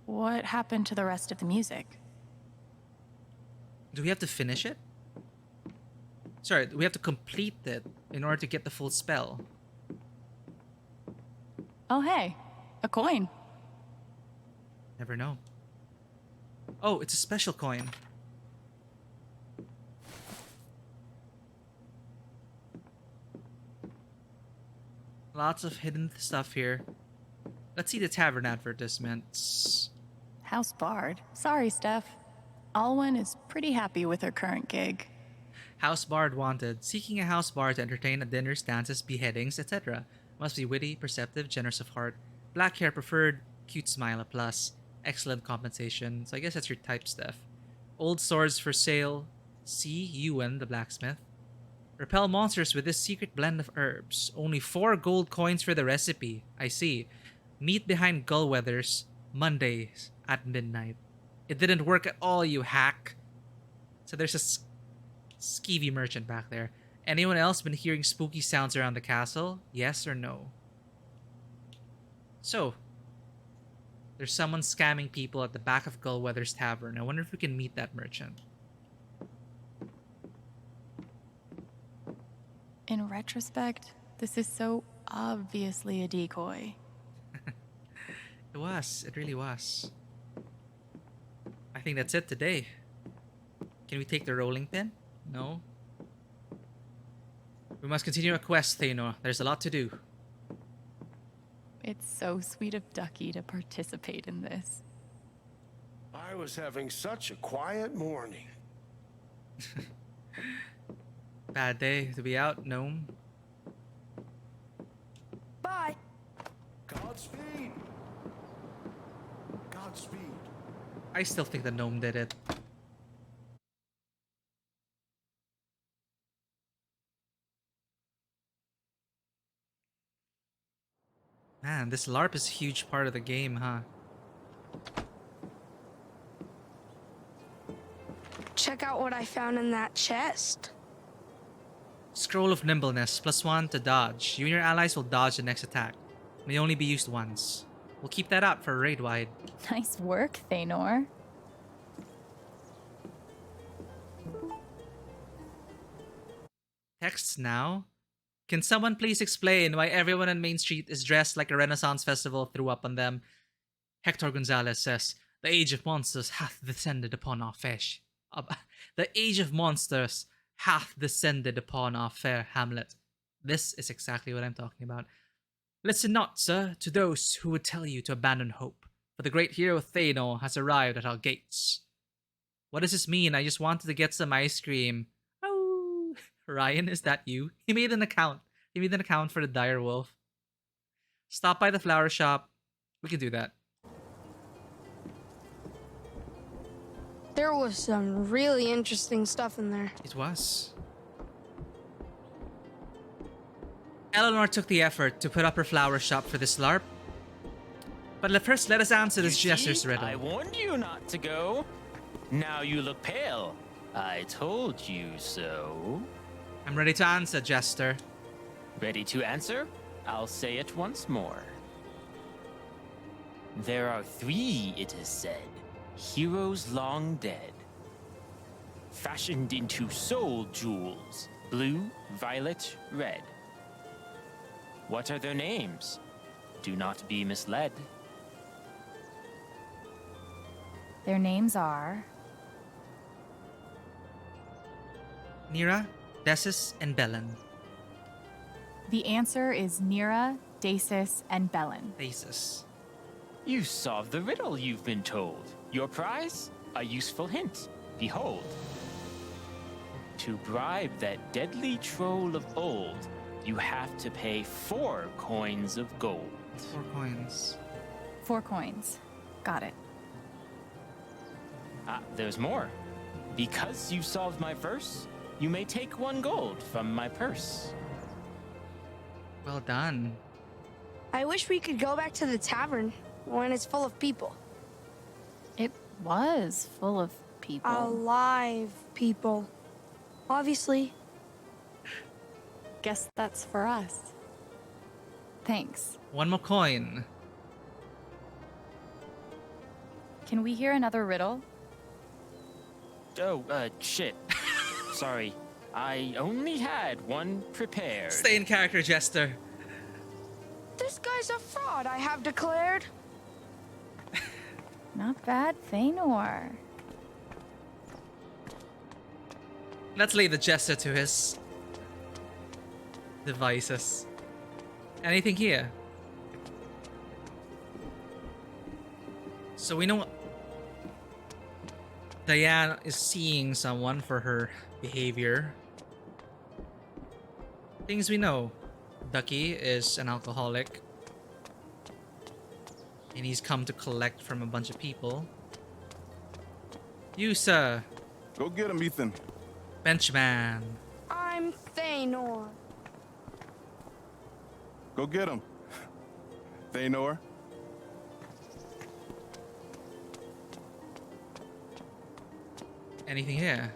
What happened to the rest of the music? Do we have to finish it? Sorry, we have to complete it in order to get the full spell. Oh hey, a coin. Never know. Oh, it's a special coin. Lots of hidden stuff here. Let's see the tavern advertisements. House Bard. Sorry, Steph. Alwyn is pretty happy with her current gig. House Bard wanted. Seeking a house bard to entertain at dinners, dances, beheadings, etc. Must be witty, perceptive, generous of heart. Black hair preferred. Cute smile a plus. Excellent compensation. So I guess that's your type, Steph. Old swords for sale. See Ewan, the blacksmith. Repel monsters with this secret blend of herbs. Only 4 gold coins for the recipe. I see. Meet behind Gullweathers. Mondays at midnight. It didn't work at all, you hack. So there's a skeevy merchant back there. Anyone else been hearing spooky sounds around the castle? Yes or no? So, there's someone scamming people at the back of Gullweather's tavern. I wonder if we can meet that merchant. In retrospect, this is so obviously a decoy. It was. It really was. I think that's it today. Can we take the rolling pin? No. We must continue our quest, Thanor. There's a lot to do. It's so sweet of Ducky to participate in this. I was having such a quiet morning. Bad day to be out, gnome. Bye. Godspeed. Godspeed. I still think the gnome did it. Man, this LARP is a huge part of the game, huh? Check out what I found in that chest. Scroll of Nimbleness, +1 to dodge. You and your allies will dodge the next attack. May only be used once. We'll keep that up for raid wide. Nice work, Thanor. Texts now? Can someone please explain why everyone on Main Street is dressed like a Renaissance festival threw up on them? Hector Gonzalez says, the age of monsters hath descended upon our flesh. The age of monsters hath descended upon our fair hamlet. This is exactly what I'm talking about. Listen not, sir, to those who would tell you to abandon hope, for the great hero Thanor has arrived at our gates. What does this mean? I just wanted to get some ice cream. Oh, Ryan, is that you? He made an account. He made an account for the dire wolf. Stop by the flower shop. We can do that. There was some really interesting stuff in there. It was. Eleanor took the effort to put up her flower shop for this LARP. But first, let us answer this jester's riddle. I warned you not to go. Now you look pale. I told you so. I'm ready to answer, Jester. Ready to answer? I'll say it once more. There are 3, it is said, heroes long dead, fashioned into soul jewels, blue, violet, red. What are their names? Do not be misled. Their names are Nira, Desis, and Belen. the answer is Nira, Dasis, and Belen. Desis. You solved the riddle you've been told. Your prize? A useful hint. Behold. To bribe that deadly troll of old, you have to pay 4 coins of gold. 4 coins. 4 coins. Got it. Ah, there's more. Because you solved my verse, you may take 1 gold from my purse. Well done. I wish we could go back to the tavern when it's full of people. It was full of people. Alive people. Obviously. Guess that's for us. Thanks. 1 more coin. Can we hear another riddle? Oh, shit. Sorry. I only had 1 prepared. Stay in character, Jester. This guy's a fraud, I have declared. Not bad, Thanor. Let's leave the Jester to his devices. Anything here? So we know Diane is seeing someone for her behavior. Things we know. Ducky is an alcoholic. And he's come to collect from a bunch of people. You, sir. Go get him, Ethan. Benchman. I'm Thanor. Go get him. Thanor. Anything here?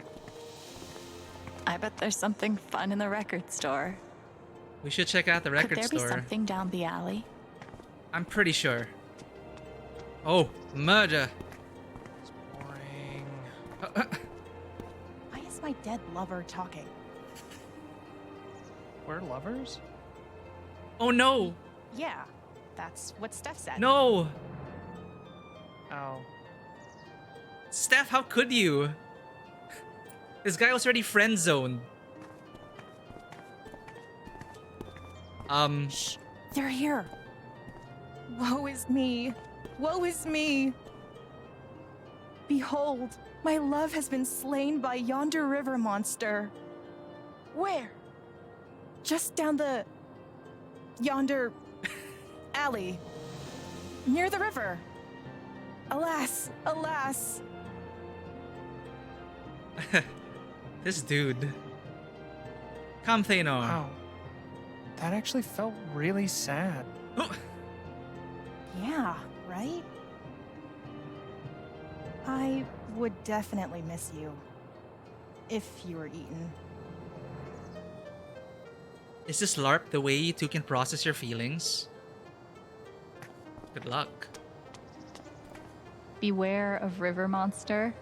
I bet there's something fun in the record store. We should check out the record Could there store. be something down the alley? I'm pretty sure. Oh, murder. Boring. Why is my dead lover talking? We're lovers? Oh no! Yeah, that's what Steph said. No! Oh. Steph, how could you? This guy was already friend zoned. Shh, they're here. Woe is me. Woe is me. Behold, my love has been slain by yonder river monster. Where? Just down the... yonder... alley. Near the river. Alas, alas. This dude. Come, Thanor. Wow. That actually felt really sad. Yeah, right? I would definitely miss you. If you were eaten. Is this LARP the way you two can process your feelings? Good luck. Beware of river monster.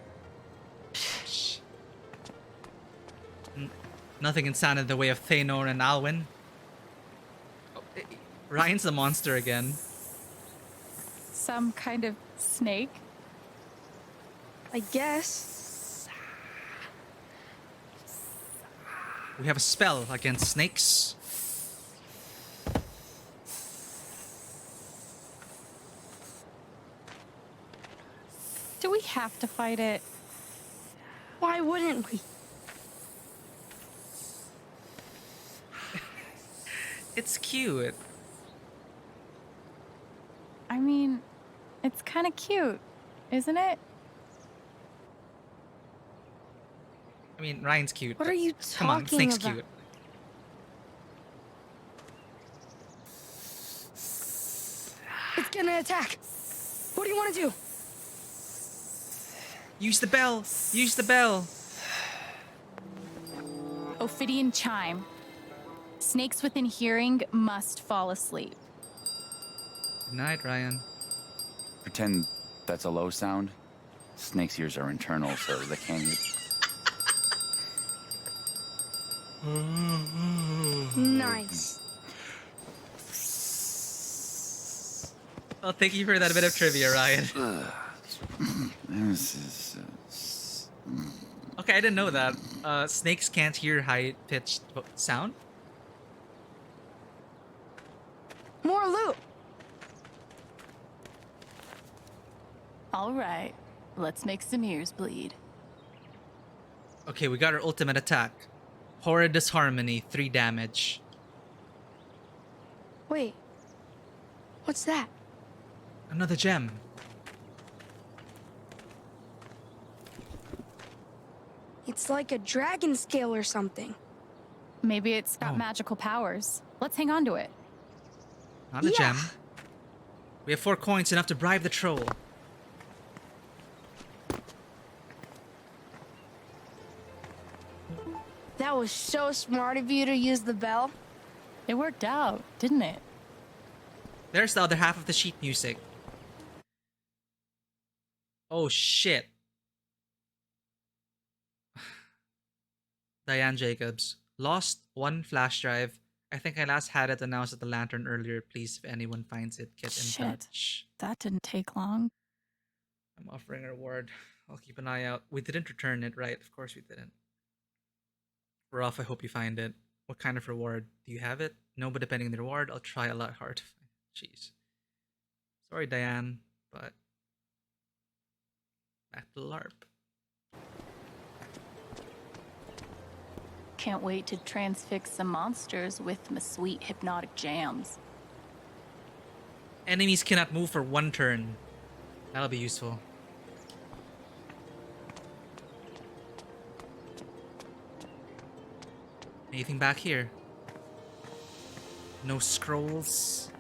Nothing can stand in the way of Thanor and Alwyn. Oh, Ryan's the monster again. Some kind of snake? I guess. We have a spell against snakes. Do we have to fight it? Why wouldn't we? It's cute. I mean, it's kind of cute, isn't it? I mean, Ryan's cute. What but are you come on, talking Snake's about? cute. It's gonna attack. What do you want to do? Use the bell. Use the bell. Ophidian chime. Snakes within hearing must fall asleep. Good night, Ryan. Pretend that's a low sound. Snake's ears are internal, so they can't hear. Nice. Oh, thank you for that bit of trivia, Ryan. Okay, I didn't know that. Snakes can't hear high-pitched sound? More loot. All right, let's make some ears bleed. Okay, we got our ultimate attack. Horrid Disharmony, 3 damage. Wait. What's that? Another gem. It's like a dragon scale or something. Maybe it's got magical powers. Let's hang on to it. Not a gem. We have 4 coins, enough to bribe the troll. That was so smart of you to use the bell. It worked out, didn't it? There's the other half of the sheet music. Oh shit. Diane Jacobs. Lost 1 flash drive. I think I last had it announced at the Lantern earlier. Please, if anyone finds it, get in touch. That didn't take long. I'm offering a reward. I'll keep an eye out. We didn't return it, right? Of course we didn't. We're off. I hope you find it. What kind of reward? Do you have it? No, but depending on the reward, I'll try a lot hard. Jeez. Sorry, Diane, but back to LARP. Can't wait to transfix some monsters with my sweet hypnotic jams. Enemies cannot move for 1 turn. That'll be useful. Anything back here? No scrolls.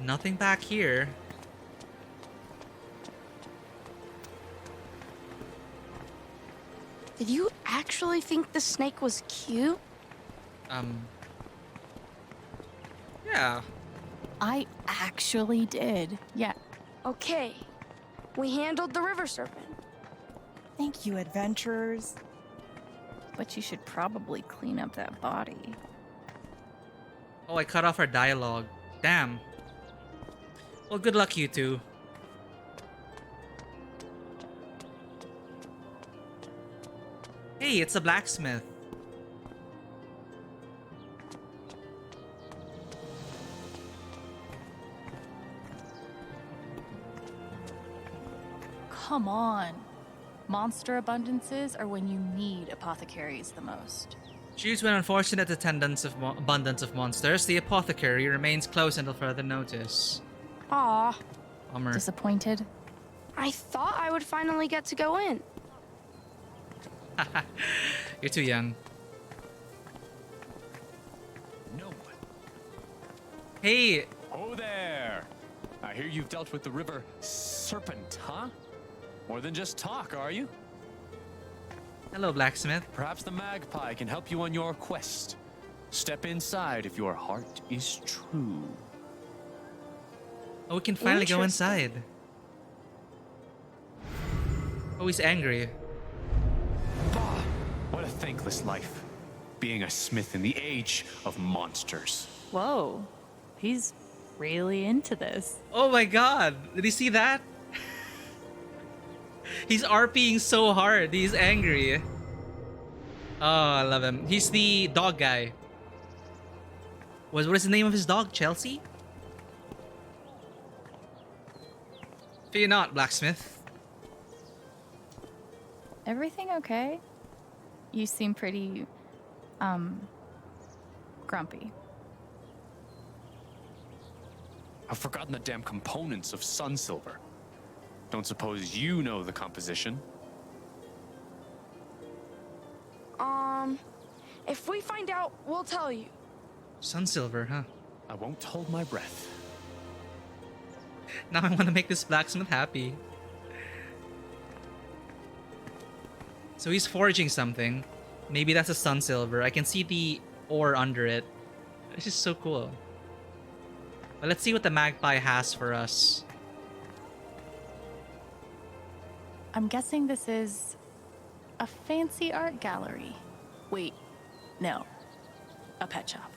Nothing back here. Did you actually think the snake was cute? Yeah. I actually did. Yeah. Okay. We handled the river serpent. Thank you, adventurers. But you should probably clean up that body. Oh, I cut off our dialogue. Damn. Well, good luck, you two. Hey, it's a blacksmith. Come on. Monster abundances are when you need apothecaries the most. Due to an unfortunate abundance of monsters, the apothecary remains closed until further notice. Aw. Bummer. Disappointed? I thought I would finally get to go in. You're too young. No one. Hey! Oh there! I hear you've dealt with the river serpent, huh? More than just talk, are you? Hello, blacksmith. Perhaps the magpie can help you on your quest. Step inside if your heart is true. Oh, we can finally go inside. Oh, he's angry. Bah! What a thankless life. Being a smith in the age of monsters. Whoa. He's really into this. Oh my god! Did you see that? He's RPing so hard. He's angry. Oh, I love him. He's the dog guy. What is the name of his dog? Chelsea? Fear not, blacksmith. Everything okay? You seem pretty, grumpy. I've forgotten the damn components of sun silver. Don't suppose you know the composition? If we find out, we'll tell you. Sun silver, huh? I won't hold my breath. Now I want to make this blacksmith happy. So he's forging something. Maybe that's a sun silver. I can see the ore under it. This is so cool. But let's see what the magpie has for us. I'm guessing this is a fancy art gallery. Wait, no. A pet shop.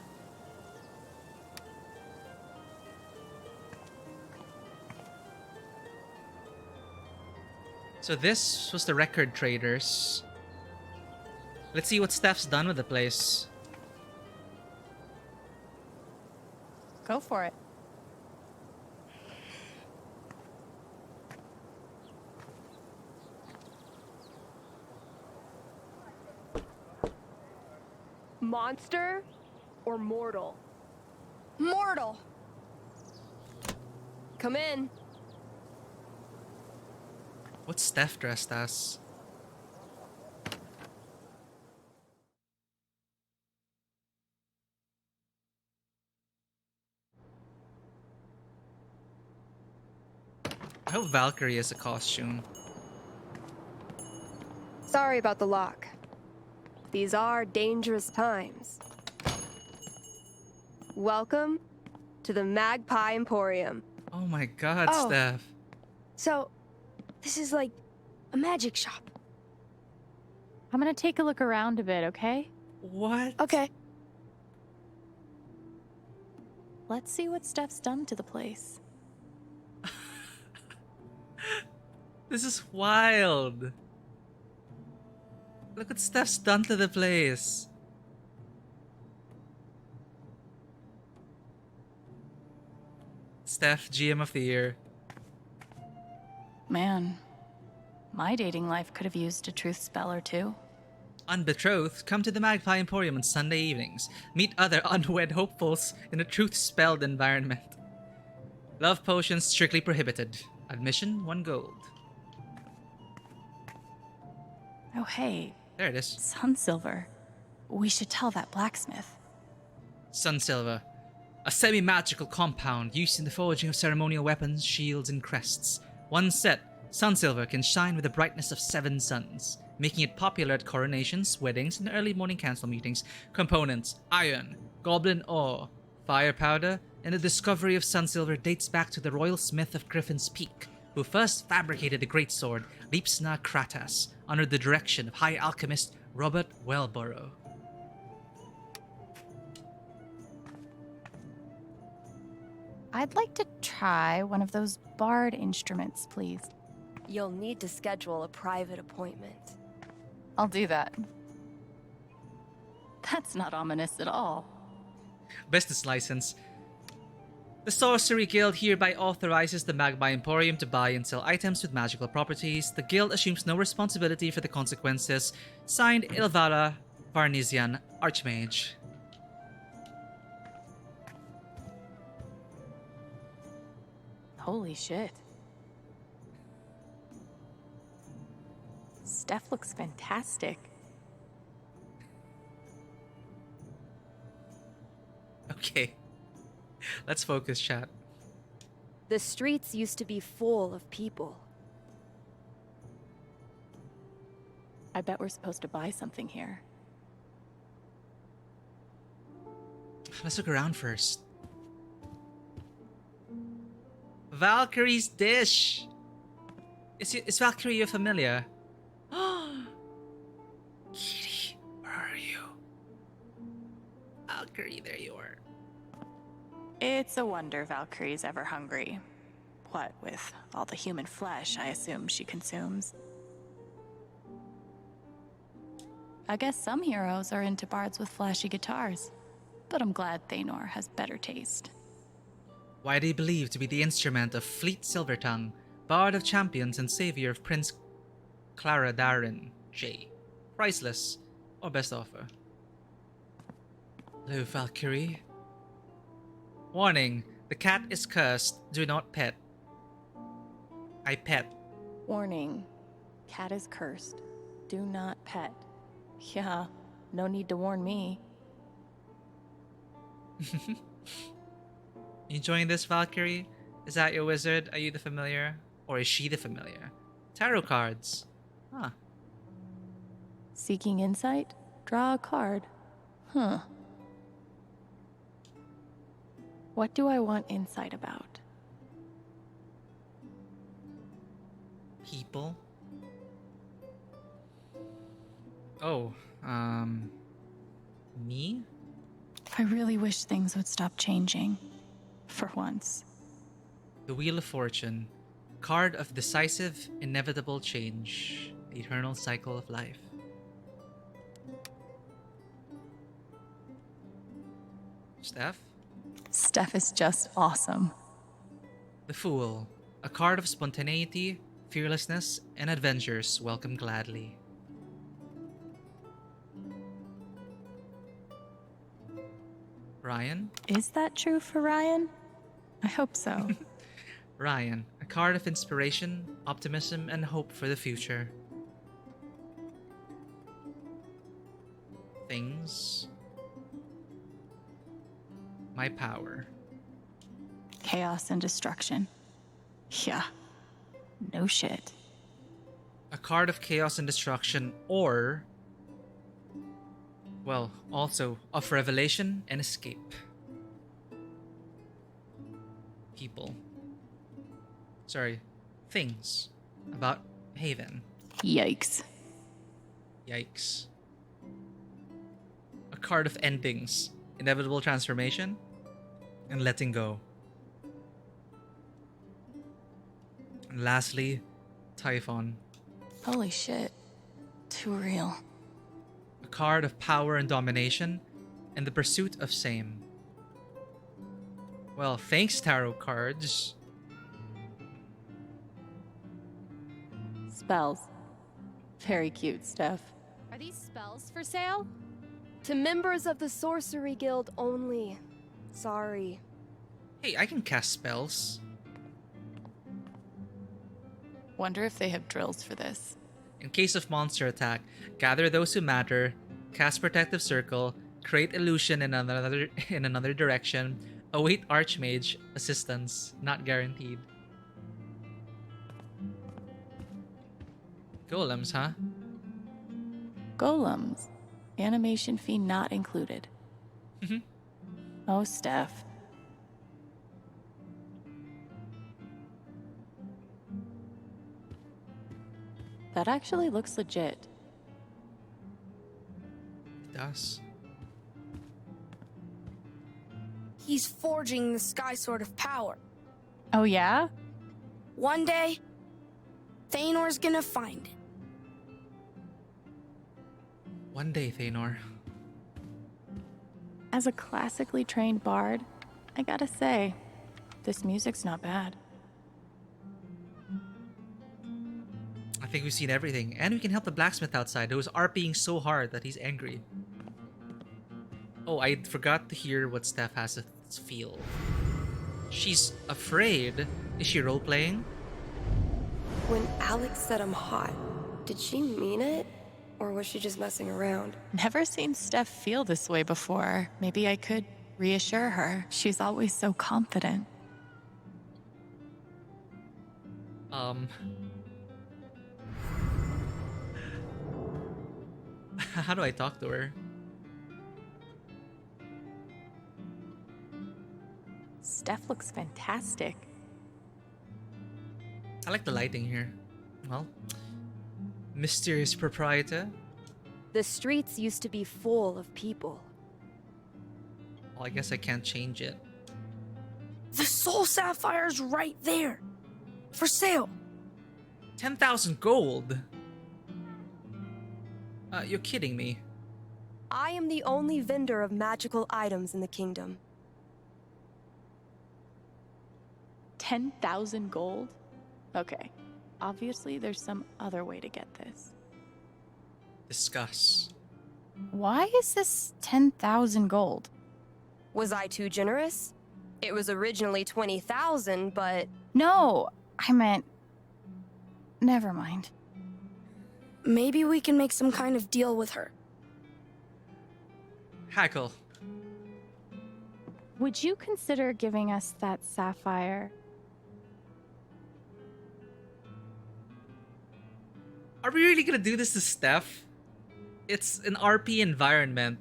So this was the record traders. Let's see what Steph's done with the place. Go for it. Monster or mortal? Mortal. Come in. What's Steph dressed as? I hope Valkyrie has a costume. Sorry about the lock. These are dangerous times. Welcome to the Magpie Emporium. Oh my god, Oh. Steph. So, this is like a magic shop. I'm gonna take a look around a bit, okay? What? Okay. Let's see what Steph's done to the place. This is wild. Look what Steph's done to the place. Steph, GM of the Year. Man, my dating life could have used a truth spell or two. Unbetrothed, come to the Magpie Emporium on Sunday evenings. Meet other unwed hopefuls in a truth-spelled environment. Love potions strictly prohibited. Admission, 1 gold. Oh, hey. There it is. Sun silver. We should tell that blacksmith. Sunsilver. A semi-magical compound used in the forging of ceremonial weapons, shields, and crests. One set, Sunsilver can shine with the brightness of 7 suns, making it popular at coronations, weddings, and early morning council meetings. Components: iron, goblin ore, fire powder, and the discovery of Sunsilver dates back to the royal smith of Griffin's Peak, who first fabricated the greatsword Lipsna Kratas under the direction of High Alchemist Robert Wellborough. I'd like to try one of those bard instruments, please. You'll need to schedule a private appointment. I'll do that. That's not ominous at all. Business license. The Sorcery Guild hereby authorizes the Magpie Emporium to buy and sell items with magical properties. The guild assumes no responsibility for the consequences. Signed, Ilvara Varnesian, Archmage. Holy shit. Steph looks fantastic. Okay. Let's focus, chat. The streets used to be full of people. I bet we're supposed to buy something here. Let's look around first. Valkyrie's dish! Is Valkyrie your familiar? Kitty, where are you? Valkyrie, there you are. It's a wonder Valkyrie's ever hungry. What with all the human flesh I assume she consumes. I guess some heroes are into bards with flashy guitars, but I'm glad Thanor has better taste. Widely believed to be the instrument of Fleet Silvertongue, Bard of Champions and Savior of Prince Clara Darren J. Priceless, or best offer. Hello, Valkyrie. Warning, the cat is cursed. Do not pet. I pet. Warning, cat is cursed. Do not pet. Yeah, no need to warn me. You enjoying this, Valkyrie? Is that your wizard? Are you the familiar? Or is she the familiar? Tarot cards. Huh. Seeking insight? Draw a card. Huh. What do I want insight about? People. Oh, me? I really wish things would stop changing. For once. The Wheel of Fortune. Card of decisive, inevitable change. The eternal cycle of life. Steph? Steph is just awesome. The Fool. A card of spontaneity, fearlessness, and adventures welcome gladly. Ryan? Is that true for Ryan? I hope so. Ryan. A card of inspiration, optimism, and hope for the future. Things. My power. Chaos and destruction. Yeah. No shit. A card of chaos and destruction, or, well, also of revelation and escape. People. Sorry, things about Haven. Yikes. Yikes. A card of endings, inevitable transformation, and letting go. And lastly, Typhon. Holy shit. Too real. A card of power and domination, and the pursuit of same. Well, thanks, tarot cards. Spells. Very cute, Steph. Are these spells for sale? To members of the Sorcery Guild only. Sorry. Hey, I can cast spells. Wonder if they have drills for this. In case of monster attack, gather those who matter, cast protective circle, create illusion in another direction, await archmage assistance, not guaranteed. Golems, huh? Golems. Animation fee not included. Oh, Steph. That actually looks legit. It does. He's forging the Sky Sword of Power. Oh, yeah? One day, Thanor's gonna find it. One day, Thanor. As a classically trained bard, I gotta say, this music's not bad. I think we've seen everything, and we can help the blacksmith outside who is RPing so hard that he's angry. Oh, I forgot to hear what Steph has to feel. She's afraid. Is she role-playing? When Alex said I'm hot, did she mean it? Or was she just messing around? Never seen Steph feel this way before. Maybe I could reassure her. She's always so confident. How do I talk to her? Steph looks fantastic. I like the lighting here. Well, mysterious proprietor. The streets used to be full of people. Well, I guess I can't change it. The Soul Sapphire's right there. For sale. 10,000 gold? You're kidding me. I am the only vendor of magical items in the kingdom. 10,000 gold? Okay. Obviously, there's some other way to get this. Discuss. Why is this 10,000 gold? Was I too generous? It was originally 20,000, but... No, I meant... Never mind. Maybe we can make some kind of deal with her. Hackle. Would you consider giving us that sapphire? Are we really gonna do this to Steph? It's an RP environment.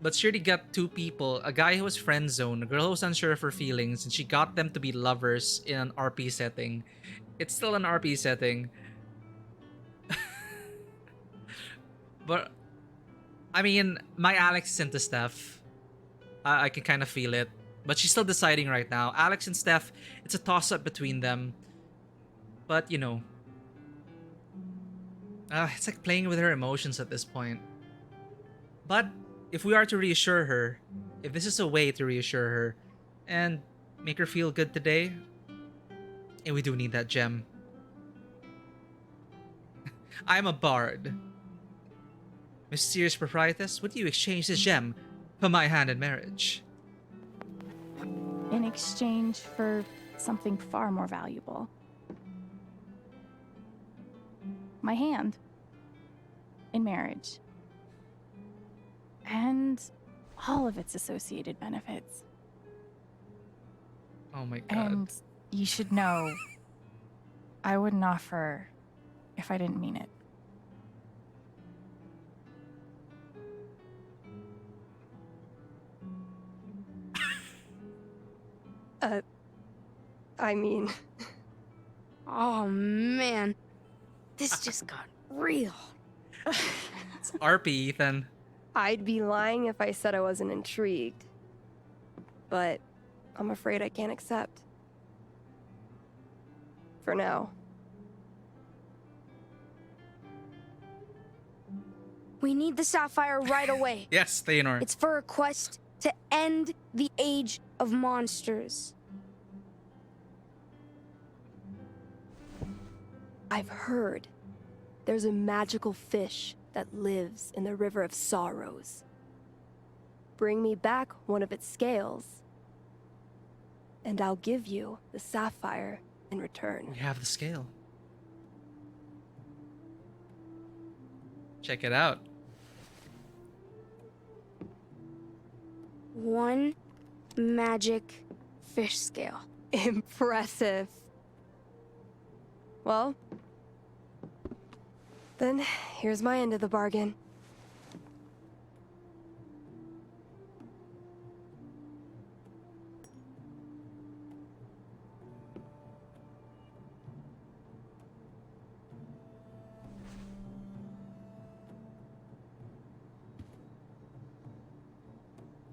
But she already got two people, a guy who was friend zoned, a girl who was unsure of her feelings, and she got them to be lovers in an RP setting. It's still an RP setting. But, I mean, my Alex is into Steph. I can kind of feel it. But she's still deciding right now. Alex and Steph, it's a toss-up between them. But, you know. It's like playing with her emotions at this point. But, if we are to reassure her, if this is a way to reassure her, and make her feel good today, and we do need that gem. I'm a bard. Mysterious proprietress, would you exchange this gem for my hand in marriage? In exchange for something far more valuable. My hand. In marriage. And all of its associated benefits. Oh my god. And you should know, I wouldn't offer if I didn't mean it. I mean... Oh, man. This just got real. It's RP, Ethan. I'd be lying if I said I wasn't intrigued. But I'm afraid I can't accept. For now. We need the sapphire right away. Yes, Theonor. It's for a quest to end the age of monsters. I've heard there's a magical fish that lives in the River of Sorrows. Bring me back one of its scales, and I'll give you the sapphire in return. We have the scale. Check it out. One magic fish scale. Impressive. Well, then here's my end of the bargain.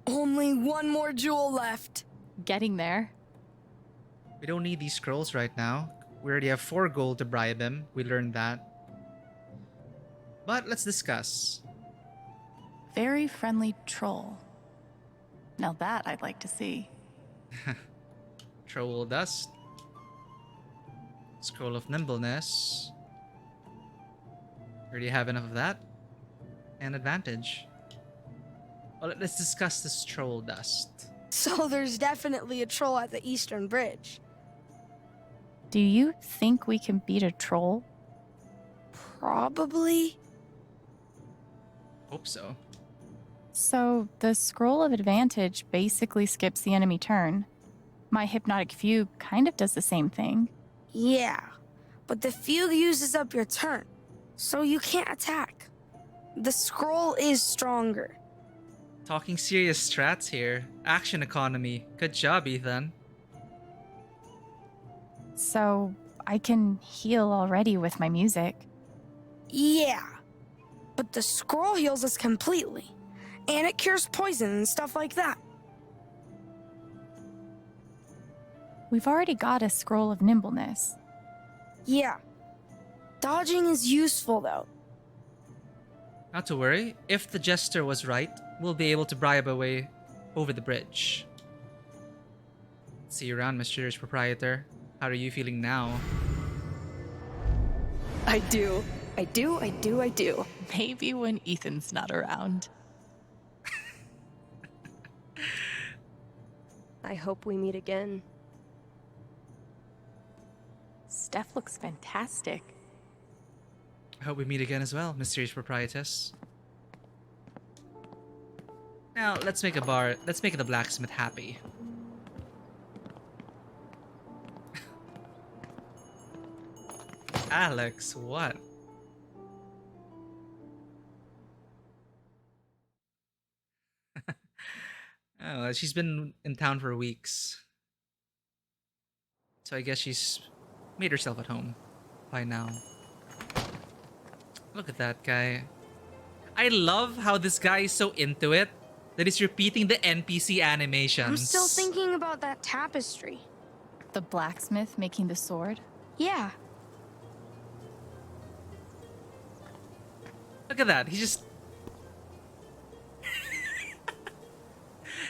Only one more jewel left. Getting there. We don't need these scrolls right now. We already have 4 gold to bribe him. We learned that. But let's discuss. Very friendly troll. Now that I'd like to see. Troll dust. Scroll of nimbleness. Already have enough of that. And advantage. Well, let's discuss this troll dust. So there's definitely a troll at the Eastern Bridge. Do you think we can beat a troll? Probably. Hope so. So the scroll of advantage basically skips the enemy turn. My hypnotic fugue kind of does the same thing. Yeah, but the fugue uses up your turn, so you can't attack. The scroll is stronger. Talking serious strats here. Action economy. Good job, Ethan. So I can heal already with my music. Yeah, but the scroll heals us completely, and it cures poison and stuff like that. We've already got a scroll of nimbleness. Yeah, dodging is useful though. Not to worry. If the jester was right, we'll be able to bribe our way over the bridge. See you around, mysterious proprietor. How are you feeling now? I do. I do. Maybe when Ethan's not around. I hope we meet again. Steph looks fantastic. I hope we meet again as well, mysterious proprietress. Now, let's make the blacksmith happy. Alex, what? Oh, she's been in town for weeks. So I guess she's made herself at home by now. Look at that guy. I love how this guy is so into it that he's repeating the NPC animations. I'm still thinking about that tapestry. The blacksmith making the sword? Yeah. Look at that. He just...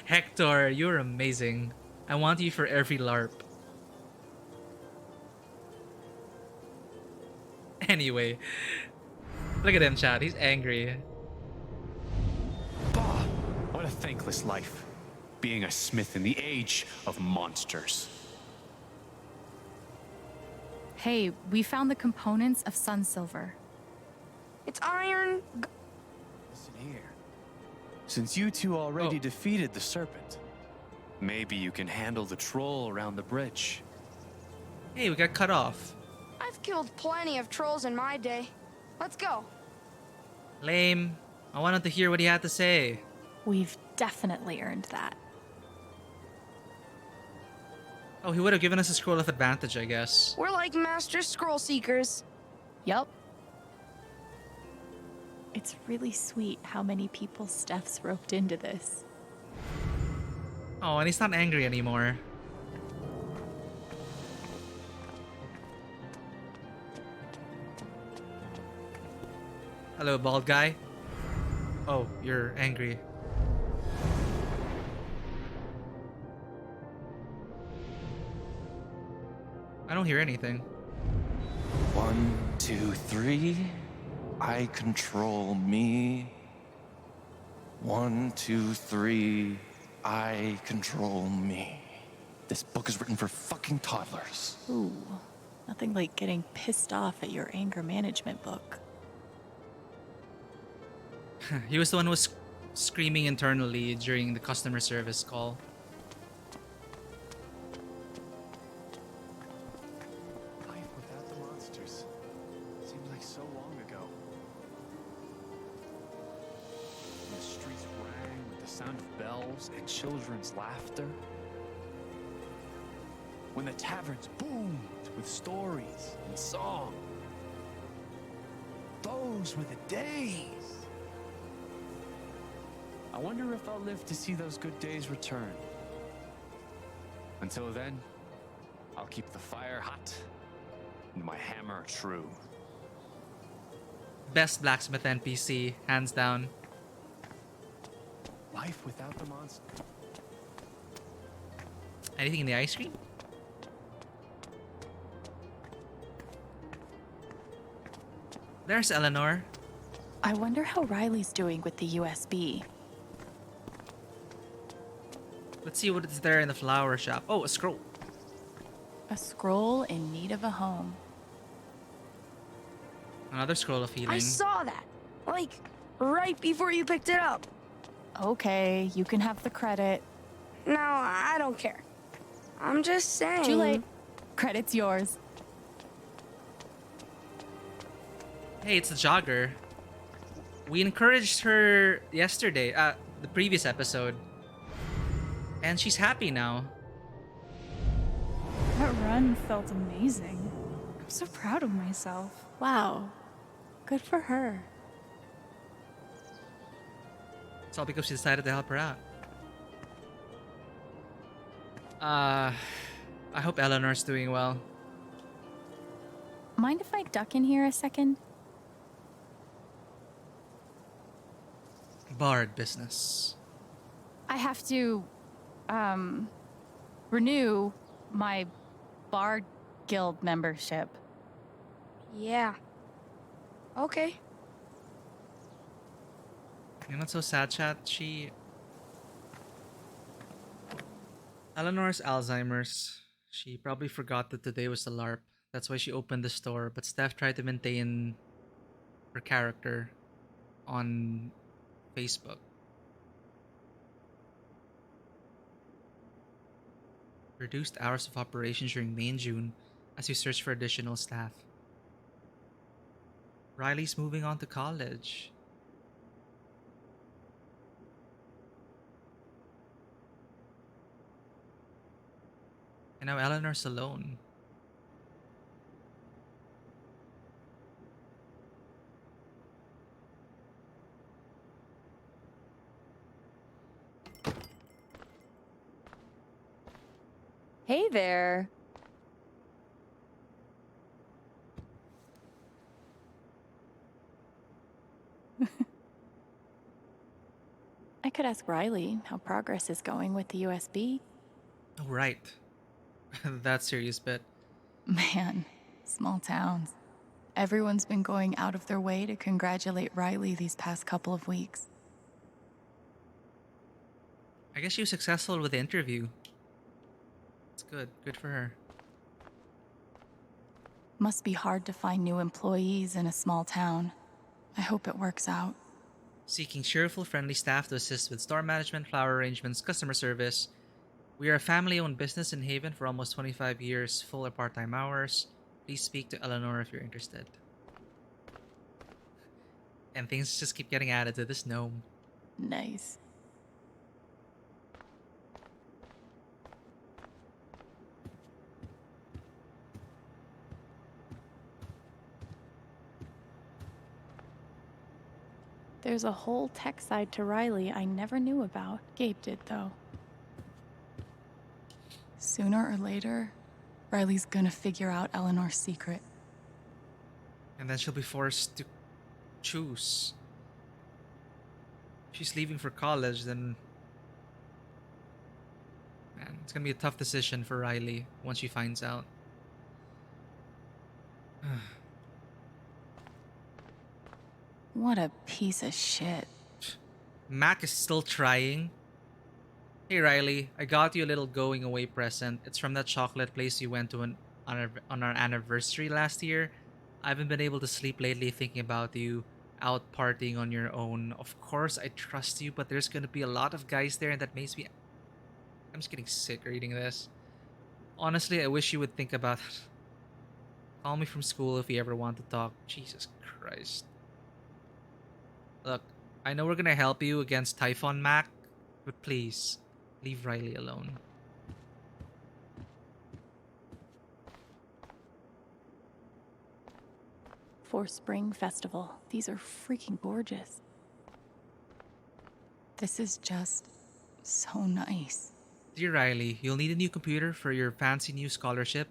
Hector, you're amazing. I want you for every LARP. Anyway. Look at him, chat. He's angry. Bah! What a thankless life. Being a smith in the age of monsters. Hey, we found the components of sun silver. It's iron. Listen here. Since you two already defeated the serpent, maybe you can handle the troll around the bridge. Hey, we got cut off. I've killed plenty of trolls in my day. Let's go. Lame. I wanted to hear what he had to say. We've definitely earned that. Oh, he would have given us a scroll of advantage, I guess. We're like master scroll seekers. Yup. It's really sweet how many people Steph's roped into this. Oh, and he's not angry anymore. Hello, bald guy. Oh, you're angry. I don't hear anything. 1, 2, 3. I control me. 1, 2, 3. I control me. This book is written for fucking toddlers. Ooh, nothing like getting pissed off at your anger management book. He was the one who was screaming internally during the customer service call. Life without the monsters. Seems like so long ago. The streets rang with the sound of bells and children's laughter. When the taverns boomed with stories and song. Those were the days. I wonder if I'll live to see those good days return. Until then, I'll keep the fire hot and my hammer true. Best blacksmith NPC, hands down. Life without the monster. Anything in the ice cream? There's Eleanor. I wonder how Riley's doing with the USB. Let's see what is there in the flower shop. Oh, a scroll. A scroll in need of a home. Another scroll of healing. I saw that. Like, right before you picked it up. Okay, you can have the credit. No, I don't care. I'm just saying. Too late. Credit's yours. Hey, it's the jogger. We encouraged her yesterday, the previous episode. And she's happy now. That run felt amazing. I'm so proud of myself. Wow. Good for her. It's all because she decided to help her out. I hope Eleanor's doing well. Mind if I duck in here a second? Bard business. I have to, renew my Bard Guild membership. Yeah. Okay. You're not so sad, chat. Eleanor's Alzheimer's. She probably forgot that today was the LARP. That's why she opened the store. But Steph tried to maintain her character on Facebook. Reduced hours of operations during May and June as we search for additional staff. Riley's moving on to college. And now Eleanor's alone. Hey there. I could ask Riley how progress is going with the USB. Oh, right. That serious bit. Man, small towns. Everyone's been going out of their way to congratulate Riley these past couple of weeks. I guess she was successful with the interview. It's good. Good for her. Must be hard to find new employees in a small town. I hope it works out. Seeking cheerful, friendly staff to assist with store management, flower arrangements, customer service. We are a family-owned business in Haven for almost 25 years, full or part-time hours. Please speak to Eleanor if you're interested. And things just keep getting added to this gnome. Nice. There's a whole tech side to Riley I never knew about. Gabe did, though. Sooner or later, Riley's gonna figure out Eleanor's secret. And then she'll be forced to choose. If she's leaving for college, then... Man, it's gonna be a tough decision for Riley once she finds out. What a piece of shit. Mac is still trying. Hey Riley, I got you a little going away present. It's from that chocolate place you went to on our anniversary last year. I haven't been able to sleep lately thinking about you out partying on your own. Of course, I trust you, but there's gonna be a lot of guys there and that makes me... I'm just getting sick reading this. Honestly, I wish you would think about it. Call me from school if you ever want to talk. Jesus Christ. Look, I know we're gonna help you against Typhon Mac, but please, leave Riley alone. For Spring Festival. These are freaking gorgeous. This is just so nice. Dear Riley, you'll need a new computer for your fancy new scholarship.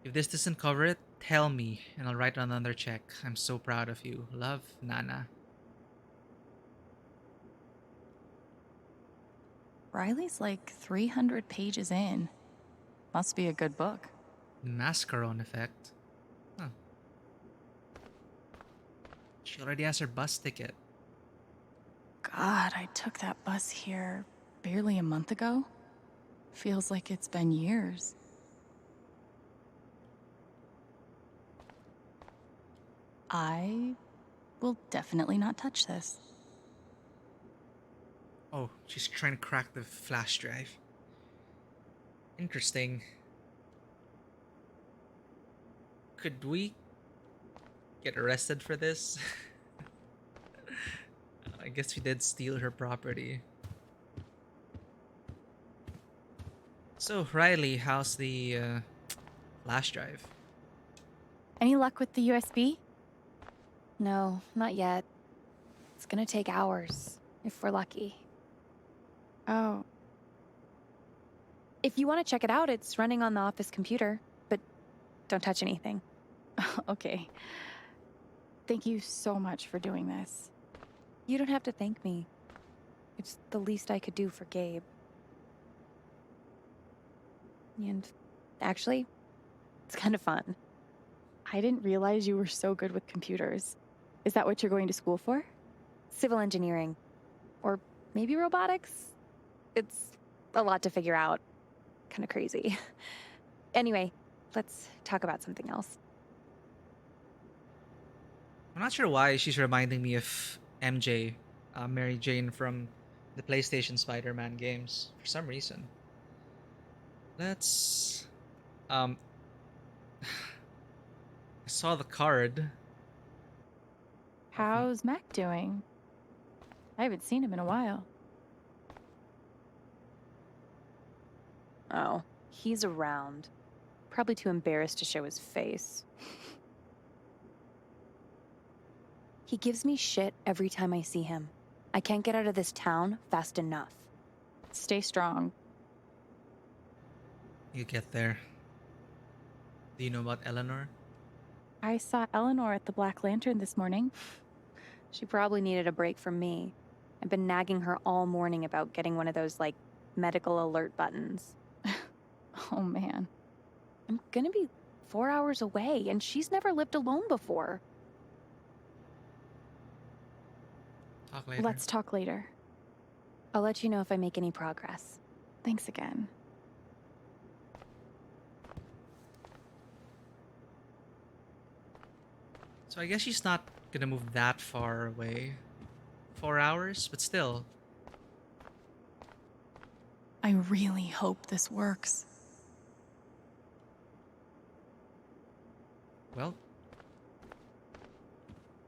If this doesn't cover it, tell me, and I'll write another check. I'm so proud of you. Love, Nana. Riley's like 300 pages in. Must be a good book. Mascaron effect. Huh. She already has her bus ticket. God, I took that bus here barely a month ago. Feels like it's been years. I will definitely not touch this. Oh, she's trying to crack the flash drive. Interesting. Could we get arrested for this? I guess we did steal her property. So, Riley, how's the flash drive? Any luck with the USB? No, not yet. It's gonna take hours, if we're lucky. Oh. If you want to check it out, it's running on the office computer, but don't touch anything. Okay. Thank you so much for doing this. You don't have to thank me. It's the least I could do for Gabe. And actually, it's kind of fun. I didn't realize you were so good with computers. Is that what you're going to school for? Civil engineering. Or maybe robotics? It's a lot to figure out. Kind of crazy. Anyway, let's talk about something else. I'm not sure why she's reminding me of MJ, Mary Jane from the PlayStation Spider-Man games, for some reason. Let's... I saw the card. How's Mac doing? I haven't seen him in a while. Oh, He's around. Probably too embarrassed to show his face. He gives me shit every time I see him. I can't get out of this town fast enough. Stay strong. You get there. Do you know about Eleanor? I saw Eleanor at the Black Lantern this morning. She probably needed a break from me. I've been nagging her all morning about getting one of those, like, medical alert buttons. Oh, man. I'm gonna be 4 hours away, and she's never lived alone before. Talk later. Let's talk later. I'll let you know if I make any progress. Thanks again. So I guess she's not gonna move that far away. 4 hours, but still. I really hope this works. Well,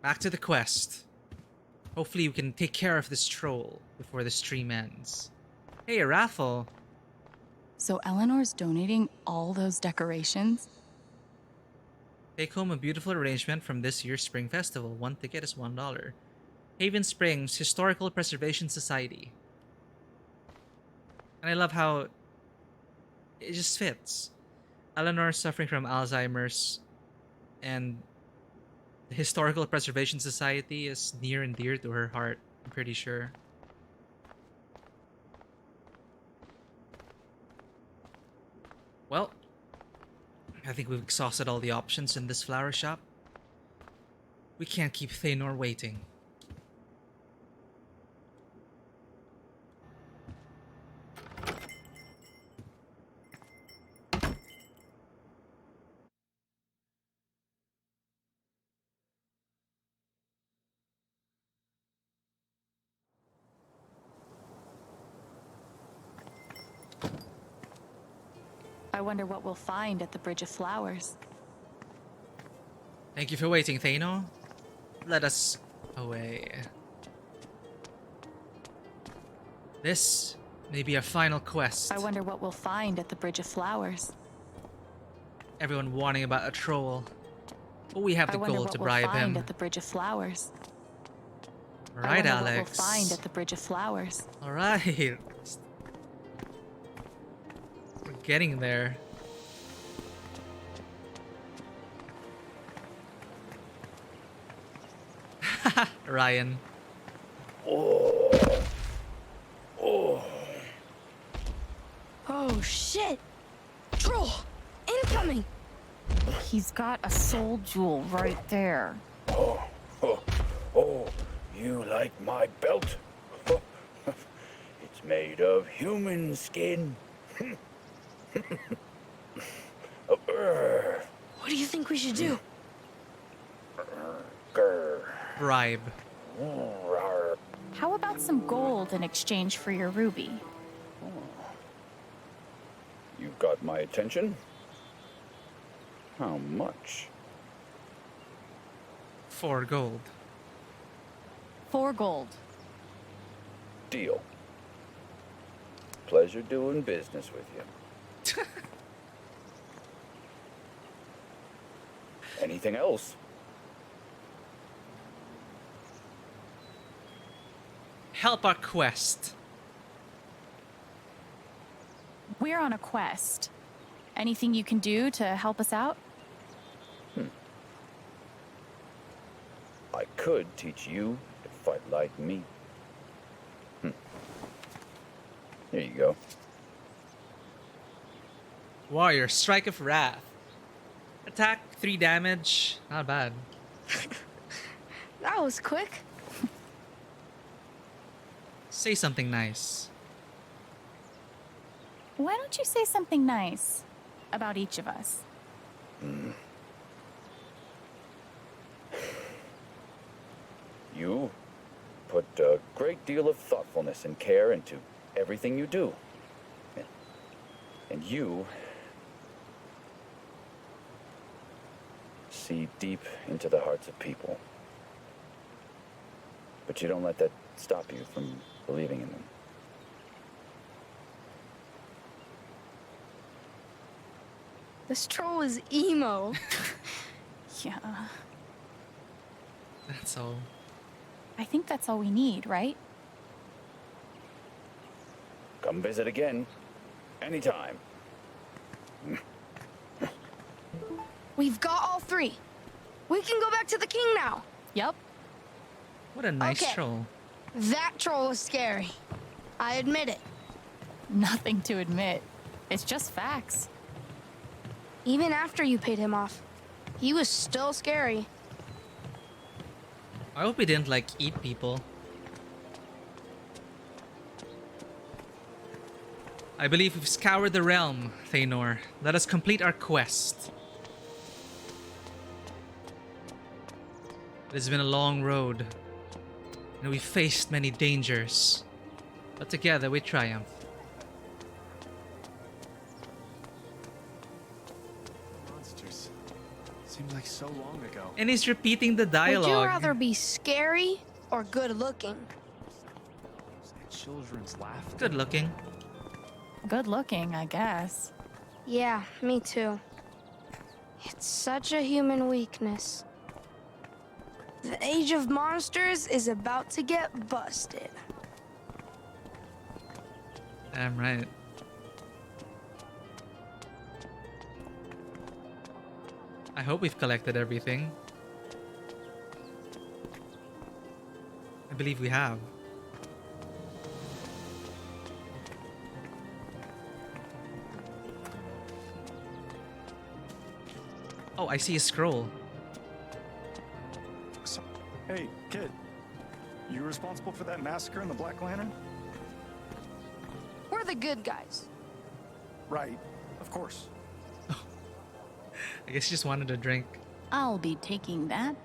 back to the quest. Hopefully we can take care of this troll before the stream ends. Hey, a raffle. So Eleanor's donating all those decorations? Take home a beautiful arrangement from this year's Spring Festival. One ticket is $1. Haven Springs Historical Preservation Society. And I love how it just fits. Eleanor suffering from Alzheimer's, and the Historical Preservation Society is near and dear to her heart, I'm pretty sure. Well, I think we've exhausted all the options in this flower shop. We can't keep Thanor waiting. I wonder what we'll find at the Bridge of Flowers. Thank you for waiting, Thano. Let us away. This may be our final quest. I wonder what we'll find at the Bridge of Flowers. Everyone warning about a troll. But we have the gold to bribe I wonder what we'll find him. at the Bridge of Flowers. Alright, I wonder Alex. what we'll find at the Bridge of Flowers. Alright. We're getting there. Ryan. Oh shit! Troll! Incoming! He's got a soul jewel right there. Oh, you like my belt? It's made of human skin. What do you think we should do? Bribe. How about some gold in exchange for your ruby? You've got my attention. How much? 4 gold. 4 gold. Deal. Pleasure doing business with you. Anything else? Help our quest. We're on a quest. Anything you can do to help us out? I could teach you to fight like me. Here you go. Warrior, Strike of Wrath. Attack, 3 damage. Not bad. That was quick. Say something nice. Why don't you say something nice about each of us? You put a great deal of thoughtfulness and care into everything you do. And you see deep into the hearts of people. But you don't let that stop you from believing in them. This troll is emo. Yeah. That's all. I think that's all we need, right? Come visit again. Anytime. We've got all three. We can go back to the king now. Yep. What a nice Okay. troll. That troll was scary. I admit it. Nothing to admit. It's just facts. Even after you paid him off, he was still scary. I hope he didn't, like, eat people. I believe we've scoured the realm, Thanor. Let us complete our quest. It has been a long road, and we've faced many dangers. But together we triumph. Monsters. Seems like so long ago. And he's repeating the dialogue. Would you rather be scary or good looking? Children's laughter. Good looking. Good looking, I guess. Yeah, me too. It's such a human weakness. The age of monsters is about to get busted. Damn right. I hope we've collected everything. I believe we have. Oh, I see a scroll. So, hey, kid. You responsible for that massacre in the Black Lantern? We're the good guys. Right, of course. I guess he just wanted a drink. I'll be taking that.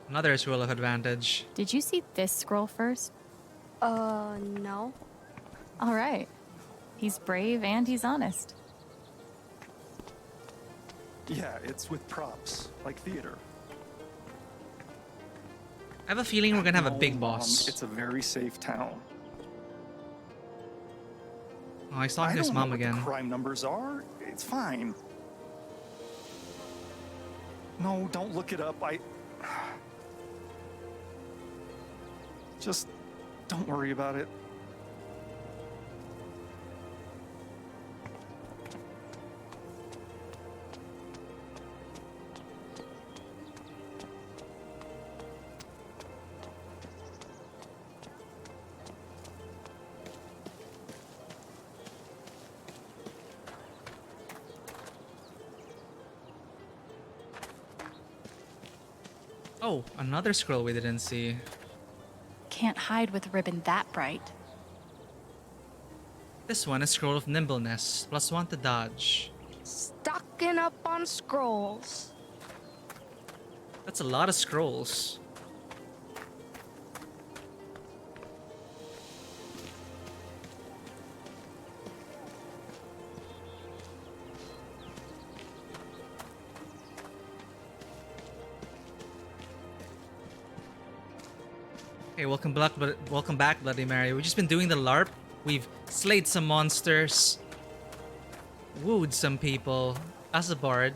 Another scroll of advantage. Did you see this scroll first? No. All right. He's brave and he's honest. Yeah, it's with props, like theater. I have a feeling we're gonna have a No, big Mom, boss. it's a very safe town. Oh, he's talking I to his don't mom know what again. the crime numbers are. It's fine. No, don't look it up. Just don't worry about it. Oh, another scroll we didn't see. Can't hide with a ribbon that bright. This one is scroll of nimbleness, +1 to dodge. Stocking up on scrolls. That's a lot of scrolls. Hey, welcome back, Bloody Mary. We've just been doing the LARP. We've slayed some monsters, wooed some people as a bard,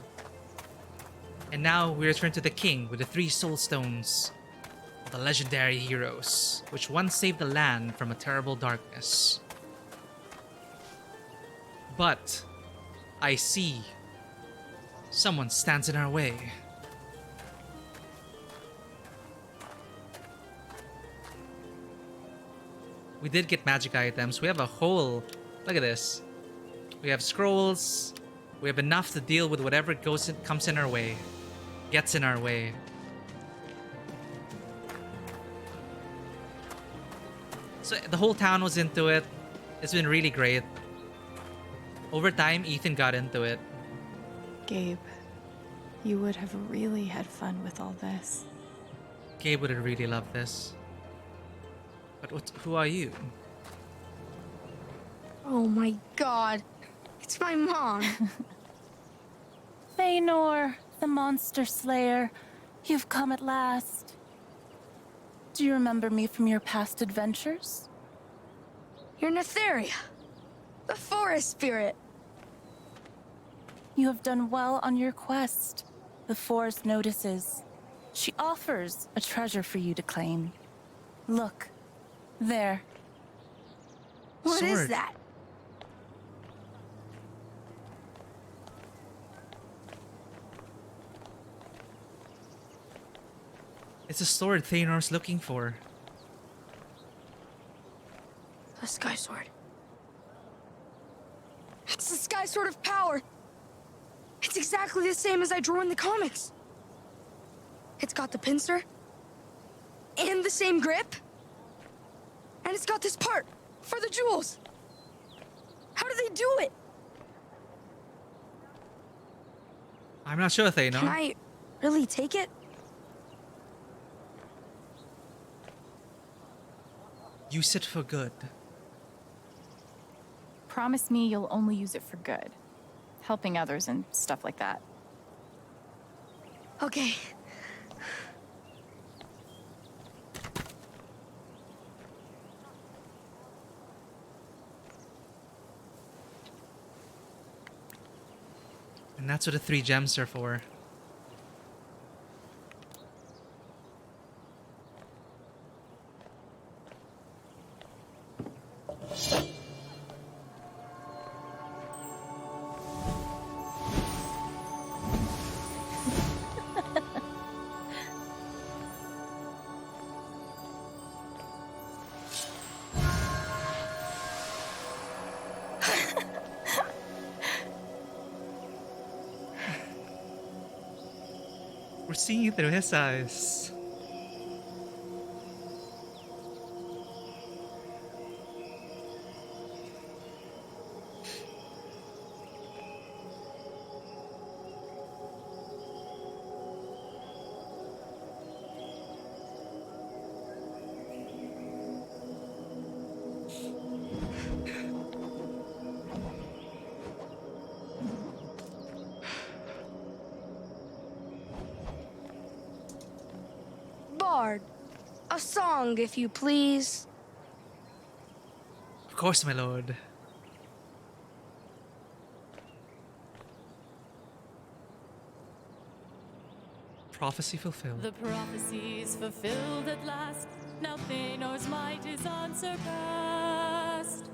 and now we return to the king with the 3 soul stones of the legendary heroes, which once saved the land from a terrible darkness. But I see someone stands in our way. We did get magic items. We have a whole... Look at this. We have scrolls. We have enough to deal with whatever comes in our way. Gets in our way. So the whole town was into it. It's been really great. Over time, Ethan got into it. Gabe, you would have really had fun with all this. Gabe would have really loved this. But who are you? Oh my god. It's my mom. Thanor, the monster slayer, you've come at last. Do you remember me from your past adventures? You're Netheria, the forest spirit. You have done well on your quest. The forest notices. She offers a treasure for you to claim. Look, there. What is Sword. that? It's a sword Thanor's looking for. A sky sword. It's the sky sword of power. It's exactly the same as I drew in the comics. It's got the pincer and the same grip. And it's got this part for the jewels. How do they do it? I'm not sure, Thanor. Can I really take it? Use it for good. Promise me you'll only use it for good. Helping others and stuff like that. Okay. And that's what the 3 gems are for. We're seeing it through his eyes. Bard, a song, if you please. Of course, my lord. Prophecy fulfilled. The prophecy's fulfilled at last. Now Thanor's might is unsurpassed.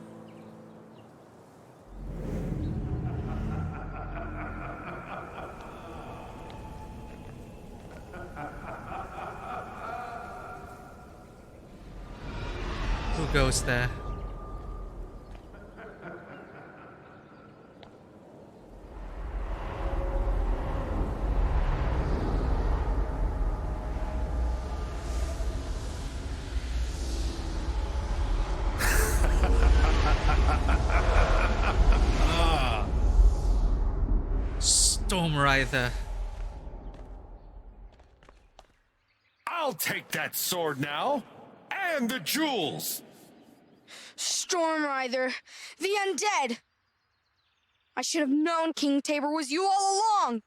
Who goes there? Storm Rider. I'll take that sword now, and the jewels. Storm Rider, the undead. I should have known King Tabor was you all along.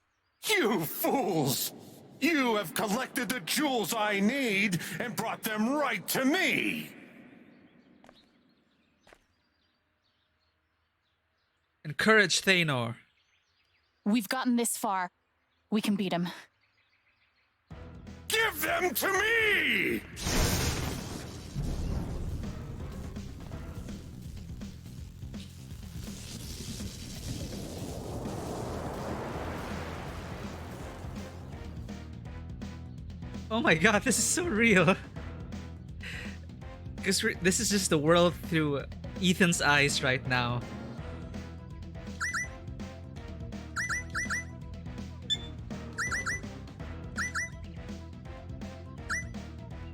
You fools! You have collected the jewels I need and brought them right to me! Encourage Thanor. We've gotten this far. We can beat him. Give them to me! Oh my god, this is so real. Because this is just the world through Ethan's eyes right now.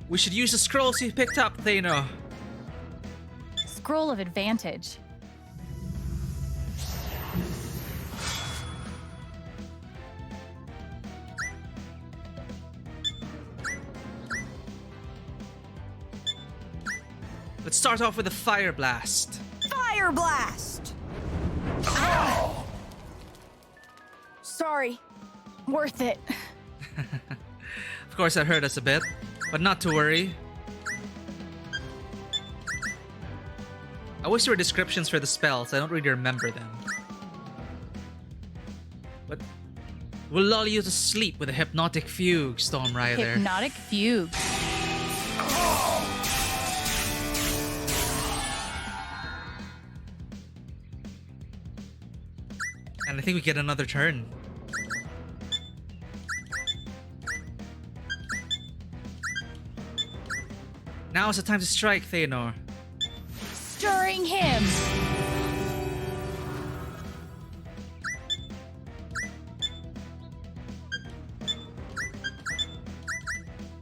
We should use the scrolls you picked up, Thanor. Scroll of advantage. Let's start off with a fire blast. Fire blast! Sorry. Worth it. Of course, that hurt us a bit, but not to worry. I wish there were descriptions for the spells. I don't really remember them. We'll lull you to sleep with a hypnotic fugue, Storm Rider. Hypnotic fugue. And I think we get another turn. Now is the time to strike, Thénor. Stirring him.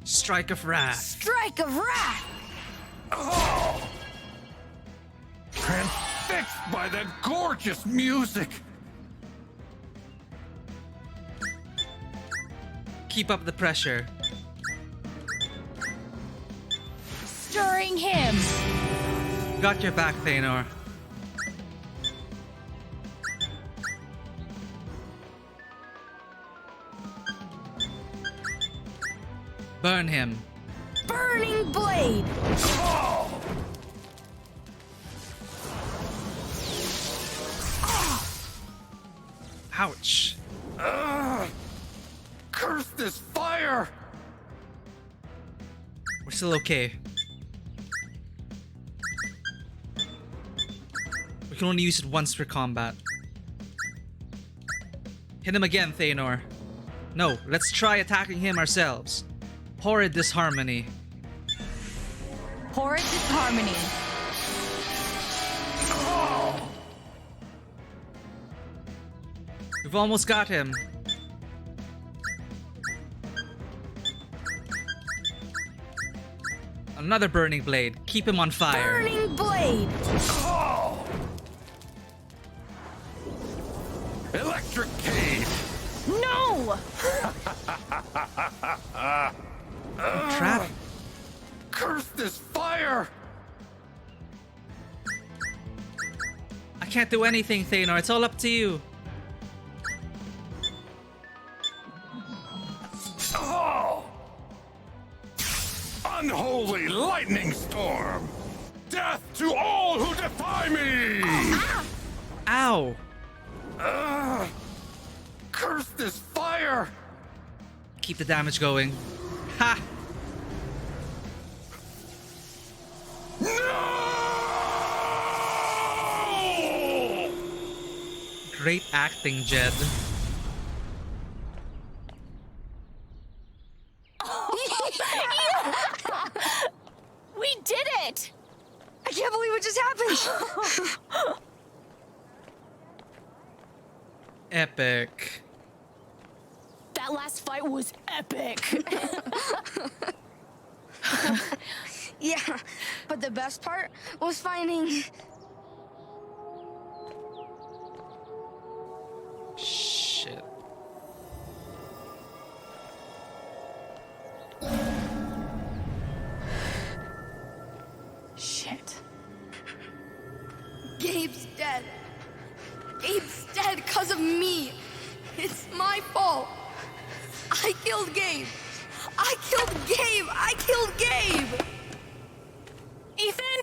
Strike of Wrath. Strike of Wrath! Oh! Transfixed by that gorgeous music! Keep up the pressure. Stirring him. Got your back, Thénor. Burn him. Burning blade! Oh! Ouch. Curse this fire! We're still okay. We can only use it once for combat. Hit him again, Thénor. No, let's try attacking him ourselves. Horrid disharmony. Horrid disharmony. We've almost got him. Another burning blade. Keep him on fire. Burning blade! Oh! Electric cave! No! Trap. Curse this fire! I can't do anything, Thénor. It's all up to you. Oh! Unholy lightning storm! Death to all who defy me! Ow! Curse this fire! Keep the damage going. Ha! No! Great acting, Jed. We did it! I can't believe what just happened! Epic. That last fight was epic. Yeah, but the best part was finding... Shit. Shit. Gabe's dead. Gabe's dead because of me. It's my fault. I killed Gabe. I killed Gabe. I killed Gabe. Ethan?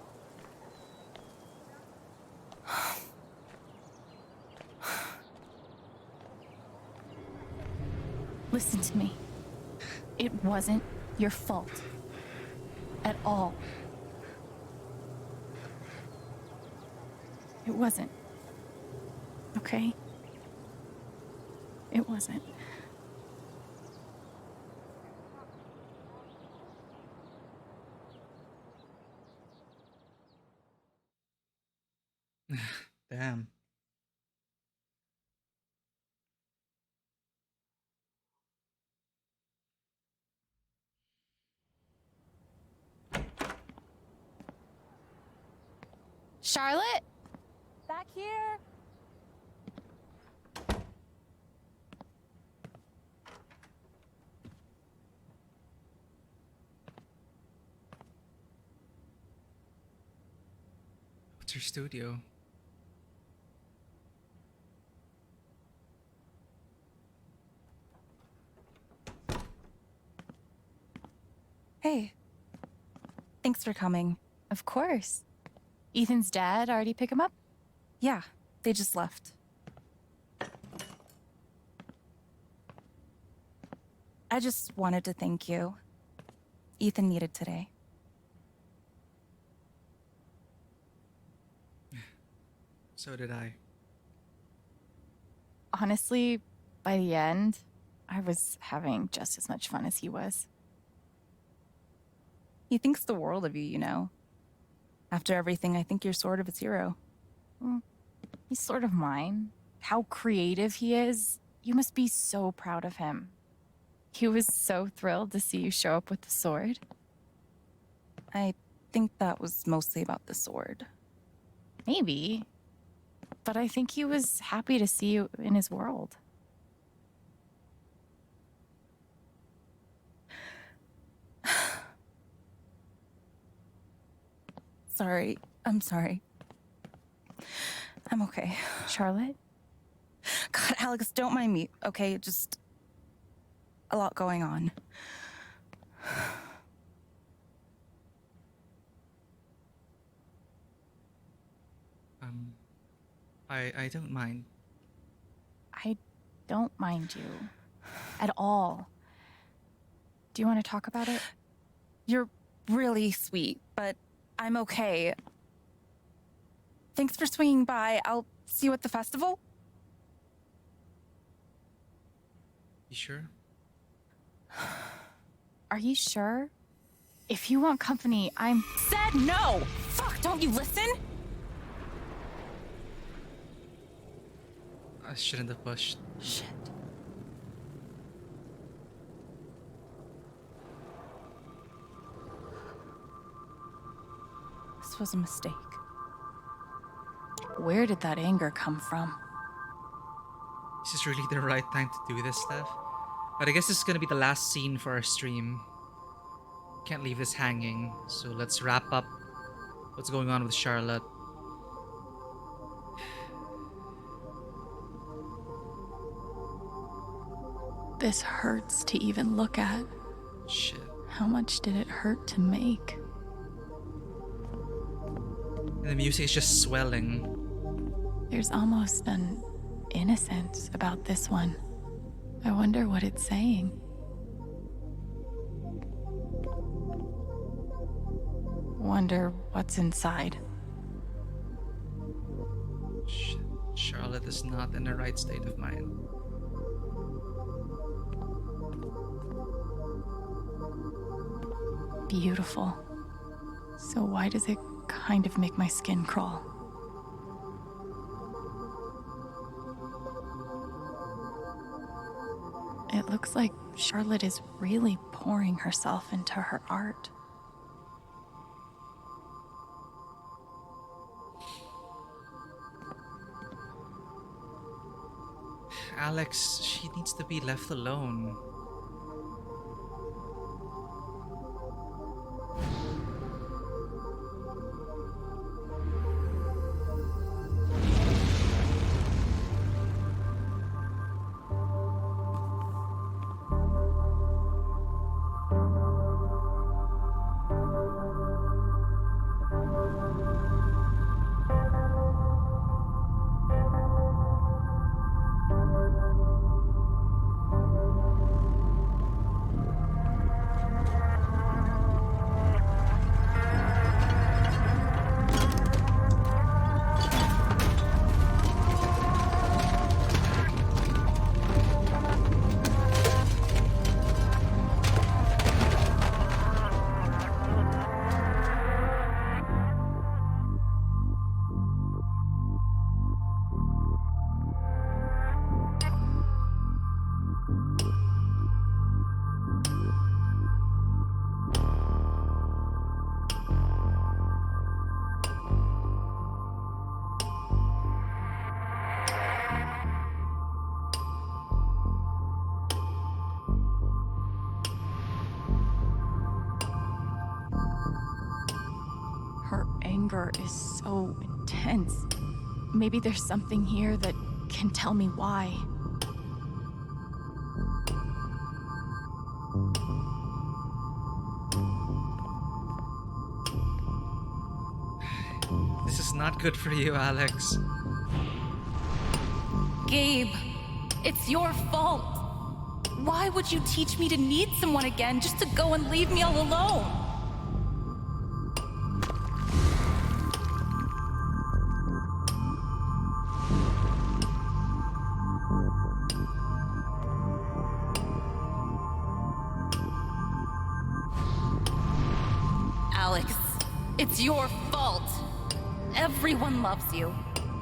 Listen to me. It wasn't your fault. At all. It wasn't. Okay? It wasn't. Damn. Charlotte? Back here. What's her studio? Hey. Thanks for coming. Of course. Ethan's dad already pick him up? Yeah, they just left. I just wanted to thank you. Ethan needed today. So did I. Honestly, by the end, I was having just as much fun as he was. He thinks the world of you, you know. After everything, I think you're sort of his hero. He's sort of mine. How creative he is. You must be so proud of him. He was so thrilled to see you show up with the sword. I think that was mostly about the sword. Maybe. But I think he was happy to see you in his world. Sorry. I'm sorry. I'm okay. Charlotte? God, Alex, don't mind me, okay? Just a lot going on. I don't mind. I don't mind you. At all. Do you want to talk about it? You're really sweet, but I'm okay. Thanks for swinging by. I'll see you at the festival. You sure? Are you sure? If you want company, I'm... Said no! Fuck, don't you listen? I shouldn't have pushed. Shit. This was a mistake. Where did that anger come from? Is this really the right time to do this stuff? But I guess this is gonna be the last scene for our stream. Can't leave this hanging, so let's wrap up what's going on with Charlotte. This hurts to even look at. Shit. How much did it hurt to make? And the music is just swelling. There's almost an innocence about this one. I wonder what it's saying. Wonder what's inside. Shit. Charlotte is not in the right state of mind. Beautiful. So why does it kind of make my skin crawl? It looks like Charlotte is really pouring herself into her art. Alex, she needs to be left alone. Her anger is so intense. Maybe there's something here that can tell me why. This is not good for you, Alex. Gabe, it's your fault. Why would you teach me to need someone again just to go and leave me all alone? Alex, it's your fault. Everyone loves you.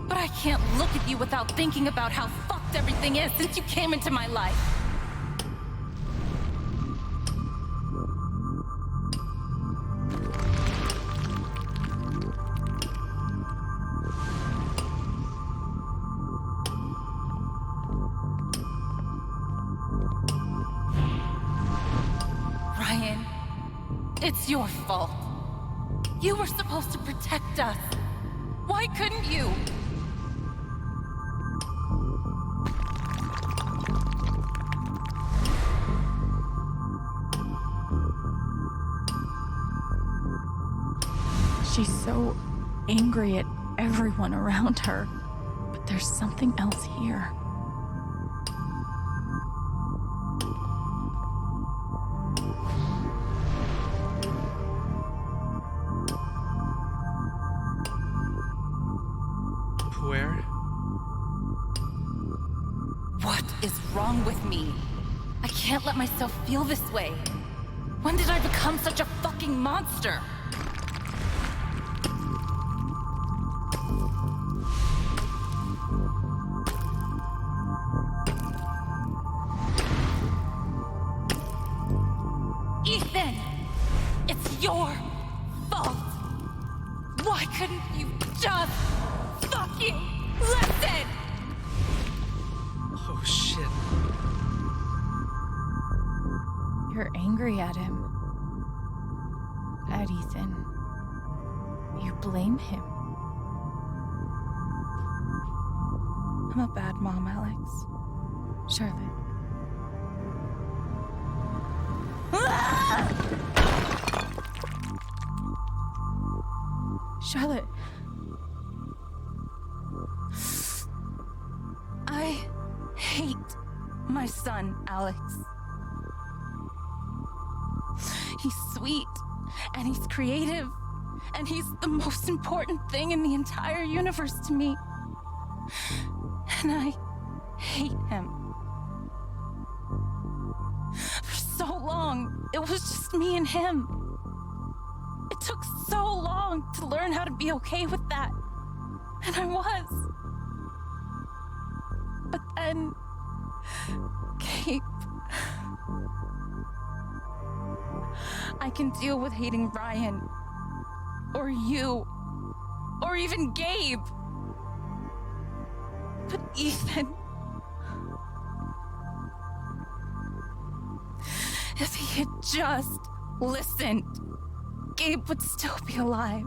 But I can't look at you without thinking about how fucked everything is since you came into my life. Ryan, it's your fault. You were supposed to protect us. Why couldn't you? She's so angry at everyone around her. But there's something else here. Where? What is wrong with me? I can't let myself feel this way. When did I become such a fucking monster? Ethan! It's your fault! Why couldn't you just fucking listen? Oh shit. You're angry at him. At Ethan. You blame him. I'm a bad mom, Alex. Charlotte. Charlotte. I hate my son, Alex. He's sweet, and he's creative, and he's the most important thing in the entire universe to me. And I hate him. For so long, it was just me and him. It took so long to learn how to be okay with that. And I was. But then, Gabe, I can deal with hating Ryan, or you, or even Gabe. But Ethan, if he had just listened, Gabe would still be alive.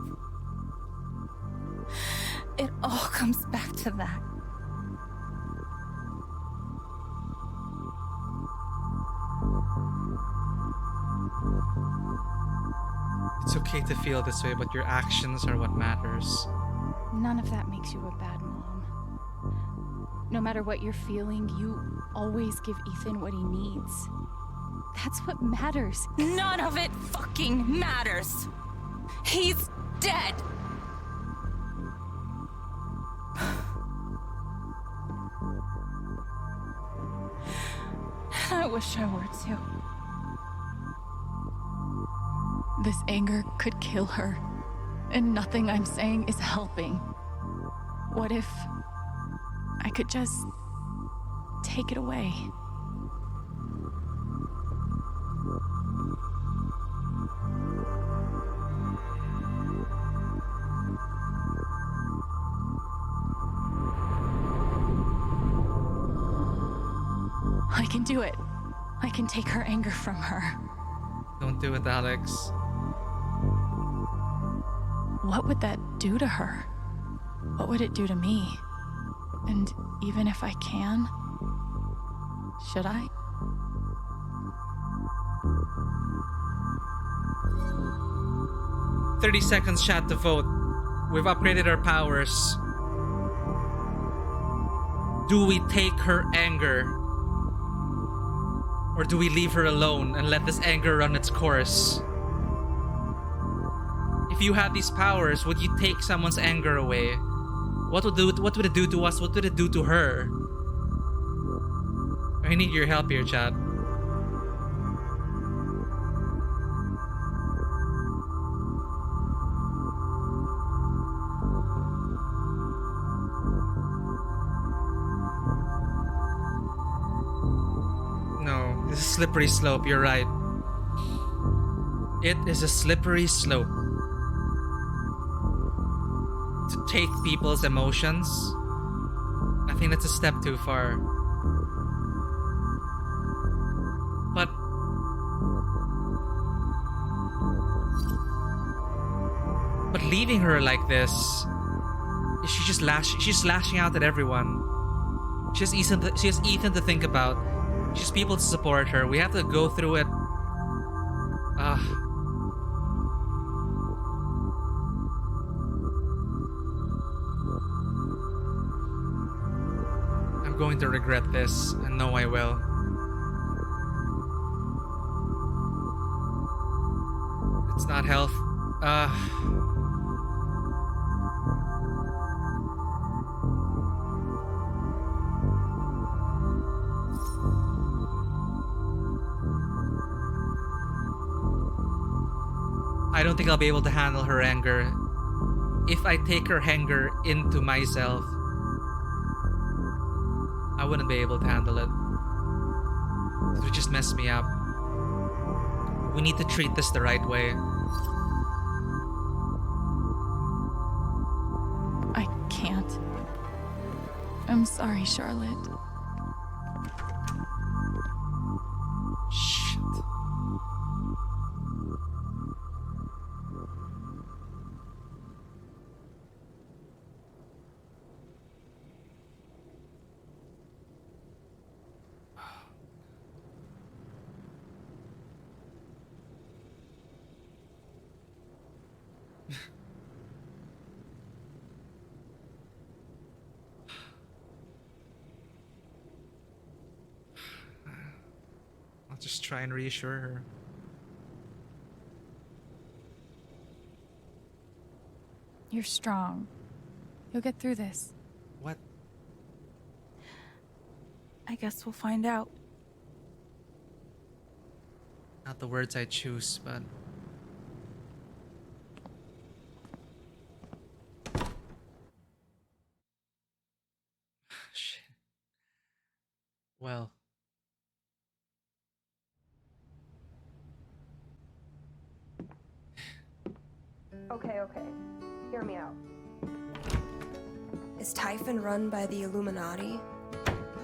It all comes back to that. It's okay to feel this way, but your actions are what matters. None of that makes you a bad mom. No matter what you're feeling, you always give Ethan what he needs. That's what matters. None of it fucking matters. He's dead. I wish I were too. This anger could kill her, and nothing I'm saying is helping. What if I could just take it away? I can do it. I can take her anger from her. Don't do it, Alex. What would that do to her? What would it do to me? And even if I can, should I? "30 seconds, chat, to vote. We've upgraded our powers. Do we take her anger? Or do we leave her alone and let this anger run its course? If you had these powers, would you take someone's anger away? What would it do to us? What would it do to her? I need your help here, chat. No, this is a slippery slope, you're right. It is a slippery slope. To take people's emotions, I think that's a step too far. But leaving her like this, she's lashing out at everyone. She has Ethan to think about. She has people to support her. We have to go through it. I'm going to regret this. I know I will. It's not health. I don't think I'll be able to handle her anger. If I take her anger into myself, I wouldn't be able to handle it. It would just mess me up. We need to treat this the right way. I can't. I'm sorry, Charlotte. Shit. I'll just try and reassure her. You're strong. You'll get through this. What? I guess we'll find out. Not the words I choose, but... Shit. Well... Okay. Hear me out. Is Typhon run by the Illuminati?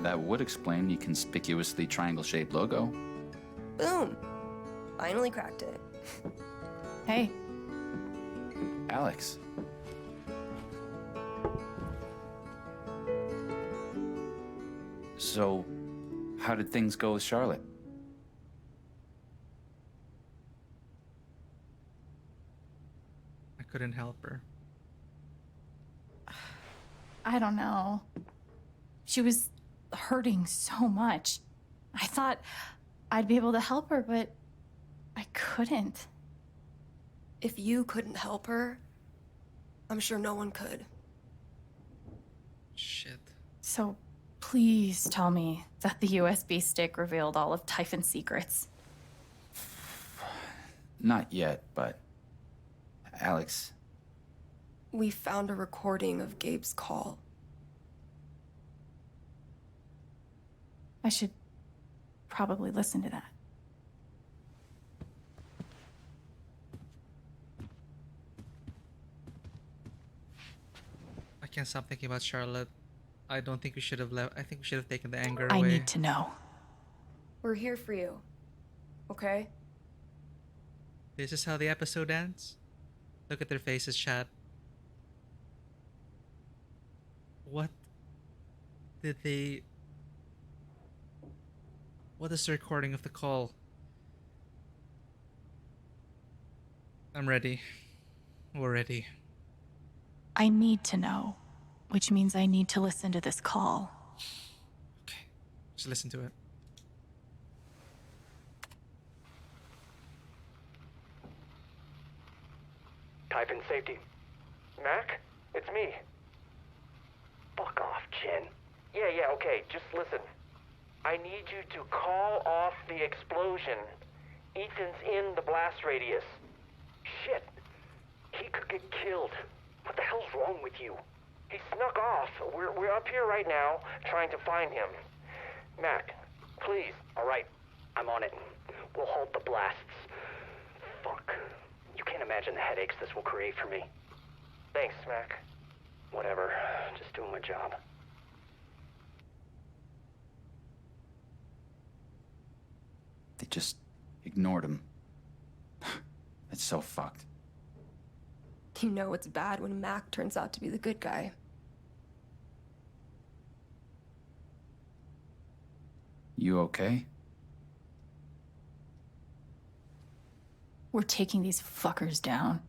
That would explain the conspicuously triangle-shaped logo. Boom! Finally cracked it. Hey. Alex. So, how did things go with Charlotte? I couldn't help her. I don't know. She was hurting so much. I thought I'd be able to help her, but I couldn't. If you couldn't help her, I'm sure no one could. Shit. So please tell me that the USB stick revealed all of Typhon's secrets. Not yet, but... Alex... We found a recording of Gabe's call. I should probably listen to that. I can't stop thinking about Charlotte. I don't think we should have left. I think we should have taken the anger away. I need to know. We're here for you. Okay? This is how the episode ends? Look at their faces, chat. What did they... What is the recording of the call? I'm ready. We're ready. I need to know, which means I need to listen to this call. Okay, just listen to it. Type in safety. Mac? It's me. Fuck off, Chen. Yeah, okay, just listen. I need you to call off the explosion. Ethan's in the blast radius. Shit. He could get killed. What the hell's wrong with you? He snuck off. We're up here right now, trying to find him. Mac, please. All right, I'm on it. We'll halt the blasts. Fuck. You can't imagine the headaches this will create for me. Thanks, Mac. Whatever. Just doing my job. They just ignored him. It's so fucked. You know it's bad when Mac turns out to be the good guy. You okay? We're taking these fuckers down.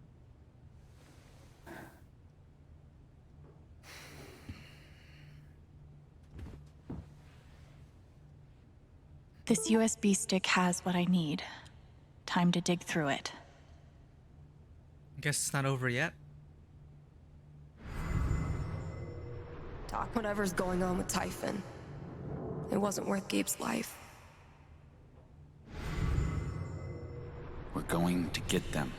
This USB stick has what I need. Time to dig through it. Guess it's not over yet. Doc, whatever's going on with Typhon, it wasn't worth Gabe's life. We're going to get them.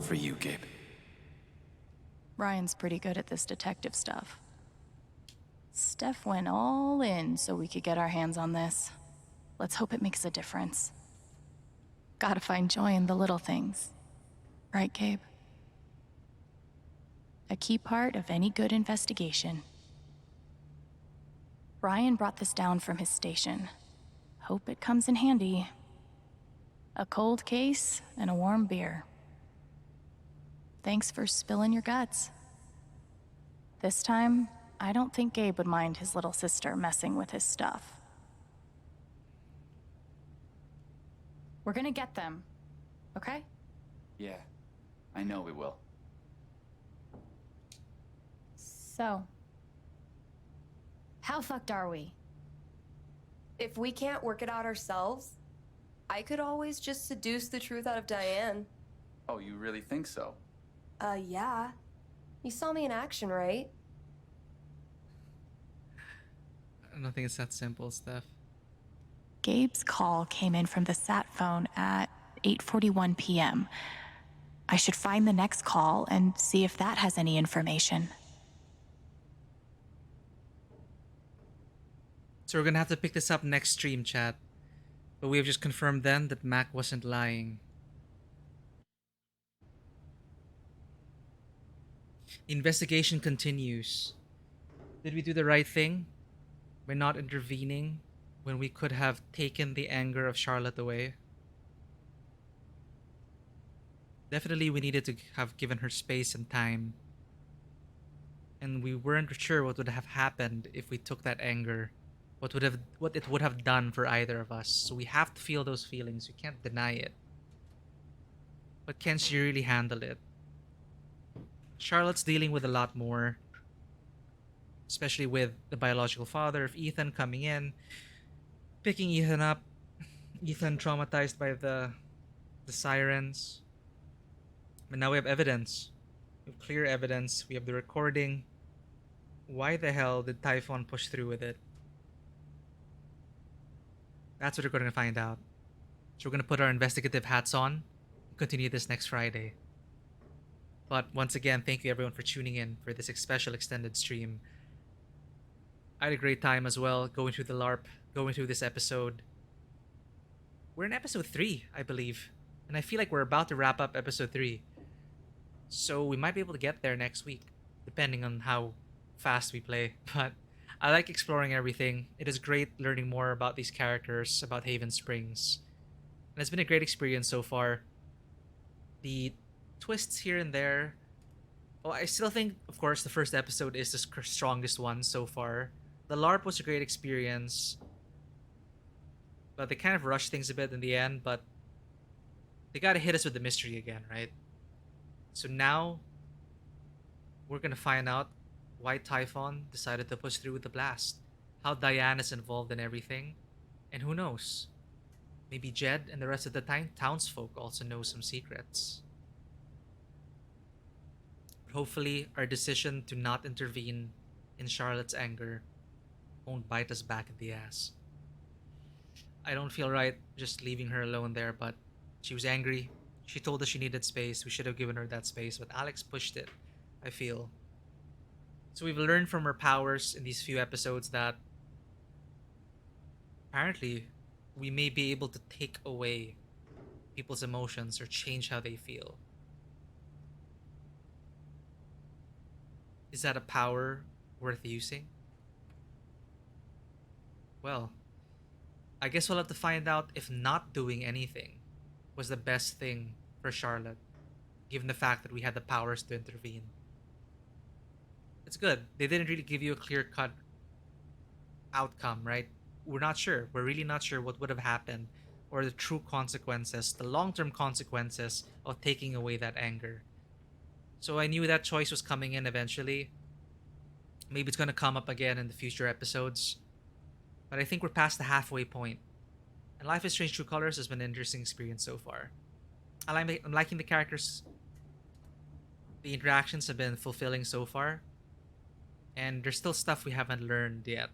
For you, Gabe. Ryan's pretty good at this detective stuff. Steph went all in so we could get our hands on this. Let's hope it makes a difference. Gotta find joy in the little things. Right, Gabe? A key part of any good investigation. Ryan brought this down from his station. Hope it comes in handy. A cold case and a warm beer. Thanks for spilling your guts. This time, I don't think Gabe would mind his little sister messing with his stuff. We're gonna get them, okay? Yeah, I know we will. So, how fucked are we? If we can't work it out ourselves, I could always just seduce the truth out of Diane. Oh, you really think so? Yeah. You saw me in action, right? I don't think it's that simple, Steph. Gabe's call came in from the sat phone at 8:41 p.m. I should find the next call and see if that has any information. So we're gonna have to pick this up next stream, chat. But we have just confirmed then that Mac wasn't lying. The investigation continues. Did we do the right thing by not intervening when we could have taken the anger of Charlotte away? Definitely we needed to have given her space and time. And we weren't sure what would have happened if we took that anger. What it would have done for either of us. So we have to feel those feelings. We can't deny it. But can she really handle it? Charlotte's dealing with a lot more. Especially with the biological father of Ethan coming in, picking Ethan up. Ethan traumatized by the sirens. But now we have evidence. We have clear evidence. We have the recording. Why the hell did Typhon push through with it? That's what we're going to find out. So we're going to put our investigative hats on and continue this next Friday. But once again, thank you everyone for tuning in for this special extended stream. I had a great time as well going through the LARP, going through this episode. We're in episode 3, I believe. And I feel like we're about to wrap up episode 3. So we might be able to get there next week, depending on how fast we play. But I like exploring everything. It is great learning more about these characters, about Haven Springs. And it's been a great experience so far. The twists here and there. Well, I still think, of course, the first episode is the strongest one so far. The LARP was a great experience. But they kind of rushed things a bit in the end, but they gotta hit us with the mystery again, right? So now, we're gonna find out why Typhon decided to push through with the blast, how Diane is involved in everything, and who knows? Maybe Jed and the rest of the townsfolk also know some secrets. hopefully our decision to not intervene in Charlotte's anger won't bite us back in the ass. I don't feel right just leaving her alone there, but she was angry. She told us she needed space. We should have given her that space, but Alex pushed it, I feel. So we've learned from her powers in these few episodes that apparently we may be able to take away people's emotions or change how they feel. Is that a power worth using? Well, I guess we'll have to find out if not doing anything was the best thing for Charlotte, given the fact that we had the powers to intervene. It's good. They didn't really give you a clear-cut outcome, right? We're not sure. We're really not sure what would have happened or the true consequences, the long-term consequences of taking away that anger. So I knew that choice was coming in eventually. Maybe it's going to come up again in the future episodes. But I think we're past the halfway point. And Life is Strange True Colors has been an interesting experience so far. I'm liking the characters. The interactions have been fulfilling so far. And there's still stuff we haven't learned yet.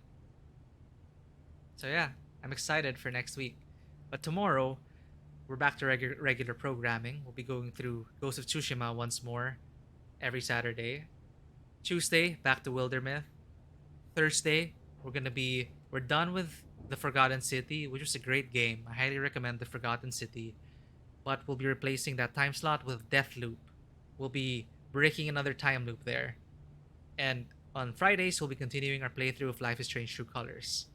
So yeah, I'm excited for next week. But tomorrow, we're back to regular programming. We'll be going through Ghost of Tsushima once more every Saturday. Tuesday, back to Wildermyth. Thursday, we're done with The Forgotten City, which was a great game. I highly recommend The Forgotten City. But we'll be replacing that time slot with Deathloop. We'll be breaking another time loop there. And on Fridays, we'll be continuing our playthrough of Life is Strange True Colors.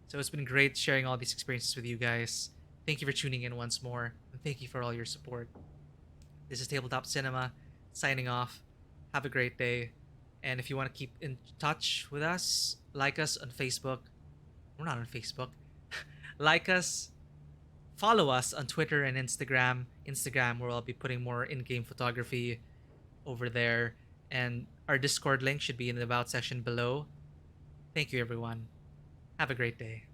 So it's been great sharing all these experiences with you guys. Thank you for tuning in once more, and thank you for all your support. This is Tabletop Cinema, signing off. Have a great day. And if you want to keep in touch with us, like us on Facebook. We're not on Facebook. Like us. Follow us on Twitter and Instagram. Instagram, where I'll be putting more in-game photography over there. And our Discord link should be in the About section below. Thank you, everyone. Have a great day.